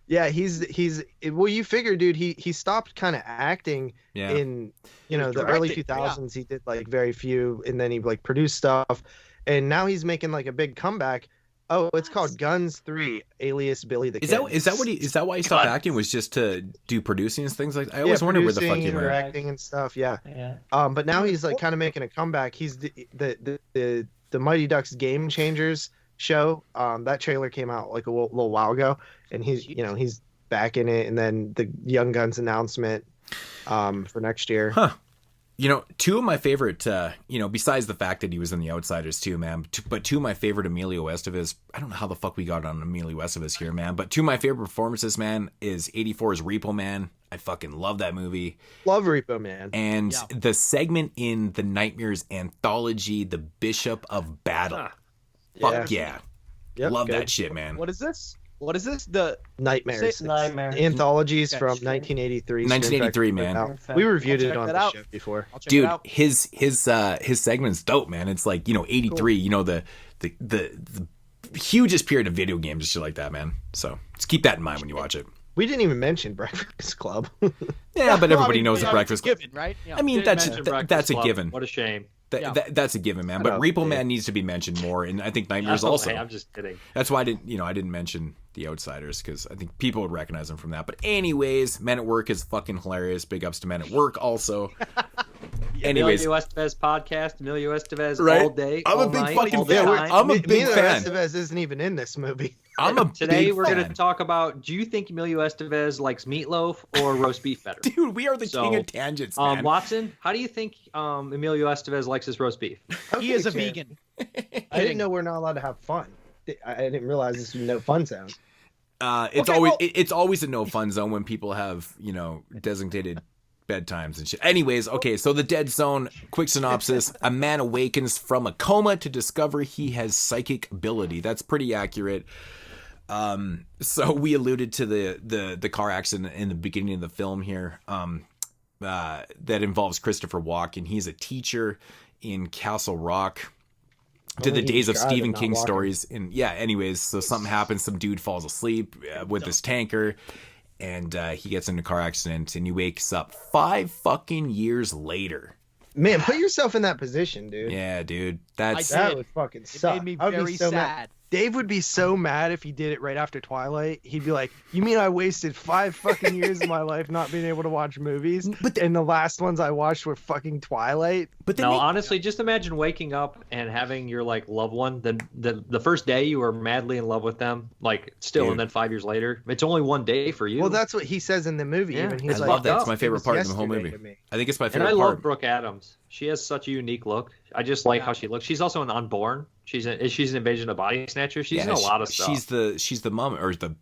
Yeah, he's well. You figure, dude. He stopped kind of acting in the early 2000s. He did like very few, and then he like produced stuff, and now he's making like a big comeback. Oh, it's called Guns 3, alias Billy the Kid. Is that why he stopped acting? Was just to do producing and things like that? I always wondered where the fuck he went. Acting and stuff. Yeah. But now he's like kind of making a comeback. He's the Mighty Ducks Game Changers show. That trailer came out like a little while ago, and he's back in it. And then the Young Guns announcement for next year. Huh. 2 of my favorite, besides the fact that he was in The Outsiders too, man, but 2 of my favorite Emilio Estevez, I don't know how the fuck we got on Emilio Estevez here, man, but 2 of my favorite performances, man, is 84's Repo Man. I fucking love that movie. Love Repo Man. And the segment in the Nightmares anthology, The Bishop of Battle. Fuck yeah. Yep, love that shit, man. What is this? The Nightmares. Anthologies from 1983. 1983, man. We reviewed it on the show before. Dude, his segment's dope, man. It's like 83. Cool. The hugest period of video games and shit like that, man. So just keep that in mind when you watch it. We didn't even mention Breakfast Club. Yeah, but everybody knows the Breakfast Club. Given, right? Yeah. I mean, that's a given. What a shame. That's a given, man. But Repo Man needs to be mentioned more, and I think Nightmares also. I'm just kidding. That's why I didn't mention The Outsiders, because I think people would recognize him from that. But anyways, Men at Work is fucking hilarious. Big ups to Men at Work also. Anyways, Emilio Estevez podcast, Emilio Estevez right? all day. I'm a big night, fucking fan. I'm a big fan. Estevez isn't even in this movie. Today we're going to talk about, do you think Emilio Estevez likes meatloaf or roast beef better? Dude, we are the king of tangents, man. Wat-Son, how do you think Emilio Estevez likes his roast beef? He is a vegan. I didn't know we're not allowed to have fun. I didn't realize this was no fun zone. It's always a no fun zone when people have, designated bedtimes and shit. Anyways, okay, so the dead zone, quick synopsis. A man awakens from a coma to discover he has psychic ability. That's pretty accurate. So we alluded to the car accident in the beginning of the film here, that involves Christopher Walken. He's a teacher in Castle Rock. To the days of Stephen King stories. And anyways, so something happens. Some dude falls asleep with his tanker. And he gets in a car accident and he wakes up 5 fucking years later. Man, put yourself in that position, dude. Yeah, dude. That would fucking suck. It made me very sad. Mad. Dave would be so mad if he did it right after Twilight. He'd be like, "You mean I wasted 5 fucking years of my life not being able to watch movies? And the last ones I watched were fucking Twilight." But honestly, just imagine waking up and having your loved one. The first day you were madly in love with them, and then 5 years later, it's only one day for you. Well, that's what he says in the movie. Yeah, even he's I love that. It's my favorite part of the whole movie. I think it's my favorite part. And I love Brooke Adams. She has such a unique look. I just like how she looks. She's also an Unborn. She's an Invasion of Body Snatchers. She's in a lot of stuff. She's the mom, or the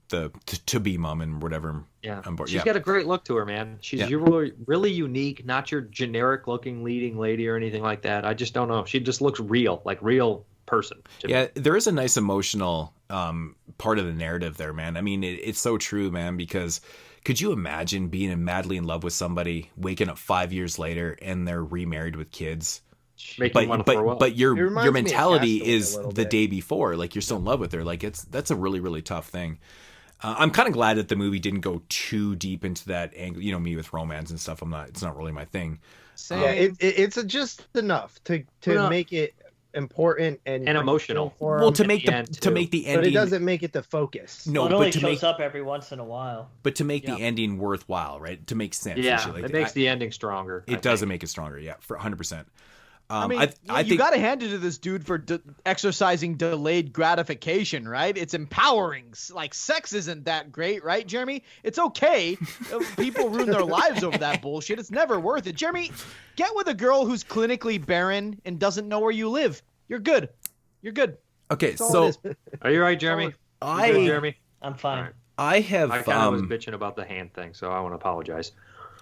to be mom and whatever. Yeah, Unborn. She's got a great look to her, man. She's really unique, not your generic looking leading lady or anything like that. I just don't know. She just looks real, like real person. Yeah, there is a nice emotional part of the narrative there, man. I mean, it's so true, man, because could you imagine being madly in love with somebody, waking up 5 years later, and they're remarried with kids? But your mentality is the day before, like you're still in love with her. Like that's a really, really tough thing. I'm kind of glad that the movie didn't go too deep into that angle. Me with romance and stuff. It's not really my thing. It's just enough to make it important and emotional. Well, to make the ending, but it doesn't make it the focus. No, it only shows up every once in a while. But to make the ending worthwhile, right? To make sense. Yeah, it makes the ending stronger. It doesn't make it stronger. Yeah, for 100%. I mean, you got to hand it to this dude for exercising delayed gratification, right? It's empowering. Like, sex isn't that great, right, Jeremy? It's okay. People ruin their lives over that bullshit. It's never worth it. Jeremy, get with a girl who's clinically barren and doesn't know where you live. You're good. You're good. Okay, so are you right, Jeremy? Jeremy? I'm fine. I kind of was bitching about the hand thing, so I want to apologize.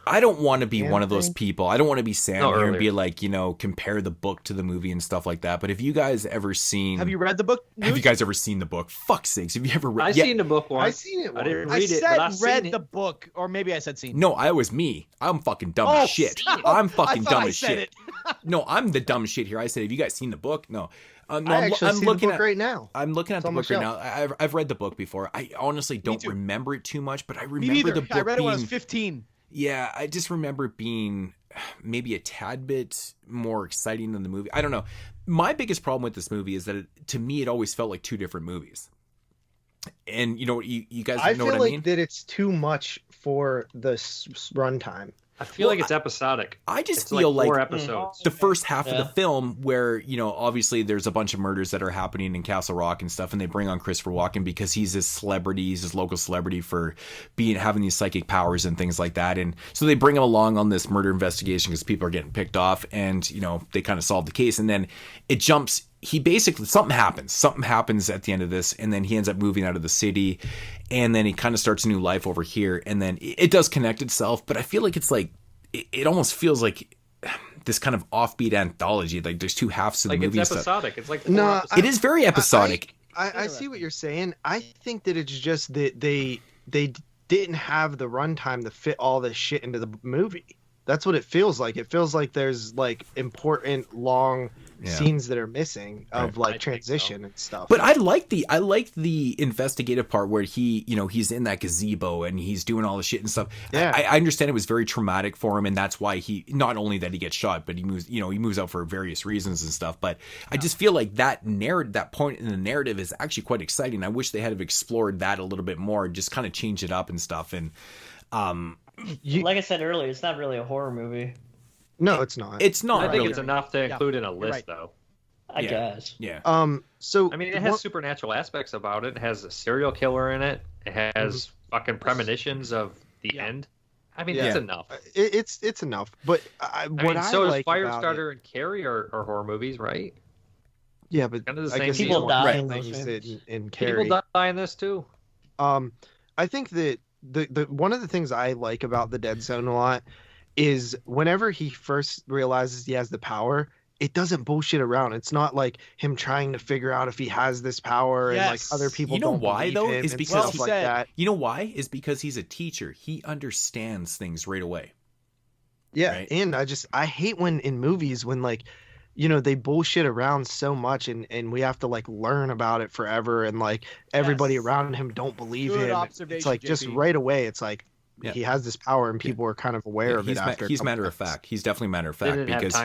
I don't want to be one of those people. I don't want to be Sam here and be like, compare the book to the movie and stuff like that. But have you guys ever seen... Have you read the book? Have you guys ever seen the book? Fuck's sakes. Have you ever read... I've seen the book once. I've seen it once. I didn't read it, but I've seen read the book, or maybe I said seen. No, I was me. I'm fucking dumb as shit. I'm fucking dumb as shit. No, I'm the dumb shit here. I said, have you guys seen the book? No. I'm looking at right now. I'm looking at the book right now. I've read the book before. I honestly don't remember it too much, but I remember the book I read it when I was 15. Yeah, I just remember it being maybe a tad bit more exciting than the movie. I don't know. My biggest problem with this movie is that to me, it always felt like 2 different movies. And you guys know what I mean? I feel like that it's too much for the runtime. I feel like it's episodic. I just feel like 4 episodes. The first half of the film where, obviously there's a bunch of murders that are happening in Castle Rock and stuff, and they bring on Christopher Walken because he's this celebrity, he's this local celebrity for having these psychic powers and things like that. And so they bring him along on this murder investigation because people are getting picked off, and, they kind of solve the case. And then it jumps. Something happens at the end of this, and then he ends up moving out of the city, and then he kind of starts a new life over here, and then it does connect itself, but I feel like it's like, it almost feels like this kind of offbeat anthology, like there's 2 halves of the movie. It's episodic. It's like it is very episodic. I see what you're saying. I think that it's just that they didn't have the runtime to fit all this shit into the movie. That's what it feels like. It feels like there's important long scenes that are missing of transition and stuff. But I like the investigative part where he's in that gazebo and he's doing all the shit and stuff. Yeah. I understand it was very traumatic for him, and that's why he not only that he gets shot, but he moves out for various reasons and stuff. But I just feel like that point in the narrative is actually quite exciting. I wish they had explored that a little bit more, just kind of changed it up and stuff. And like I said earlier, it's not really a horror movie. No, it's not. It's not. I think it's enough to include in a list, right. though. I guess. Yeah. So I mean, it has supernatural aspects about it. It has a serial killer in it. It has fucking premonitions of the end. I mean, it's enough. It's enough. But what I so like is Firestarter and Carrie are horror movies, right? Yeah, but kind of the I same guess people die in Carrie. People die in this too. I think that the one of the things I like about the Dead Zone a lot is whenever he first realizes he has the power, it doesn't bullshit around. It's not like him trying to figure out if he has this power and like other people you know don't why believe though him is and because stuff like that. You know why is because he's a teacher. He understands things right away. Yeah, right? and I hate when in movies when like, you know, they bullshit around so much and we have to like learn about it forever and like everybody around him don't believe Good him. observation, It's like JP. just right away it's like he has this power and people are kind of aware of it after. He's matter of fact. He's definitely matter of fact because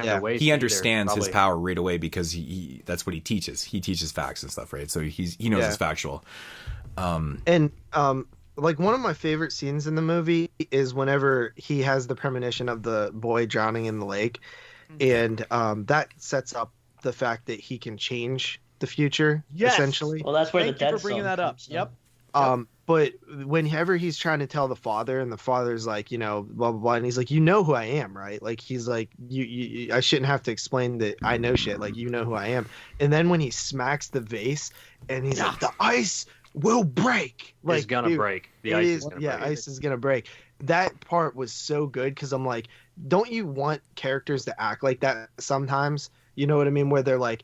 he understands his power right away because he that's what he teaches. He teaches facts and stuff, right? So he knows it's factual. Like one of my favorite scenes in the movie is whenever he has the premonition of the boy drowning in the lake, and that sets up the fact that he can change the future essentially. Well, that's where Thank the you Dead for bringing Zone that up. comes in. Yep. But whenever he's trying to tell the father and the father's like, you know, blah, blah, blah. And he's like, you know who I am, right? Like, he's like, you I shouldn't have to explain that I know shit. Like, you know who I am. And then when he smacks the vase and he's like, the ice will break. Like, it's gonna break. The ice is gonna break. Ice is gonna break. That part was so good because I'm like, don't you want characters to act like that sometimes? You know what I mean? Where they're like,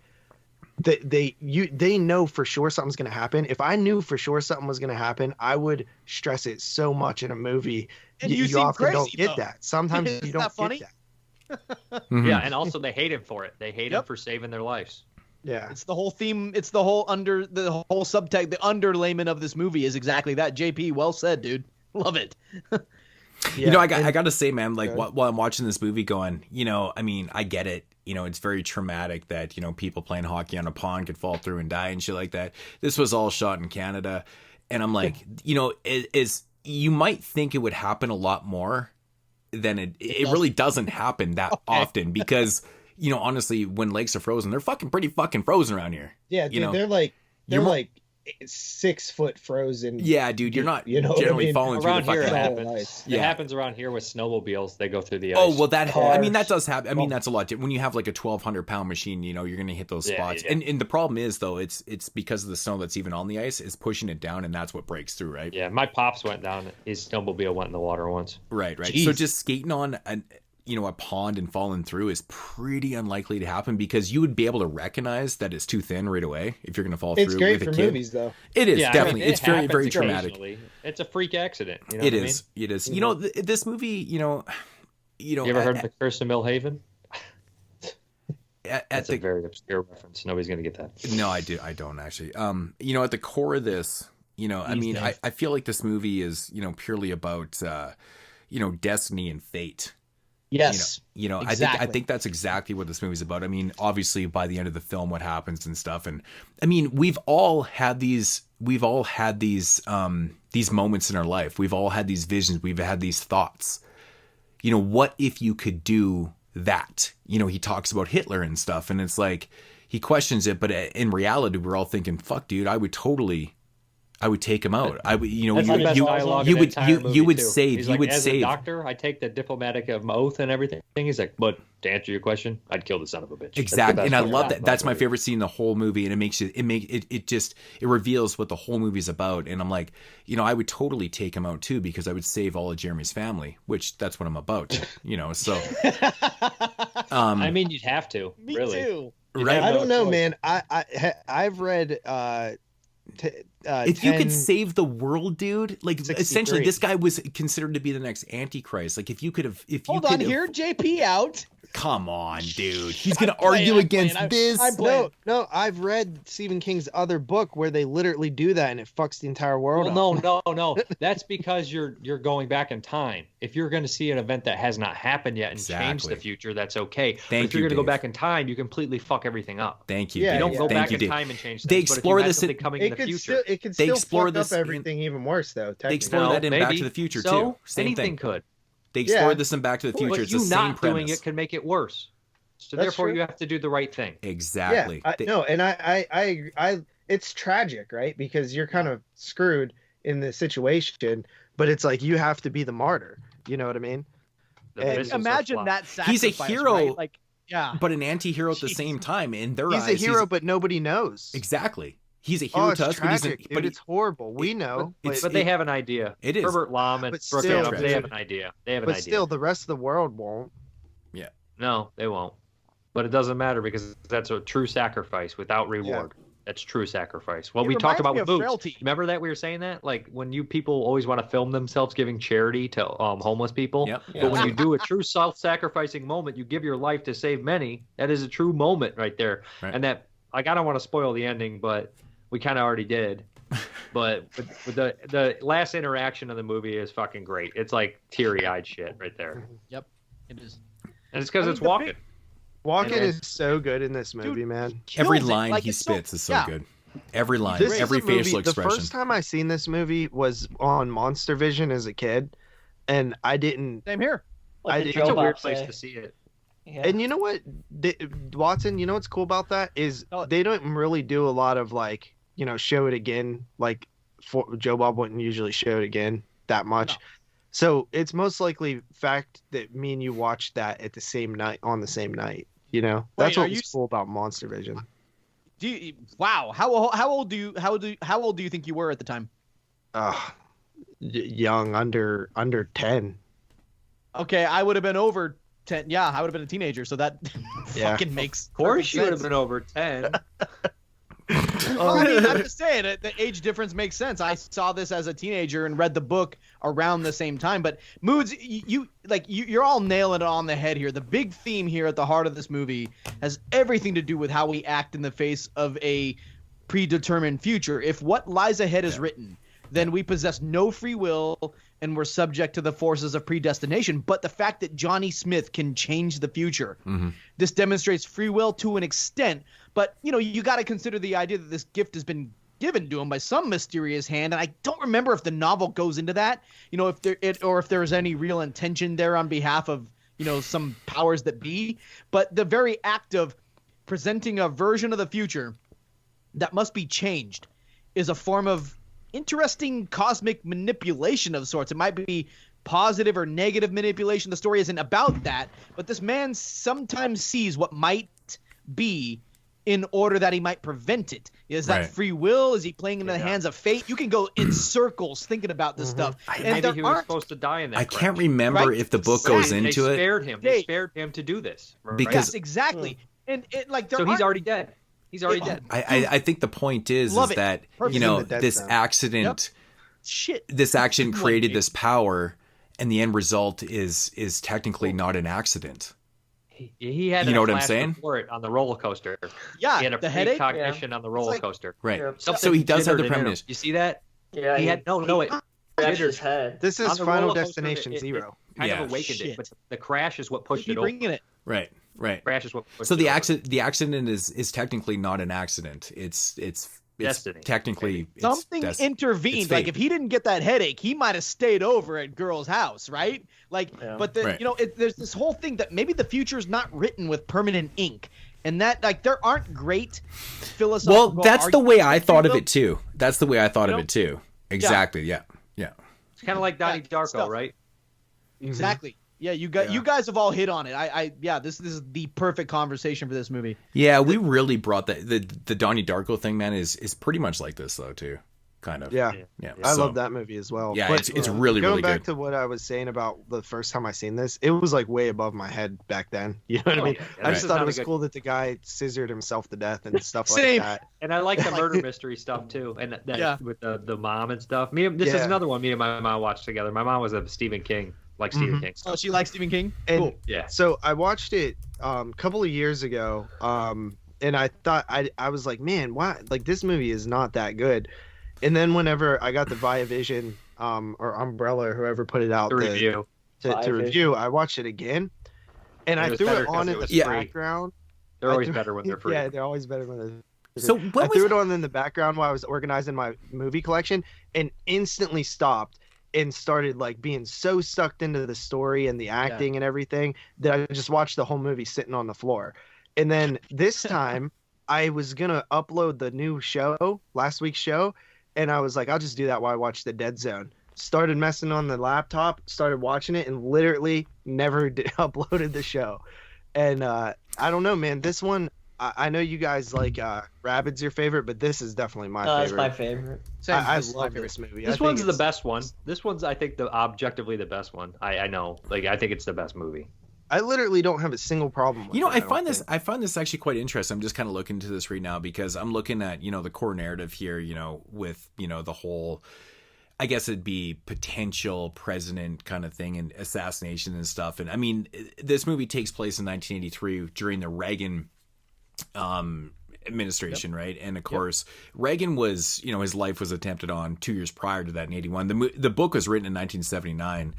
they know for sure something's gonna happen. If I knew for sure something was gonna happen, I would stress it so much in a movie. And you seem often crazy, don't get though. that. Sometimes Isn't you don't that funny? get that. Yeah, and also they hate him for it. They hate him for saving their lives. Yeah, it's the whole theme. It's the whole subtext. The underlayment of this movie is exactly that. JP, well said, dude. Love it. You know, I got to say, man, like while I'm watching this movie going, you know, I mean, I get it. You know, it's very traumatic that, you know, people playing hockey on a pond could fall through and die and shit like that. This was all shot in Canada. And I'm like, you know, you might think it would happen a lot more than it really doesn't happen that often because, you know, honestly, when lakes are frozen, they're pretty fucking frozen around here. Yeah, dude, you know? they're like 6 foot frozen. Yeah, dude, you're not you know generally falling around through the here. It fucking happens. It happens around here with snowmobiles. They go through the ice. Oh well, I mean that does happen. I mean that's a lot. When you have like a 1,200 pound machine, you know you're gonna hit those spots. Yeah. And the problem is though, it's because of the snow that's even on the ice is pushing it down, and that's what breaks through, right? Yeah, my pops went down. His snowmobile went in the water once. Right. Jeez. So just skating on a pond and falling through is pretty unlikely to happen because you would be able to recognize that it's too thin right away if you're going to fall through. It's great with for a kid. movies, though. It is definitely. I mean, it's very, very traumatic. It's a freak accident. You know It what is. I mean? It is. You know, this movie. You know. You ever heard of the Curse of Millhaven? That's a very obscure reference. Nobody's going to get that. No, I don't actually. You know, at the core of this, you know, I mean, I feel like this movie is, you know, purely about, you know, destiny and fate. Yes. You know, exactly. I think that's exactly what this movie's about. I mean, obviously by the end of the film, what happens and stuff. And I mean, we've all had these moments in our life. We've all had these visions. We've had these thoughts. You know, what if you could do that? You know, he talks about Hitler and stuff, and it's like he questions it, but in reality, we're all thinking, "Fuck, dude, I would take him out. I would, you know, you would save. He's you like, would as save. a doctor, I take the diplomatic oath and everything. He's like, but to answer your question, I'd kill the son of a bitch. Exactly, and I love that. That's my favorite scene in the whole movie, and it reveals what the whole movie is about. And I'm like, you know, I would totally take him out too because I would save all of Jeremy's family, which that's what I'm about. You know, so. I mean, you'd have to. Me really. too. Right? I don't know, man. I've read. If you could save the world, dude, like 63. essentially this guy was considered to be the next Antichrist. Like if you could have, Hold on, hear JP out. Come on, dude. He's going to argue against this. No, I've read Stephen King's other book where they literally do that and it fucks the entire world up. No. That's because you're going back in time. If you're going to see an event that has not happened yet and change the future, that's okay. But if you're going to go back in time, you completely fuck everything up. Thank you. Yeah, you don't go back in Dave. time and change things. They explore but if you this something coming in the future. It could still fuck up everything even worse, though. They explore that in Back to the Future too. Same anything thing. could. They explored this in Back to the Future. But it's you the same not premise. doing it can make it worse. So That's therefore, true. you have to do the right thing. Exactly. Yeah, no, and I it's tragic, right? Because you're kind of screwed in this situation, but it's like you have to be the martyr. You know what I mean? Imagine that sacrifice. He's a hero, right? Like, yeah, but an anti-hero at the same time. In their eyes, he's a hero, but nobody knows. Exactly. He's a hero to us, tragic, but it's horrible. We know, but they have an idea. It is. Herbert Lom and Brooke Adams, they have an idea. But still, the rest of the world won't. Yeah. No, they won't. But it doesn't matter because that's a true sacrifice without reward. Yeah. That's true sacrifice. What we talked about with Boots. Remember that we were saying that? Like when you people always want to film themselves giving charity to homeless people. Yep. But when you do a true self-sacrificing moment, you give your life to save many. That is a true moment right there. Right. And that, like, I don't want to spoil the ending, but we kind of already did. But with the last interaction of the movie is fucking great. It's like teary-eyed shit right there. Yep, it is. And it's because it's Walken. Walken is so good in this movie, man. Every line he spits is so good. Every line, every facial expression. The first time I seen this movie was on Monster Vision as a kid, and I didn't. Same here. It's a weird place to see it. Yeah. And you know what, Watson? You know what's cool about that is they don't really do a lot of like, you know, show it again. Like Joe Bob wouldn't usually show it again that much. No. So it's most likely fact that me and you watched that at the same night on the same night. You know, that's what's cool about Monster Vision. Wow, how old do you think you were at the time? Young, under 10. Okay, I would have been over 10. Yeah, I would have been a teenager, so that fucking makes. Of course, you would have been over 10. Well, I mean, I'm just saying the age difference makes sense. I saw this as a teenager and read the book around the same time. But Moods, you're all nailing it on the head here. The big theme here at the heart of this movie has everything to do with how we act in the face of a predetermined future. If what lies ahead is written, then we possess no free will and we're subject to the forces of predestination. But the fact that Johnny Smith can change the future, this demonstrates free will to an extent. But, you know, you got to consider the idea that this gift has been given to him by some mysterious hand. And I don't remember if the novel goes into that, you know, if there's any real intention there on behalf of, you know, some powers that be. But the very act of presenting a version of the future that must be changed is a form of interesting cosmic manipulation of sorts. It might be positive or negative manipulation. The story isn't about that, but this man sometimes sees what might be in order that he might prevent it. Is that free will? Is he playing into the hands of fate? You can go in circles thinking about this stuff. And maybe he was supposed to die in that. I can't remember if the book goes into it. They spared him to do this. Because yes, exactly. And so he's already dead. He's already dead. I think the point is that you know this accident, this action created this power, and the end result is technically not an accident. He had, you know what I'm saying? For it on the roller coaster. Yeah, he had a precognition on the roller coaster. Right. So he does have the premonition. You see that? Yeah. He had no. It his head. This is Final Destination Zero. It kind of awakened it, but the crash is what pushed it over. Bringing it. Right. Crash is what pushed so it the over. The accident is technically not an accident. It's destiny. Technically something intervened. Like if he didn't get that headache, he might have stayed over at girl's house, right? Like, but you know, there's this whole thing that maybe the future is not written with permanent ink, and that like there aren't great philosophical. Well, that's the way I thought of it too. That's the way I thought of it too. Exactly. Yeah. It's kind of like Donnie Darko, right? Exactly. Yeah, you guys have all hit on it. This is the perfect conversation for this movie. Yeah, we really brought that the Donnie Darko thing, man, is pretty much like this though too. Kind of. Yeah. I love that movie as well. Yeah, but, it's really going good. Back to what I was saying about the first time I seen this, it was like way above my head back then. You know what I mean? I just thought it was cool that the guy scissored himself to death and stuff like that. And I like the murder mystery stuff too, and with the mom and stuff. This is another one me and my mom watched together. My mom was a Stephen King. Like Stephen King. Oh, she likes Stephen King? And cool. Yeah. So I watched it a couple of years ago, and I thought I was like, man, why? Like this movie is not that good. And then whenever I got the Viavision or Umbrella or whoever put it out to review, I watched it again, and I threw it on in the background. They're always better when they're free. Yeah, they're always better when they're free. So I threw it on in the background while I was organizing my movie collection, and instantly stopped. and started like being so sucked into the story and the acting and everything that I just watched the whole movie sitting on the floor. And then this time I was going to upload the new show, last week's show. And I was like, I'll just do that while I watch The Dead Zone. Started messing on the laptop, started watching it, and literally never uploaded the show. And I don't know, man. This one, I know you guys like Rabid's your favorite, but this is definitely my favorite. That's my favorite. I love this movie. This one's the best one. This one's, I think, objectively the best one. I know. Like, I think it's the best movie. I literally don't have a single problem with it. I find this actually quite interesting. I'm just kind of looking into this right now because I'm looking at, the core narrative here, with, the whole, I guess it'd be potential president kind of thing and assassination and stuff. And I mean, this movie takes place in 1983 during the Reagan administration, right? And of course, Reagan was, his life was attempted on 2 years prior to that in 81. The book was written in 1979.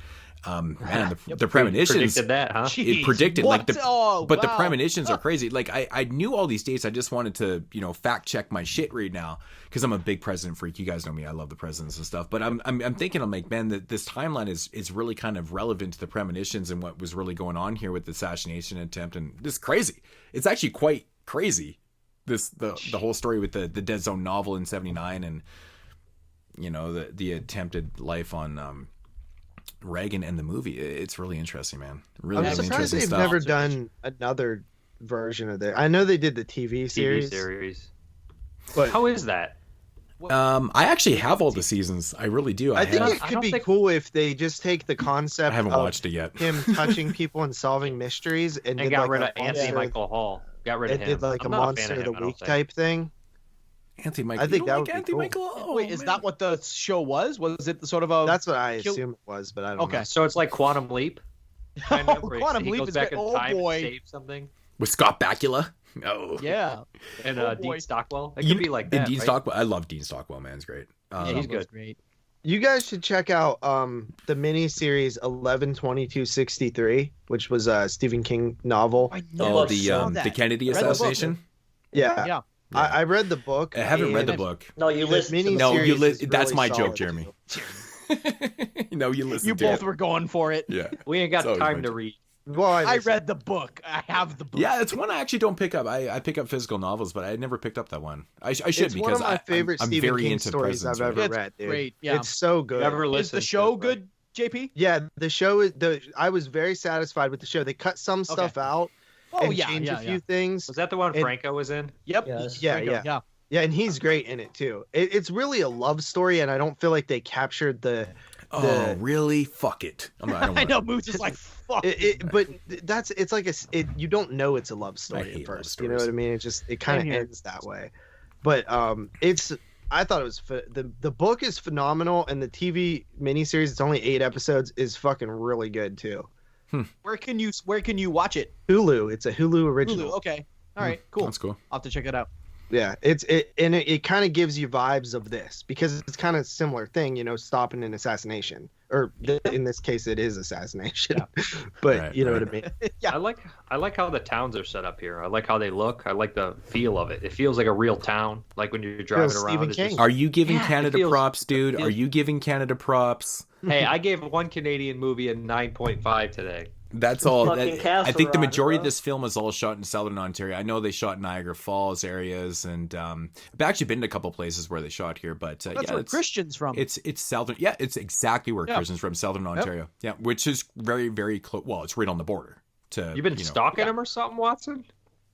Man, the premonitions predicted that, huh? It predicted the premonitions are crazy. Like I knew all these dates. I just wanted to, fact check my shit right now because I'm a big president freak. You guys know me. I love the presidents and stuff. But I'm thinking, I'm like, man, that this timeline is really kind of relevant to the premonitions and what was really going on here with the assassination attempt. And this is crazy. It's actually quite crazy. The whole story with the Dead Zone novel in '79 and the attempted life on Reagan and the movie. It's really interesting, man. Really, I'm surprised they've stuff. never done another version of that. I know they did the TV series. But how is that? I actually have all the seasons. I really do. I think it could be cool if they just take the concept. I haven't watched it yet. Him touching people and solving mysteries and did got like rid of Anthony Michael Hall. Got rid of him. Did like a Monster of the Week type thing. Anthony Michael. I think that would Anthony be cool. Michael. Oh, wait, is that what the show was? Was it sort of a? That's what I assume it was, but I don't know. So it's like Quantum Leap. Quantum Leap is back in time boy. and save something. With Scott Bakula. Oh. Yeah. And Dean Stockwell. It could be like that. And Dean right? Stockwell. I love Dean Stockwell, man. He's great. He's good. Great. You guys should check out the miniseries 11/22/63, which was a Stephen King novel. The Kennedy assassination. Yeah. I read the book. I haven't read the book. No, you listened. No, you listen. That's my joke, Jeremy. No, you listen. You both were going for it. Yeah. We ain't got time to read. Well, I read the book. I have the book. Yeah, it's one I actually don't pick up. I pick up physical novels, but I never picked up that one. I should it's because one of my favorite I'm Stephen very King into stories I've ever read. Dude. Great. Yeah. It's so good. Is the show good, JP? Yeah, the show is. I was very satisfied with the show. They cut some stuff out. And changed a few things. Was that the one Franco was in? Yep. Yeah. Yeah, and he's great in it too. It's really a love story, and I don't feel like they captured the. Oh, really? Fuck it. I know. Moods is like fuck. But it's like you don't know it's a love story at first. You know what I mean? It kind of ends that way. But I thought it was the book is phenomenal, and the TV miniseries, it's only 8 episodes, is fucking really good too. Where can you watch it? Hulu. It's a Hulu original. Hulu. Okay. All right. Cool. That's cool. I'll have to check it out. Yeah, it kind of gives you vibes of this because it's kind of similar thing, stopping an assassination, or in this case, it is assassination. Yeah. But you know what I mean? Yeah, I like how the towns are set up here. I like how they look. I like the feel of it. It feels like a real town, like when you're driving around. Are you giving Canada props, dude? Are you giving Canada props? Hey, I gave one Canadian movie a 9.5 today. That's all. I think the majority of this film is all shot in Southern Ontario. I know they shot Niagara Falls areas, and I've actually been to a couple places where they shot here. But that's where Christian's from. It's Southern. Yeah, it's exactly where Christian's from, Southern Ontario. Yeah, which is very, very close. Well, it's right on the border. You've been stalking him or something, Watson?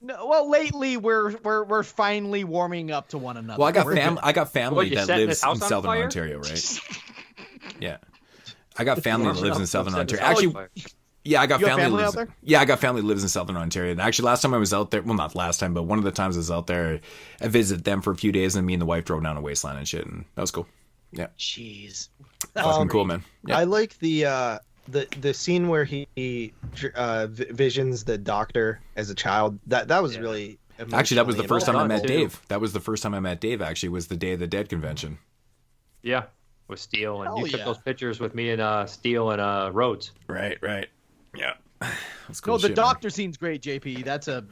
No, well, lately we're finally warming up to one another. Well, I got family that lives in Southern Ontario, right? Yeah, I got family that lives in Southern Ontario. Actually. Yeah, I got family out there. Yeah, I got family that lives in Southern Ontario. And actually, last time I was out there, well, not last time, but one of the times I was out there, I visited them for a few days, and me and the wife drove down a wasteland and shit, and that was cool. Yeah. Jeez. Fucking cool, man. Yeah. I like the scene where he visions the doctor as a child. That was really actually that was the first time I met Dave. That was the first time I met Dave. Actually, was the Day of the Dead convention. Yeah, with Steele, and you took those pictures with me and Steele and Rhodes. Right. Yeah. Cool the doctor scene's great, JP. That's a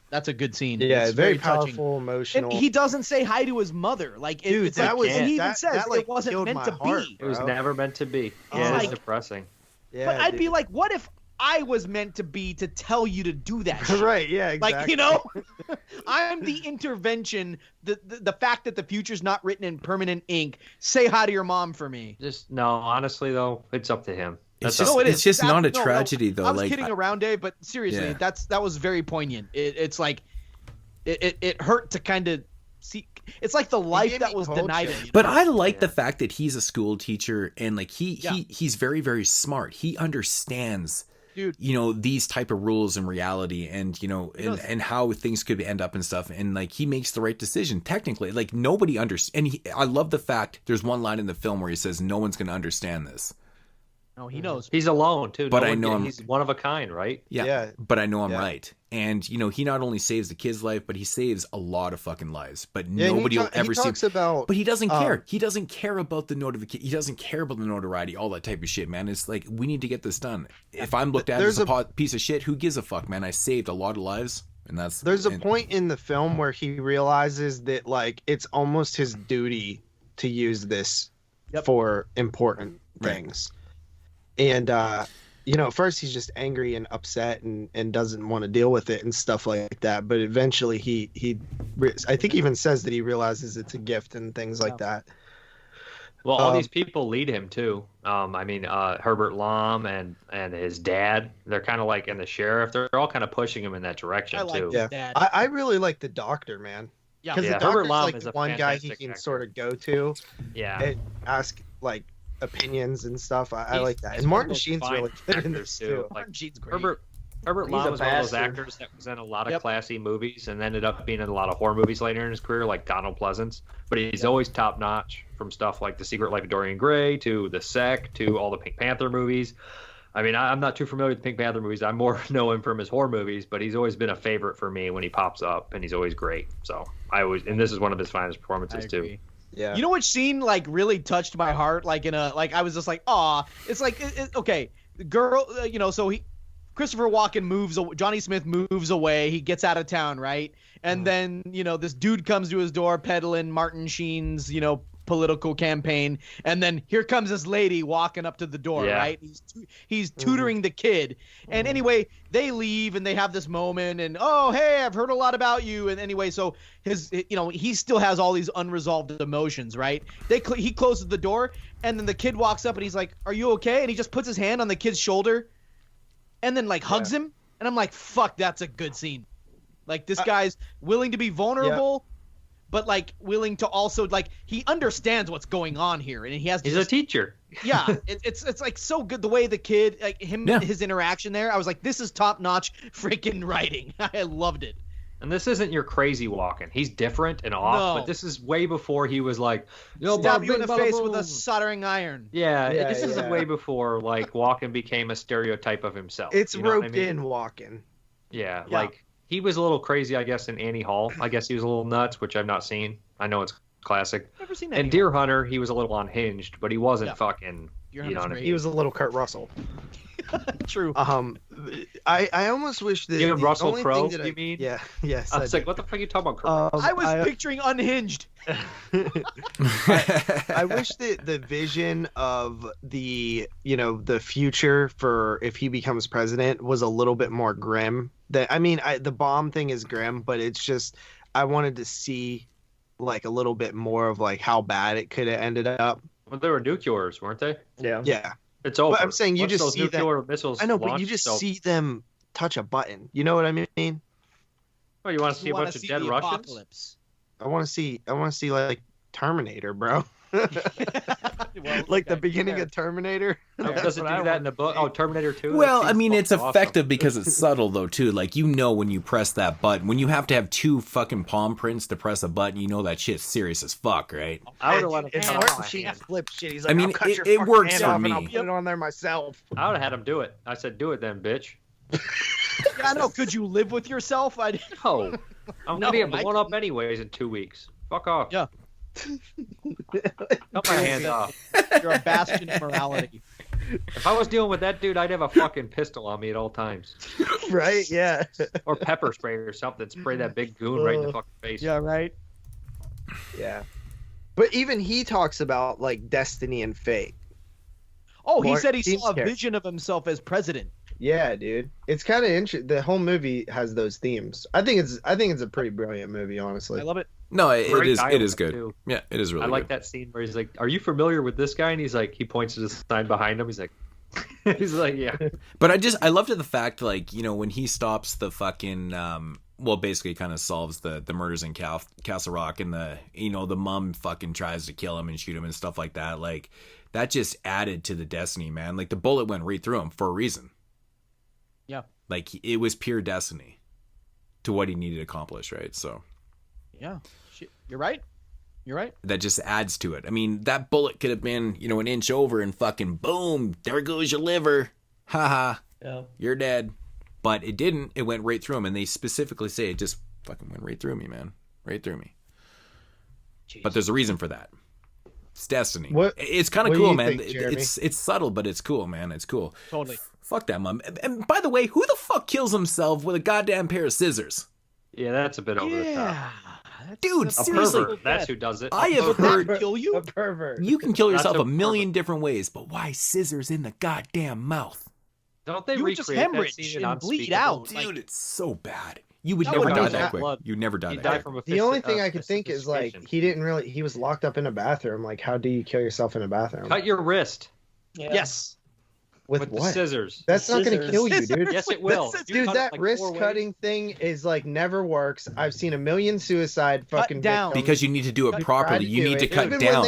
that's a good scene. Yeah, it's very powerful, touching. Emotional. And he doesn't say hi to his mother. Like, dude, that was. He even says it wasn't meant to be. It was never meant to be. Yeah, it's depressing. Yeah, but I'd be like, what if I was meant to be to tell you to do that shit? Right, yeah, exactly. Like, I'm the intervention, the fact that the future's not written in permanent ink. Say hi to your mom for me. No, honestly, though, it's up to him. It's just not a tragedy, though. I was kidding around, Dave, but seriously, that was very poignant. It's like, it hurt to kind of see. It's like the life that was denied him. But I like the fact that he's a school teacher and like he's very, very smart. He understands, these type of rules in reality and, and how things could end up and stuff. And like, he makes the right decision. Technically, like nobody understands. And I love the fact there's one line in the film where he says, no one's going to understand this. No, he knows. He's alone too. But I know he's one of a kind, right? Yeah. But I know I'm right. And he not only saves the kid's life, but he saves a lot of fucking lives. But nobody will ever see. But he doesn't care. He doesn't care about the notification. He doesn't care about the notoriety, all that type of shit, man. It's like, we need to get this done. If I'm looked at as a piece of shit, who gives a fuck, man? I saved a lot of lives. And there's a point in the film where he realizes that like it's almost his duty to use this for important things. And, at first he's just angry and upset and doesn't want to deal with it and stuff like that. But eventually I think he even says that he realizes it's a gift and things like that. Well, all these people lead him too. Herbert Lom and his dad, they're kind of like, and the sheriff, they're all kind of pushing him in that direction too. Yeah. I really like the doctor, man. Yeah. Because the doctor's like the one guy he can sort of go to. Yeah. And ask like opinions and stuff. I like that. And Martin Sheen's really good in this too. Martin Sheen's great. Herbert Lom was one of those actors that was in a lot of classy movies and ended up being in a lot of horror movies later in his career, like Donald Pleasance. But he's always top notch, from stuff like The Secret Life of Dorian Gray to The Sec to all the Pink Panther movies. I mean, I'm not too familiar with the Pink Panther movies. I more know him from his horror movies, but he's always been a favorite for me when he pops up, and he's always great. So and this is one of his finest performances too. Yeah. You know which scene like really touched my heart? Like I was just like, aw. It's like, okay, the girl, so Christopher Walken Johnny Smith moves away. He gets out of town, right? And then, this dude comes to his door peddling Martin Sheen's, political campaign. And then here comes this lady walking up to the door, right? He's tutoring the kid. And anyway, they leave and they have this moment and, oh, hey, I've heard a lot about you. And anyway, so he still has all these unresolved emotions, right? He closes the door and then the kid walks up and he's like, are you okay? And he just puts his hand on the kid's shoulder and then like hugs him. And I'm like, fuck, that's a good scene. Like this guy's willing to be vulnerable. But like willing to also like he understands what's going on here, and he's a teacher. Yeah, it's like so good the way the kid his interaction there. I was like, this is top notch freaking writing. I loved it. And this isn't your crazy Walken. He's different and off, but this is way before he was like, stab you in the face with a soldering iron. Yeah, this is way before like Walken became a stereotype of himself. It's roped in Walken. Yeah, like. He was a little crazy, I guess, in Annie Hall. I guess he was a little nuts, which I've not seen. I know it's classic. Never seen that. And Deer Hunter, he was a little unhinged, but he wasn't fucking. You know what I mean? He was a little Kurt Russell. True. I almost wish that. You mean Russell Crowe? You mean? Yeah. Yes. I was like, what the fuck are you talking about, Kurt? I was picturing unhinged. I wish that the vision of the future for if he becomes president was a little bit more grim. The bomb thing is grim, but it's just I wanted to see like a little bit more of like how bad it could have ended up. Well, they were nuclears, weren't they? Yeah. Yeah. It's over. But I'm saying you just see them. Missiles I know, but you just see them touch a button. You know what I mean? Oh, you want to see a bunch of dead Russians? Apocalypse. I want to see like Terminator, bro. Like the beginning of Terminator. Does it do that in the book? Oh, Terminator 2? Well, I mean, it's effective because it's subtle, though, too. Like, when you press that button. When you have to have two fucking palm prints to press a button, you know that shit's serious as fuck, right? I would have let him cut off my hand. Flip shit. He's like, it works for me. I'll put it on there myself. I would have had him do it. I said, do it then, bitch. Yeah, I know. Could you live with yourself? I didn't know. I'm going to get blown up anyways in 2 weeks. Fuck off. Yeah. Cut my hand off. You're a bastion of morality. If I was dealing with that dude, I'd have a fucking pistol on me at all times. Right? Yeah. Or pepper spray or something. Spray that big goon right in the fucking face. Yeah, right. Yeah. But even he talks about like destiny and fate. Oh, he said he saw a vision of himself as president. Yeah, dude. It's kind of interesting. The whole movie has those themes. I think it's a pretty brilliant movie, honestly. I love it. No, it is good. Too. Yeah, it is really good. I like that scene where he's like, "Are you familiar with this guy?" And he's like, he points to the sign behind him. He's like, yeah. But I loved the fact, like, you know, when he stops the fucking basically kind of solves the murders in Castle Rock, and the mom fucking tries to kill him and shoot him and stuff like that. Like, that just added to the destiny, man. Like, the bullet went right through him for a reason. Yeah. Like, it was pure destiny to what he needed to accomplish, right? So. Yeah. You're right. You're right. That just adds to it. I mean, that bullet could have been, you know, an inch over and fucking boom, there goes your liver. Haha. Yeah. You're dead. But it didn't. It went right through him. And they specifically say it just fucking went right through me, man. Right through me. Jeez. But there's a reason for that. It's destiny. It's kind of cool, man. It's subtle, but it's cool, man. It's cool. Totally. Fuck that, mom. And by the way, who the fuck kills himself with a goddamn pair of scissors? Yeah, that's a bit over the top. Dude, seriously. Pervert. That's who does it. I have heard kill you? A pervert. You can kill yourself a million different ways, but why scissors in the goddamn mouth? Don't they you recreate just hemorrhage that scene and bleed out? Dude, it's so bad. You would never die that quick. You never die that quick. The only thing I could think is, like, he was locked up in a bathroom. Like, how do you kill yourself in a bathroom? Cut your wrist. Yeah. Yes. With the scissors. That's not going to kill you, dude. Yes, it will. Dude, that wrist cutting thing is like never works. I've seen a million suicide fucking down. Because you need to do it properly. You need to cut Even down.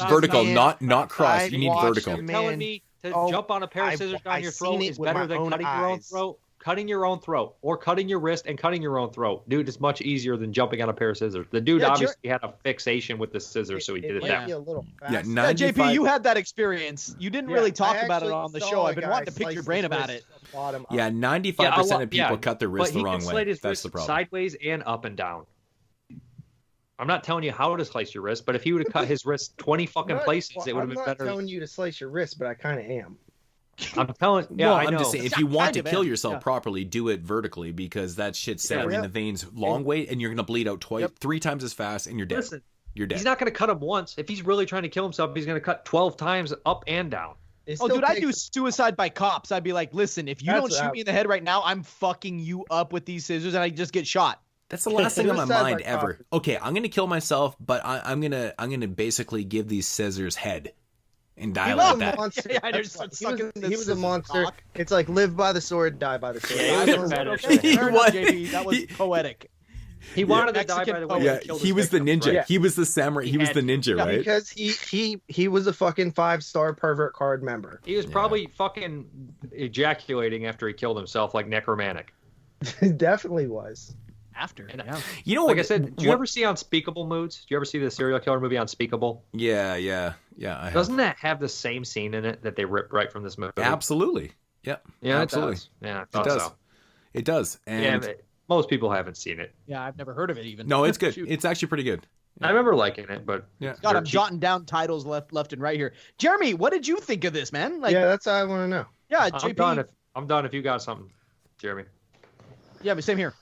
Vertical, not cross. You need vertical. You're telling me to jump on a pair of scissors down your throat is better than cutting your own throat? Cutting your own throat, or cutting your wrist and cutting your own throat, dude, it's much easier than jumping on a pair of scissors. The dude obviously had a fixation with the scissors, so he did it that way. Yeah, JP, you had that experience. You didn't really talk about it on the show. I've been wanting to pick your brain about it. Yeah, 95% of people cut their wrist the wrong way. That's the problem. Sideways and up and down. I'm not telling you how to slice your wrist, but if he would have cut his wrist 20 fucking places, it would have been better. I'm not telling you to slice your wrist, but I kind of am. I'm telling. Yeah, I'm just saying, if you want to kill yourself properly, do it vertically, because that shit's severing the veins long way, and you're gonna bleed out three times as fast, and you're dead. Listen, you're dead. He's not gonna cut him once. If he's really trying to kill himself, he's gonna cut 12 times up and down. Dude, I do suicide by cops. I'd be like, listen, if you don't shoot me in the head right now, I'm fucking you up with these scissors, and I just get shot. That's the last thing on my mind ever. Okay, I'm gonna kill myself, but I'm gonna basically give these scissors head. And die like that. He was a monster. It's like live by the sword, die by the sword. That was poetic. He wanted to die by the way. Yeah, he was the ninja. Right? He was the samurai. He was the ninja, right? Because he was a fucking 5-star pervert card member. He was probably fucking ejaculating after he killed himself, like necromantic. Definitely was. After, you know, like I said, do you ever see Unspeakable Moods? Do you ever see the serial killer movie Unspeakable? Yeah. Doesn't that have the same scene in it that they ripped right from this movie? Absolutely. Yeah, absolutely. Yeah, it does. So. It does. And most people haven't seen it. Yeah, I've never heard of it even. No, it's good. It's actually pretty good. Yeah. I remember liking it, but God, I'm jotting down titles left and right here. Jeremy, what did you think of this, man? Like, that's all I want to know. Yeah, JP. I'm done if you got something, Jeremy. Yeah, but same here.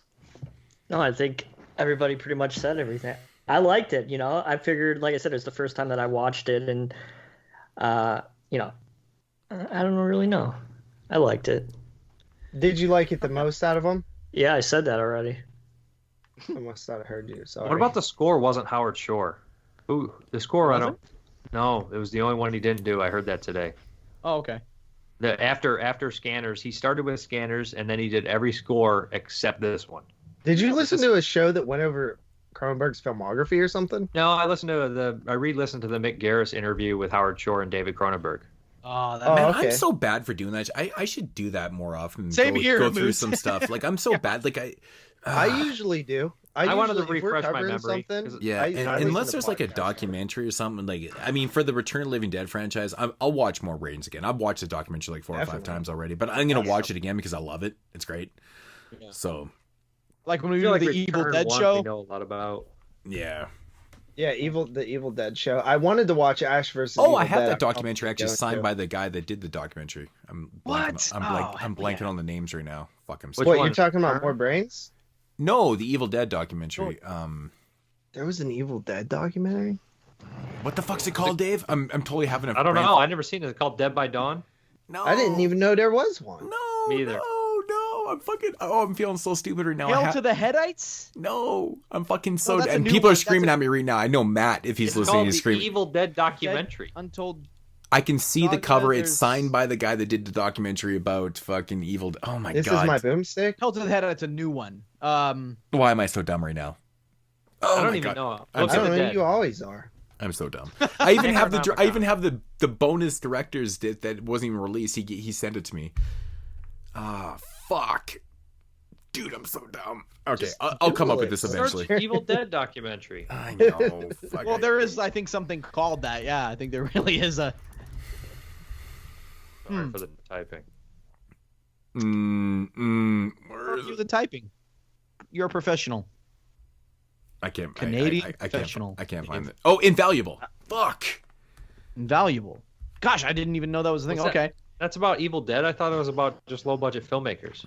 No, I think everybody pretty much said everything. I liked it, you know. I figured, like I said, it's the first time that I watched it, and, you know, I don't really know. I liked it. Did you like it the most out of them? Yeah, I said that already. I must not have heard you. Sorry. What about the score? Wasn't Howard Shore? Ooh, the score. I don't. No, it was the only one he didn't do. I heard that today. Oh, okay. After Scanners, he started with Scanners, and then he did every score except this one. Did you listen to a show that went over Cronenberg's filmography or something? No, I re-listened to the Mick Garris interview with Howard Shore and David Cronenberg. Oh, man, okay. I'm so bad for doing that. I should do that more often. Same here. Go through some stuff. Like, I'm so bad. Like I usually do. I wanted to refresh my memory. Yeah, unless there's like a documentary or something. Like, I mean, for the Return of the Living Dead franchise, I'll watch more ratings again. I've watched the documentary like 4 or 5 times already, but I'm gonna watch it again because I love it. It's great. Yeah. So, like when we do the Evil Dead show, we know a lot about. Yeah. Yeah, the Evil Dead show. I wanted to watch Ash vs. Oh, Evil I have Dead. that documentary actually signed by the guy that did the documentary. I'm blanking on the names right now. Fuck, I'm sorry. What, you're talking about More Brains? No, the Evil Dead documentary. There was an Evil Dead documentary? What the fuck's it called, Dave? I'm totally having a I don't know. I've never seen it. It's called Dead by Dawn. No. I didn't even know there was one. No. Me either. No. I'm feeling so stupid right now. Hail to the Headites? No. I'm fucking so... and people are screaming at me right now. I know Matt, if he's listening, is screaming. The Evil Dead documentary. Untold... I can see the cover. It's signed by the guy that did the documentary about fucking Evil... Oh my God. This is my boomstick? Hail to the Headites, a new one. Why am I so dumb right now? I don't even know. I don't know. You always are. I'm so dumb. I even have the bonus director's that wasn't even released. He sent it to me. Fuck. Dude, I'm so dumb. Okay, I'll come up with this eventually. Search Evil Dead documentary. I know. Well, there is, I think, something called that. Yeah, I think there really is a. Sorry for the typing. Where is the typing? You're a professional. I can't. Canadian professional. I can't find it. Oh, Invaluable. Fuck. Invaluable. Gosh, I didn't even know that was a thing. Okay. That's about Evil Dead. I thought it was about just low budget filmmakers.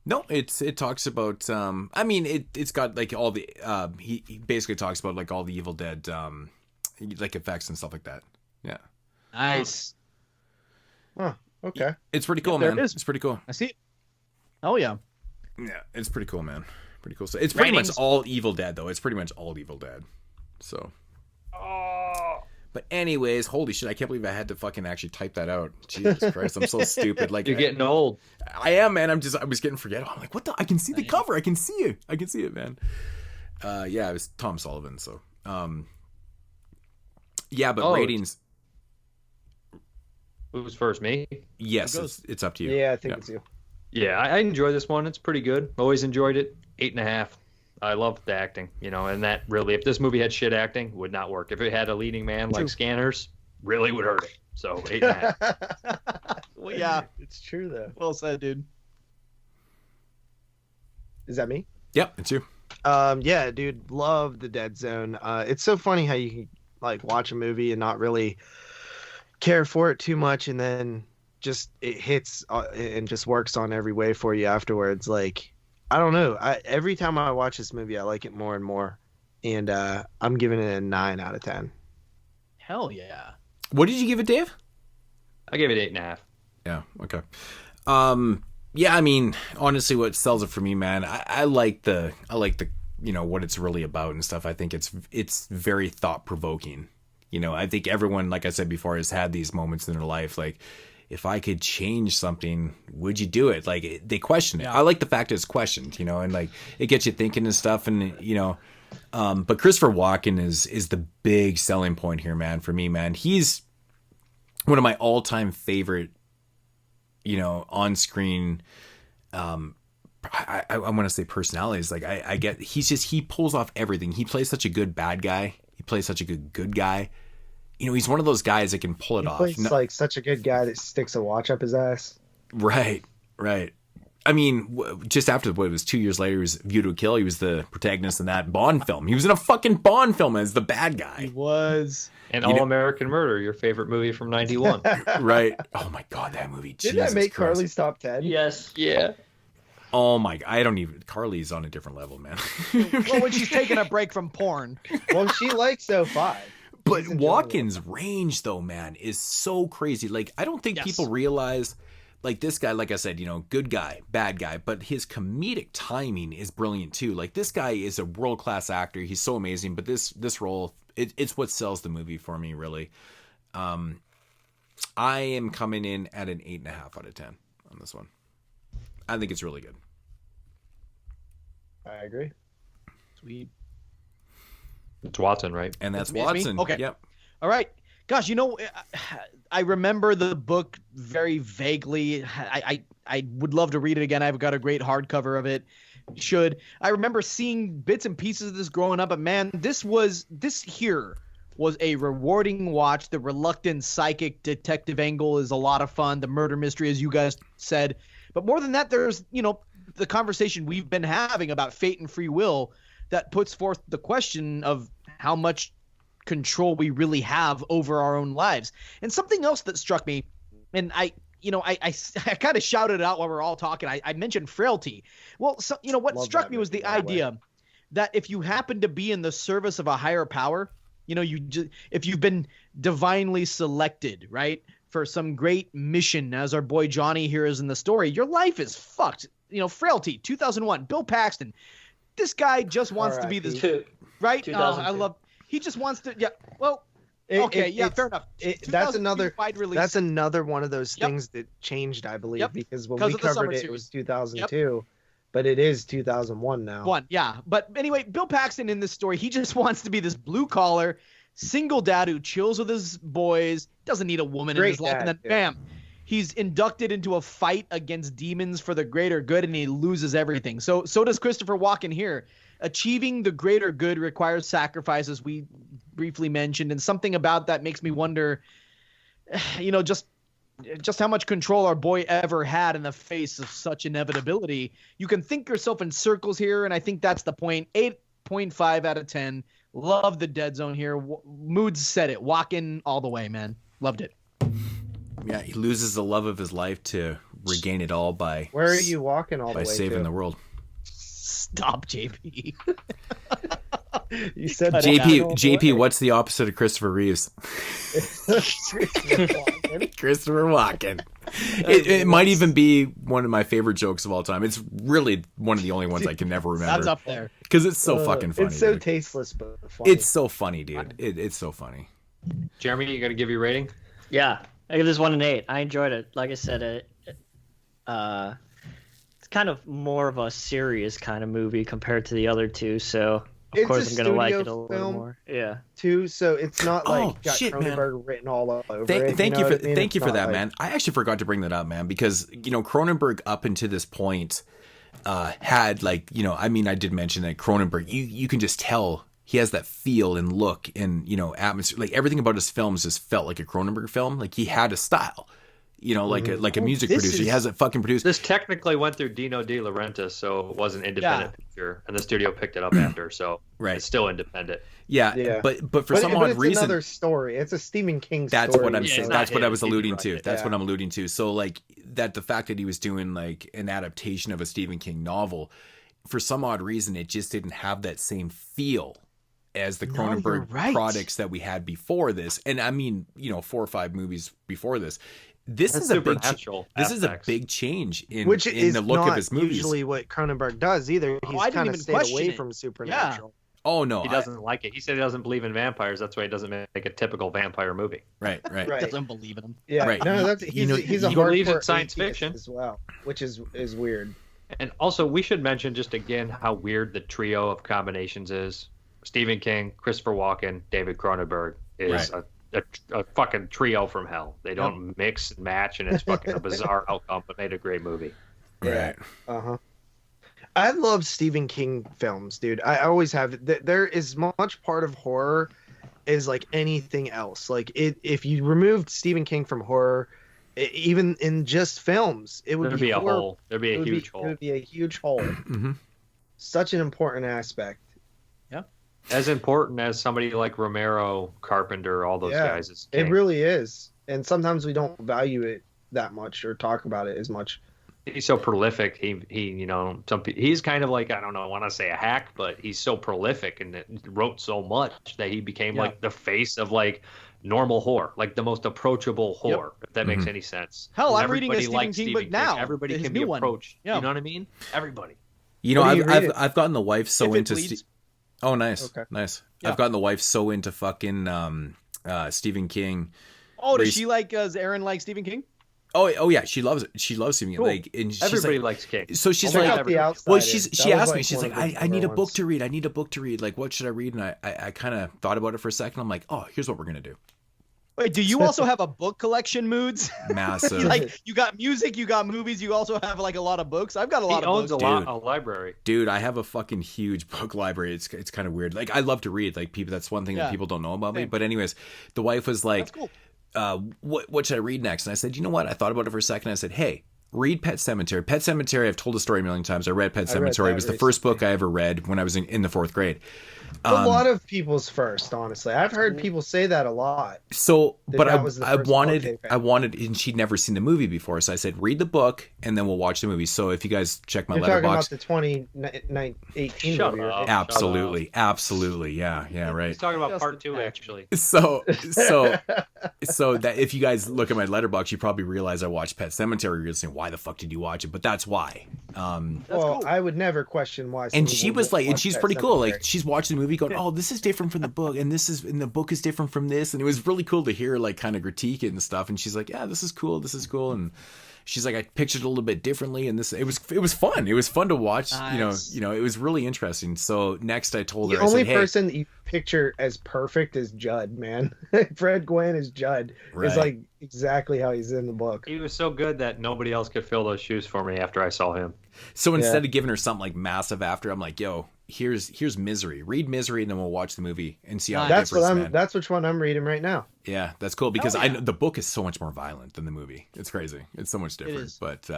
No, it talks about. I mean, it's got like all the. He basically talks about like all the Evil Dead, like effects and stuff like that. Yeah. Nice. Oh, okay. It's pretty cool, man. It's pretty cool. I see it. Oh yeah. Yeah, it's pretty cool, man. Pretty cool. So it's pretty much all Evil Dead, though. It's pretty much all Evil Dead. So. But anyways, holy shit! I can't believe I had to fucking actually type that out. Jesus Christ, I'm so stupid. Like you're getting old. I am, man. I was getting forgettable. I'm like, what the? I can see the cover. I can see it. I can see it, man. Yeah, it was Tom Sullivan. So, yeah, but ratings. Who's first? Me? Yes, it's up to you. Yeah, I think it's you. Yeah, I enjoy this one. It's pretty good. Always enjoyed it. 8.5. I love the acting, and that really, if this movie had shit acting, would not work. If it had a leading man like Scanners, really would hurt it. So 8.5. Well, yeah, it's true though. Well said, dude. Is that me? Yep, it's you. Yeah, dude, love the Dead Zone. It's so funny how you can like watch a movie and not really care for it too much, and then just it hits and just works on every way for you afterwards. Like, I don't know. Every time I watch this movie, I like it more and more, and I'm giving it a 9 out of 10. Hell yeah! What did you give it, Dave? I gave it 8.5. Yeah. Okay. Yeah. I mean, honestly, what sells it for me, man, I like the what it's really about and stuff. I think it's very thought provoking. I think everyone, like I said before, has had these moments in their life, like, if I could change something, would you do it? Like, they question it. Yeah. I like the fact that it's questioned, and like it gets you thinking and stuff. And but Christopher Walken is the big selling point here, man. For me, man, he's one of my all-time favorite, on-screen. I want to say personalities. Like I get, he pulls off everything. He plays such a good bad guy. He plays such a good guy. He's one of those guys that can pull it off. He's like such a good guy that sticks a watch up his ass. Right. I mean, just after what it was 2 years later, he was View to a Kill. He was the protagonist in that Bond film. He was in a fucking Bond film as the bad guy. He was. And All American Murder, your favorite movie from '91. Right. Oh my God, that movie. Didn't that make Carly's top 10? Yes. Yeah. Oh my! Carly's on a different level, man. Well, when she's taking a break from porn. Well, she likes 05. But Walken's range, though, man, is so crazy. Like, I don't think people realize, like, this guy, like I said, good guy, bad guy, but his comedic timing is brilliant too. Like, this guy is a world-class actor. He's so amazing. But this role, it's what sells the movie for me, really. I am coming in at an 8.5 out of 10 on this one. I think it's really good. I agree. Sweet. It's Wat-Son, right? And that's Wat-Son. Okay. Yep. All right. Gosh, I remember the book very vaguely. I would love to read it again. I've got a great hardcover of it. I remember seeing bits and pieces of this growing up, but man, this here was a rewarding watch. The reluctant psychic detective angle is a lot of fun. The murder mystery, as you guys said. But more than that, there's, the conversation we've been having about fate and free will that puts forth the question of how much control we really have over our own lives. And something else that struck me, and I kind of shouted it out while we were all talking. I mentioned frailty. Well, so, what struck me was the idea that if you happen to be in the service of a higher power, if you've been divinely selected, right, for some great mission, as our boy Johnny here is in the story, your life is fucked. Frailty, 2001, Bill Paxton. This guy just wants to be this, right? He just wants to, yeah. Well, fair enough. That's another one of those things that changed, I believe, because when we covered it was 2002, but it is 2001 now. But anyway, Bill Paxton in this story, he just wants to be this blue collar, single dad who chills with his boys, doesn't need a woman in his life, and then bam, he's inducted into a fight against demons for the greater good, and he loses everything. So does Christopher Walken here. Achieving the greater good requires sacrifice, as we briefly mentioned, and something about that makes me wonder, just how much control our boy ever had in the face of such inevitability. You can think yourself in circles here, and I think that's the point. 8.5 out of 10. Love the Dead Zone here. Moods said it. Walken all the way, man. Loved it. Yeah, he loses the love of his life to regain it all by... Where are you walking all the way by saving the world. Stop, JP. You said JP, what's the opposite of Christopher Reeves? Christopher Walken. It might even be one of my favorite jokes of all time. It's really one of the only ones I can never remember. That's up there. Because it's so fucking funny. It's so tasteless, but funny. It's so funny, dude. It's so funny. Jeremy, you got to give your rating? Yeah, I give this one an 8. I enjoyed it. Like I said, it's kind of more of a serious kind of movie compared to the other two, so of course I'm going to like it a little more. Yeah. Too, so it's not like got Cronenberg written all over it. Thank you for that, man. I actually forgot to bring that up, man, because Cronenberg up until this point had I did mention that Cronenberg, you can just tell he has that feel and look and atmosphere. Like everything about his films just felt like a Cronenberg film. Like he had a style. Like a music producer. He has a fucking producer. This technically went through Dino De Laurentiis, so it was an independent picture, and the studio picked it up after, so it's still independent. Yeah. But for some odd reason, it's another story. It's a Stephen King story. That's what I'm saying. That's what I was alluding to. That's what I'm alluding to. So the fact that he was doing an adaptation of a Stephen King novel, for some odd reason, it just didn't have that same feel as the Cronenberg products that we had before this. And I mean, 4 or 5 movies before this. This is a big change in the look of his movies. Usually what Cronenberg does either. He's kind of stayed away from supernatural. Yeah. Oh no, he doesn't like it. He said he doesn't believe in vampires. That's why he doesn't make a typical vampire movie. Right. Doesn't believe in them. Yeah, right. No, he's a believes in science fiction as well, which is weird. And also, we should mention just again how weird the trio of combinations is. Stephen King, Christopher Walken, David Cronenberg is a fucking trio from hell. They don't mix and match, and it's fucking a bizarre outcome, but made a great movie. Right. I love Stephen King films, dude. I always have. There is much part of horror is like anything else. Like if you removed Stephen King from horror, even in just films, it would be a hole. There'd be a huge hole. It would be a huge hole. Such an important aspect. As important as somebody like Romero, Carpenter, all those guys. Is King. It really is. And sometimes we don't value it that much or talk about it as much. He's so prolific. He's kind of like, I don't know, I want to say a hack, but he's so prolific and wrote so much that he became like the face of like normal horror, like the most approachable horror, if that makes any sense. Hell, I'm reading a Stephen King book now. Everybody can be approached. You know what I mean? Everybody. I've gotten the wife so into Oh, nice. Okay. Nice. Yeah. I've gotten the wife so into fucking Stephen King. Oh, does she does Erin like Stephen King? Oh yeah, she loves it. She loves Stephen King. Cool. And everybody likes King. So she's she asked me, she's like, I need a book to read. I need a book to read. Like, what should I read? And I kind of thought about it for a second. I'm like, oh, here's what we're gonna do. Wait, do you also have a book collection, Moods? Massive. Like, you got music, you got movies, you also have like a lot of books. I've got a lot of books. He owns a library. Dude, I have a fucking huge book library. It's kind of weird. Like, I love to read. Like, people, that's one thing that people don't know about me. But anyways, the wife was like, that's cool. What should I read next? And I said, you know what? I thought about it for a second. I said, hey, read Pet Sematary. Pet Sematary, I've told the story a million times. I read Pet Sematary. It was the first book I ever read when I was in the 4th grade. A lot of people's first, honestly. I've heard people say that a lot. So, but I wanted, and she'd never seen the movie before. So I said, read the book and then we'll watch the movie. So if you guys check my letterbox. You're talking about the 2018 movie, right? Absolutely. Yeah, right. He's talking about part 2, actually. So that if you guys look at my letterbox, you probably realize I watched Pet Sematary. You're saying, why the fuck did you watch it? But that's why. Cool. I would never question why. And she was like, and she's pretty cool. Like, she's watching the movie going, oh, this is different from the book, and the book is different from this, and it was really cool to hear like kind of critique it and stuff. And she's like, yeah, this is cool, and she's like, I pictured it a little bit differently, and it was fun. It was fun to watch. Nice. You know, it was really interesting. So next, I told her the only person that you picture as perfect is Judd, man. Fred Gwynne is Judd. Right. It's like exactly how he's in the book. He was so good that nobody else could fill those shoes for me after I saw him. So instead of giving her something like massive after, I'm like, yo, here's Misery. Read Misery, and then we'll watch the movie and see how that's which one I'm reading right now. Yeah, that's cool because I know the book is so much more violent than the movie. It's crazy. It's so much different. But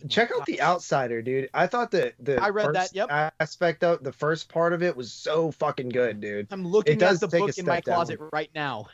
check out The Outsider, dude. I thought I read that aspect of the first part of it was so fucking good, dude. I'm looking at the book in my closet right now.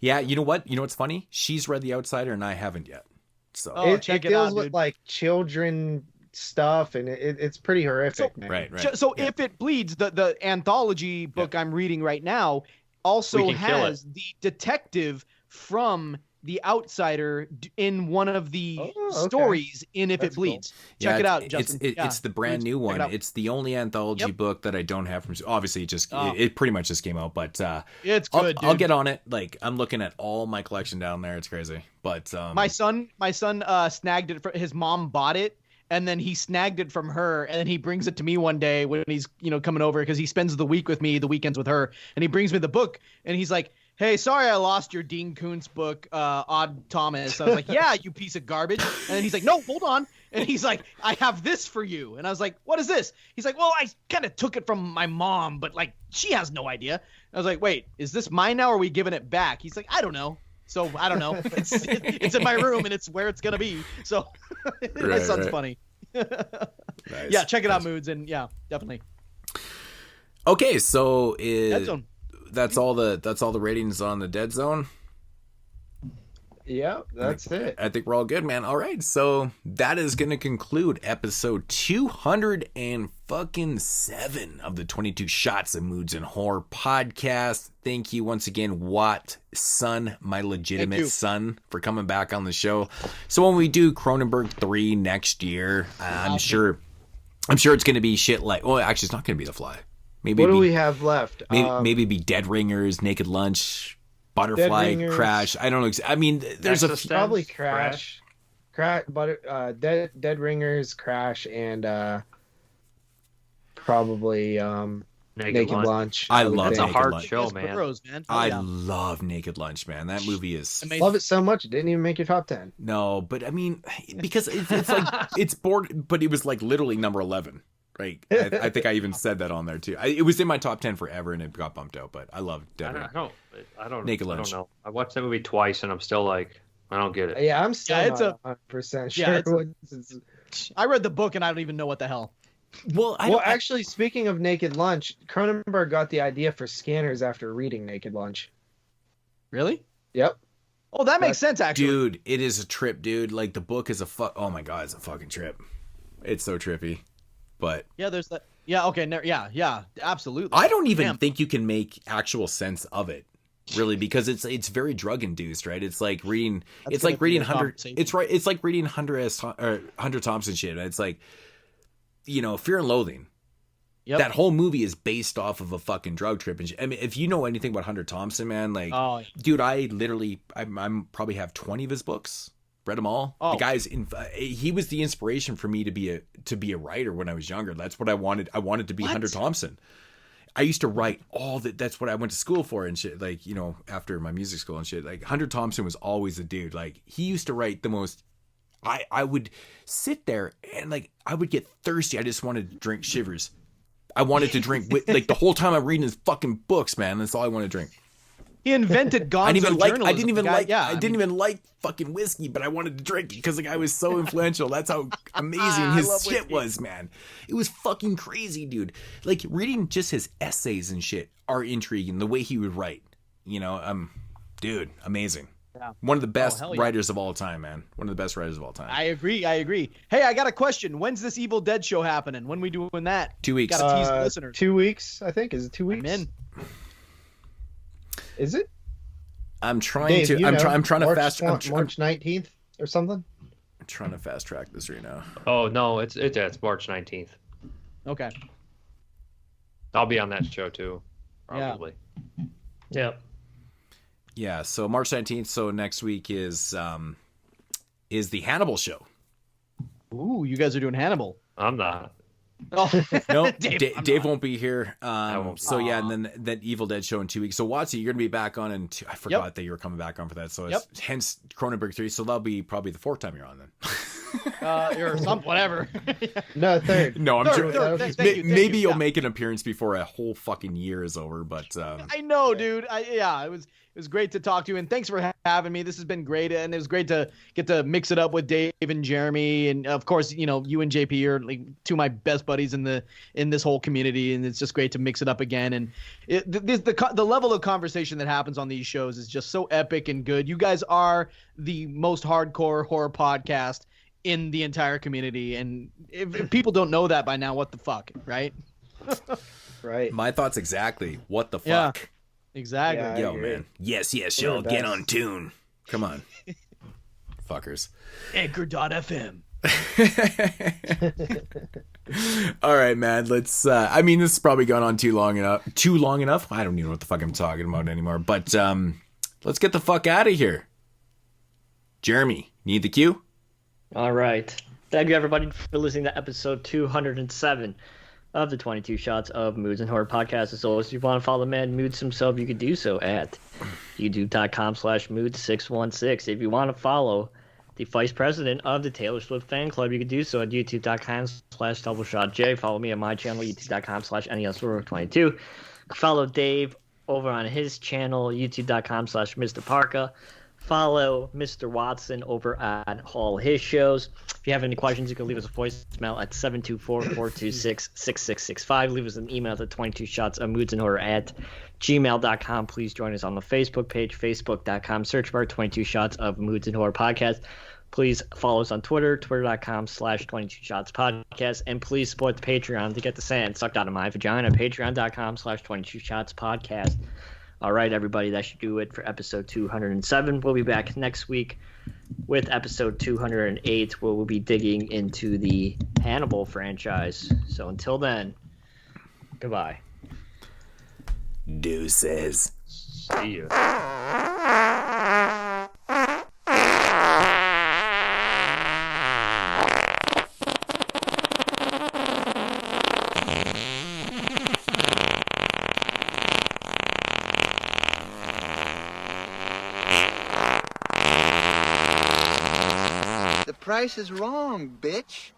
Yeah, you know what? You know what's funny? She's read The Outsider and I haven't yet. So it deals with like children stuff, and it's pretty horrific, man. Right. So if it bleeds, the anthology book I'm reading right now also has the detective from The Outsider in one of the stories in If It Bleeds. Cool. Check it out, Justin. It's the brand new one. It's the only anthology book that I don't have from. Obviously, it pretty much just came out, but it's good. I'll get on it. Like, I'm looking at all my collection down there. It's crazy. But my son snagged it. His mom bought it. And then he snagged it from her, and then he brings it to me one day when he's, coming over because he spends the week with me, the weekends with her, and he brings me the book, and he's like, "Hey, sorry I lost your Dean Koontz book, Odd Thomas." I was like, "Yeah, you piece of garbage." And then he's like, "No, hold on." And he's like, "I have this for you." And I was like, "What is this?" He's like, "Well, I kind of took it from my mom, but like she has no idea." I was like, "Wait, is this mine now, or are we giving it back?" He's like, "I don't know." So I don't know. It's in my room and it's where it's gonna be. So my son's funny. Nice. Yeah, check it out, Moods, and yeah, definitely. Okay, so that's all the ratings on the Dead Zone. Yeah, that's it. I think we're all good, man. All right, so that is going to conclude episode 207 of the 22 Shots of Moods and Horror podcast. Thank you once again, Wat-Son, my legitimate son, for coming back on the show. So when we do Cronenberg 3 next year, I'm sure it's going to be shit like. Well, actually, it's not going to be The Fly. Maybe what do we have left? Maybe be Dead Ringers, Naked Lunch. Butterfly, Crash. I don't know. I mean, there's probably Crash, Dead Ringers, Crash, and probably Naked Lunch. I love Naked Lunch. It's a hard show, man. I love Naked Lunch, man. That movie is. I love it so much it didn't even make your top 10. No, but I mean, because it's like it's bored, but it was like literally number 11. Right, I think I even said that on there too. It was in my top 10 forever, and it got bumped out. But I love Dead Ringers. I don't Naked Lunch. I don't know. I watched that movie twice, and I'm still like, I don't get it. Yeah, I'm still not 100% sure. I read the book, and I don't even know what the hell. Well, actually, speaking of Naked Lunch, Cronenberg got the idea for Scanners after reading Naked Lunch. Really? Yep. Oh, that makes sense, actually. Dude, it is a trip, dude. Like, the book is oh my God, it's a fucking trip. It's so trippy. But yeah, there's that. Yeah, okay, yeah, absolutely. I don't even think you can make actual sense of it, really, because it's very drug induced, right? It's like reading. It's like reading Hunter. It's right. It's like reading Hunter Thompson shit. It's like, Fear and Loathing. Yep. That whole movie is based off of a fucking drug trip. And I mean, if you know anything about Hunter Thompson, man, like, dude, I probably have 20 of his books. Read them all. The guy's he was the inspiration for me to be a writer when I was younger. That's what I wanted. I wanted to be Hunter Thompson. I used to write all that. That's what I went to school for and shit. Like, after my music school and shit. Like, Hunter Thompson was always the dude. Like, he used to write the most. I would sit there and like I would get thirsty. I just wanted to drink Shivers. I wanted to drink like the whole time I'm reading his fucking books, man. That's all I want to drink. He invented gonzo journalism. I didn't even like fucking whiskey, but I wanted to drink it because the guy was so influential. That's how amazing his shit was, man. It was fucking crazy, dude. Like, reading just his essays and shit are intriguing. The way he would write, dude, amazing. Yeah. One of the best writers of all time, man. One of the best writers of all time. I agree. Hey, I got a question. When's this Evil Dead show happening? When we doing that? 2 weeks. Gotta tease the listeners. 2 weeks, I think. Is it 2 weeks? I'm in. Is it? I'm trying to. I'm trying to fast. March 19th or something. I'm trying to fast track this right now. Oh no, it's March 19th. Okay. I'll be on that show too, probably. Yeah. Yeah. So March 19th. So next week is the Hannibal show. Ooh, you guys are doing Hannibal. I'm not. Oh no, Dave won't be here. So yeah, and then that Evil Dead show in 2 weeks. So Watsy, you're gonna be back on in I forgot that you were coming back on for that. So it's hence Cronenberg 3. So that'll be probably the 4th time you're on then. Or some whatever. No, 3rd. No, I'm sure. Maybe you'll make an appearance before a whole fucking year is over. But I know, dude. It was great to talk to you, and thanks for having me. This has been great, and it was great to get to mix it up with Dave and Jeremy, and of course, you and JP are like two of my best buddies in this whole community, and it's just great to mix it up again. And the level of conversation that happens on these shows is just so epic and good. You guys are the most hardcore horror podcast in the entire community, and if people don't know that by now, what the fuck, right? Right. My thoughts exactly. What the fuck? Yeah. Exactly. Yeah, yo, man. Yes, y'all. Get on tune. Come on. Fuckers. Anchor.fm. All right, man. Let's, this has probably gone on too long enough. I don't even know what the fuck I'm talking about anymore. But let's get the fuck out of here. Jeremy, need the cue? All right. Thank you, everybody, for listening to episode 207. Of the 22 Shots of Moods and Horror Podcast. As always, if you want to follow the man Moods himself, you can do so at youtube.com/Moods616. If you want to follow the vice president of the Taylor Swift fan club, you can do so at youtube.com/ToubleShotJ. Follow me on my channel, youtube.com/NESWorld22. Follow Dave over on his channel, youtube.com/Mr. Parka. Follow Mr. Wat-Son over at all his shows. If you have any questions, you can leave us a voicemail at 724-426-6665. Leave us an email at 22shotsofmoodsandhorror@gmail.com. Please join us on the Facebook page, facebook.com, search bar 22 Shots of Moods and Horror Podcast. Please follow us on Twitter, twitter.com/22shotspodcast. And please support the Patreon to get the sand sucked out of my vagina, patreon.com/22shotspodcast. All right, everybody, that should do it for episode 207. We'll be back next week with episode 208, where we'll be digging into the Hannibal franchise. So until then, goodbye. Deuces. See ya. Price is wrong, bitch.